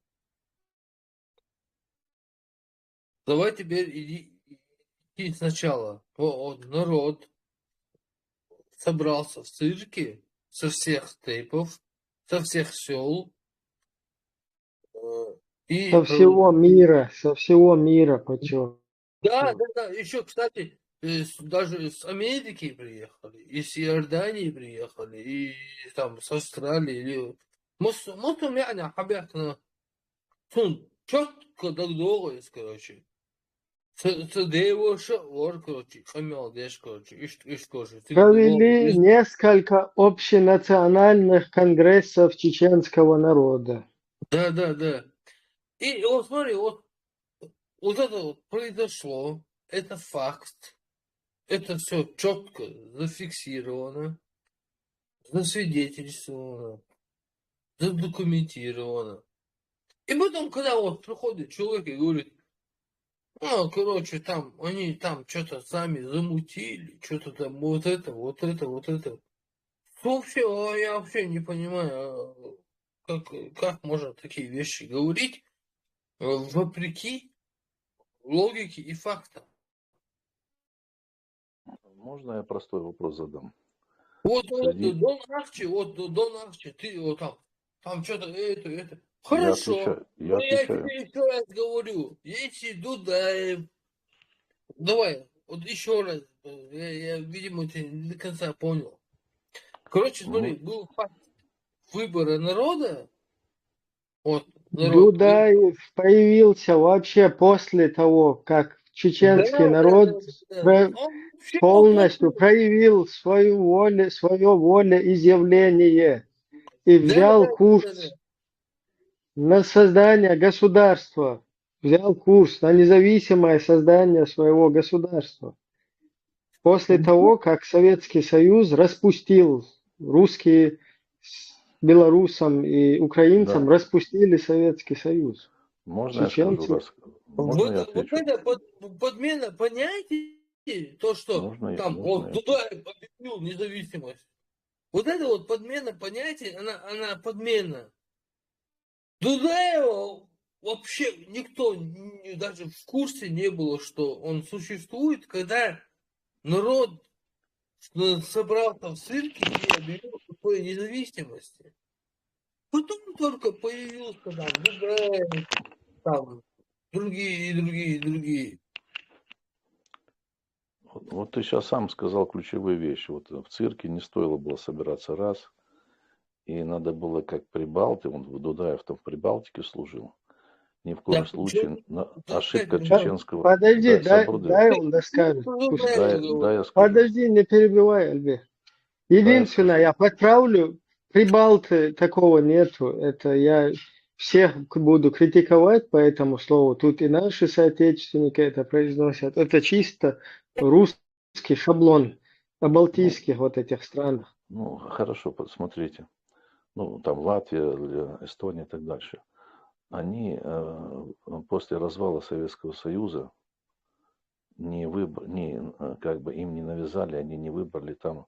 Давай теперь иди сначала. Вот народ собрался в цирке со всех степов, со всех сел. И Со всего мира, почему? Да. Еще, кстати, даже с Америки приехали, из Иордании приехали, и там с Австралии. Или... مسلم يعني حبيتنا تون четко договорились, короче. Садеевоша, короче, хамелдеш, короче, короче. Провели несколько общенациональных конгрессов чеченского народа. Да. И вот смотри, вот это вот произошло, это факт, это все четко зафиксировано, засвидетельствовано, задокументировано. И потом, когда вот приходит человек и говорит, ну, короче, там, они там что-то сами замутили, что-то там, вот это. Вообще, я вообще не понимаю, как можно такие вещи говорить, вопреки логике и фактам. Можно я простой вопрос задам? Вот Среди... Дон Арчи, ты вот там что-то это. Я Хорошо. отвечаю. Но я тебе еще раз говорю, если Дудаев, давай, вот еще раз, я, видимо, ты не до конца понял. Короче, смотри, был факт выбора народа. Вот, народ. Дудаев появился вообще после того, как чеченский народ полностью проявил свое волеизъявление и взял курс на создание государства, взял курс на независимое создание своего государства. После того, как Советский Союз распустил русские с белорусам и украинцам, распустили Советский Союз. Можно чеченцы. я скажу? Можно я отвечу? Вот это подмена понятий, то, что там Дудаев объявил независимость. Вот это вот подмена понятий, она подмена. Дудаева вообще никто даже в курсе не было, что он существует, когда народ собрался в цирке и объявил о своей независимости. Потом только появился там Дудаев, там другие. Вот ты сейчас сам сказал ключевые вещи. Вот в цирке не стоило было собираться раз. И надо было как Прибалты, он Дудаев там в Прибалтике служил. Ни в коем случае ошибка чеченского... Подожди, дай он доскажет. Подожди, не перебивай, Альберт. Единственное, я подправлю, Прибалты такого нету. Это я всех буду критиковать по этому слову. Тут и наши соотечественники это произносят. Это чисто русский шаблон о балтийских вот этих странах. Ну, хорошо, посмотрите. Ну, там Латвия, Эстония и так дальше. Они после развала Советского Союза как бы им не навязали, они не выбрали там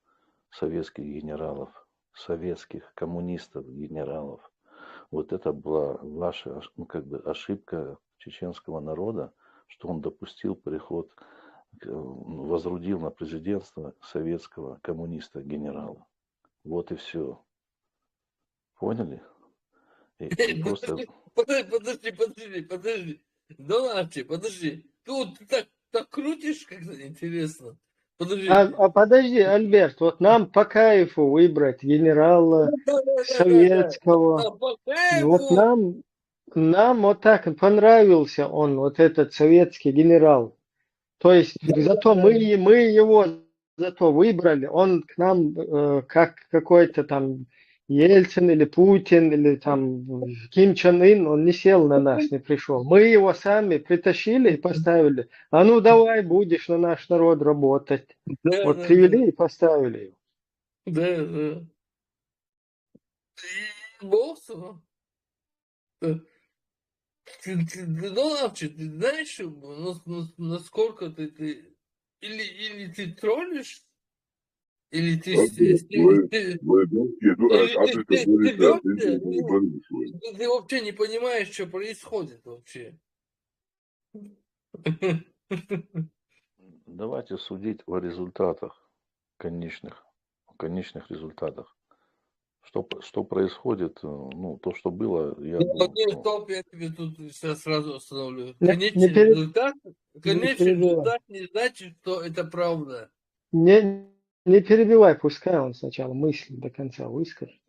советских генералов, советских коммунистов, генералов. Вот это была ваша как бы ошибка чеченского народа, что он допустил переход, возродил на президентство советского коммуниста генерала. Вот и все. Поняли? Подожди. Донарчи, подожди. Ты так крутишь, как-то интересно. Подожди. Подожди, Альберт, вот нам по кайфу выбрать генерала советского. Вот нам вот так понравился он, вот этот советский генерал. То есть зато мы его зато выбрали. Он к нам как какой-то там Ельцин или Путин или там Ким Чен Ын, он не сел на нас, не пришел. Мы его сами притащили и поставили. А ну давай будешь на наш народ работать. Вот привели и поставили его. Босс, ты знаешь, насколько ты или ты троллишь, или ты вообще не понимаешь, что происходит вообще. Давайте судить о результатах конечных результатах. Что происходит, ну, то, что было, я тебе тут сейчас сразу остановлю. Конечный результат не значит, что это правда. Не перебивай, пускай он сначала мысль до конца выскажет.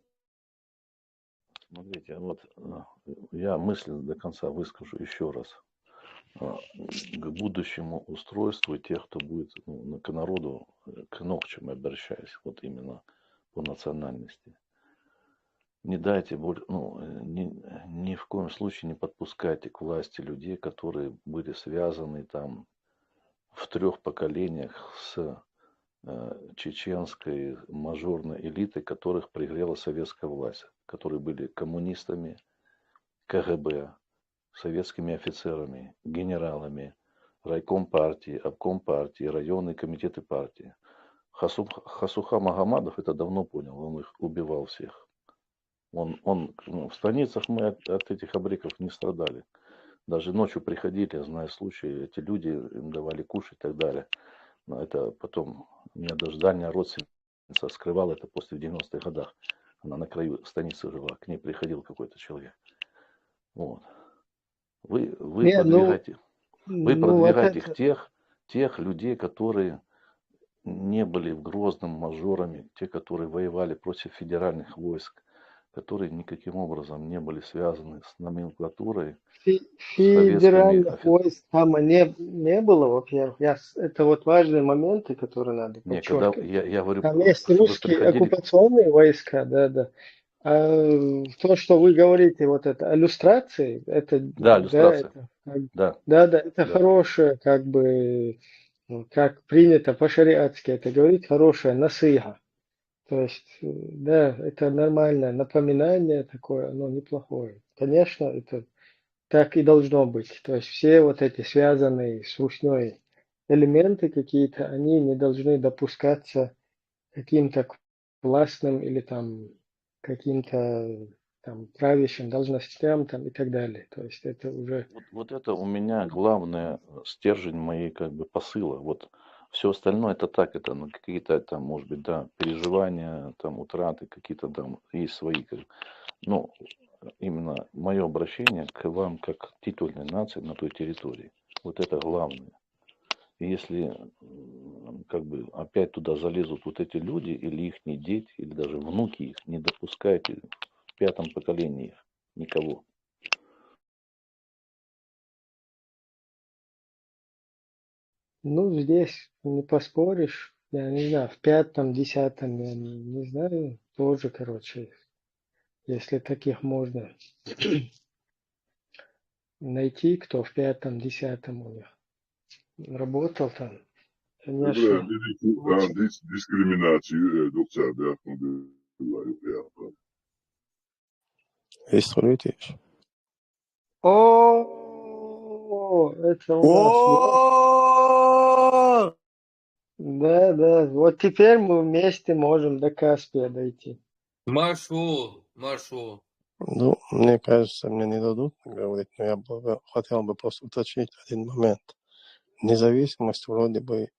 Смотрите, вот я мысль до конца выскажу еще раз. К будущему устройству тех, кто будет к народу, к ногчам обращаясь, вот именно по национальности. Не дайте, ни в коем случае не подпускайте к власти людей, которые были связаны там в 3 поколениях с чеченской мажорной элитой, которых пригрела советская власть, которые были коммунистами, КГБ, советскими офицерами, генералами, райком партии, обком партии, районные комитеты партии. Хасуха Магомадов это давно понял, он их убивал всех. В станицах мы от этих абриков не страдали. Даже ночью приходили, я знаю случаи, эти люди им давали кушать и так далее. Но это потом, у меня даже дальняя родственница скрывала это после в 90-х годах. Она на краю станицы жила, к ней приходил какой-то человек. Вот. Вы Не, продвигаете, вы ну вот продвигаете это, тех людей, которые не были в Грозном мажорами, те, которые воевали против федеральных войск, которые никаким образом не были связаны с номенклатурой, с советскими федеральных офицерами. войск там не было, во-первых. Это вот важные моменты, которые надо Не, когда подчеркивать. я говорю, Там есть чтобы русские приходили, оккупационные войска, да. А то, что вы говорите, вот это иллюстрации, это, да, да, иллюстрация, это, да, это да. хорошее, как бы, как принято по-шариатски это говорить, хорошая насыха. То есть, да, это нормальное напоминание такое, оно неплохое. Конечно, это так и должно быть. То есть все вот эти связанные с русней элементы какие-то, они не должны допускаться каким-то властным или там каким-то там правящим должностям там и так далее. То есть это уже... Вот это у меня главный стержень моей как бы посыла. Вот все остальное это так, это ну, какие-то там, может быть, да, переживания, там утраты какие-то там есть свои. Но именно мое обращение к вам как титульной нации на той территории. Вот это главное. И если как бы опять туда залезут вот эти люди, или их дети, или даже внуки их, не допускайте в 5-м поколении их, никого. Ну, здесь не поспоришь. Я не знаю, в 5-м, 10-м, я не знаю, тоже, короче, если таких можно найти, кто в 5-м, 10-м у них работал там, конечно, очень. Diskriminatie doch daar van de Исследуешь. О, это у нас вот. Да, вот теперь мы вместе можем до Каспия дойти. Маршал. Ну, мне кажется, мне не дадут говорить, но я бы хотел бы просто уточнить один момент. Независимость вроде бы,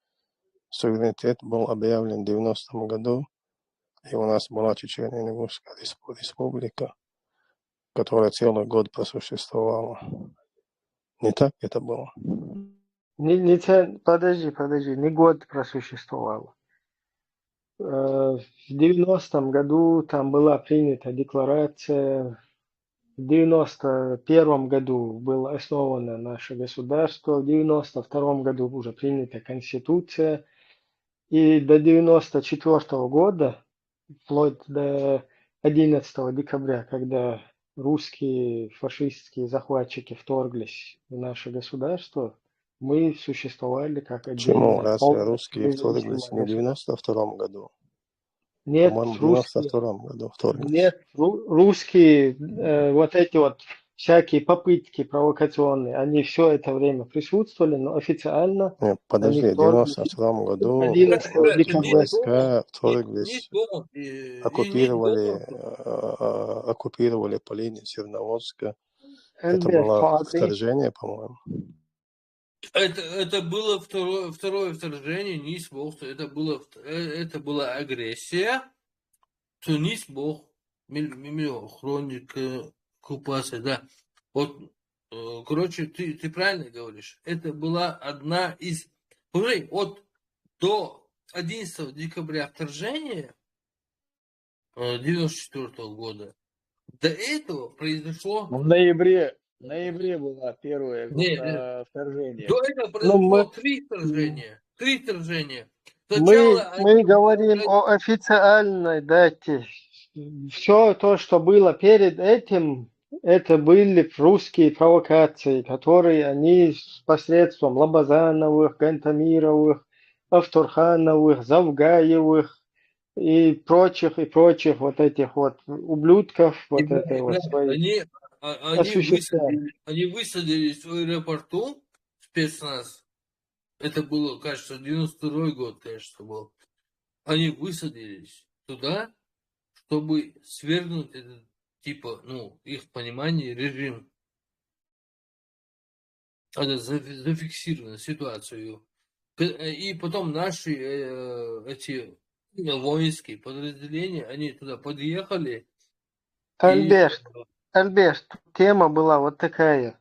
суверенитет был объявлен в 90-м году, и у нас была Чечено-Ингушская республика, которая целый год просуществовала. Не так это было? Подожди, не год просуществовало. В 90-м году там была принята декларация, в 91-м году было основано наше государство, в 92-м году уже принята Конституция, и до 94-го года, вплоть до 11 декабря, когда русские фашистские захватчики вторглись в наше государство, мы существовали как Почему? отдельная Разве русские вторглись не в 92-м году? Нет, По-моему, в русские, 92-м году вторглись. нет, русские, вот эти вот всякие попытки провокационные, они все это время присутствовали, но официально Нет, они подожди, в вторглись 92-м году 11 декабря. войска вторглись, оккупировали половину Черноморска. Это Альберт, было по вторжение, по-моему. Это было второе вторжение, не бог, это была агрессия, то не бог, хроника оккупации, да. Вот, короче, ты правильно говоришь. Это была одна из... Смотри, вот до 11 декабря вторжения 94 года, до этого произошло... В ноябре было первое вторжение. До этого Ну, произошло три вторжения. мы Сначала говорим о официальной дате. Все то, что было перед этим, это были русские провокации, которые они посредством Лобазановых, Гантамировых, Автурхановых, Завгаевых и прочих вот этих вот ублюдков, вот это вот свои осуществляли. они высадились в аэропорту, спецназ. Это было, кажется, 92-й год, конечно, был. Они высадились туда, чтобы свергнуть этот, типа, их понимание, режим. Это зафиксировано, ситуацию. И потом наши эти воинские подразделения, они туда подъехали. И Альберт, тема была вот такая.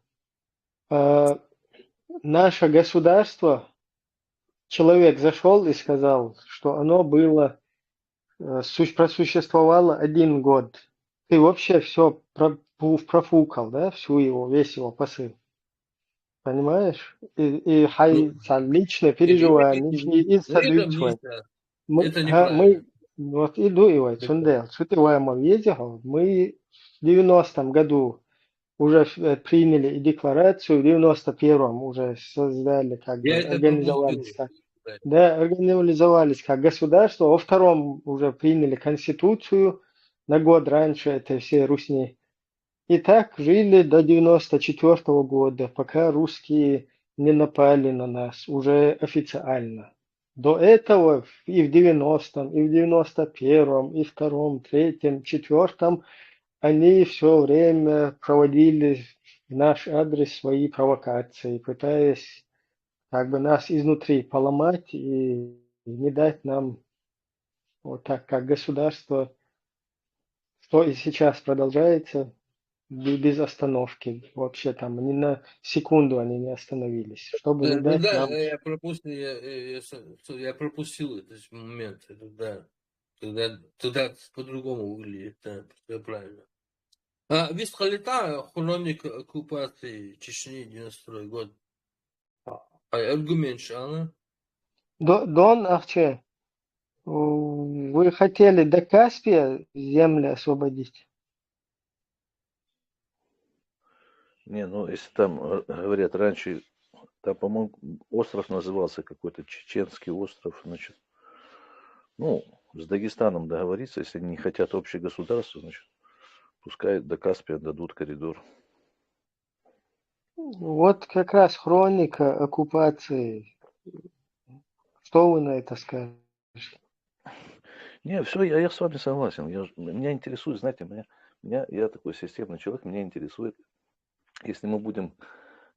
Наше государство, человек зашел и сказал, что оно было, просуществовало 1 год. Ты вообще все профукал, да, весь его посыл. Понимаешь? И лично переживаю, лично изсадычивай. Это неправильно. Вот иду и вот, сундел, шутываемо ездил, мы в 90-м году уже приняли и декларацию, в 91-м уже создали, как бы, организовались как, да, организовались как государство, во 2-м уже приняли конституцию, на год раньше это все русни. И так жили до 94-го года, пока русские не напали на нас уже официально. До этого и в 90-м, и в 91-м, и в 2-м, 3-м, 4-м они все время проводили в наш адрес свои провокации, пытаясь как бы нас изнутри поломать и не дать нам вот так, как государство, что и сейчас продолжается, без остановки. Вообще там ни на секунду они не остановились, чтобы не дать нам... я пропустил этот момент. Тогда по-другому выглядит, да, все правильно. Висхалита, хроник оккупации Чечни, 92 год. Аргумент шана. Дон Ахче, вы хотели до Каспия земли освободить? Не, ну если там говорят раньше, там, по-моему, остров назывался какой-то Чеченский остров, значит, ну, с Дагестаном договориться, если они не хотят общее государство, значит, пускай до Каспия дадут коридор. Вот как раз хроника оккупации. Что вы на это скажете? Не, все, я с вами согласен. Меня интересует, знаете, я такой системный человек, меня интересует, если мы будем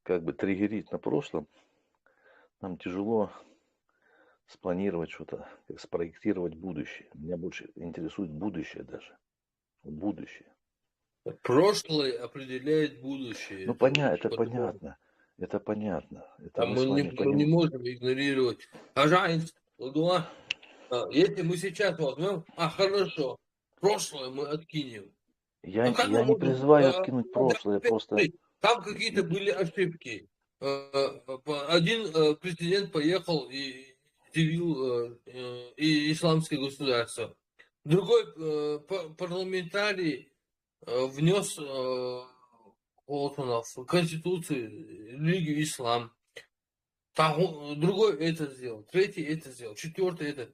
как бы триггерить на прошлом, нам тяжело спланировать что-то, как спроектировать будущее. Меня больше интересует будущее даже. Будущее. Прошлое определяет будущее. Ну, понятно, это понятно. Это понятно. Это мы не можем игнорировать. Если мы сейчас возьмем, хорошо, прошлое мы откинем. Я не призываю откинуть прошлое, просто... Там какие-то были ошибки. Один президент поехал и объявил исламское государство. Другой парламентарий внес в Конституцию религию ислам. Другой это сделал, третий это сделал, четвертый это.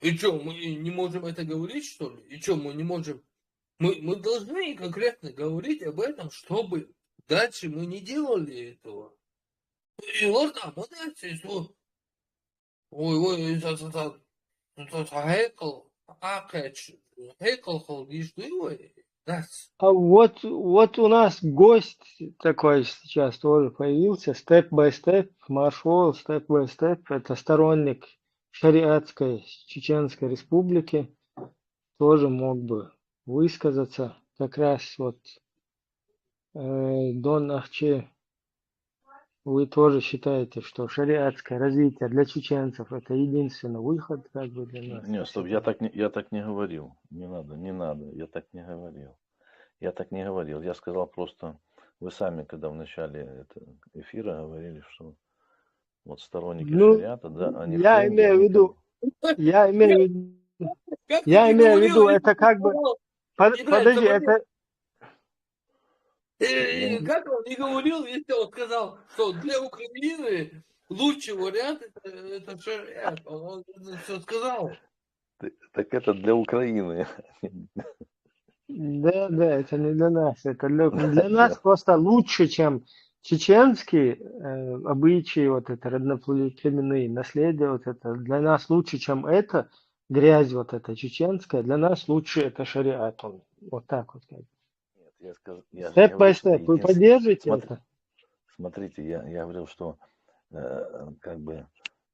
И что, мы не можем это говорить, что ли? И что, мы не можем... Мы должны конкретно говорить об этом, чтобы дальше мы не делали этого. И вот там, вот это, что... Ой, А вот у нас гость такой сейчас тоже появился, степ-бай-степ, маршал, степ-бай-степ, это сторонник шариатской Чеченской Республики, тоже мог бы высказаться. Как раз вот Дон Ахче, вы тоже считаете, что шариатское развитие для чеченцев это единственный выход как бы для нас? Нет, стоп, я так не говорил. Не надо, я так не говорил. Я сказал просто, вы сами, когда в начале эфира говорили, что вот сторонники шариата, да, они... Я имею в виду, это как бы... Подожди, это... Как он не говорил, если он сказал, что для Украины лучший вариант это шариат. Он все сказал. Так это для Украины. Да, это не для нас. Это для нас просто лучше, чем чеченские обычаи, вот это родоплеменные наследия, вот это для нас лучше, чем это грязь вот эта чеченская, для нас лучше это шариат. Вот так вот. Степ бай степ, вы поддержите это? Смотрите, я говорил, что как бы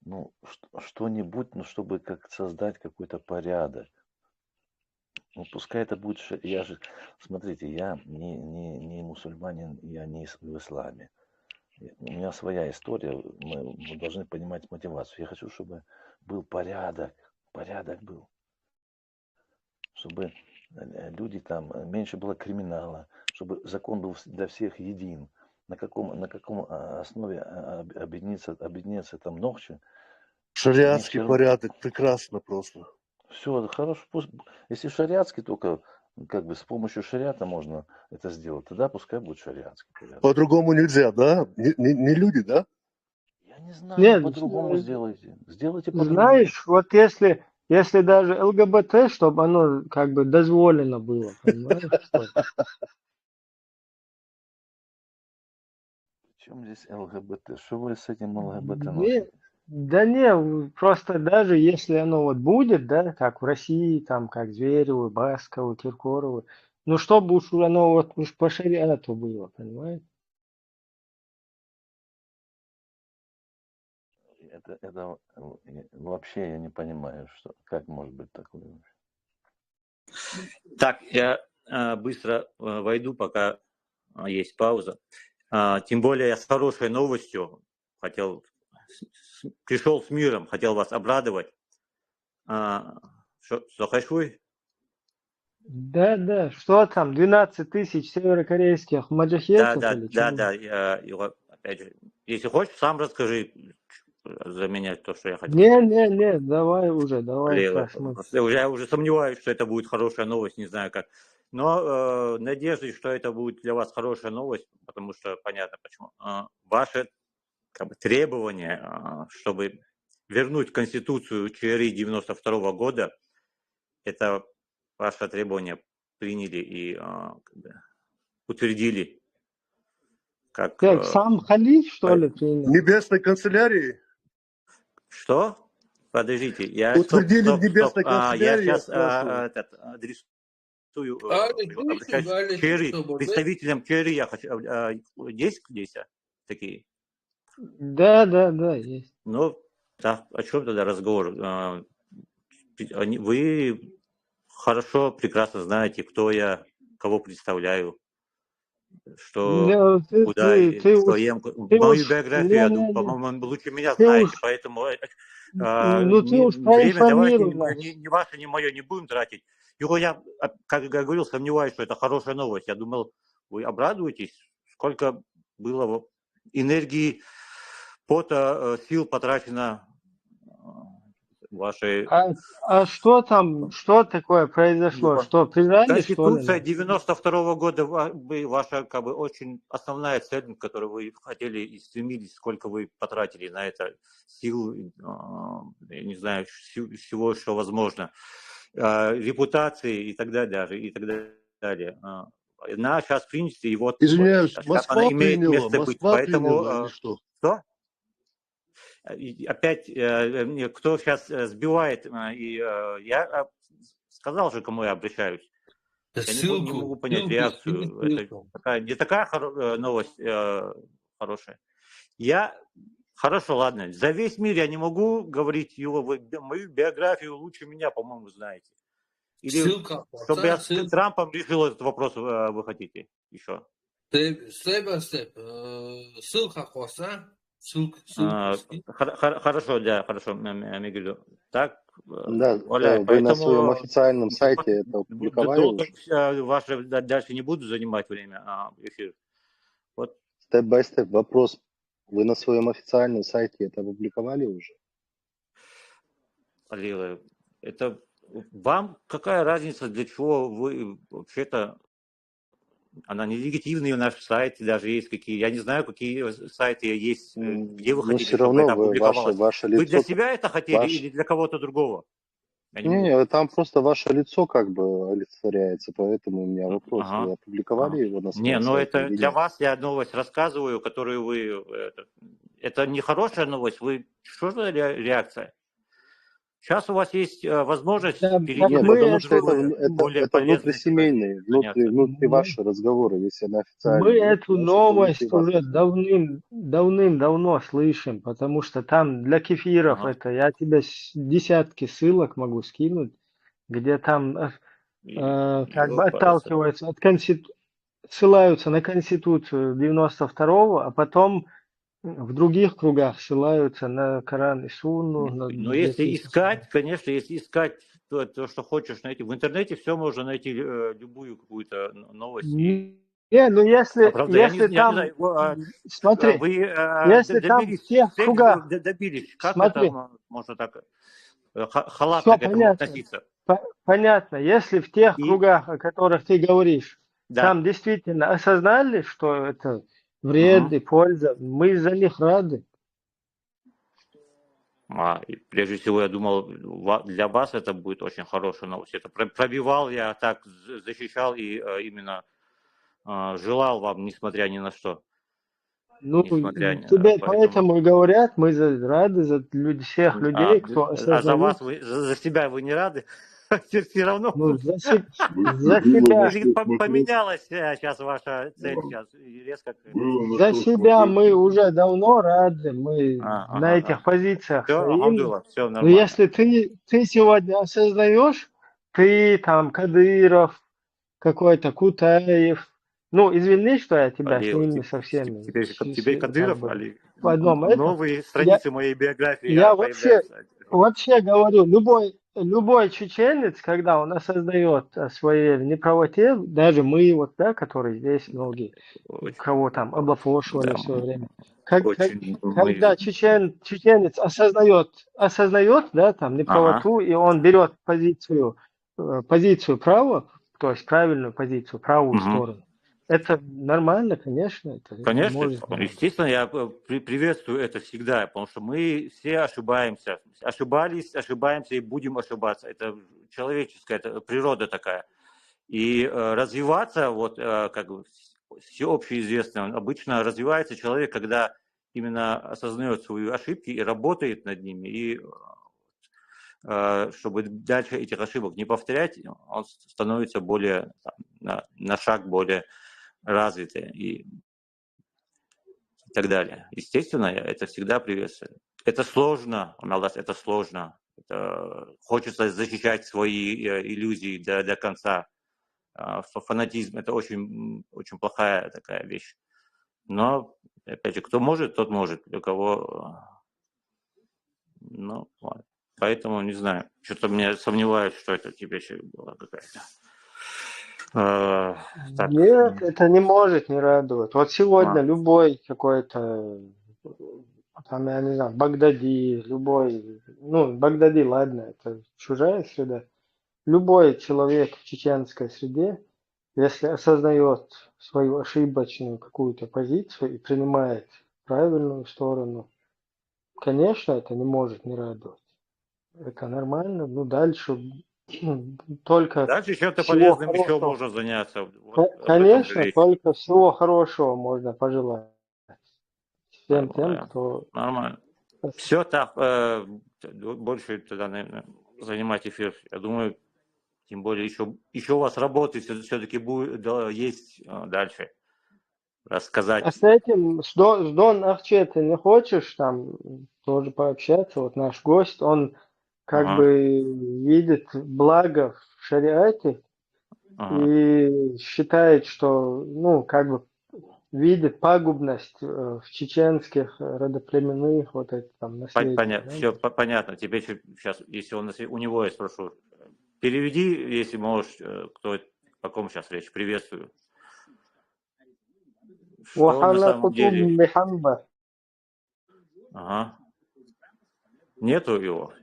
ну, что-нибудь, ну, чтобы как создать какой-то порядок. Ну, пускай это будет... Я же, смотрите, я не мусульманин, я не в исламе. У меня своя история, мы должны понимать мотивацию. Я хочу, чтобы был порядок был. Чтобы люди там, меньше было криминала, чтобы закон был для всех един. На каком основе объединиться там ночью? Шариатский порядок, прекрасно просто. Все, хорошо. Если шариатский, только как бы с помощью шариата можно это сделать, тогда пускай будет шариатский порядок. По-другому нельзя, да? Не люди, да? Я не знаю, Нет, по-другому сделайте. Сделайте по-другому. знаешь, вот если даже ЛГБТ, чтобы оно как бы дозволено было, понимаешь? В чем здесь ЛГБТ? Что вы с этим ЛГБТ Не, носите? да не, просто даже если оно вот будет, да, как в России, там, как Звереву, Баскову, Киркорову, ну, чтобы уж оно вот уж по шариату было, понимаешь? Это вообще я не понимаю, как может быть такое. Так, я быстро войду, пока есть пауза. Тем более я с хорошей новостью пришел с миром, хотел вас обрадовать. Что хочу? Да, что там, 12 тысяч северокорейских маджахедов или чего? Да. Опять же, если хочешь, сам расскажи за меня то, что я хотел. Не, давай уже, Я уже сомневаюсь, что это будет хорошая новость, не знаю как. Но надеюсь, что это будет для вас хорошая новость, потому что понятно почему. Ваши требования, чтобы вернуть Конституцию ЧРИ 92 года, это ваше требование приняли и утвердили. Как сам халиф, что ли, принял? Небесной канцелярии? Что? Подождите, Утвердили в Небесной канцелярии. Я сейчас адресую представителям ЧРИ. Я хочу. Есть здесь такие? Да, есть. Ну, да, о чем тогда разговор? Вы хорошо, прекрасно знаете, кто я, кого представляю, что куда что ем. Мою биографию, по-моему, лучше меня знаете, поэтому время давайте ни ваше, ни мое не будем тратить. Я, как я говорил, сомневаюсь, что это хорошая новость. Я думал, вы обрадуетесь, сколько было энергии, пота, сил потрачено вашей... А что там, что такое произошло? Что, прижали, Конституция 92 года, ваша очень основная цель, которую вы хотели и стремились, сколько вы потратили на это сил, я не знаю, всего, что возможно, репутации и так далее. Она сейчас принята, и вот... Извиняюсь, сейчас Москва она имеет приняла, место быть. Поэтому... или что? Что? Опять, кто сейчас сбивает, я сказал же, к кому я обращаюсь. Я не могу понять реакцию. Это не такая новость хорошая. Хорошо, ладно. За весь мир я не могу говорить, вы мою биографию лучше меня, по-моему, знаете. Или чтобы я с Трампом решил этот вопрос, вы хотите еще? Ссылка хвоста. Хорошо, Мигелю. Так, Да, Оля, вы на своем официальном сайте это опубликовали уже? Ваше дальше не буду занимать время эфир. Вот. Степ-бай-степ вопрос. Вы на своем официальном сайте это опубликовали уже? Алила, это вам какая разница, для чего вы вообще-то... Она нелегитимный наш сайт, даже есть какие, я не знаю, какие сайты есть, где вы хотите, чтобы это опубликовалось. Ваше лицо, вы для себя это хотели или для кого-то другого? Не, там просто ваше лицо как бы олицетворяется, поэтому у меня вопрос. Вы опубликовали его на своем сайте? Не, это для вас я новость рассказываю, которую вы... Это не хорошая новость, что за реакция? Сейчас у вас есть возможность Да, перейти так Нет, мы потому что эту, более это полезной внутрисемейные, внутри мы, ваши разговоры, если она мы официальная. эту Значит, это внутри новость вас. уже давным-давно слышим, потому что там для кефиров Ага. это, я тебе десятки ссылок могу скинуть, где там как бы отталкиваются от ссылаются на Конституцию 92-го, а потом в других кругах ссылаются на Коран и Сунну. Но если искать, конечно, если искать то, что хочешь найти, в интернете все можно найти, любую какую-то новость. Не, ну если, Правда, если я не там, знаю, смотри, вы если там в добились, тех цели кругах, добились, как смотри, это можно так халатно все к этому понятно, относиться? понятно, если в тех И кругах, о которых ты говоришь, да, там действительно осознали, что это вред и польза, мы за них рады. И прежде всего, я думал, для вас это будет очень хорошая новость. Это пробивал я так, защищал и именно желал вам, несмотря ни на что. Ну, Несмотря тебе поэтому. поэтому и говорят, мы рады за всех людей, кто А за осознает. вас, за себя вы не рады? Все равно. Ну, за себя. Поменялась сейчас ваша цель сейчас резко. За себя мы уже давно рады, мы на этих позициях Все, стоим. Алхамдулилlah, все Но нормально. если ты сегодня осознаешь, ты там Кадыров, какой-то Кутаев, ну, извини, что я тебя с ними со всеми. Теперь Кадыров, Али, В одном этом. новые страницы моей биографии Я появляются. вообще говорю, любой чеченец, когда он осознает о своей неправоте, даже мы вот, да, которые здесь многие, кого там облапошивали в свое время, когда чеченец осознает, да, там неправоту, и он берет позицию права, то есть правильную позицию, правую сторону. Это нормально, конечно. Конечно, естественно, я приветствую это всегда, потому что мы все ошибаемся. Ошибались, ошибаемся и будем ошибаться. Это человеческая, это природа такая. И развиваться, вот как бы всеобщеизвестно, обычно развивается человек, когда именно осознает свои ошибки и работает над ними, и чтобы дальше этих ошибок не повторять, он становится более на шаг более развитые и так далее. Естественно, это всегда приветствую. Это сложно, это сложно. Хочется защищать свои иллюзии до конца. Фанатизм – это очень, очень плохая такая вещь. Но, опять же, кто может, тот может. Для кого... Ну, ладно. Поэтому, не знаю, что-то мне сомневаюсь, что это теперь была какая-то... Нет, это не может не радовать. Вот сегодня любой какой-то, там, я не знаю, Багдади, любой, ну, Багдади, ладно, это чужая среда. Любой человек в чеченской среде, если осознает свою ошибочную какую-то позицию и принимает правильную сторону, конечно, это не может не радовать. Это нормально, ну, дальше... Только дальше чем-то всего полезным хорошего. еще можно заняться. Конечно, только всего хорошего можно пожелать всем нормально. тем, кто... Нормально. Все так, больше тогда, наверное, занимать эфир. Я думаю, тем более еще у вас работы все-таки будет, есть дальше рассказать. А с этим, с Дон Ахче, ты не хочешь там тоже пообщаться? Вот наш гость, он как бы видит благо в шариате и считает, что, ну, как бы видит пагубность в чеченских родоплеменных вот это там наследие. Понятно, все понятно. Теперь сейчас, если у него я спрошу, переведи, если можешь, кто, о ком сейчас речь. Приветствую. Что на самом деле? Ага. Нету его.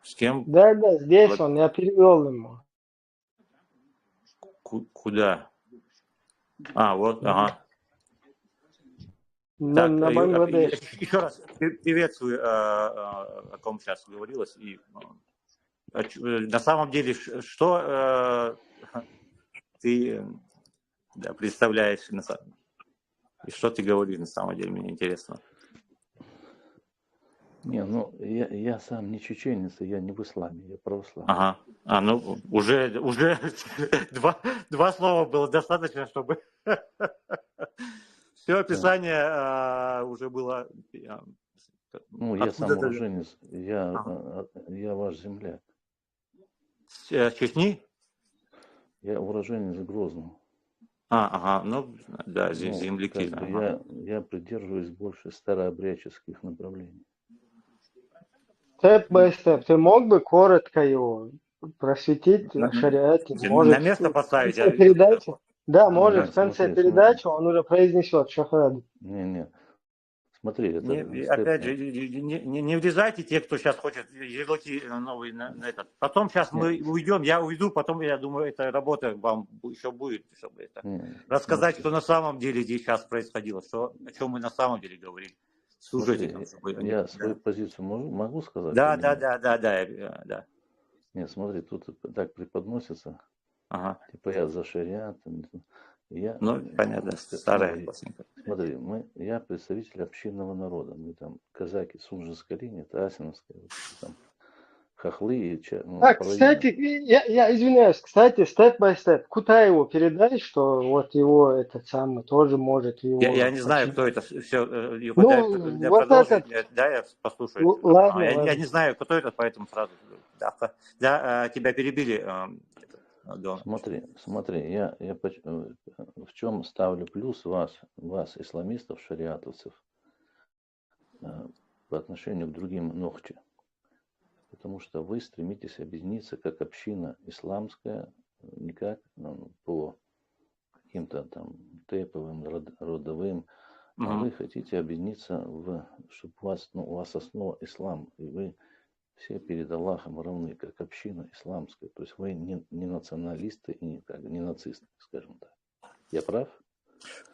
С кем? Да, здесь вот. Он, я перевел ему. Куда? Вот, ага. На Бангладеш. Еще раз приветствую, о ком сейчас говорилось. И, на самом деле, что ты представляешь, и что ты говоришь на самом деле, мне интересно. Не, ну я сам не чеченец, я не в исламе, я православный. Ага. Ну, уже два слова было достаточно, чтобы все описание уже было. Ну, я сам уроженец, я ваш земляк. С Чечни? Я уроженец Грозного. Ну, да, земляки. Как бы я придерживаюсь больше старообрядческих направлений. Step by step. Ты мог бы коротко его просветить в шариате? На место поставить? Передачи? Да, может, в конце передачи он уже произнесет шахаду. Не. Смотри, это... Опять же, не влезайте те, кто сейчас хочет ярлыки новые на этот. Потом сейчас мы уйдем, я уйду, потом, я думаю, эта работа вам еще будет, чтобы это рассказать, что на самом деле здесь сейчас происходило, о чем мы на самом деле говорили. Слушайте. Я свою позицию могу сказать? Да. Нет, смотри, тут так преподносится. Типа я за шариат. Понятно, старая. Смотри, я представитель общинного народа. Мы там казаки Сунжинской линии, это Асиновская, там хохлы. Кстати, я извиняюсь, step by step. Кутаеву передай, что вот его этот самый тоже может его... Я не знаю, кто это все. Да, я послушаю. Ладно. Я не знаю, кто это, поэтому сразу. Да, тебя перебили. Смотри, я в чем ставлю плюс вас, исламистов, шариатовцев, по отношению к другим нохче. Потому что вы стремитесь объединиться как община исламская, не как по каким-то там теповым, родовым, а вы хотите объединиться, чтобы у вас основа ислам, и вы все перед Аллахом равны, как община исламская. То есть вы не националисты и не нацисты, скажем так. Я прав?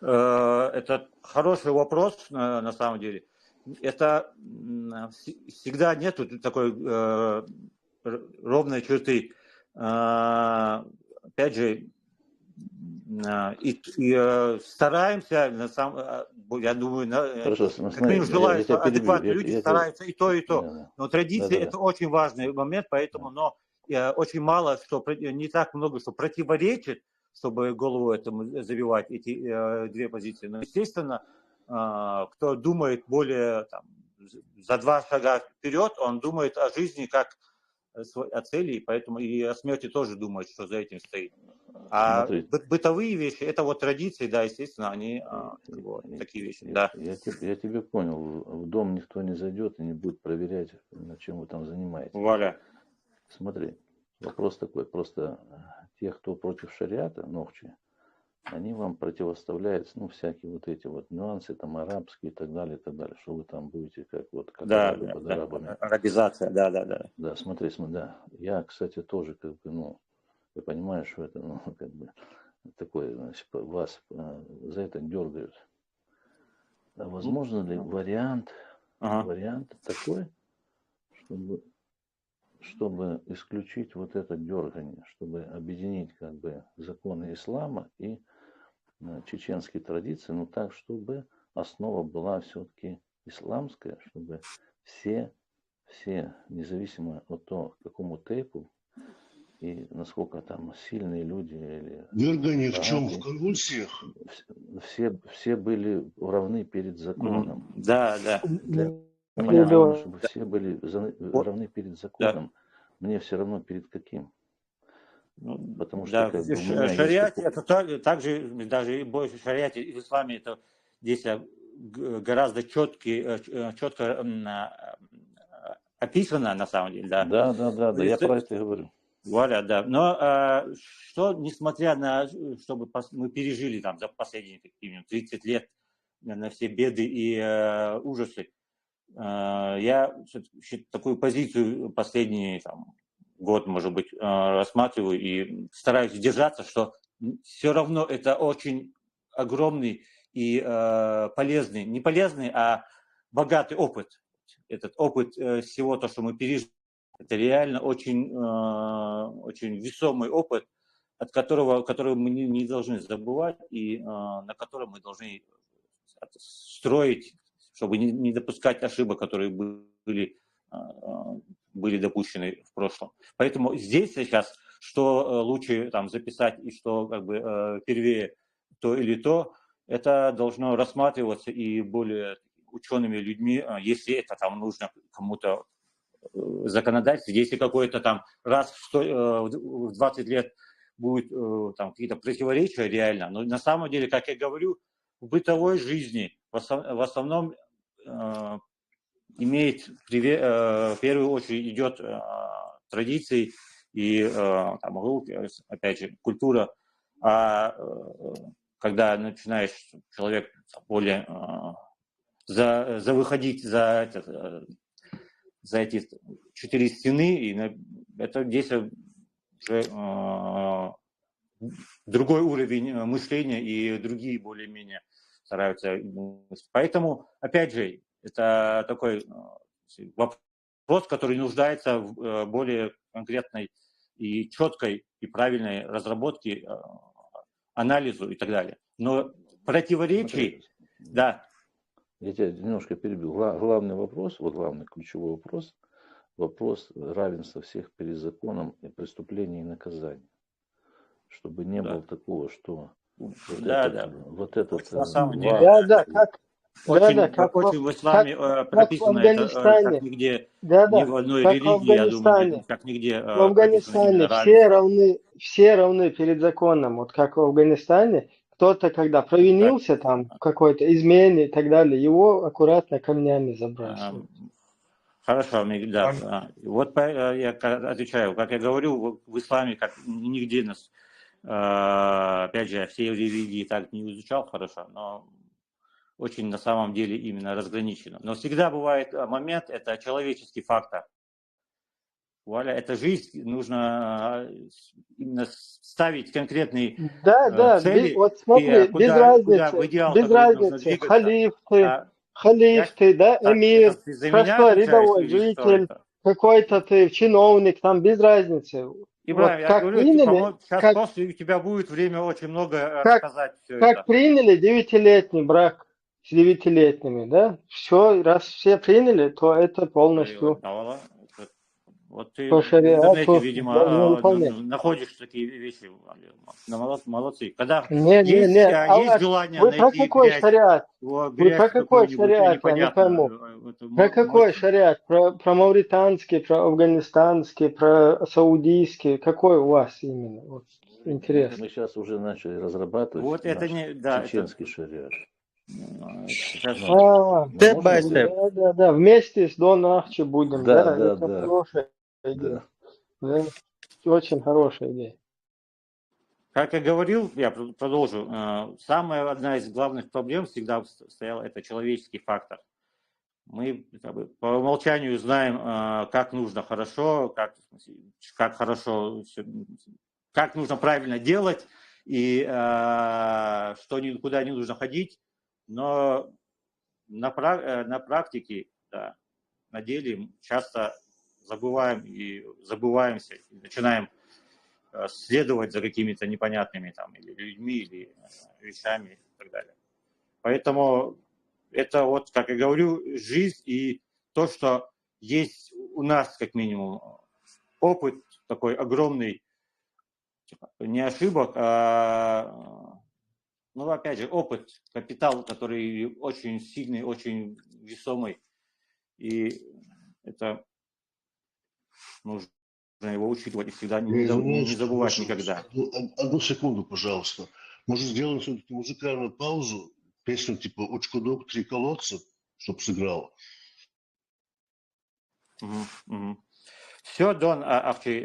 Это хороший вопрос, на самом деле. Это всегда нету такой ровной черты. Опять же, и стараемся, я думаю, как минимум желают адекватные люди, стараются и то, и то. Но традиции это очень важный момент, поэтому, но очень мало, что не так много, что противоречит, чтобы голову этому забивать, эти две позиции. Но, естественно, кто думает более за 2 шага вперед, он думает о жизни как о цели, поэтому и о смерти тоже думает, что за этим стоит. А бытовые вещи, это вот традиции, да, естественно, они такие вещи. Да. Я тебя понял. В дом никто не зайдет и не будет проверять, чем вы там занимаетесь. Валя. Смотри, вопрос такой. Просто те, кто против шариата, нохчи, они вам противоставляют, всякие вот эти вот нюансы, там, арабские и так далее, что вы там будете как арабы под арабами. Арабизация, да. Да, смотри, да. Я, кстати, тоже, я понимаю, что это, такое, вас за это дергают. А возможно ли вариант такой, чтобы исключить вот это дергание, чтобы объединить законы ислама и чеченские традиции, но так, чтобы основа была все-таки исламская, чтобы все, независимо от того, к какому тейпу и насколько там сильные люди или... Дергание в чем? В конвульсиях? Все были равны перед законом. Да. Для меня важно, чтобы все были равны перед законом. Мне все равно перед каким. Потому что в шариате это также, даже больше в шариате и в исламе это здесь гораздо четко описано на самом деле. Да, я про это и говорю. Валя, да. Но что, несмотря на, чтобы мы пережили там за последние 30 лет на все беды и ужасы, я такую позицию последний год, может быть, рассматриваю и стараюсь держаться, что все равно это очень огромный и полезный, не полезный, а богатый опыт. Этот опыт всего то, что мы пережили, это реально очень, очень весомый опыт, который мы не должны забывать и на котором мы должны строить чтобы не допускать ошибок, которые были допущены в прошлом. Поэтому здесь сейчас, что лучше там записать и что как бы первее то или то, это должно рассматриваться и более учеными людьми, если это там нужно кому-то законодательство, если какой-то там раз в 20 лет будет там какие-то противоречия реально, но на самом деле, как я говорю, в бытовой жизни в основном имеет, в первую очередь идет традиции и там, опять же, культура, а когда начинаешь человек более выходить за эти 4 стены, и это здесь уже другой уровень мышления и другие более-менее стараются. Поэтому, опять же, это такой вопрос, который нуждается в более конкретной и четкой и правильной разработке, анализу и так далее. Но противоречий, да. Я тебя немножко перебил. Главный вопрос, вот главный ключевой вопрос равенства всех перед законом и преступлений и наказаний. Чтобы не было такого, что вот этот на самом деле, очень в исламе прописано это, как нигде, ни в одной религии, я думаю, как нигде. В Афганистане все равны перед законом, вот как в Афганистане. Кто-то, когда провинился там в какой-то измене и так далее, его аккуратно камнями забрасывают. Хорошо, да. Вот я отвечаю, как я говорю, в исламе, как нигде нас, опять же, все религии так не изучал хорошо, но очень на самом деле именно разграничено. Но всегда бывает момент, это человеческий фактор. Валя, это жизнь, нужно именно ставить конкретные цели. Вот смотри, без разницы, халиф ты, да, эмир, простой рядовой житель, какой-то ты чиновник, там без разницы. Ибрахим, я говорю, сейчас после у тебя будет время очень много рассказать все это. Как приняли 9-летний брак с 9-летними, да, все, раз все приняли, то это полностью... Вот ты в интернете, видимо, находишь такие вещи. Молодцы. Когда есть желание вы найти про какой шариат? Вы про какой шариат? Я не пойму. Про какой шариат? Про мавританский, про афганистанский, про саудийский? Какой у вас именно? Вот, интересно. Мы сейчас уже начали разрабатывать вот это чеченский шариат. Да, вместе с Дон Ахчи будем. Да. Хорошая идея. Да. Очень хорошая идея. Как я говорил, я продолжу. Самая одна из главных проблем всегда стояла это человеческий фактор. Мы по умолчанию знаем, как нужно хорошо, как хорошо, как нужно правильно делать и что никуда не нужно ходить. Но на практике, да, на деле часто забываемся, и начинаем следовать за какими-то непонятными там или людьми, или вещами и так далее. Поэтому это вот, как я говорю, жизнь и то, что есть у нас, как минимум, опыт такой огромный, не ошибок, ну, опять же, опыт, капитал, который очень сильный, очень весомый. И это нужно его учитывать и всегда не забывать никогда. Одну секунду, пожалуйста. Может, сделаем все-таки музыкальную паузу? Песню типа «Очкудок, 3 колодца», чтобы сыграла. Все, Дон Ахчи,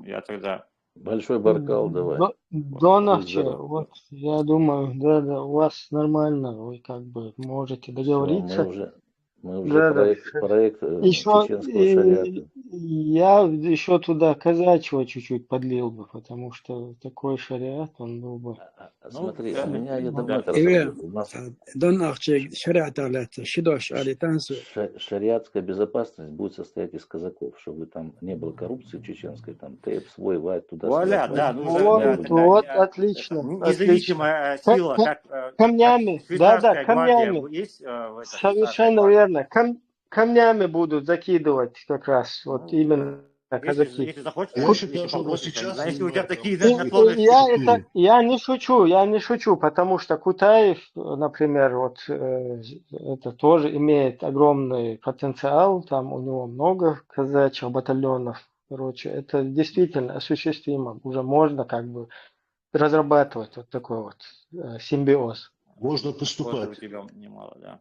я тогда... Большой баркал давай. Дон Ахчи, вот я думаю, да, у вас нормально, вы как бы можете договориться. Мы уже проект чеченского шариата. Я еще туда казачьего чуть-чуть подлил бы, потому что такой шариат, он был бы... Смотри, у меня я давно это إيه разработал. У нас دون أخشى شريعة على شدوش على تنسو шариатская безопасность будет состоять из казаков, чтобы там не было коррупции чеченской, там ТЭП свой, вайт, Вуаля, туда-сюда. да, нужна Вот, отлично, отлично. независимая сила, как Камнями, да, швейцарская гвардия камнями. есть в это, Совершенно швейцарская гвардия. верно. Камнями будут закидывать как раз, вот именно казаки. Если захочешь, Я если считаю, что попросишь, сейчас не знаю, если у тебя такие И наклонности. я не шучу, потому что Кутаев, например, вот это тоже имеет огромный потенциал, там у него много казачьих батальонов, короче, это действительно осуществимо, уже можно как бы разрабатывать вот такой вот симбиоз. можно Вот у поступать. тебя немало, да.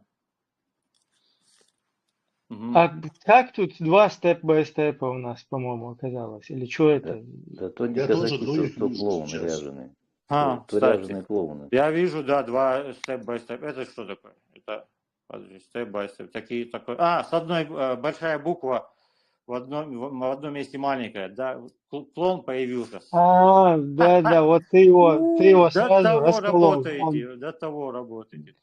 А как тут два степ-бай-степа у нас, по-моему, оказалось? Или что это? Да то не Я тоже казаки, двоих то вижу клоуны сейчас. ряженые. То Кстати, ряженые клоуны. я вижу, да, два степ-бай-степ. Это что такое? Это, подожди, степ-бай-степ. Такой. С одной большая буква, в одном месте маленькая, да, клон появился. Да, вот ты его До сразу того расколол. работаете.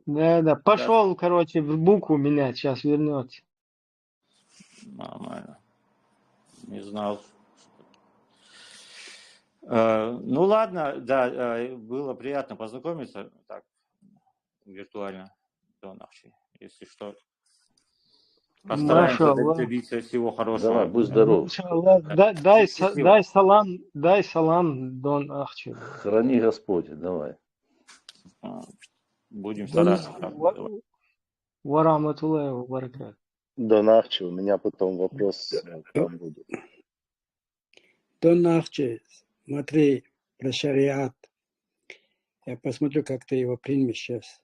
Да, пошел, короче, в букву менять, сейчас вернется. Нормально. Не знал. Ну ладно, да, было приятно познакомиться так виртуально, Донахчи. Если что, постараемся добиться всего хорошего. Давай, будь здоров. Дай салам, Дон Ахчи. Храни Господь, давай. Будем стараться. Вараматуллахи ва баракатуху. Донахчи, у меня потом вопрос к вам будет. Донахчи, смотри, про шариат. Я посмотрю, как ты его примешь сейчас.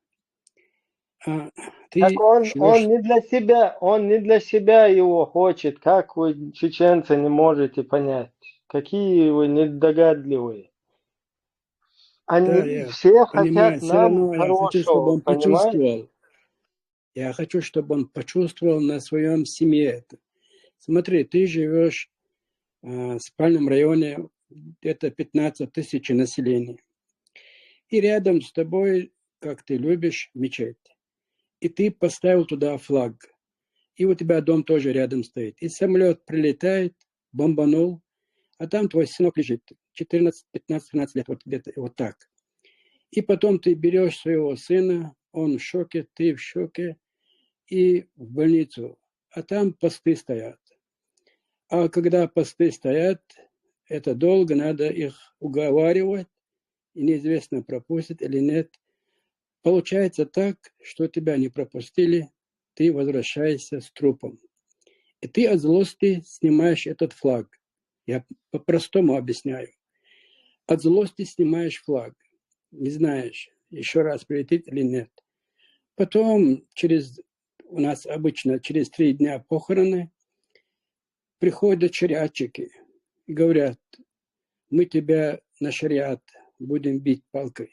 Так он не для себя его хочет. Как вы, чеченцы, не можете понять? Какие вы недогадливые. Они все хотят нам хорошего, понимаете? Я хочу, чтобы он почувствовал на своем семье это. Смотри, ты живешь в спальном районе, где-то 15 тысяч населения. И рядом с тобой, как ты любишь, мечеть. И ты поставил туда флаг. И у тебя дом тоже рядом стоит. И самолет прилетает, бомбанул, а там твой сынок лежит. 14, 15, 13 лет, вот где-то вот так. И потом ты берешь своего сына, он в шоке, ты в шоке, и в больницу. А там посты стоят. А когда посты стоят, это долго, надо их уговаривать, и неизвестно, пропустят или нет. Получается так, что тебя не пропустили, ты возвращаешься с трупом. И ты от злости снимаешь этот флаг. Я по-простому объясняю. От злости снимаешь флаг. Не знаешь, еще раз прилетит или нет. Потом у нас обычно через 3 дня похороны, приходят шариатчики и говорят, мы тебя на шариат будем бить палкой.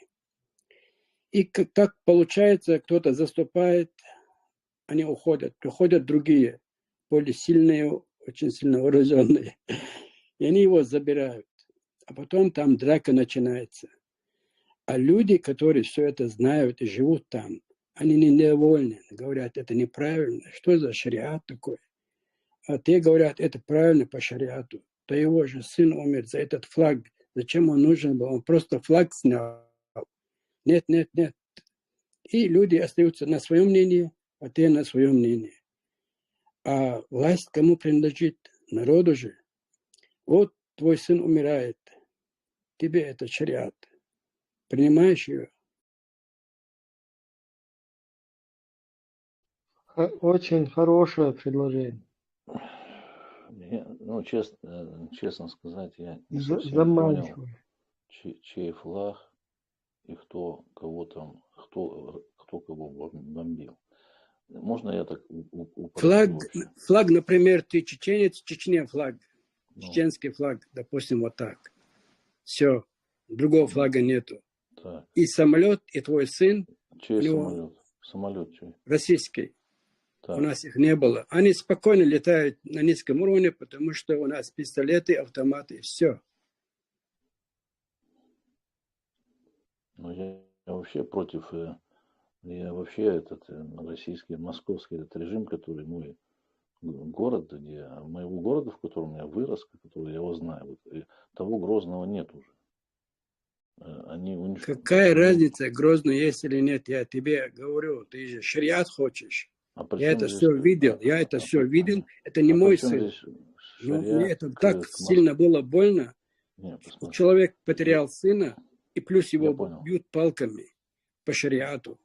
И так получается, кто-то заступает, они уходят. Приходят другие, более сильные, очень сильно вооруженные. И они его забирают. А потом там драка начинается. А люди, которые все это знают и живут там, они недовольны. Говорят, это неправильно. Что за шариат такой? А те говорят, это правильно по шариату. То его же сын умер за этот флаг. Зачем он нужен был? Он просто флаг снял. Нет. И люди остаются на своем мнении, а те на своем мнении. А власть кому принадлежит? Народу же. Вот твой сын умирает. Тебе это шариат. Принимаешь ее? Очень хорошее предложение. Честно сказать, я не совсем понял, чей флаг и кто кого там, кто кого бомбил. Можно я так Флаг, например, ты чеченец, Чечне флаг. Чеченский флаг, допустим, вот так. Все, другого флага нету. Так. И самолет, и твой сын. Чей самолет? Самолет чей? Российский. Так. У нас их не было. Они спокойно летают на низком уровне, потому что у нас пистолеты, автоматы, все. Ну, я вообще против, я вообще этот российский, московский этот режим, который мой город, где, моего города, в котором я вырос, который я его знаю, вот, того Грозного нет уже. Они Какая разница, Грозный есть или нет? Я тебе говорю, ты же шариат хочешь. Я это все видел, это не мой сын. Мне это так сильно было больно. Человек потерял сына, и плюс его бьют палками по шариату.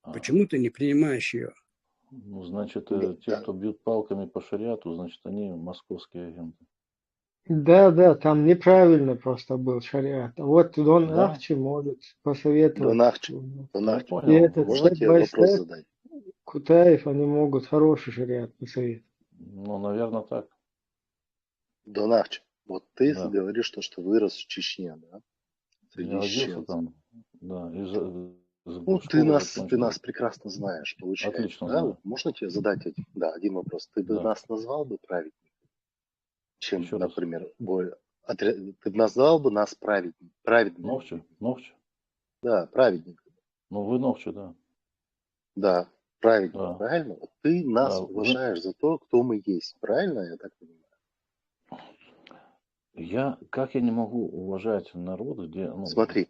Почему ты не принимаешь ее? Ну, значит, те, кто бьют палками по шариату, значит, они московские агенты. Да, там неправильно просто был шариат. А вот Дон Ахчи может посоветовать. Дон Ахчи. И этот Можно тебе вопрос задать? Кутаев, они могут хороший шариат посоветовать. Ну, наверное, так. Дон Ахчи, вот ты говоришь, что вырос в Чечне, да? Я родился там, да. Ну, ты нас прекрасно знаешь, получается. Отлично да? знаю. Можно тебе задать один вопрос? Ты бы нас назвал бы праведником? Чем, например, ты назвал бы нас праведником? Новче? Да, праведником. Ну, вы Новче, да. Да, праведник, правильно? Ты нас уважаешь за то, кто мы есть, правильно, я так понимаю? Как я не могу уважать народ, где... Ну, смотри,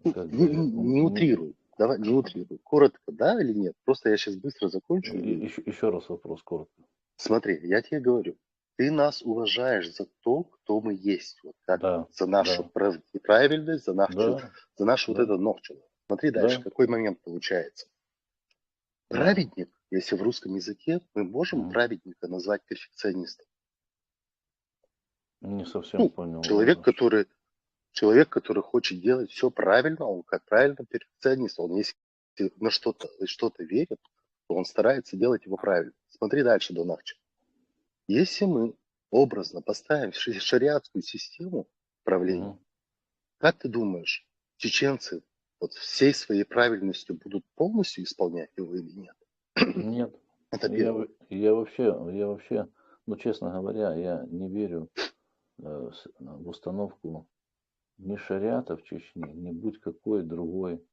не утрируй. Давай, не утрируй. Коротко, да или нет? Просто я сейчас быстро закончу. Еще раз вопрос, коротко. Смотри, я тебе говорю. Ты нас уважаешь за то, кто мы есть. Вот как за нашу правильность, за нашу вот это ногчу. Смотри дальше, какой момент получается. Праведник, если в русском языке, мы можем праведника назвать перфекционистом? Не совсем понял. Человек, который хочет делать все правильно, он как правильно перфекционист. Он если на что-то верит, то он старается делать его правильно. Смотри дальше, Донахчик. Если мы образно поставим шариатскую систему правления, как ты думаешь, чеченцы вот всей своей правильностью будут полностью исполнять его или нет? Нет. Это первое. Я вообще, ну, честно говоря, я не верю в установку ни шариата в Чечне, ни будь какой другой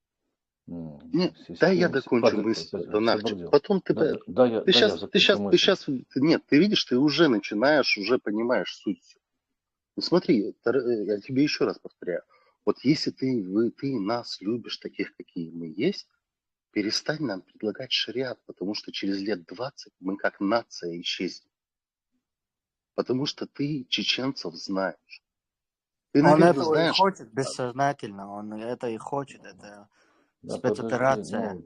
Нет, дай я докончу мысль, Донахчик. Потом ты сейчас, нет, ты видишь, ты уже начинаешь, уже понимаешь суть. Ну смотри, я тебе еще раз повторяю. Вот если ты нас любишь таких, какие мы есть, перестань нам предлагать шариат, потому что через лет 20 мы как нация исчезнем. Потому что ты чеченцев знаешь. Ты, он наверное, этого знаешь, и хочет бессознательно, он это и хочет, это спецоперация.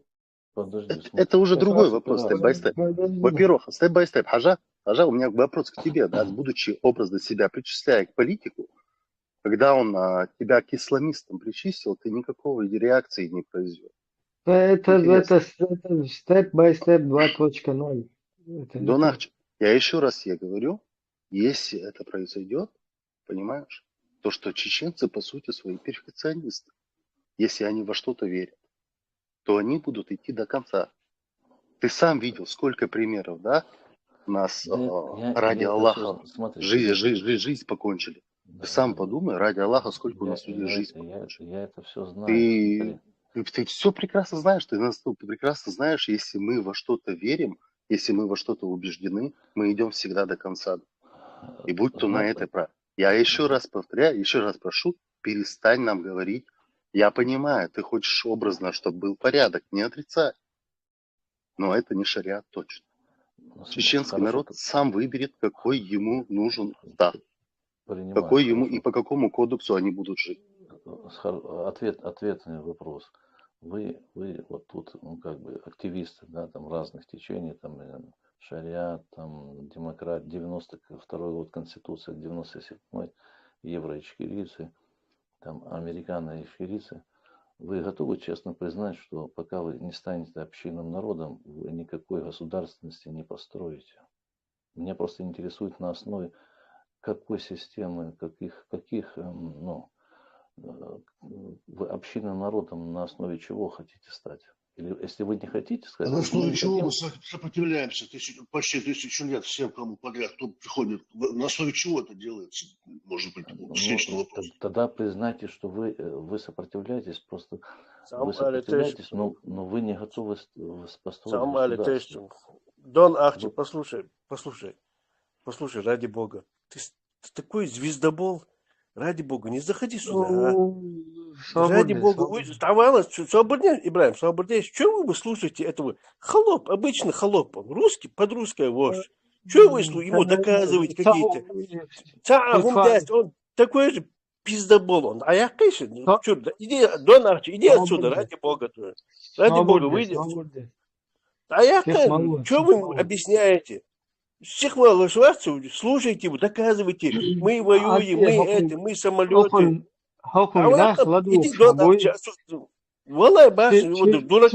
Это уже другой вопрос, степ-бай-степ. Во-первых, степ-бай-степ. Хажа, у меня вопрос к тебе, да, будучи образно себя причисляя к политику, когда он тебя к исламистам причислил, ты никакой реакции не произвел. Это степ-бай-степ 2.0. Донахчик, я еще раз говорю, если это произойдет, понимаешь, то что чеченцы по сути свои перфекционисты. Если они во что-то верят, то они будут идти до конца. Ты сам видел, сколько примеров, да? Нас ради Аллаха жизнь покончили. Ты сам подумай, ради Аллаха, сколько у нас людей жизнь покончили. Я это все знаю. Ты все прекрасно знаешь, ты прекрасно знаешь, если мы во что-то верим, если мы во что-то убеждены, мы идем всегда до конца. И будь то на это правильно. Я еще раз повторяю, еще раз прошу, перестань нам говорить. Я понимаю, ты хочешь образно, чтобы был порядок, не отрицай. Но это не шариат точно. Чеченский народ сам выберет, какой ему нужен статус. Какой ему и по какому кодексу они будут жить. Ответный вопрос. Вы вот тут, ну, как бы активисты, да, там разных течений, там шариат, там демократ, 92-й год Конституция, 97-й евро-ичкерийцы, там американо ичкерийцы. Вы готовы честно признать, что пока вы не станете общинным народом, вы никакой государственности не построите? Меня просто интересует на основе какой системы, каких вы общинным народом на основе чего хотите стать? Или если вы не хотите На сказать, мы основе не чего мы хотим. сопротивляемся почти 1000 лет всем, кому подряд, кто приходит? На основе чего это делается? Может быть, встречный вопрос. Тогда признайте, что вы сопротивляетесь, просто вы Самуэль, ты сопротивляетесь, но вы не готовы построить Самуэль, ты государство. Дон Ахчи, послушай, ради бога. Ты такой звездобол, ради бога, не заходи сюда, а. Ради бога, вы свободнее, Ибраим, свободнее. Чего вы слушаете этого? Холоп, обычный холоп, он русский, под русская вождь. Чего вы ему доказываете какие-то? Он такой же пиздобол он. А я, конечно, иди, Дон Арчи, иди отсюда, ради бога. Ради бога, выйди. А я, что вы ему объясняете? Всех волосвадцев слушайте его, доказывайте. Мы воюем, мы самолеты. Иди, Дон Арчи, Валай, башня,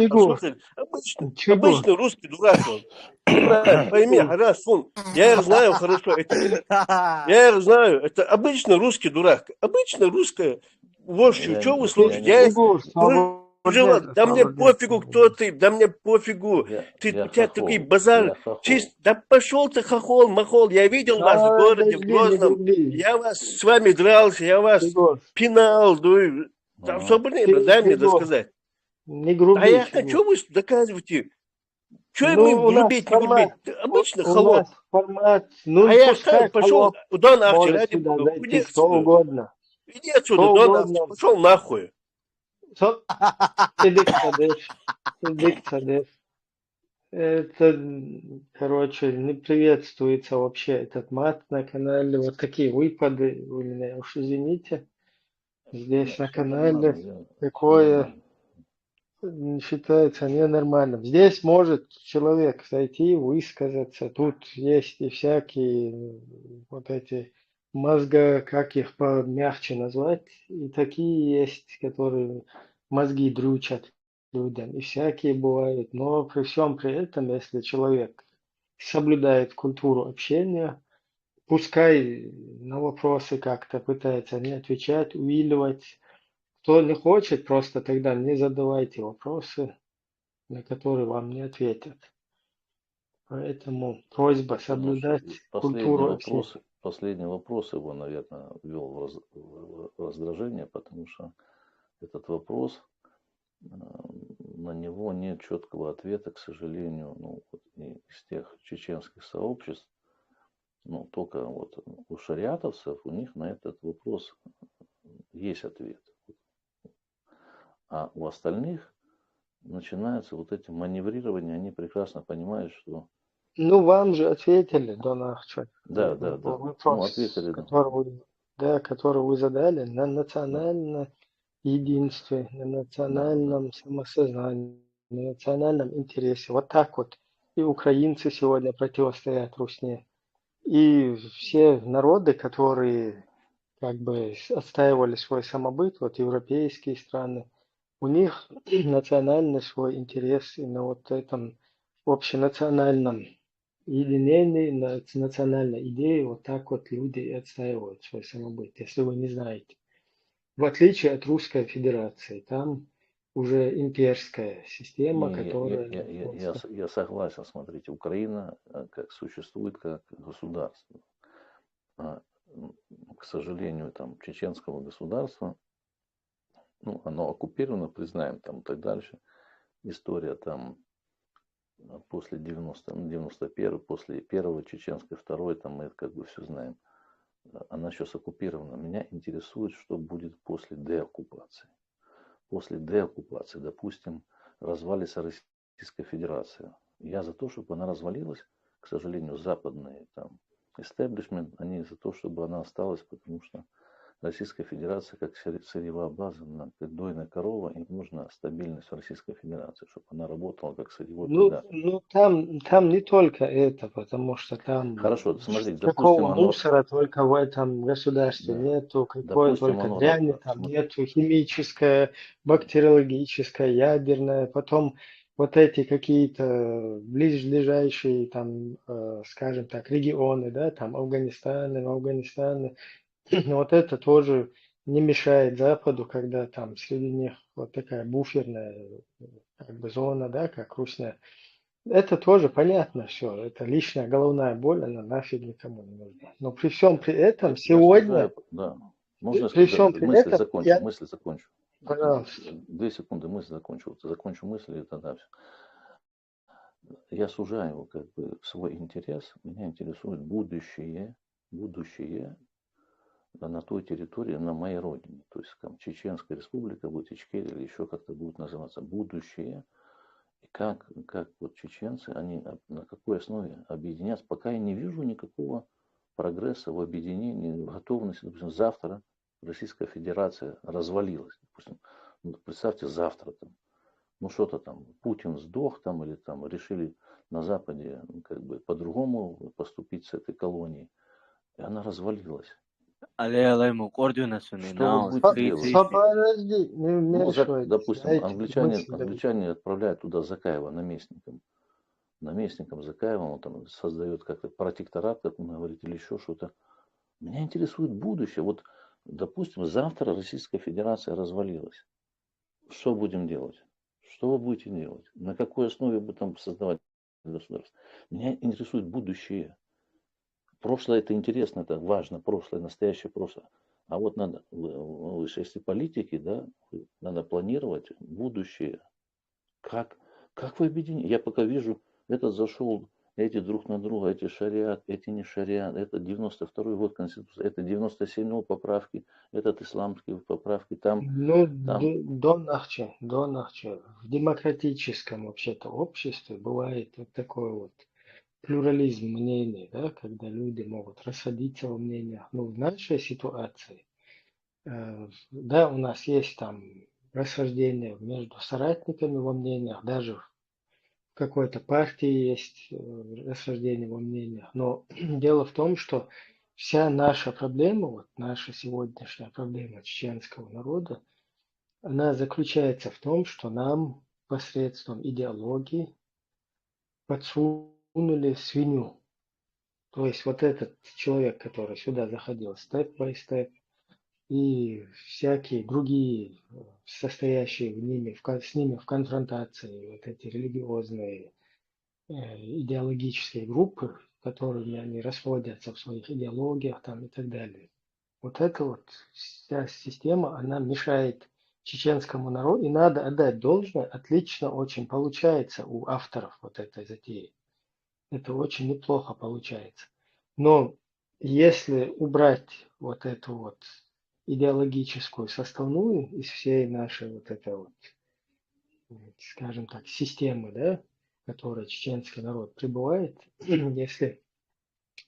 дурак, обычный русский дурак он. Пойми, раз, я их знаю хорошо, я их знаю, это обычный русский дурак, обычная русская вождь, что вы слушаете? Да мне пофигу, кто ты, да мне пофигу, у тебя такой базар, да пошел ты хохол, махол, я видел вас в городе, в Грозном, я вас с вами дрался, я вас пинал, свободнее, дай мне досказать. Не грубить. А я хочу вы доказываете. Что мы грубить, не грубить? Обычно холоп. А я пошел, Дон Арчи, ради бога, иди отсюда. Иди отсюда, Дон Арчи, пошел нахуй. Это, короче, не приветствуется вообще этот мат на канале. Вот такие выпады у меня, уж извините. Здесь на канале такое считается ненормальным. Здесь может человек зайти, высказаться. Тут есть и всякие вот эти мозга, как их помягче назвать, и такие есть, которые мозги дрючат людям, и всякие бывают. Но при всем при этом, если человек соблюдает культуру общения, пускай на вопросы как-то пытается не отвечать, увиливать. Кто не хочет, просто тогда не задавайте вопросы, на которые вам не ответят. Поэтому просьба соблюдать культуру общения. Последний вопрос его, наверное, ввел в раздражение, потому что этот вопрос, на него нет четкого ответа, к сожалению, из тех чеченских сообществ. Только вот у шариатовцев, у них на этот вопрос есть ответ. А у остальных начинается вот эти маневрирования, они прекрасно понимают, что... вам же ответили, Дон Ахчи. Да. Вопрос, Ответили, который вы задали, на национальном единстве, на национальном самосознании, на национальном интересе. Вот так вот. И украинцы сегодня противостоят Русне. И все народы, которые как бы отстаивали свой самобыт, вот европейские страны, у них национальный свой интерес, и на вот этом общенациональном единении, на национальной идее, вот так вот люди и отстаивают свой самобыт, если вы не знаете. В отличие от Русской Федерации, там уже имперская система, которая... Я согласен, смотрите, Украина как существует как государство. К сожалению, там чеченского государства, оно оккупировано, признаем, там и так дальше. История там после 91 после первого чеченской, второй, там мы это как бы все знаем. Она сейчас оккупирована. Меня интересует, что будет после деоккупации. После деоккупации, допустим, развалится Российская Федерация. Я за то, чтобы она развалилась. К сожалению, западные там истеблишмент, они за то, чтобы она осталась, потому что Российская Федерация как сырьевая база, как дойная корова, им нужна стабильность в Российской Федерации, чтобы она работала как сырьевой придаток. Там не только это, потому что там хорошо, смотрите, такого допустим, мусора только в этом государстве нету, какое только дрянь, там нету химическое, бактериологическое, ядерное, потом вот эти какие-то ближайшие там, скажем так, регионы, да, там Афганистан, вот это тоже не мешает Западу, когда там среди них вот такая буферная как бы зона, да, как Русня. Это тоже понятно все. Это лишняя головная боль, она нафиг никому не нужна. Но при всем при этом сегодня, Да. Можно при всем при мысль этом, закончу, мысль закончу. пожалуйста. 2 секунды, мысль закончу. Закончу мысль, и тогда все. Я сужаю как бы свой интерес. Меня интересует будущее на той территории, на моей родине. То есть там Чеченская республика будет, Ичкерия или еще как-то будет называться. Будущее. И как вот чеченцы, они на какой основе объединятся. Пока я не вижу никакого прогресса в объединении, в готовности. Допустим, завтра Российская Федерация развалилась. Допустим, представьте, завтра там, что-то там, Путин сдох там, или там решили на Западе как бы по-другому поступить с этой колонией. И она развалилась. Что вы будете делать? Подожди, не решайте. Допустим, англичане отправляют туда Закаева наместником Закаева, он там создает как-то протекторат, как вы говорите, или еще что-то. Меня интересует будущее. Вот, допустим, завтра Российская Федерация развалилась. Что будем делать? Что вы будете делать? На какой основе вы там создавать государство? Меня интересует будущее. Прошлое это интересно, это важно, прошлое, настоящее прошлое. А вот надо, вы же если политики, да, надо планировать будущее. Как вы объедините? Я пока вижу, этот зашел, эти друг на друга, эти шариат, эти не шариат, это 92-й год Конституции, это 97-й поправки, этот исламские поправки, там. До нахча. В демократическом вообще-то обществе бывает вот такой вот плюрализм мнений, да, когда люди могут расходиться во мнениях. Но в нашей ситуации, да, у нас есть там расхождение между соратниками во мнениях, даже в какой-то партии есть расхождение во мнениях. Но дело в том, что вся наша проблема, вот наша сегодняшняя проблема чеченского народа, она заключается в том, что нам посредством идеологии подсунули свинью. То есть вот этот человек, который сюда заходил степ-бай-степ, и всякие другие, состоящие с ними в конфронтации, вот эти религиозные, идеологические группы, которыми они расходятся в своих идеологиях там, и так далее. Вот эта вот вся система, она мешает чеченскому народу, и надо отдать должное, отлично очень получается у авторов вот этой затеи. Это очень неплохо получается. Но если убрать вот эту вот идеологическую составную из всей нашей вот этой вот, скажем так, системы, да, в которой чеченский народ пребывает, если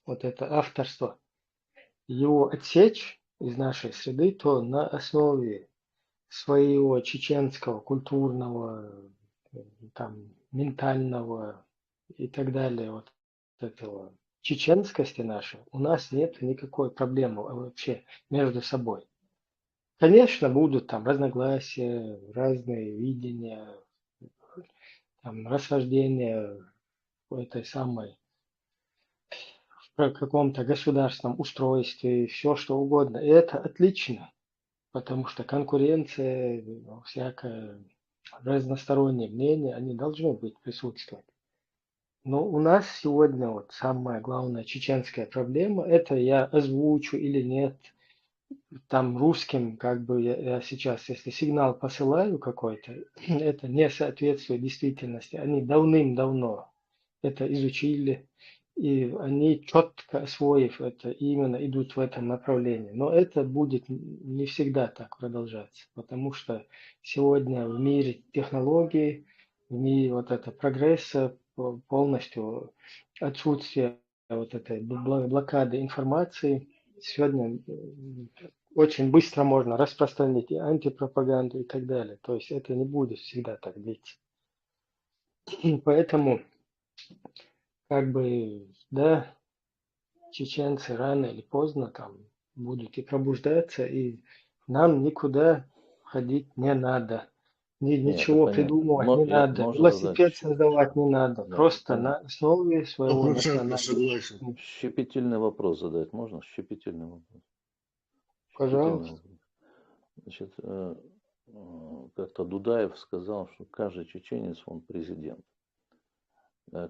вот это авторство, его отсечь из нашей среды, то на основе своего чеченского, культурного, там, ментального и так далее, вот этого чеченскости нашей, у нас нет никакой проблемы вообще между собой. Конечно, будут там разногласия, разные видения, там, расхождения в этой самой, в каком-то государственном устройстве, все что угодно. И это отлично, потому что конкуренция, всякое разностороннее мнение, они должны быть присутствовать. Но у нас сегодня вот самая главная чеченская проблема, это я озвучу или нет, там русским, как бы я сейчас, если сигнал посылаю какой-то, это не соответствует действительности. Они давным-давно это изучили, и они четко освоив это, именно идут в этом направлении. Но это будет не всегда так продолжаться, потому что сегодня в мире технологий, в мире вот это прогресса, полностью отсутствие вот этой блокады информации, сегодня очень быстро можно распространить и антипропаганду и так далее. То есть это не будет всегда так длиться. Поэтому, как бы, да, чеченцы рано или поздно там будут и пробуждаться, и нам никуда ходить не надо. Ничего придумывать не надо, велосипед создавать не надо. Просто на основе своего национального. Щепетильный вопрос задать можно? Щепетильный вопрос. Пожалуйста. Значит, как-то Дудаев сказал, что каждый чеченец, он президент.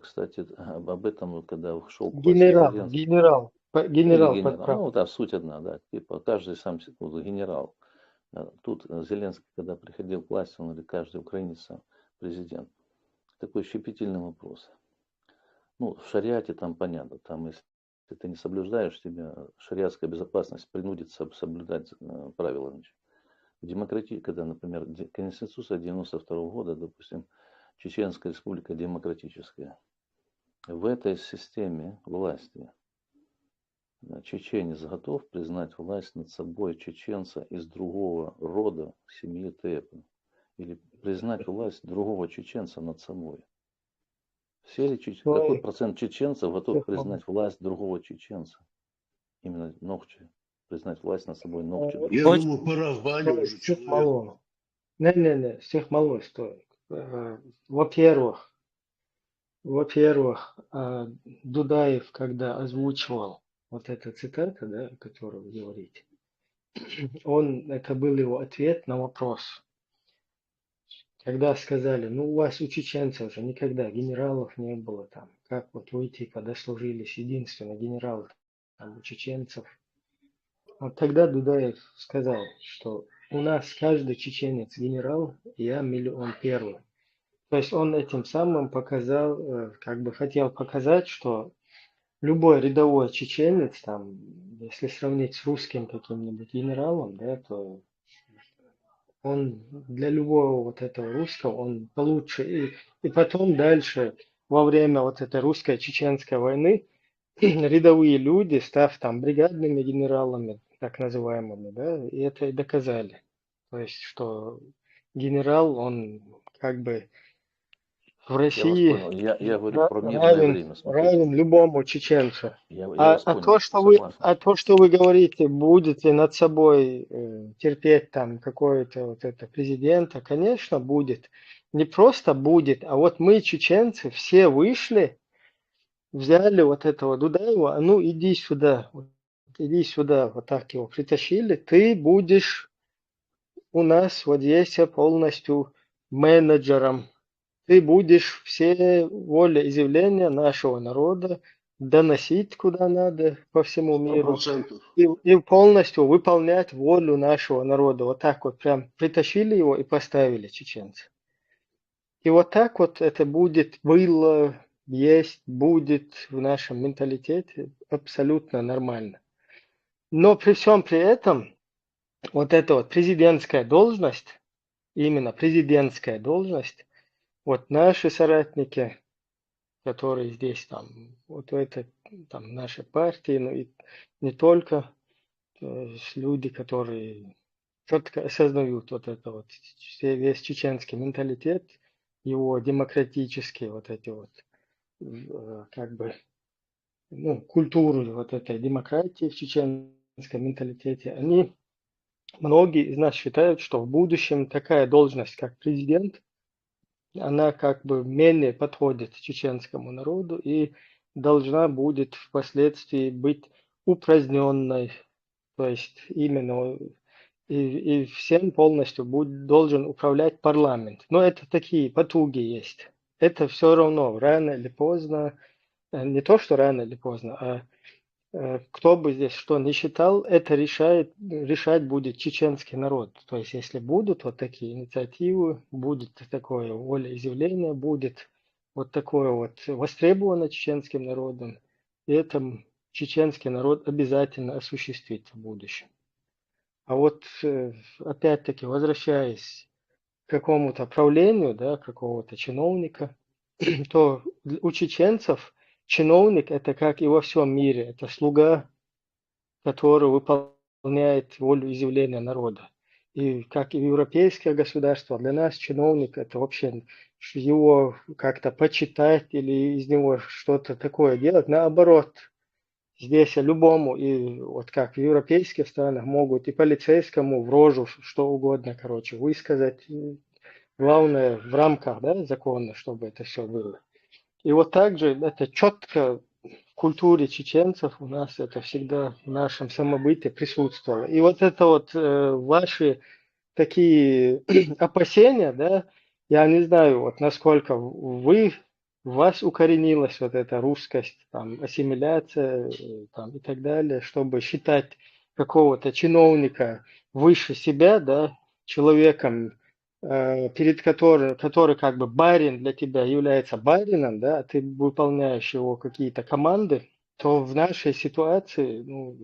Кстати, об этом, когда шел к власти Зеленский. Генерал Или генерал. подправ. Ну, да, суть одна, да. Типа каждый сам генерал. Тут Зеленский, когда приходил к власти, он говорит, каждый украинец президент. Такой щепетильный вопрос. Ну, в шариате там понятно, там если ты не соблюдаешь, тебя шариатская безопасность принудит соблюдать правила. Значит. В демократии, когда, например, Конституция 92 года, допустим, Чеченская республика демократическая. В этой системе власти чеченец готов признать власть над собой чеченца из другого рода семьи Тепа? Или признать власть другого чеченца над собой? Все ли какой процент чеченцев готов признать власть другого чеченца? Именно Нохчи. Признать власть над собой Нохчи. Я думаю, пора в баню уже человеку. Не, всех мало стоит. Во-первых, Дудаев, когда озвучивал вот эта цитата, да, о которой вы говорите, это был его ответ на вопрос. Когда сказали, ну у вас у чеченцев же никогда генералов не было там, как вот вы типа дослужились, единственный генерал там у чеченцев. Вот тогда Дудаев сказал, что у нас каждый чеченец генерал, и я миллион первый. То есть он этим самым показал, как бы хотел показать, что любой рядовой чеченец, там, если сравнить с русским каким-нибудь генералом, да, то он для любого вот этого русского, он получше. И потом дальше, во время вот этой русско-чеченской войны, рядовые люди, став там бригадными генералами, так называемыми, да, и это и доказали. То есть, что генерал, он как бы в России я говорю про мирное время. Равен любому чеченцу. Я вас понял, то, что вы говорите, будете над собой терпеть там какое-то вот это президента, конечно, будет. Не просто будет, а вот мы, чеченцы, все вышли, взяли вот этого Дудаева, а ну иди сюда, вот так его притащили, ты будешь у нас вот здесь полностью менеджером. Ты будешь все волеизъявления нашего народа доносить куда надо по всему миру 100%. и полностью выполнять волю нашего народа. Вот так вот прям притащили его и поставили чеченцы. И вот так вот это было, есть, будет в нашем менталитете абсолютно нормально. Но при всем при этом вот эта вот президентская должность, именно президентская должность, вот наши соратники, которые здесь там, вот в этой там нашей партии, ну и не только, то есть люди, которые четко осознают вот это вот весь чеченский менталитет, его демократические вот эти вот как бы ну, культуру вот этой демократии в чеченском менталитете, многие из нас считают, что в будущем такая должность, как президент, она как бы менее подходит чеченскому народу и должна будет впоследствии быть упраздненной. То есть именно и всем полностью должен управлять парламент. Но это такие потуги есть. Это все равно рано или поздно, не то что рано или поздно, а кто бы здесь что ни считал, это решать будет чеченский народ. То есть, если будут вот такие инициативы, будет такое волеизъявление, будет вот такое вот востребовано чеченским народом, и это чеченский народ обязательно осуществит в будущем. А вот опять-таки, возвращаясь к какому-то правлению, да, какого-то чиновника, то у чеченцев чиновник – это как и во всем мире, это слуга, который выполняет волеизъявления народа. И как и европейское государство, для нас чиновник – это вообще его как-то почитать или из него что-то такое делать. Наоборот, здесь любому, и вот как в европейских странах, могут и полицейскому в рожу что угодно, короче, высказать. Главное, в рамках, да, закона, чтобы это все было. И вот также это четко в культуре чеченцев у нас это всегда в нашем самобытии присутствовало. И вот это вот ваши такие опасения, да, я не знаю, вот насколько в вас укоренилась вот эта русскость, там, ассимиляция, там, и так далее, чтобы считать какого-то чиновника выше себя, да, человеком, перед который как бы барин для тебя является барином, да, а ты выполняешь его какие-то команды, то в нашей ситуации, ну,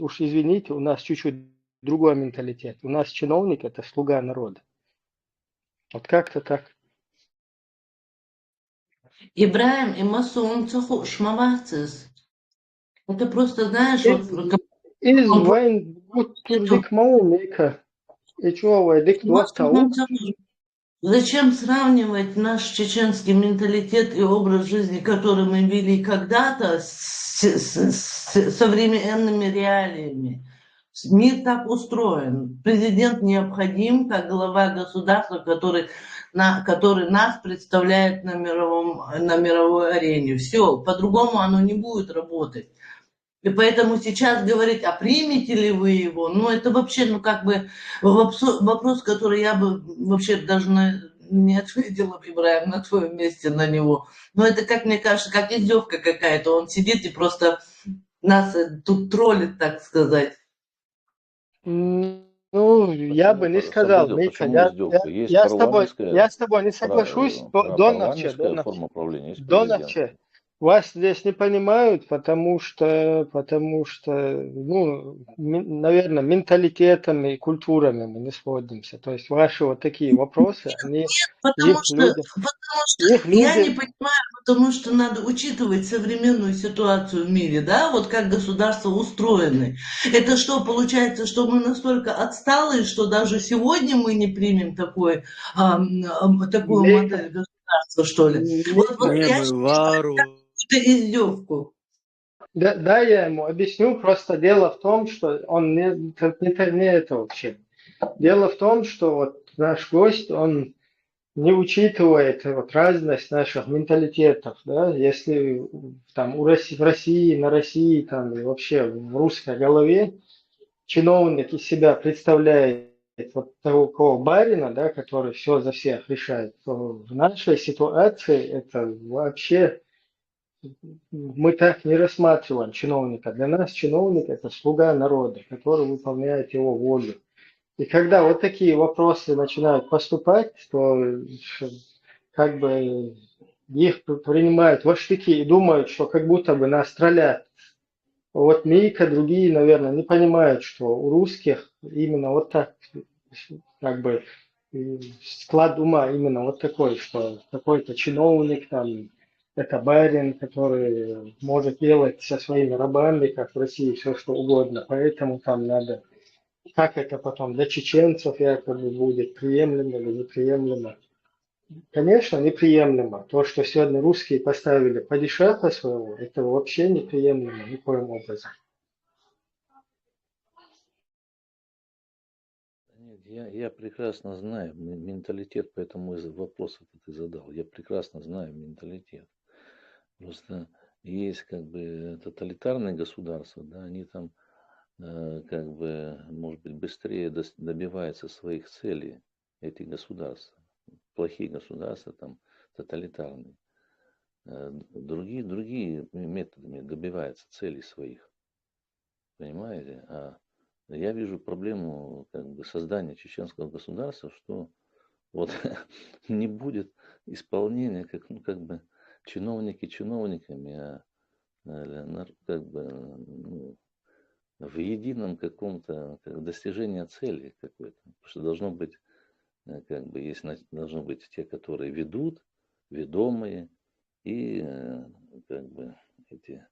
уж извините, у нас чуть-чуть другой менталитет. У нас чиновник – это слуга народа. Вот как-то так. Ибраим и Масун Шмавацис. Это просто, знаешь, вот... Из войн турдик маумика. И чего дик локтау? Зачем сравнивать наш чеченский менталитет и образ жизни, который мы вели когда-то, с современными реалиями? Мир так устроен. Президент необходим как глава государства, который нас представляет на мировой арене. Все, по-другому оно не будет работать. И поэтому сейчас говорить, а примете ли вы его, ну это вообще, ну как бы вопрос, который я бы вообще даже не ответила, Ибраим, на твоем месте на него. Но это, как мне кажется, как издевка какая-то. Он сидит и просто нас тут троллит, так сказать. Ну, я бы не сказал, Мика, я с тобой не соглашусь, Доновче. Вас здесь не понимают, потому что, ну, наверное, менталитетами и культурами мы не сходимся. То есть ваши вот такие вопросы, они... Потому что я не понимаю, потому что надо учитывать современную ситуацию в мире, да, вот как государства устроены. Это что, получается, что мы настолько отсталые, что даже сегодня мы не примем такую модель государства, что ли? Вот я считаю, это издевку. Да, я ему объясню. Просто дело в том, что он не это вообще. Дело в том, что вот наш гость, он не учитывает вот разность наших менталитетов, да, если там в России, на России, там и вообще в русской голове чиновник из себя представляет вот такого барина, да, который все за всех решает, то в нашей ситуации это вообще мы так не рассматриваем чиновника. Для нас чиновник – это слуга народа, который выполняет его волю. И когда вот такие вопросы начинают поступать, то как бы их принимают во штыки и думают, что как будто бы нас троллят. Вот Мика, другие, наверное, не понимают, что у русских именно вот так, как бы склад ума именно вот такой, что какой-то чиновник там, это барин, который может делать со своими рабами, как в России, все что угодно. Поэтому там надо, как это потом для чеченцев якобы будет, приемлемо или неприемлемо. Конечно, неприемлемо. То, что сегодня русские поставили падишаха своего, это вообще неприемлемо никоим образом. Я прекрасно знаю менталитет, поэтому вопрос этот ты задал. Я прекрасно знаю менталитет. Просто есть как бы тоталитарные государства, да, они там как бы, может быть, быстрее добиваются своих целей, эти государства. Плохие государства, там, тоталитарные. Другие методами добиваются целей своих. Понимаете? А я вижу проблему как бы создания чеченского государства, что вот не будет исполнения как бы чиновники чиновниками, а как бы в едином каком-то достижении цели какой-то. Потому что должно быть, как бы, должны быть те, которые ведут, ведомые, и как бы эти,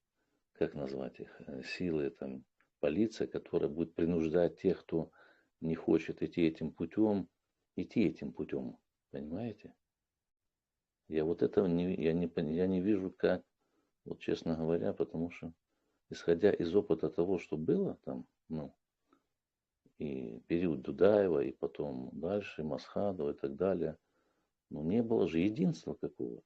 как назвать их, силы, там, полиция, которая будет принуждать тех, кто не хочет идти этим путем, понимаете? Я вот этого я не вижу как, вот честно говоря, потому что исходя из опыта того, что было там, ну, и период Дудаева, и потом дальше Масхадова и так далее, ну, не было же единства какого-то.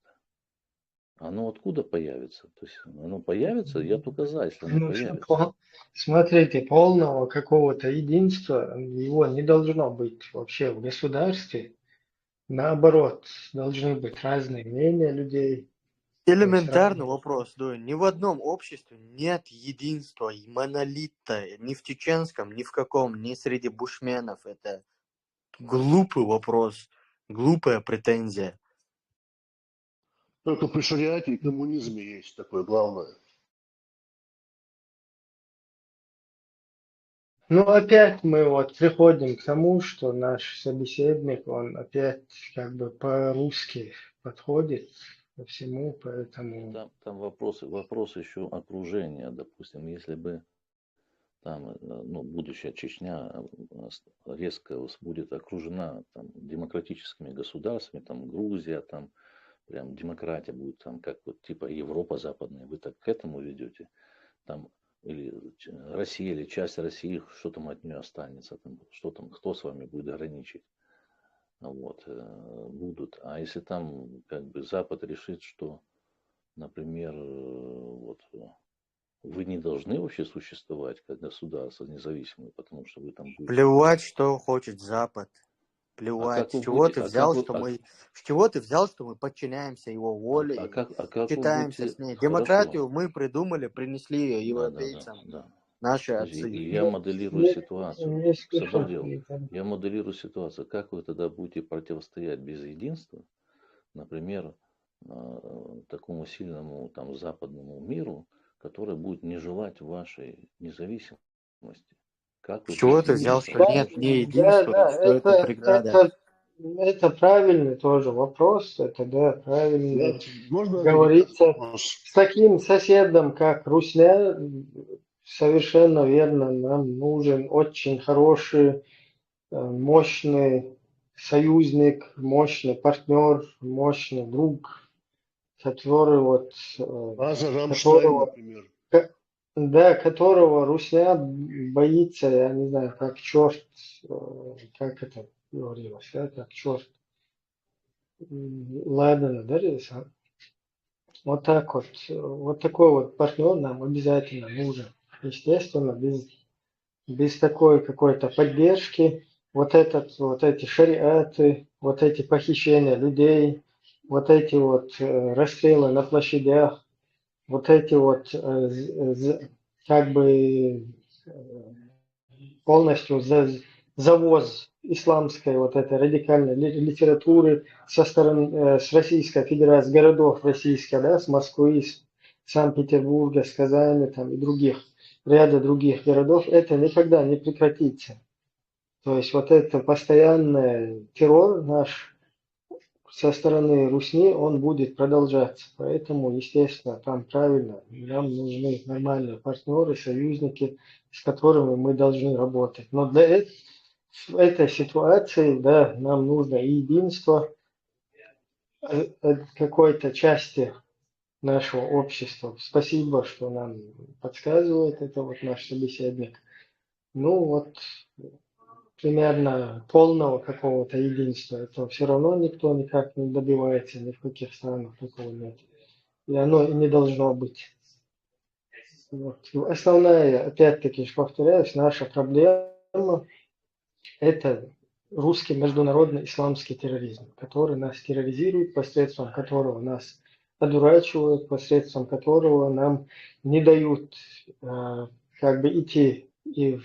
Оно откуда появится? То есть оно появится, я только за, если оно появится. Смотрите, полного какого-то единства, его не должно быть вообще в государстве. Наоборот, должны быть разные мнения людей. Элементарный вопрос, да. Ни в одном обществе нет единства и монолита, ни в чеченском, ни в каком, ни среди бушменов. Это глупый вопрос, глупая претензия. Только при шариате и коммунизме есть такое главное. Ну, опять мы вот приходим к тому, что наш собеседник, он опять как бы по-русски подходит ко всему, поэтому... Там вопрос еще окружения, допустим, если бы там, ну, будущая Чечня резко будет окружена там демократическими государствами, там Грузия, там прям демократия будет, там как вот типа Европа западная, вы так к этому ведете, там или Россия, или часть России, что там от нее останется, там, что там, кто с вами будет ограничить, вот, будут. А если там как бы Запад решит, что, например, вот вы не должны вообще существовать как государство независимое, потому что вы там будете... Плевать, что хочет Запад. Плевать. С чего ты взял, что мы подчиняемся его воле, считаемся с ней. Демократию мы придумали, принесли европейцам. Наши отцы. Я моделирую ситуацию. Я моделирую ситуацию. Как вы тогда будете противостоять без единства, например, такому сильному там западному миру, который будет не желать вашей независимости? Как С чего ты взял, что нет не единства, что это преграда? Это правильный тоже вопрос, это да, правильно говорится. С таким соседом, как Русня, совершенно верно, нам нужен очень хороший, мощный союзник, мощный партнер, мощный друг, который вот... Рамштайн, например. Да, которого Русня боится, я не знаю, как черт, как это говорилось, да, как черт. Ладно, да, вот так вот. Вот такой вот партнер нам обязательно нужен. Естественно, без такой какой-то поддержки, вот эти шариаты, вот эти похищения людей, вот эти вот расстрелы на площадях, вот эти вот как бы полностью завоз исламской вот этой радикальной литературы с Российской Федерации, городов российских, да, с Москвы, с Санкт-Петербурга, с Казани там, и ряда других городов, это никогда не прекратится. То есть вот это постоянный террор наш со стороны Русни, он будет продолжаться. Поэтому, естественно, там правильно, нам нужны нормальные партнеры, союзники, с которыми мы должны работать. Но для в этой ситуации, да, нам нужно единство какой-то части нашего общества. Спасибо, что нам подсказывает это вот наш собеседник. Ну вот, примерно полного какого-то единства. Это все равно никто никак не добивается, ни в каких странах такого нет. И оно и не должно быть. Вот. Основная, опять-таки, повторяюсь, наша проблема – это русский международный исламский терроризм, который нас терроризирует, посредством которого нас одурачивают, посредством которого нам не дают как бы идти и в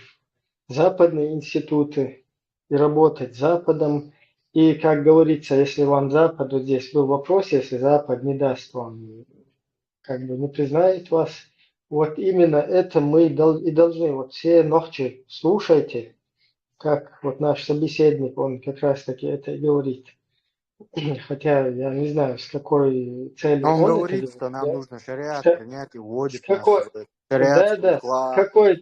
западные институты и работать с Западом. И, как говорится, если вам Запад, вот здесь был вопрос, если Запад не даст вам, как бы не признает вас, вот именно это мы и должны, вот все ночи слушайте, как вот наш собеседник, он как раз таки это и говорит. Хотя я не знаю, с какой целью он он говорит, это что нам делает. нужно шариат принять и вводит нас какой, в шариатский уклад.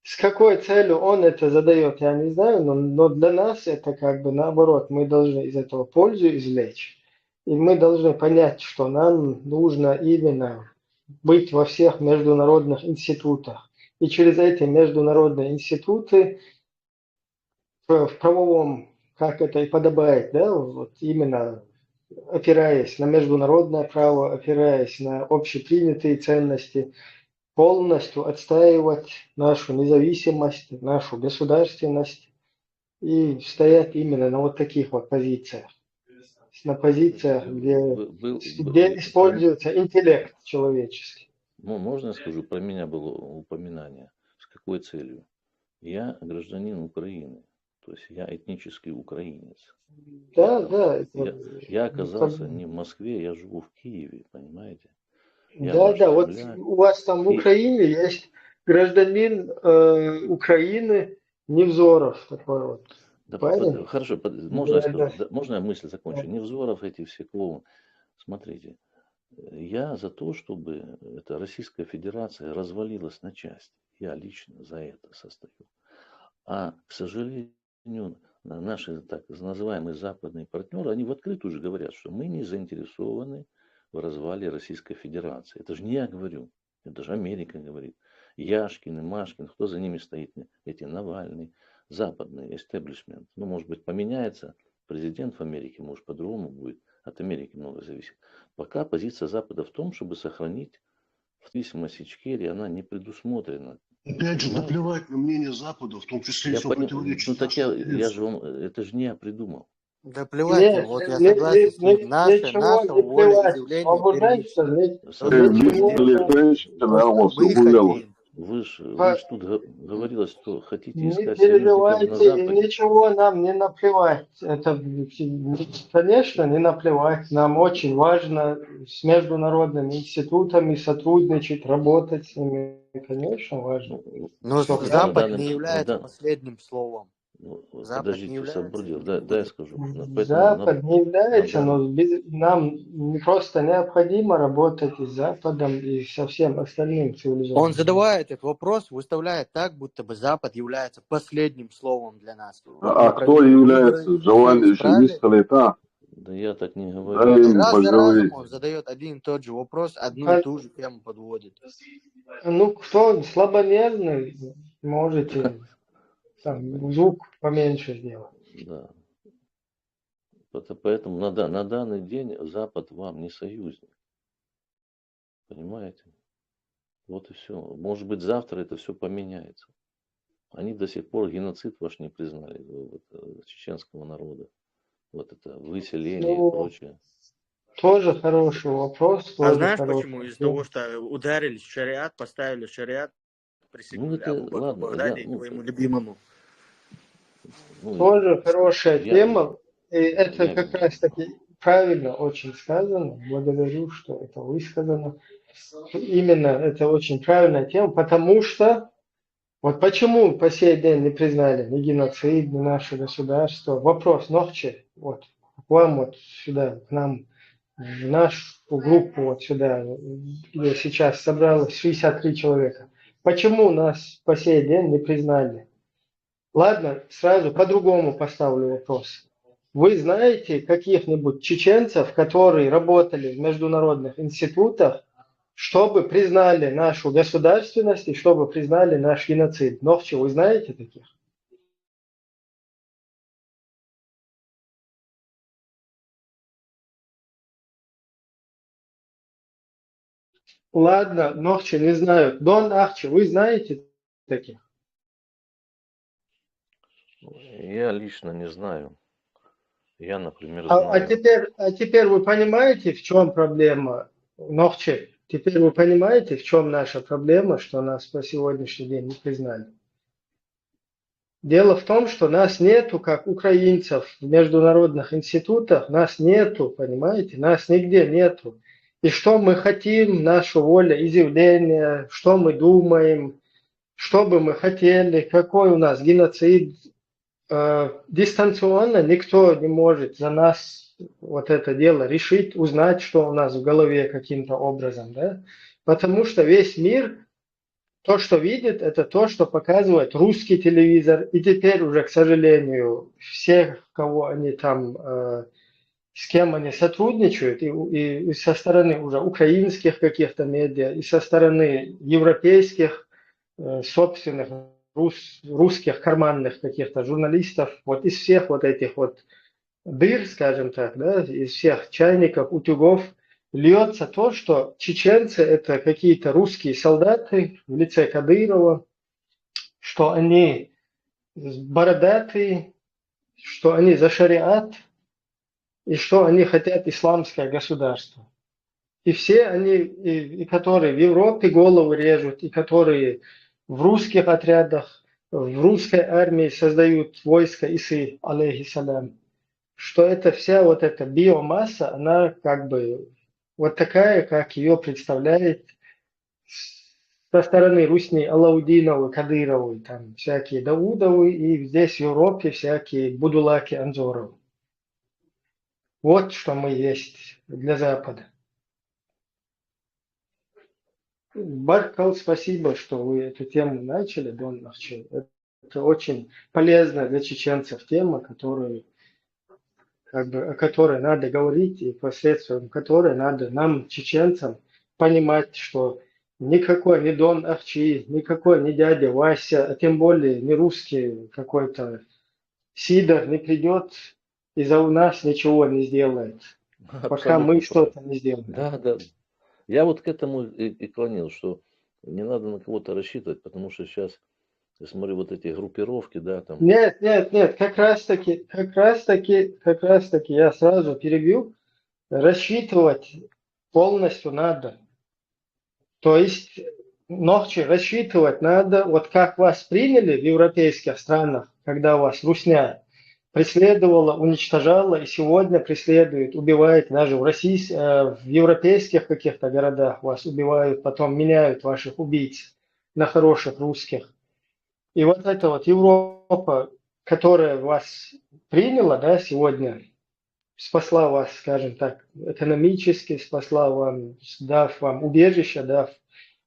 С какой целью он это задает, я не знаю, но для нас это как бы наоборот, мы должны из этого пользу извлечь. И мы должны понять, что нам нужно именно быть во всех международных институтах. И через эти международные институты в правовом, как это и подобает, да, вот именно опираясь на международное право, опираясь на общепринятые ценности, полностью отстаивать нашу независимость, нашу государственность и стоять именно на вот таких вот позициях. На позициях, где используется интеллект человеческий. Можно я скажу, про меня было упоминание. С какой целью? Я гражданин Украины, то есть я этнический украинец. Да. Я оказался не в Москве, я живу в Киеве, понимаете? Да, вот у вас там в Украине есть гражданин Украины Невзоров такой вот. Да, хорошо, можно я скажу? Можно я мысль закончу? Невзоров, эти все клоуны. Смотрите, я за то, чтобы эта Российская Федерация развалилась на части. Я лично за это состою. А, к сожалению, наши так называемые западные партнеры, они в открытую уже говорят, что мы не заинтересованы в развале Российской Федерации. Это же не я говорю, это же Америка говорит. Яшкин и Машкин, кто за ними стоит? Эти Навальный, западный эстеблишмент. Ну, может быть, поменяется президент в Америке, может, по-другому будет. От Америки много зависит. Пока позиция Запада в том, чтобы сохранить независимость Ичкерии, она не предусмотрена. Опять же, наплевать на мнение Запада, в том числе, если он противоречит. Ну, так я же вам, это же не я придумал. Да плевать, вот я согласен с ним. Наша волеизъявление перемирие. Вы ж тут говорилось, что хотите не искать переживайте, на Западе. Ничего нам не наплевать. Это, конечно, не наплевать. Нам очень важно с международными институтами сотрудничать, работать с ними. Конечно, важно. Но Запад не является последним словом. Подождите, Сабурдил, да, я скажу. Запад не является, но нам просто необходимо работать и с Западом, и со всем остальным цивилизациям. Он задавает этот вопрос, выставляет так, будто бы Запад является последним словом для нас. А кто является? Джованни Шевисталита? Да я так не говорю. Раз за разом он задает один и тот же вопрос, одну и ту же тему подводит. Ну, кто слабонервный, можете... Там, звук поменьше сделать. Да. Поэтому на данный день Запад вам не союзник. Понимаете? Вот и все. Может быть, завтра это все поменяется. Они до сих пор геноцид ваш не признали чеченского народа. Вот это выселение и прочее. Тоже хороший вопрос. А знаешь почему? Из-за того, что ударили в шариат, поставили в шариат, присягнули Абу Бакру Багдади, твоему любимому. Тоже хорошая тема. И это как раз таки правильно очень сказано. Благодарю, что это высказано. Именно это очень правильная тема, потому что вот почему по сей день не признали ни геноцид, ни наше государство. Вопрос Нохче, вот к вам вот сюда, к нам, в нашу группу вот сюда, где сейчас собралось 63 человека. Почему нас по сей день не признали? Ладно, сразу по-другому поставлю вопрос. Вы знаете каких-нибудь чеченцев, которые работали в международных институтах, чтобы признали нашу государственность и чтобы признали наш геноцид? Нохче, вы знаете таких? Ладно, Нохче не знаю. Дон Ахче, вы знаете таких? Я лично не знаю. Я, например, знаю. А теперь вы понимаете, в чем проблема, Нохче? Теперь вы понимаете, в чем наша проблема, что нас по сегодняшний день не признали? Дело в том, что нас нету, как украинцев в международных институтах, нас нету, понимаете? Нас нигде нету. И что мы хотим, наша воля, изъявление, что мы думаем, что бы мы хотели, какой у нас геноцид. Дистанционно никто не может за нас вот это дело решить, узнать, что у нас в голове каким-то образом, да? Потому что весь мир, то, что видит, это то, что показывает русский телевизор. И теперь уже, к сожалению, всех, кого они там, с кем они сотрудничают, и со стороны уже украинских каких-то медиа, и со стороны европейских собственных русских карманных каких-то журналистов, вот из всех вот этих вот дыр, скажем так, да, из всех чайников, утюгов, льется то, что чеченцы – это какие-то русские солдаты в лице Кадырова, что они бородатые, что они за шариат и что они хотят исламское государство. И все они, и которые в Европе голову режут, и которые в русских отрядах, в русской армии создают войско Исы, алейхиссалям, что это вся вот эта биомасса, она как бы вот такая, как ее представляет со стороны Русни Алаудиновой, Кадыровой, там всякие Даудовы, и здесь в Европе всякие Будулаки, Анзоровы. Вот что мы есть для Запада. Баркал, спасибо, что вы эту тему начали, Дон Нахчи. Это очень полезная для чеченцев тема, которую, как бы, о которой надо говорить, и посредством которой надо нам, чеченцам, понимать, что никакой не Дон Ахчи, никакой не дядя Вася, а тем более не русский какой-то Сидор не придет и за нас ничего не сделает, пока мы что-то не сделаем. Да. Я вот к этому и клонил, что не надо на кого-то рассчитывать, потому что сейчас, я смотрю, вот эти группировки, да, там... Нет, как раз таки, я сразу перебью, рассчитывать полностью надо. То есть, ночью рассчитывать надо, вот как вас приняли в европейских странах, когда вас русня преследовала, уничтожала и сегодня преследует, убивает даже в России, в европейских каких-то городах вас убивают, потом меняют ваших убийц на хороших русских. И вот эта вот Европа, которая вас приняла, да, сегодня, спасла вас, скажем так, экономически, спасла вам, дав вам убежище, дав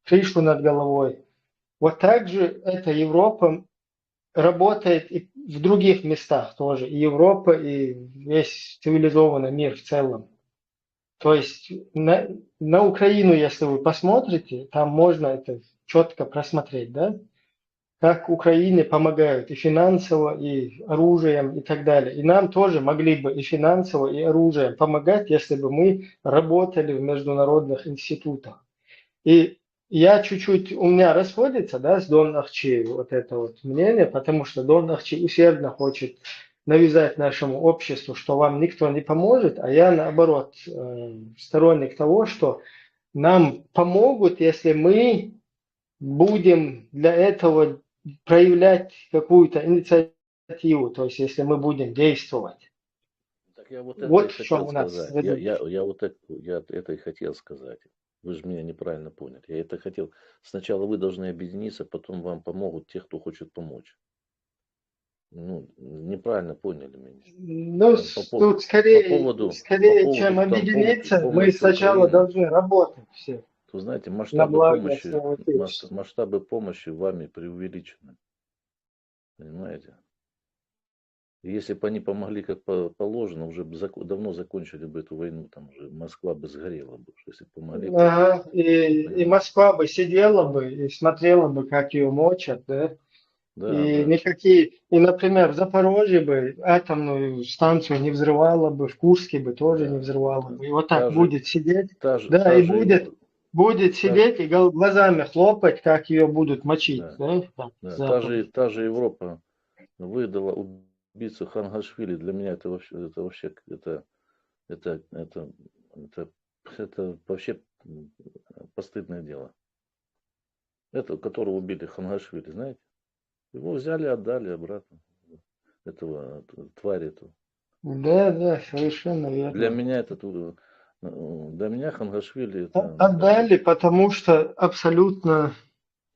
крышу над головой. Вот так же эта Европа работает и в других местах тоже. И Европа, и весь цивилизованный мир в целом. То есть на Украину, если вы посмотрите, там можно это четко просмотреть, да? Как Украине помогают и финансово, и оружием, и так далее. И нам тоже могли бы и финансово, и оружием помогать, если бы мы работали в международных институтах. И я чуть-чуть, у меня расходится, да, с Дон Ахчи вот это вот мнение, потому что Дон Ахчи усердно хочет навязать нашему обществу, что вам никто не поможет, а я наоборот сторонник того, что нам помогут, если мы будем для этого проявлять какую-то инициативу, то есть если мы будем действовать. Так я вот это в чем у нас. Я это и хотел сказать. Вы же меня неправильно поняли. Я это хотел. Сначала вы должны объединиться, потом вам помогут те, кто хочет помочь. Ну, неправильно поняли меня. Ну, тут скорее, чем объединиться, мы сначала должны работать все. Вы знаете, масштабы помощи вами преувеличены. Понимаете? Если бы они помогли как положено, уже бы давно закончили бы эту войну, там уже Москва бы сгорела бы, если бы помогли. Ага, и Москва бы сидела бы и смотрела бы, как ее мочат, да? Никакие, и, например, в Запорожье бы атомную станцию не взрывала бы, в Курске бы тоже не взрывала бы. И вот так будет сидеть, будет сидеть и глазами хлопать, как ее будут мочить. Та же Европа выдала убийцу Хангашвили. Для меня это вообще постыдное дело. Это, которого убили Хангашвили, знаете? Его взяли, отдали обратно. Этого тварь эту. Да, совершенно верно. Для меня Хангашвили это... Отдали, потому что абсолютно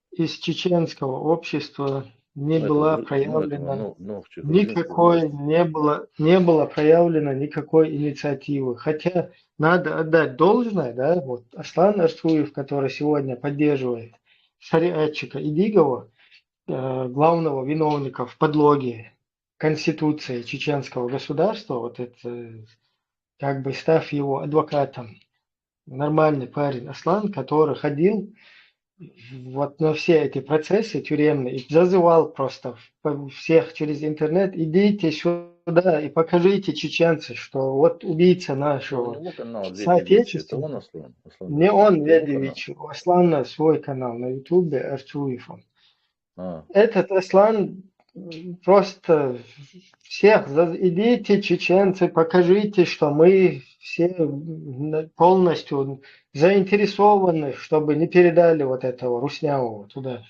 из чеченского общества не была проявлена не было проявлено никакой инициативы. Хотя надо отдать должное, да, вот Аслан Арсуев, который сегодня поддерживает шариатчика Идигова, главного виновника в подлоге Конституции чеченского государства, вот это, как бы став его адвокатом, нормальный парень Аслан, который ходил вот на все эти процессы тюремные, и зазывал просто всех через интернет, идите сюда и покажите чеченцы, что вот убийца У нашего него канал Ведевич, это он, соотечественника. Аслан? Не Аслан, он, это его канал? Ведевич, у Аслана свой канал на Ютубе, Арцуев он. А, Этот Аслан просто всех, идите, чеченцы, покажите, что мы все полностью заинтересованы, чтобы не передали вот этого Руснявого туда.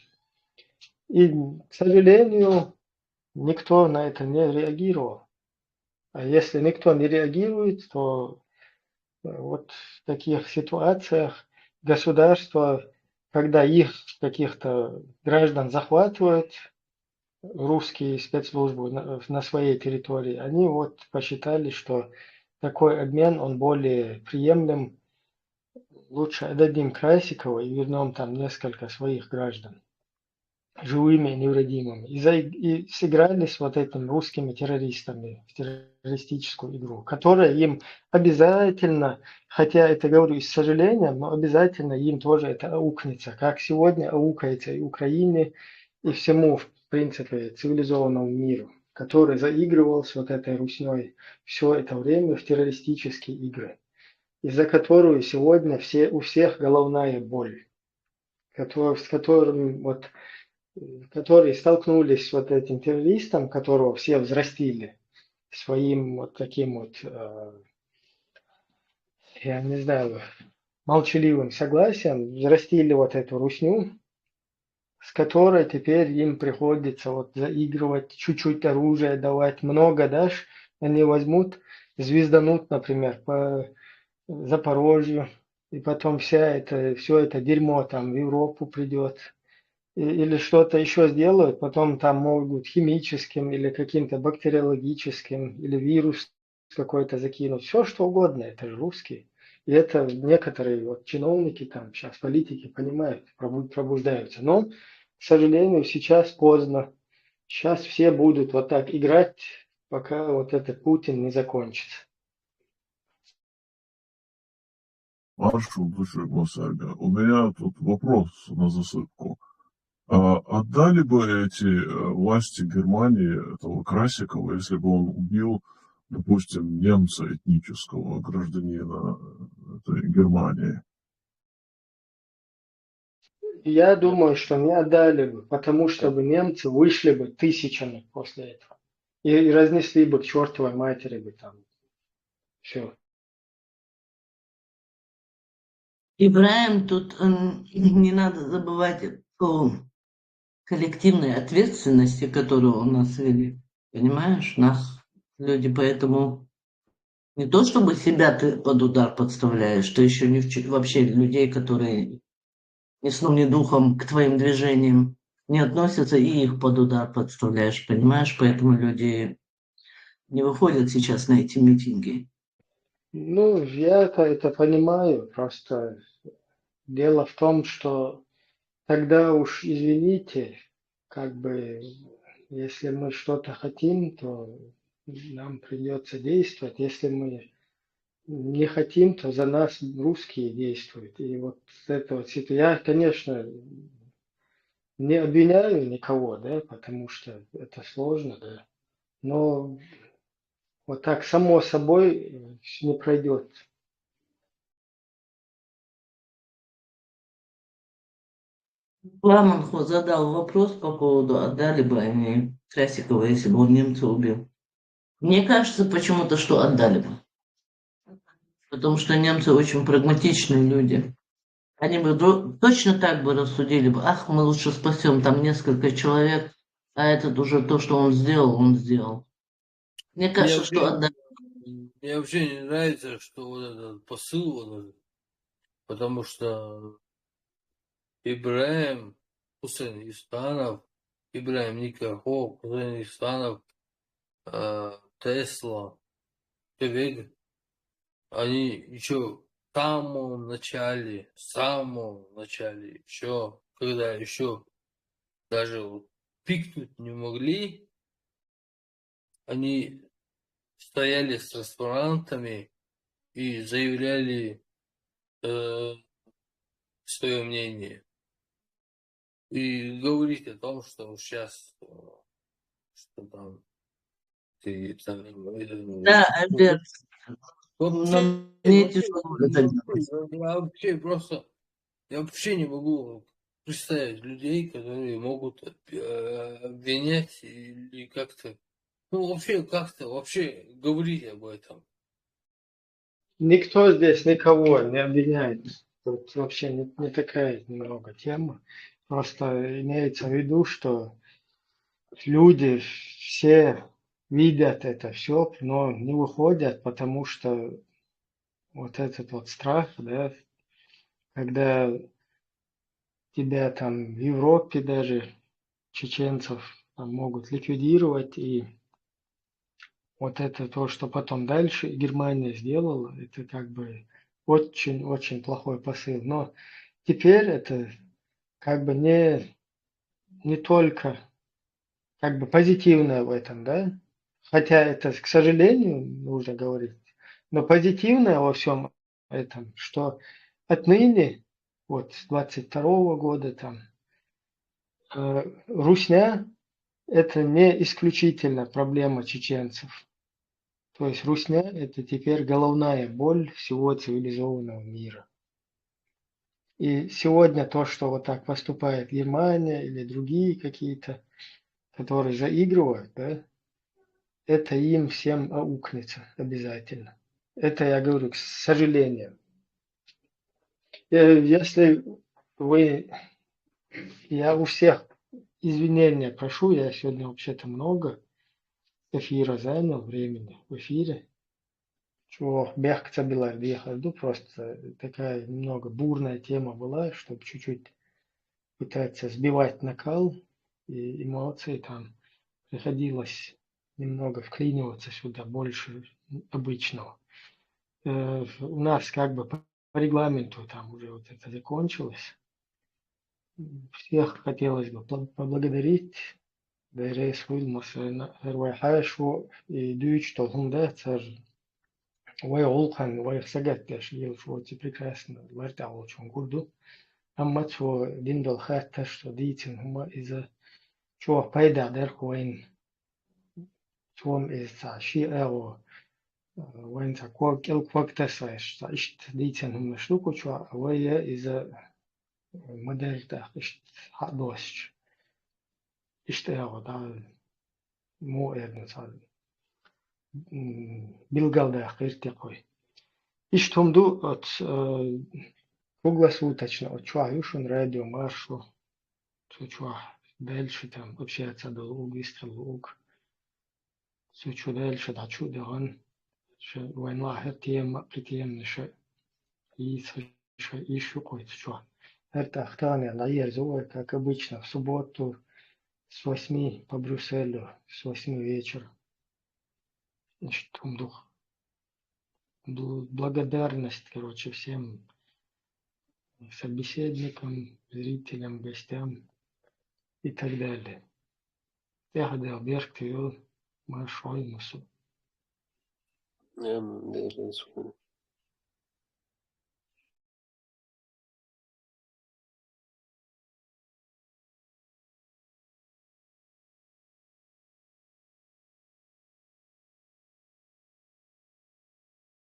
И, к сожалению, никто на это не реагировал. А если никто не реагирует, то вот в таких ситуациях государство, когда их каких-то граждан захватывают, русские спецслужбы на своей территории, они вот посчитали, что такой обмен, он более приемлем. Лучше отдадим Красикова и вернем там несколько своих граждан живыми и невредимыми. И сыграли с вот этими русскими террористами в террористическую игру, которая им обязательно, хотя это говорю с сожалением, но обязательно им тоже это аукнется, как сегодня аукается и Украине, и всему, в принципе, цивилизованному миру, который заигрывал с вот этой русней все это время в террористические игры, из-за которую сегодня у всех головная боль, с которым вот которые столкнулись с вот этим террористом, которого все взрастили своим вот таким вот, я не знаю, молчаливым согласием, взрастили вот эту русню, с которой теперь им приходится вот заигрывать, чуть-чуть оружия давать, много дашь, они возьмут, звезданут, например, по Запорожью, и потом все это дерьмо там в Европу придет, или что-то еще сделают, потом там могут химическим или каким-то бактериологическим, или вирус какой-то закинуть, все что угодно, это же русские. И это некоторые вот чиновники там сейчас, политики понимают, пробуждаются. Но, к сожалению, сейчас поздно. Сейчас все будут вот так играть, пока вот этот Путин не закончится. Ваше Высокогосударство, у меня тут вопрос на засыпку. Отдали бы эти власти Германии этого Красикова, если бы он убил, допустим, немца этнического, гражданина этой Германии? Я думаю, что не отдали бы, потому что бы немцы вышли бы тысячами после этого. И разнесли бы к чертовой матери бы там. Все. Ибраим, тут не надо забывать о коллективной ответственности, которую у нас ввели. Понимаешь, нас люди поэтому не то чтобы себя ты под удар подставляешь, ты еще вообще людей, которые ни сном, ни духом к твоим движениям не относятся, и их под удар подставляешь, понимаешь? Поэтому люди не выходят сейчас на эти митинги. Ну, я это понимаю, просто дело в том, что тогда уж извините, как бы, если мы что-то хотим, то нам придется действовать. Если мы не хотим, то за нас русские действуют. И вот это вот я, конечно, не обвиняю никого, да, потому что это сложно, да. Но вот так само собой не пройдет. Ламанхо задал вопрос по поводу, отдали бы они Красикова, если бы он немца убил. Мне кажется почему-то, что отдали бы. Потому что немцы очень прагматичные люди. Они бы точно так бы рассудили бы, ах, мы лучше спасем там несколько человек, а этот уже то, что он сделал. Мне кажется, что отдали. Мне вообще не нравится, что вот этот посыл, вот этот, потому что Ибраим Хусейн Истанов, Ибраим Никахов, Хусейн Истанов, Тесла, Певег, они еще в самом начале, еще, когда еще даже вот пикнуть не могли, они стояли с транспарантами и заявляли свое мнение. и говорить о том, что сейчас что там ты там, Да, Альберт, вообще, но мне тяжело это делать. я вообще не могу представить людей, которые могут обвинять или как-то, ну вообще говорить об этом. Никто здесь никого не обвиняет. Тут вообще не такая немного тема. Просто имеется в виду, что люди все видят это все, но не выходят, потому что вот этот вот страх, да, когда тебя там в Европе даже чеченцев там могут ликвидировать, и вот это то, что потом дальше Германия сделала, это как бы очень-очень плохой посыл. Но теперь это как бы не только как бы позитивное в этом, да? Хотя это, к сожалению, нужно говорить, но позитивное во всем этом, что отныне, вот с 22 года там, русня – это не исключительно проблема чеченцев. То есть русня – это теперь головная боль всего цивилизованного мира. И сегодня то, что вот так поступает Германия или другие какие-то, которые заигрывают, да, это им всем аукнется обязательно. Это я говорю, к сожалению. Если вы, я у всех извинения прошу, я сегодня вообще-то много эфира занял времени в эфире. Чего мягко была выходу, просто такая немного бурная тема была, чтобы чуть-чуть пытаться сбивать накал и эмоции там. Приходилось немного вклиниваться сюда больше обычного. У нас как бы по регламенту там уже вот это закончилось. Всех хотелось бы поблагодарить. Дээрээс мос эрвайхаашо и дүйч толхунда цар вай олхан вай сагатташ елшо прекрасно ларта очень гурду. Amma чо диндал хатта что дитин хума иза чо пайда дерхуин чом из ши эго وين تقوى كل وقت سايش إشت ديتن هم شلوكو شو ويا إذا مدار تاخ إشت حدوش إشت دا مو إبن صار بيلقال دا قيرتقوي إشت هم دو от круглосуточно от чуаюшун радио маршу чу дальше там общаться долг истралуг чу дальше да чу даган وين واحد تيم قتيم نشأ еще кое-что. Это Ахтане Лаер Зоя, как обычно, в субботу с 8 по Брюсселю, с 8 вечера. Значит, дух. Благодарность, короче, всем собеседникам, зрителям, гостям и так далее. Я хотел Берг Твил, Маршой Мусу.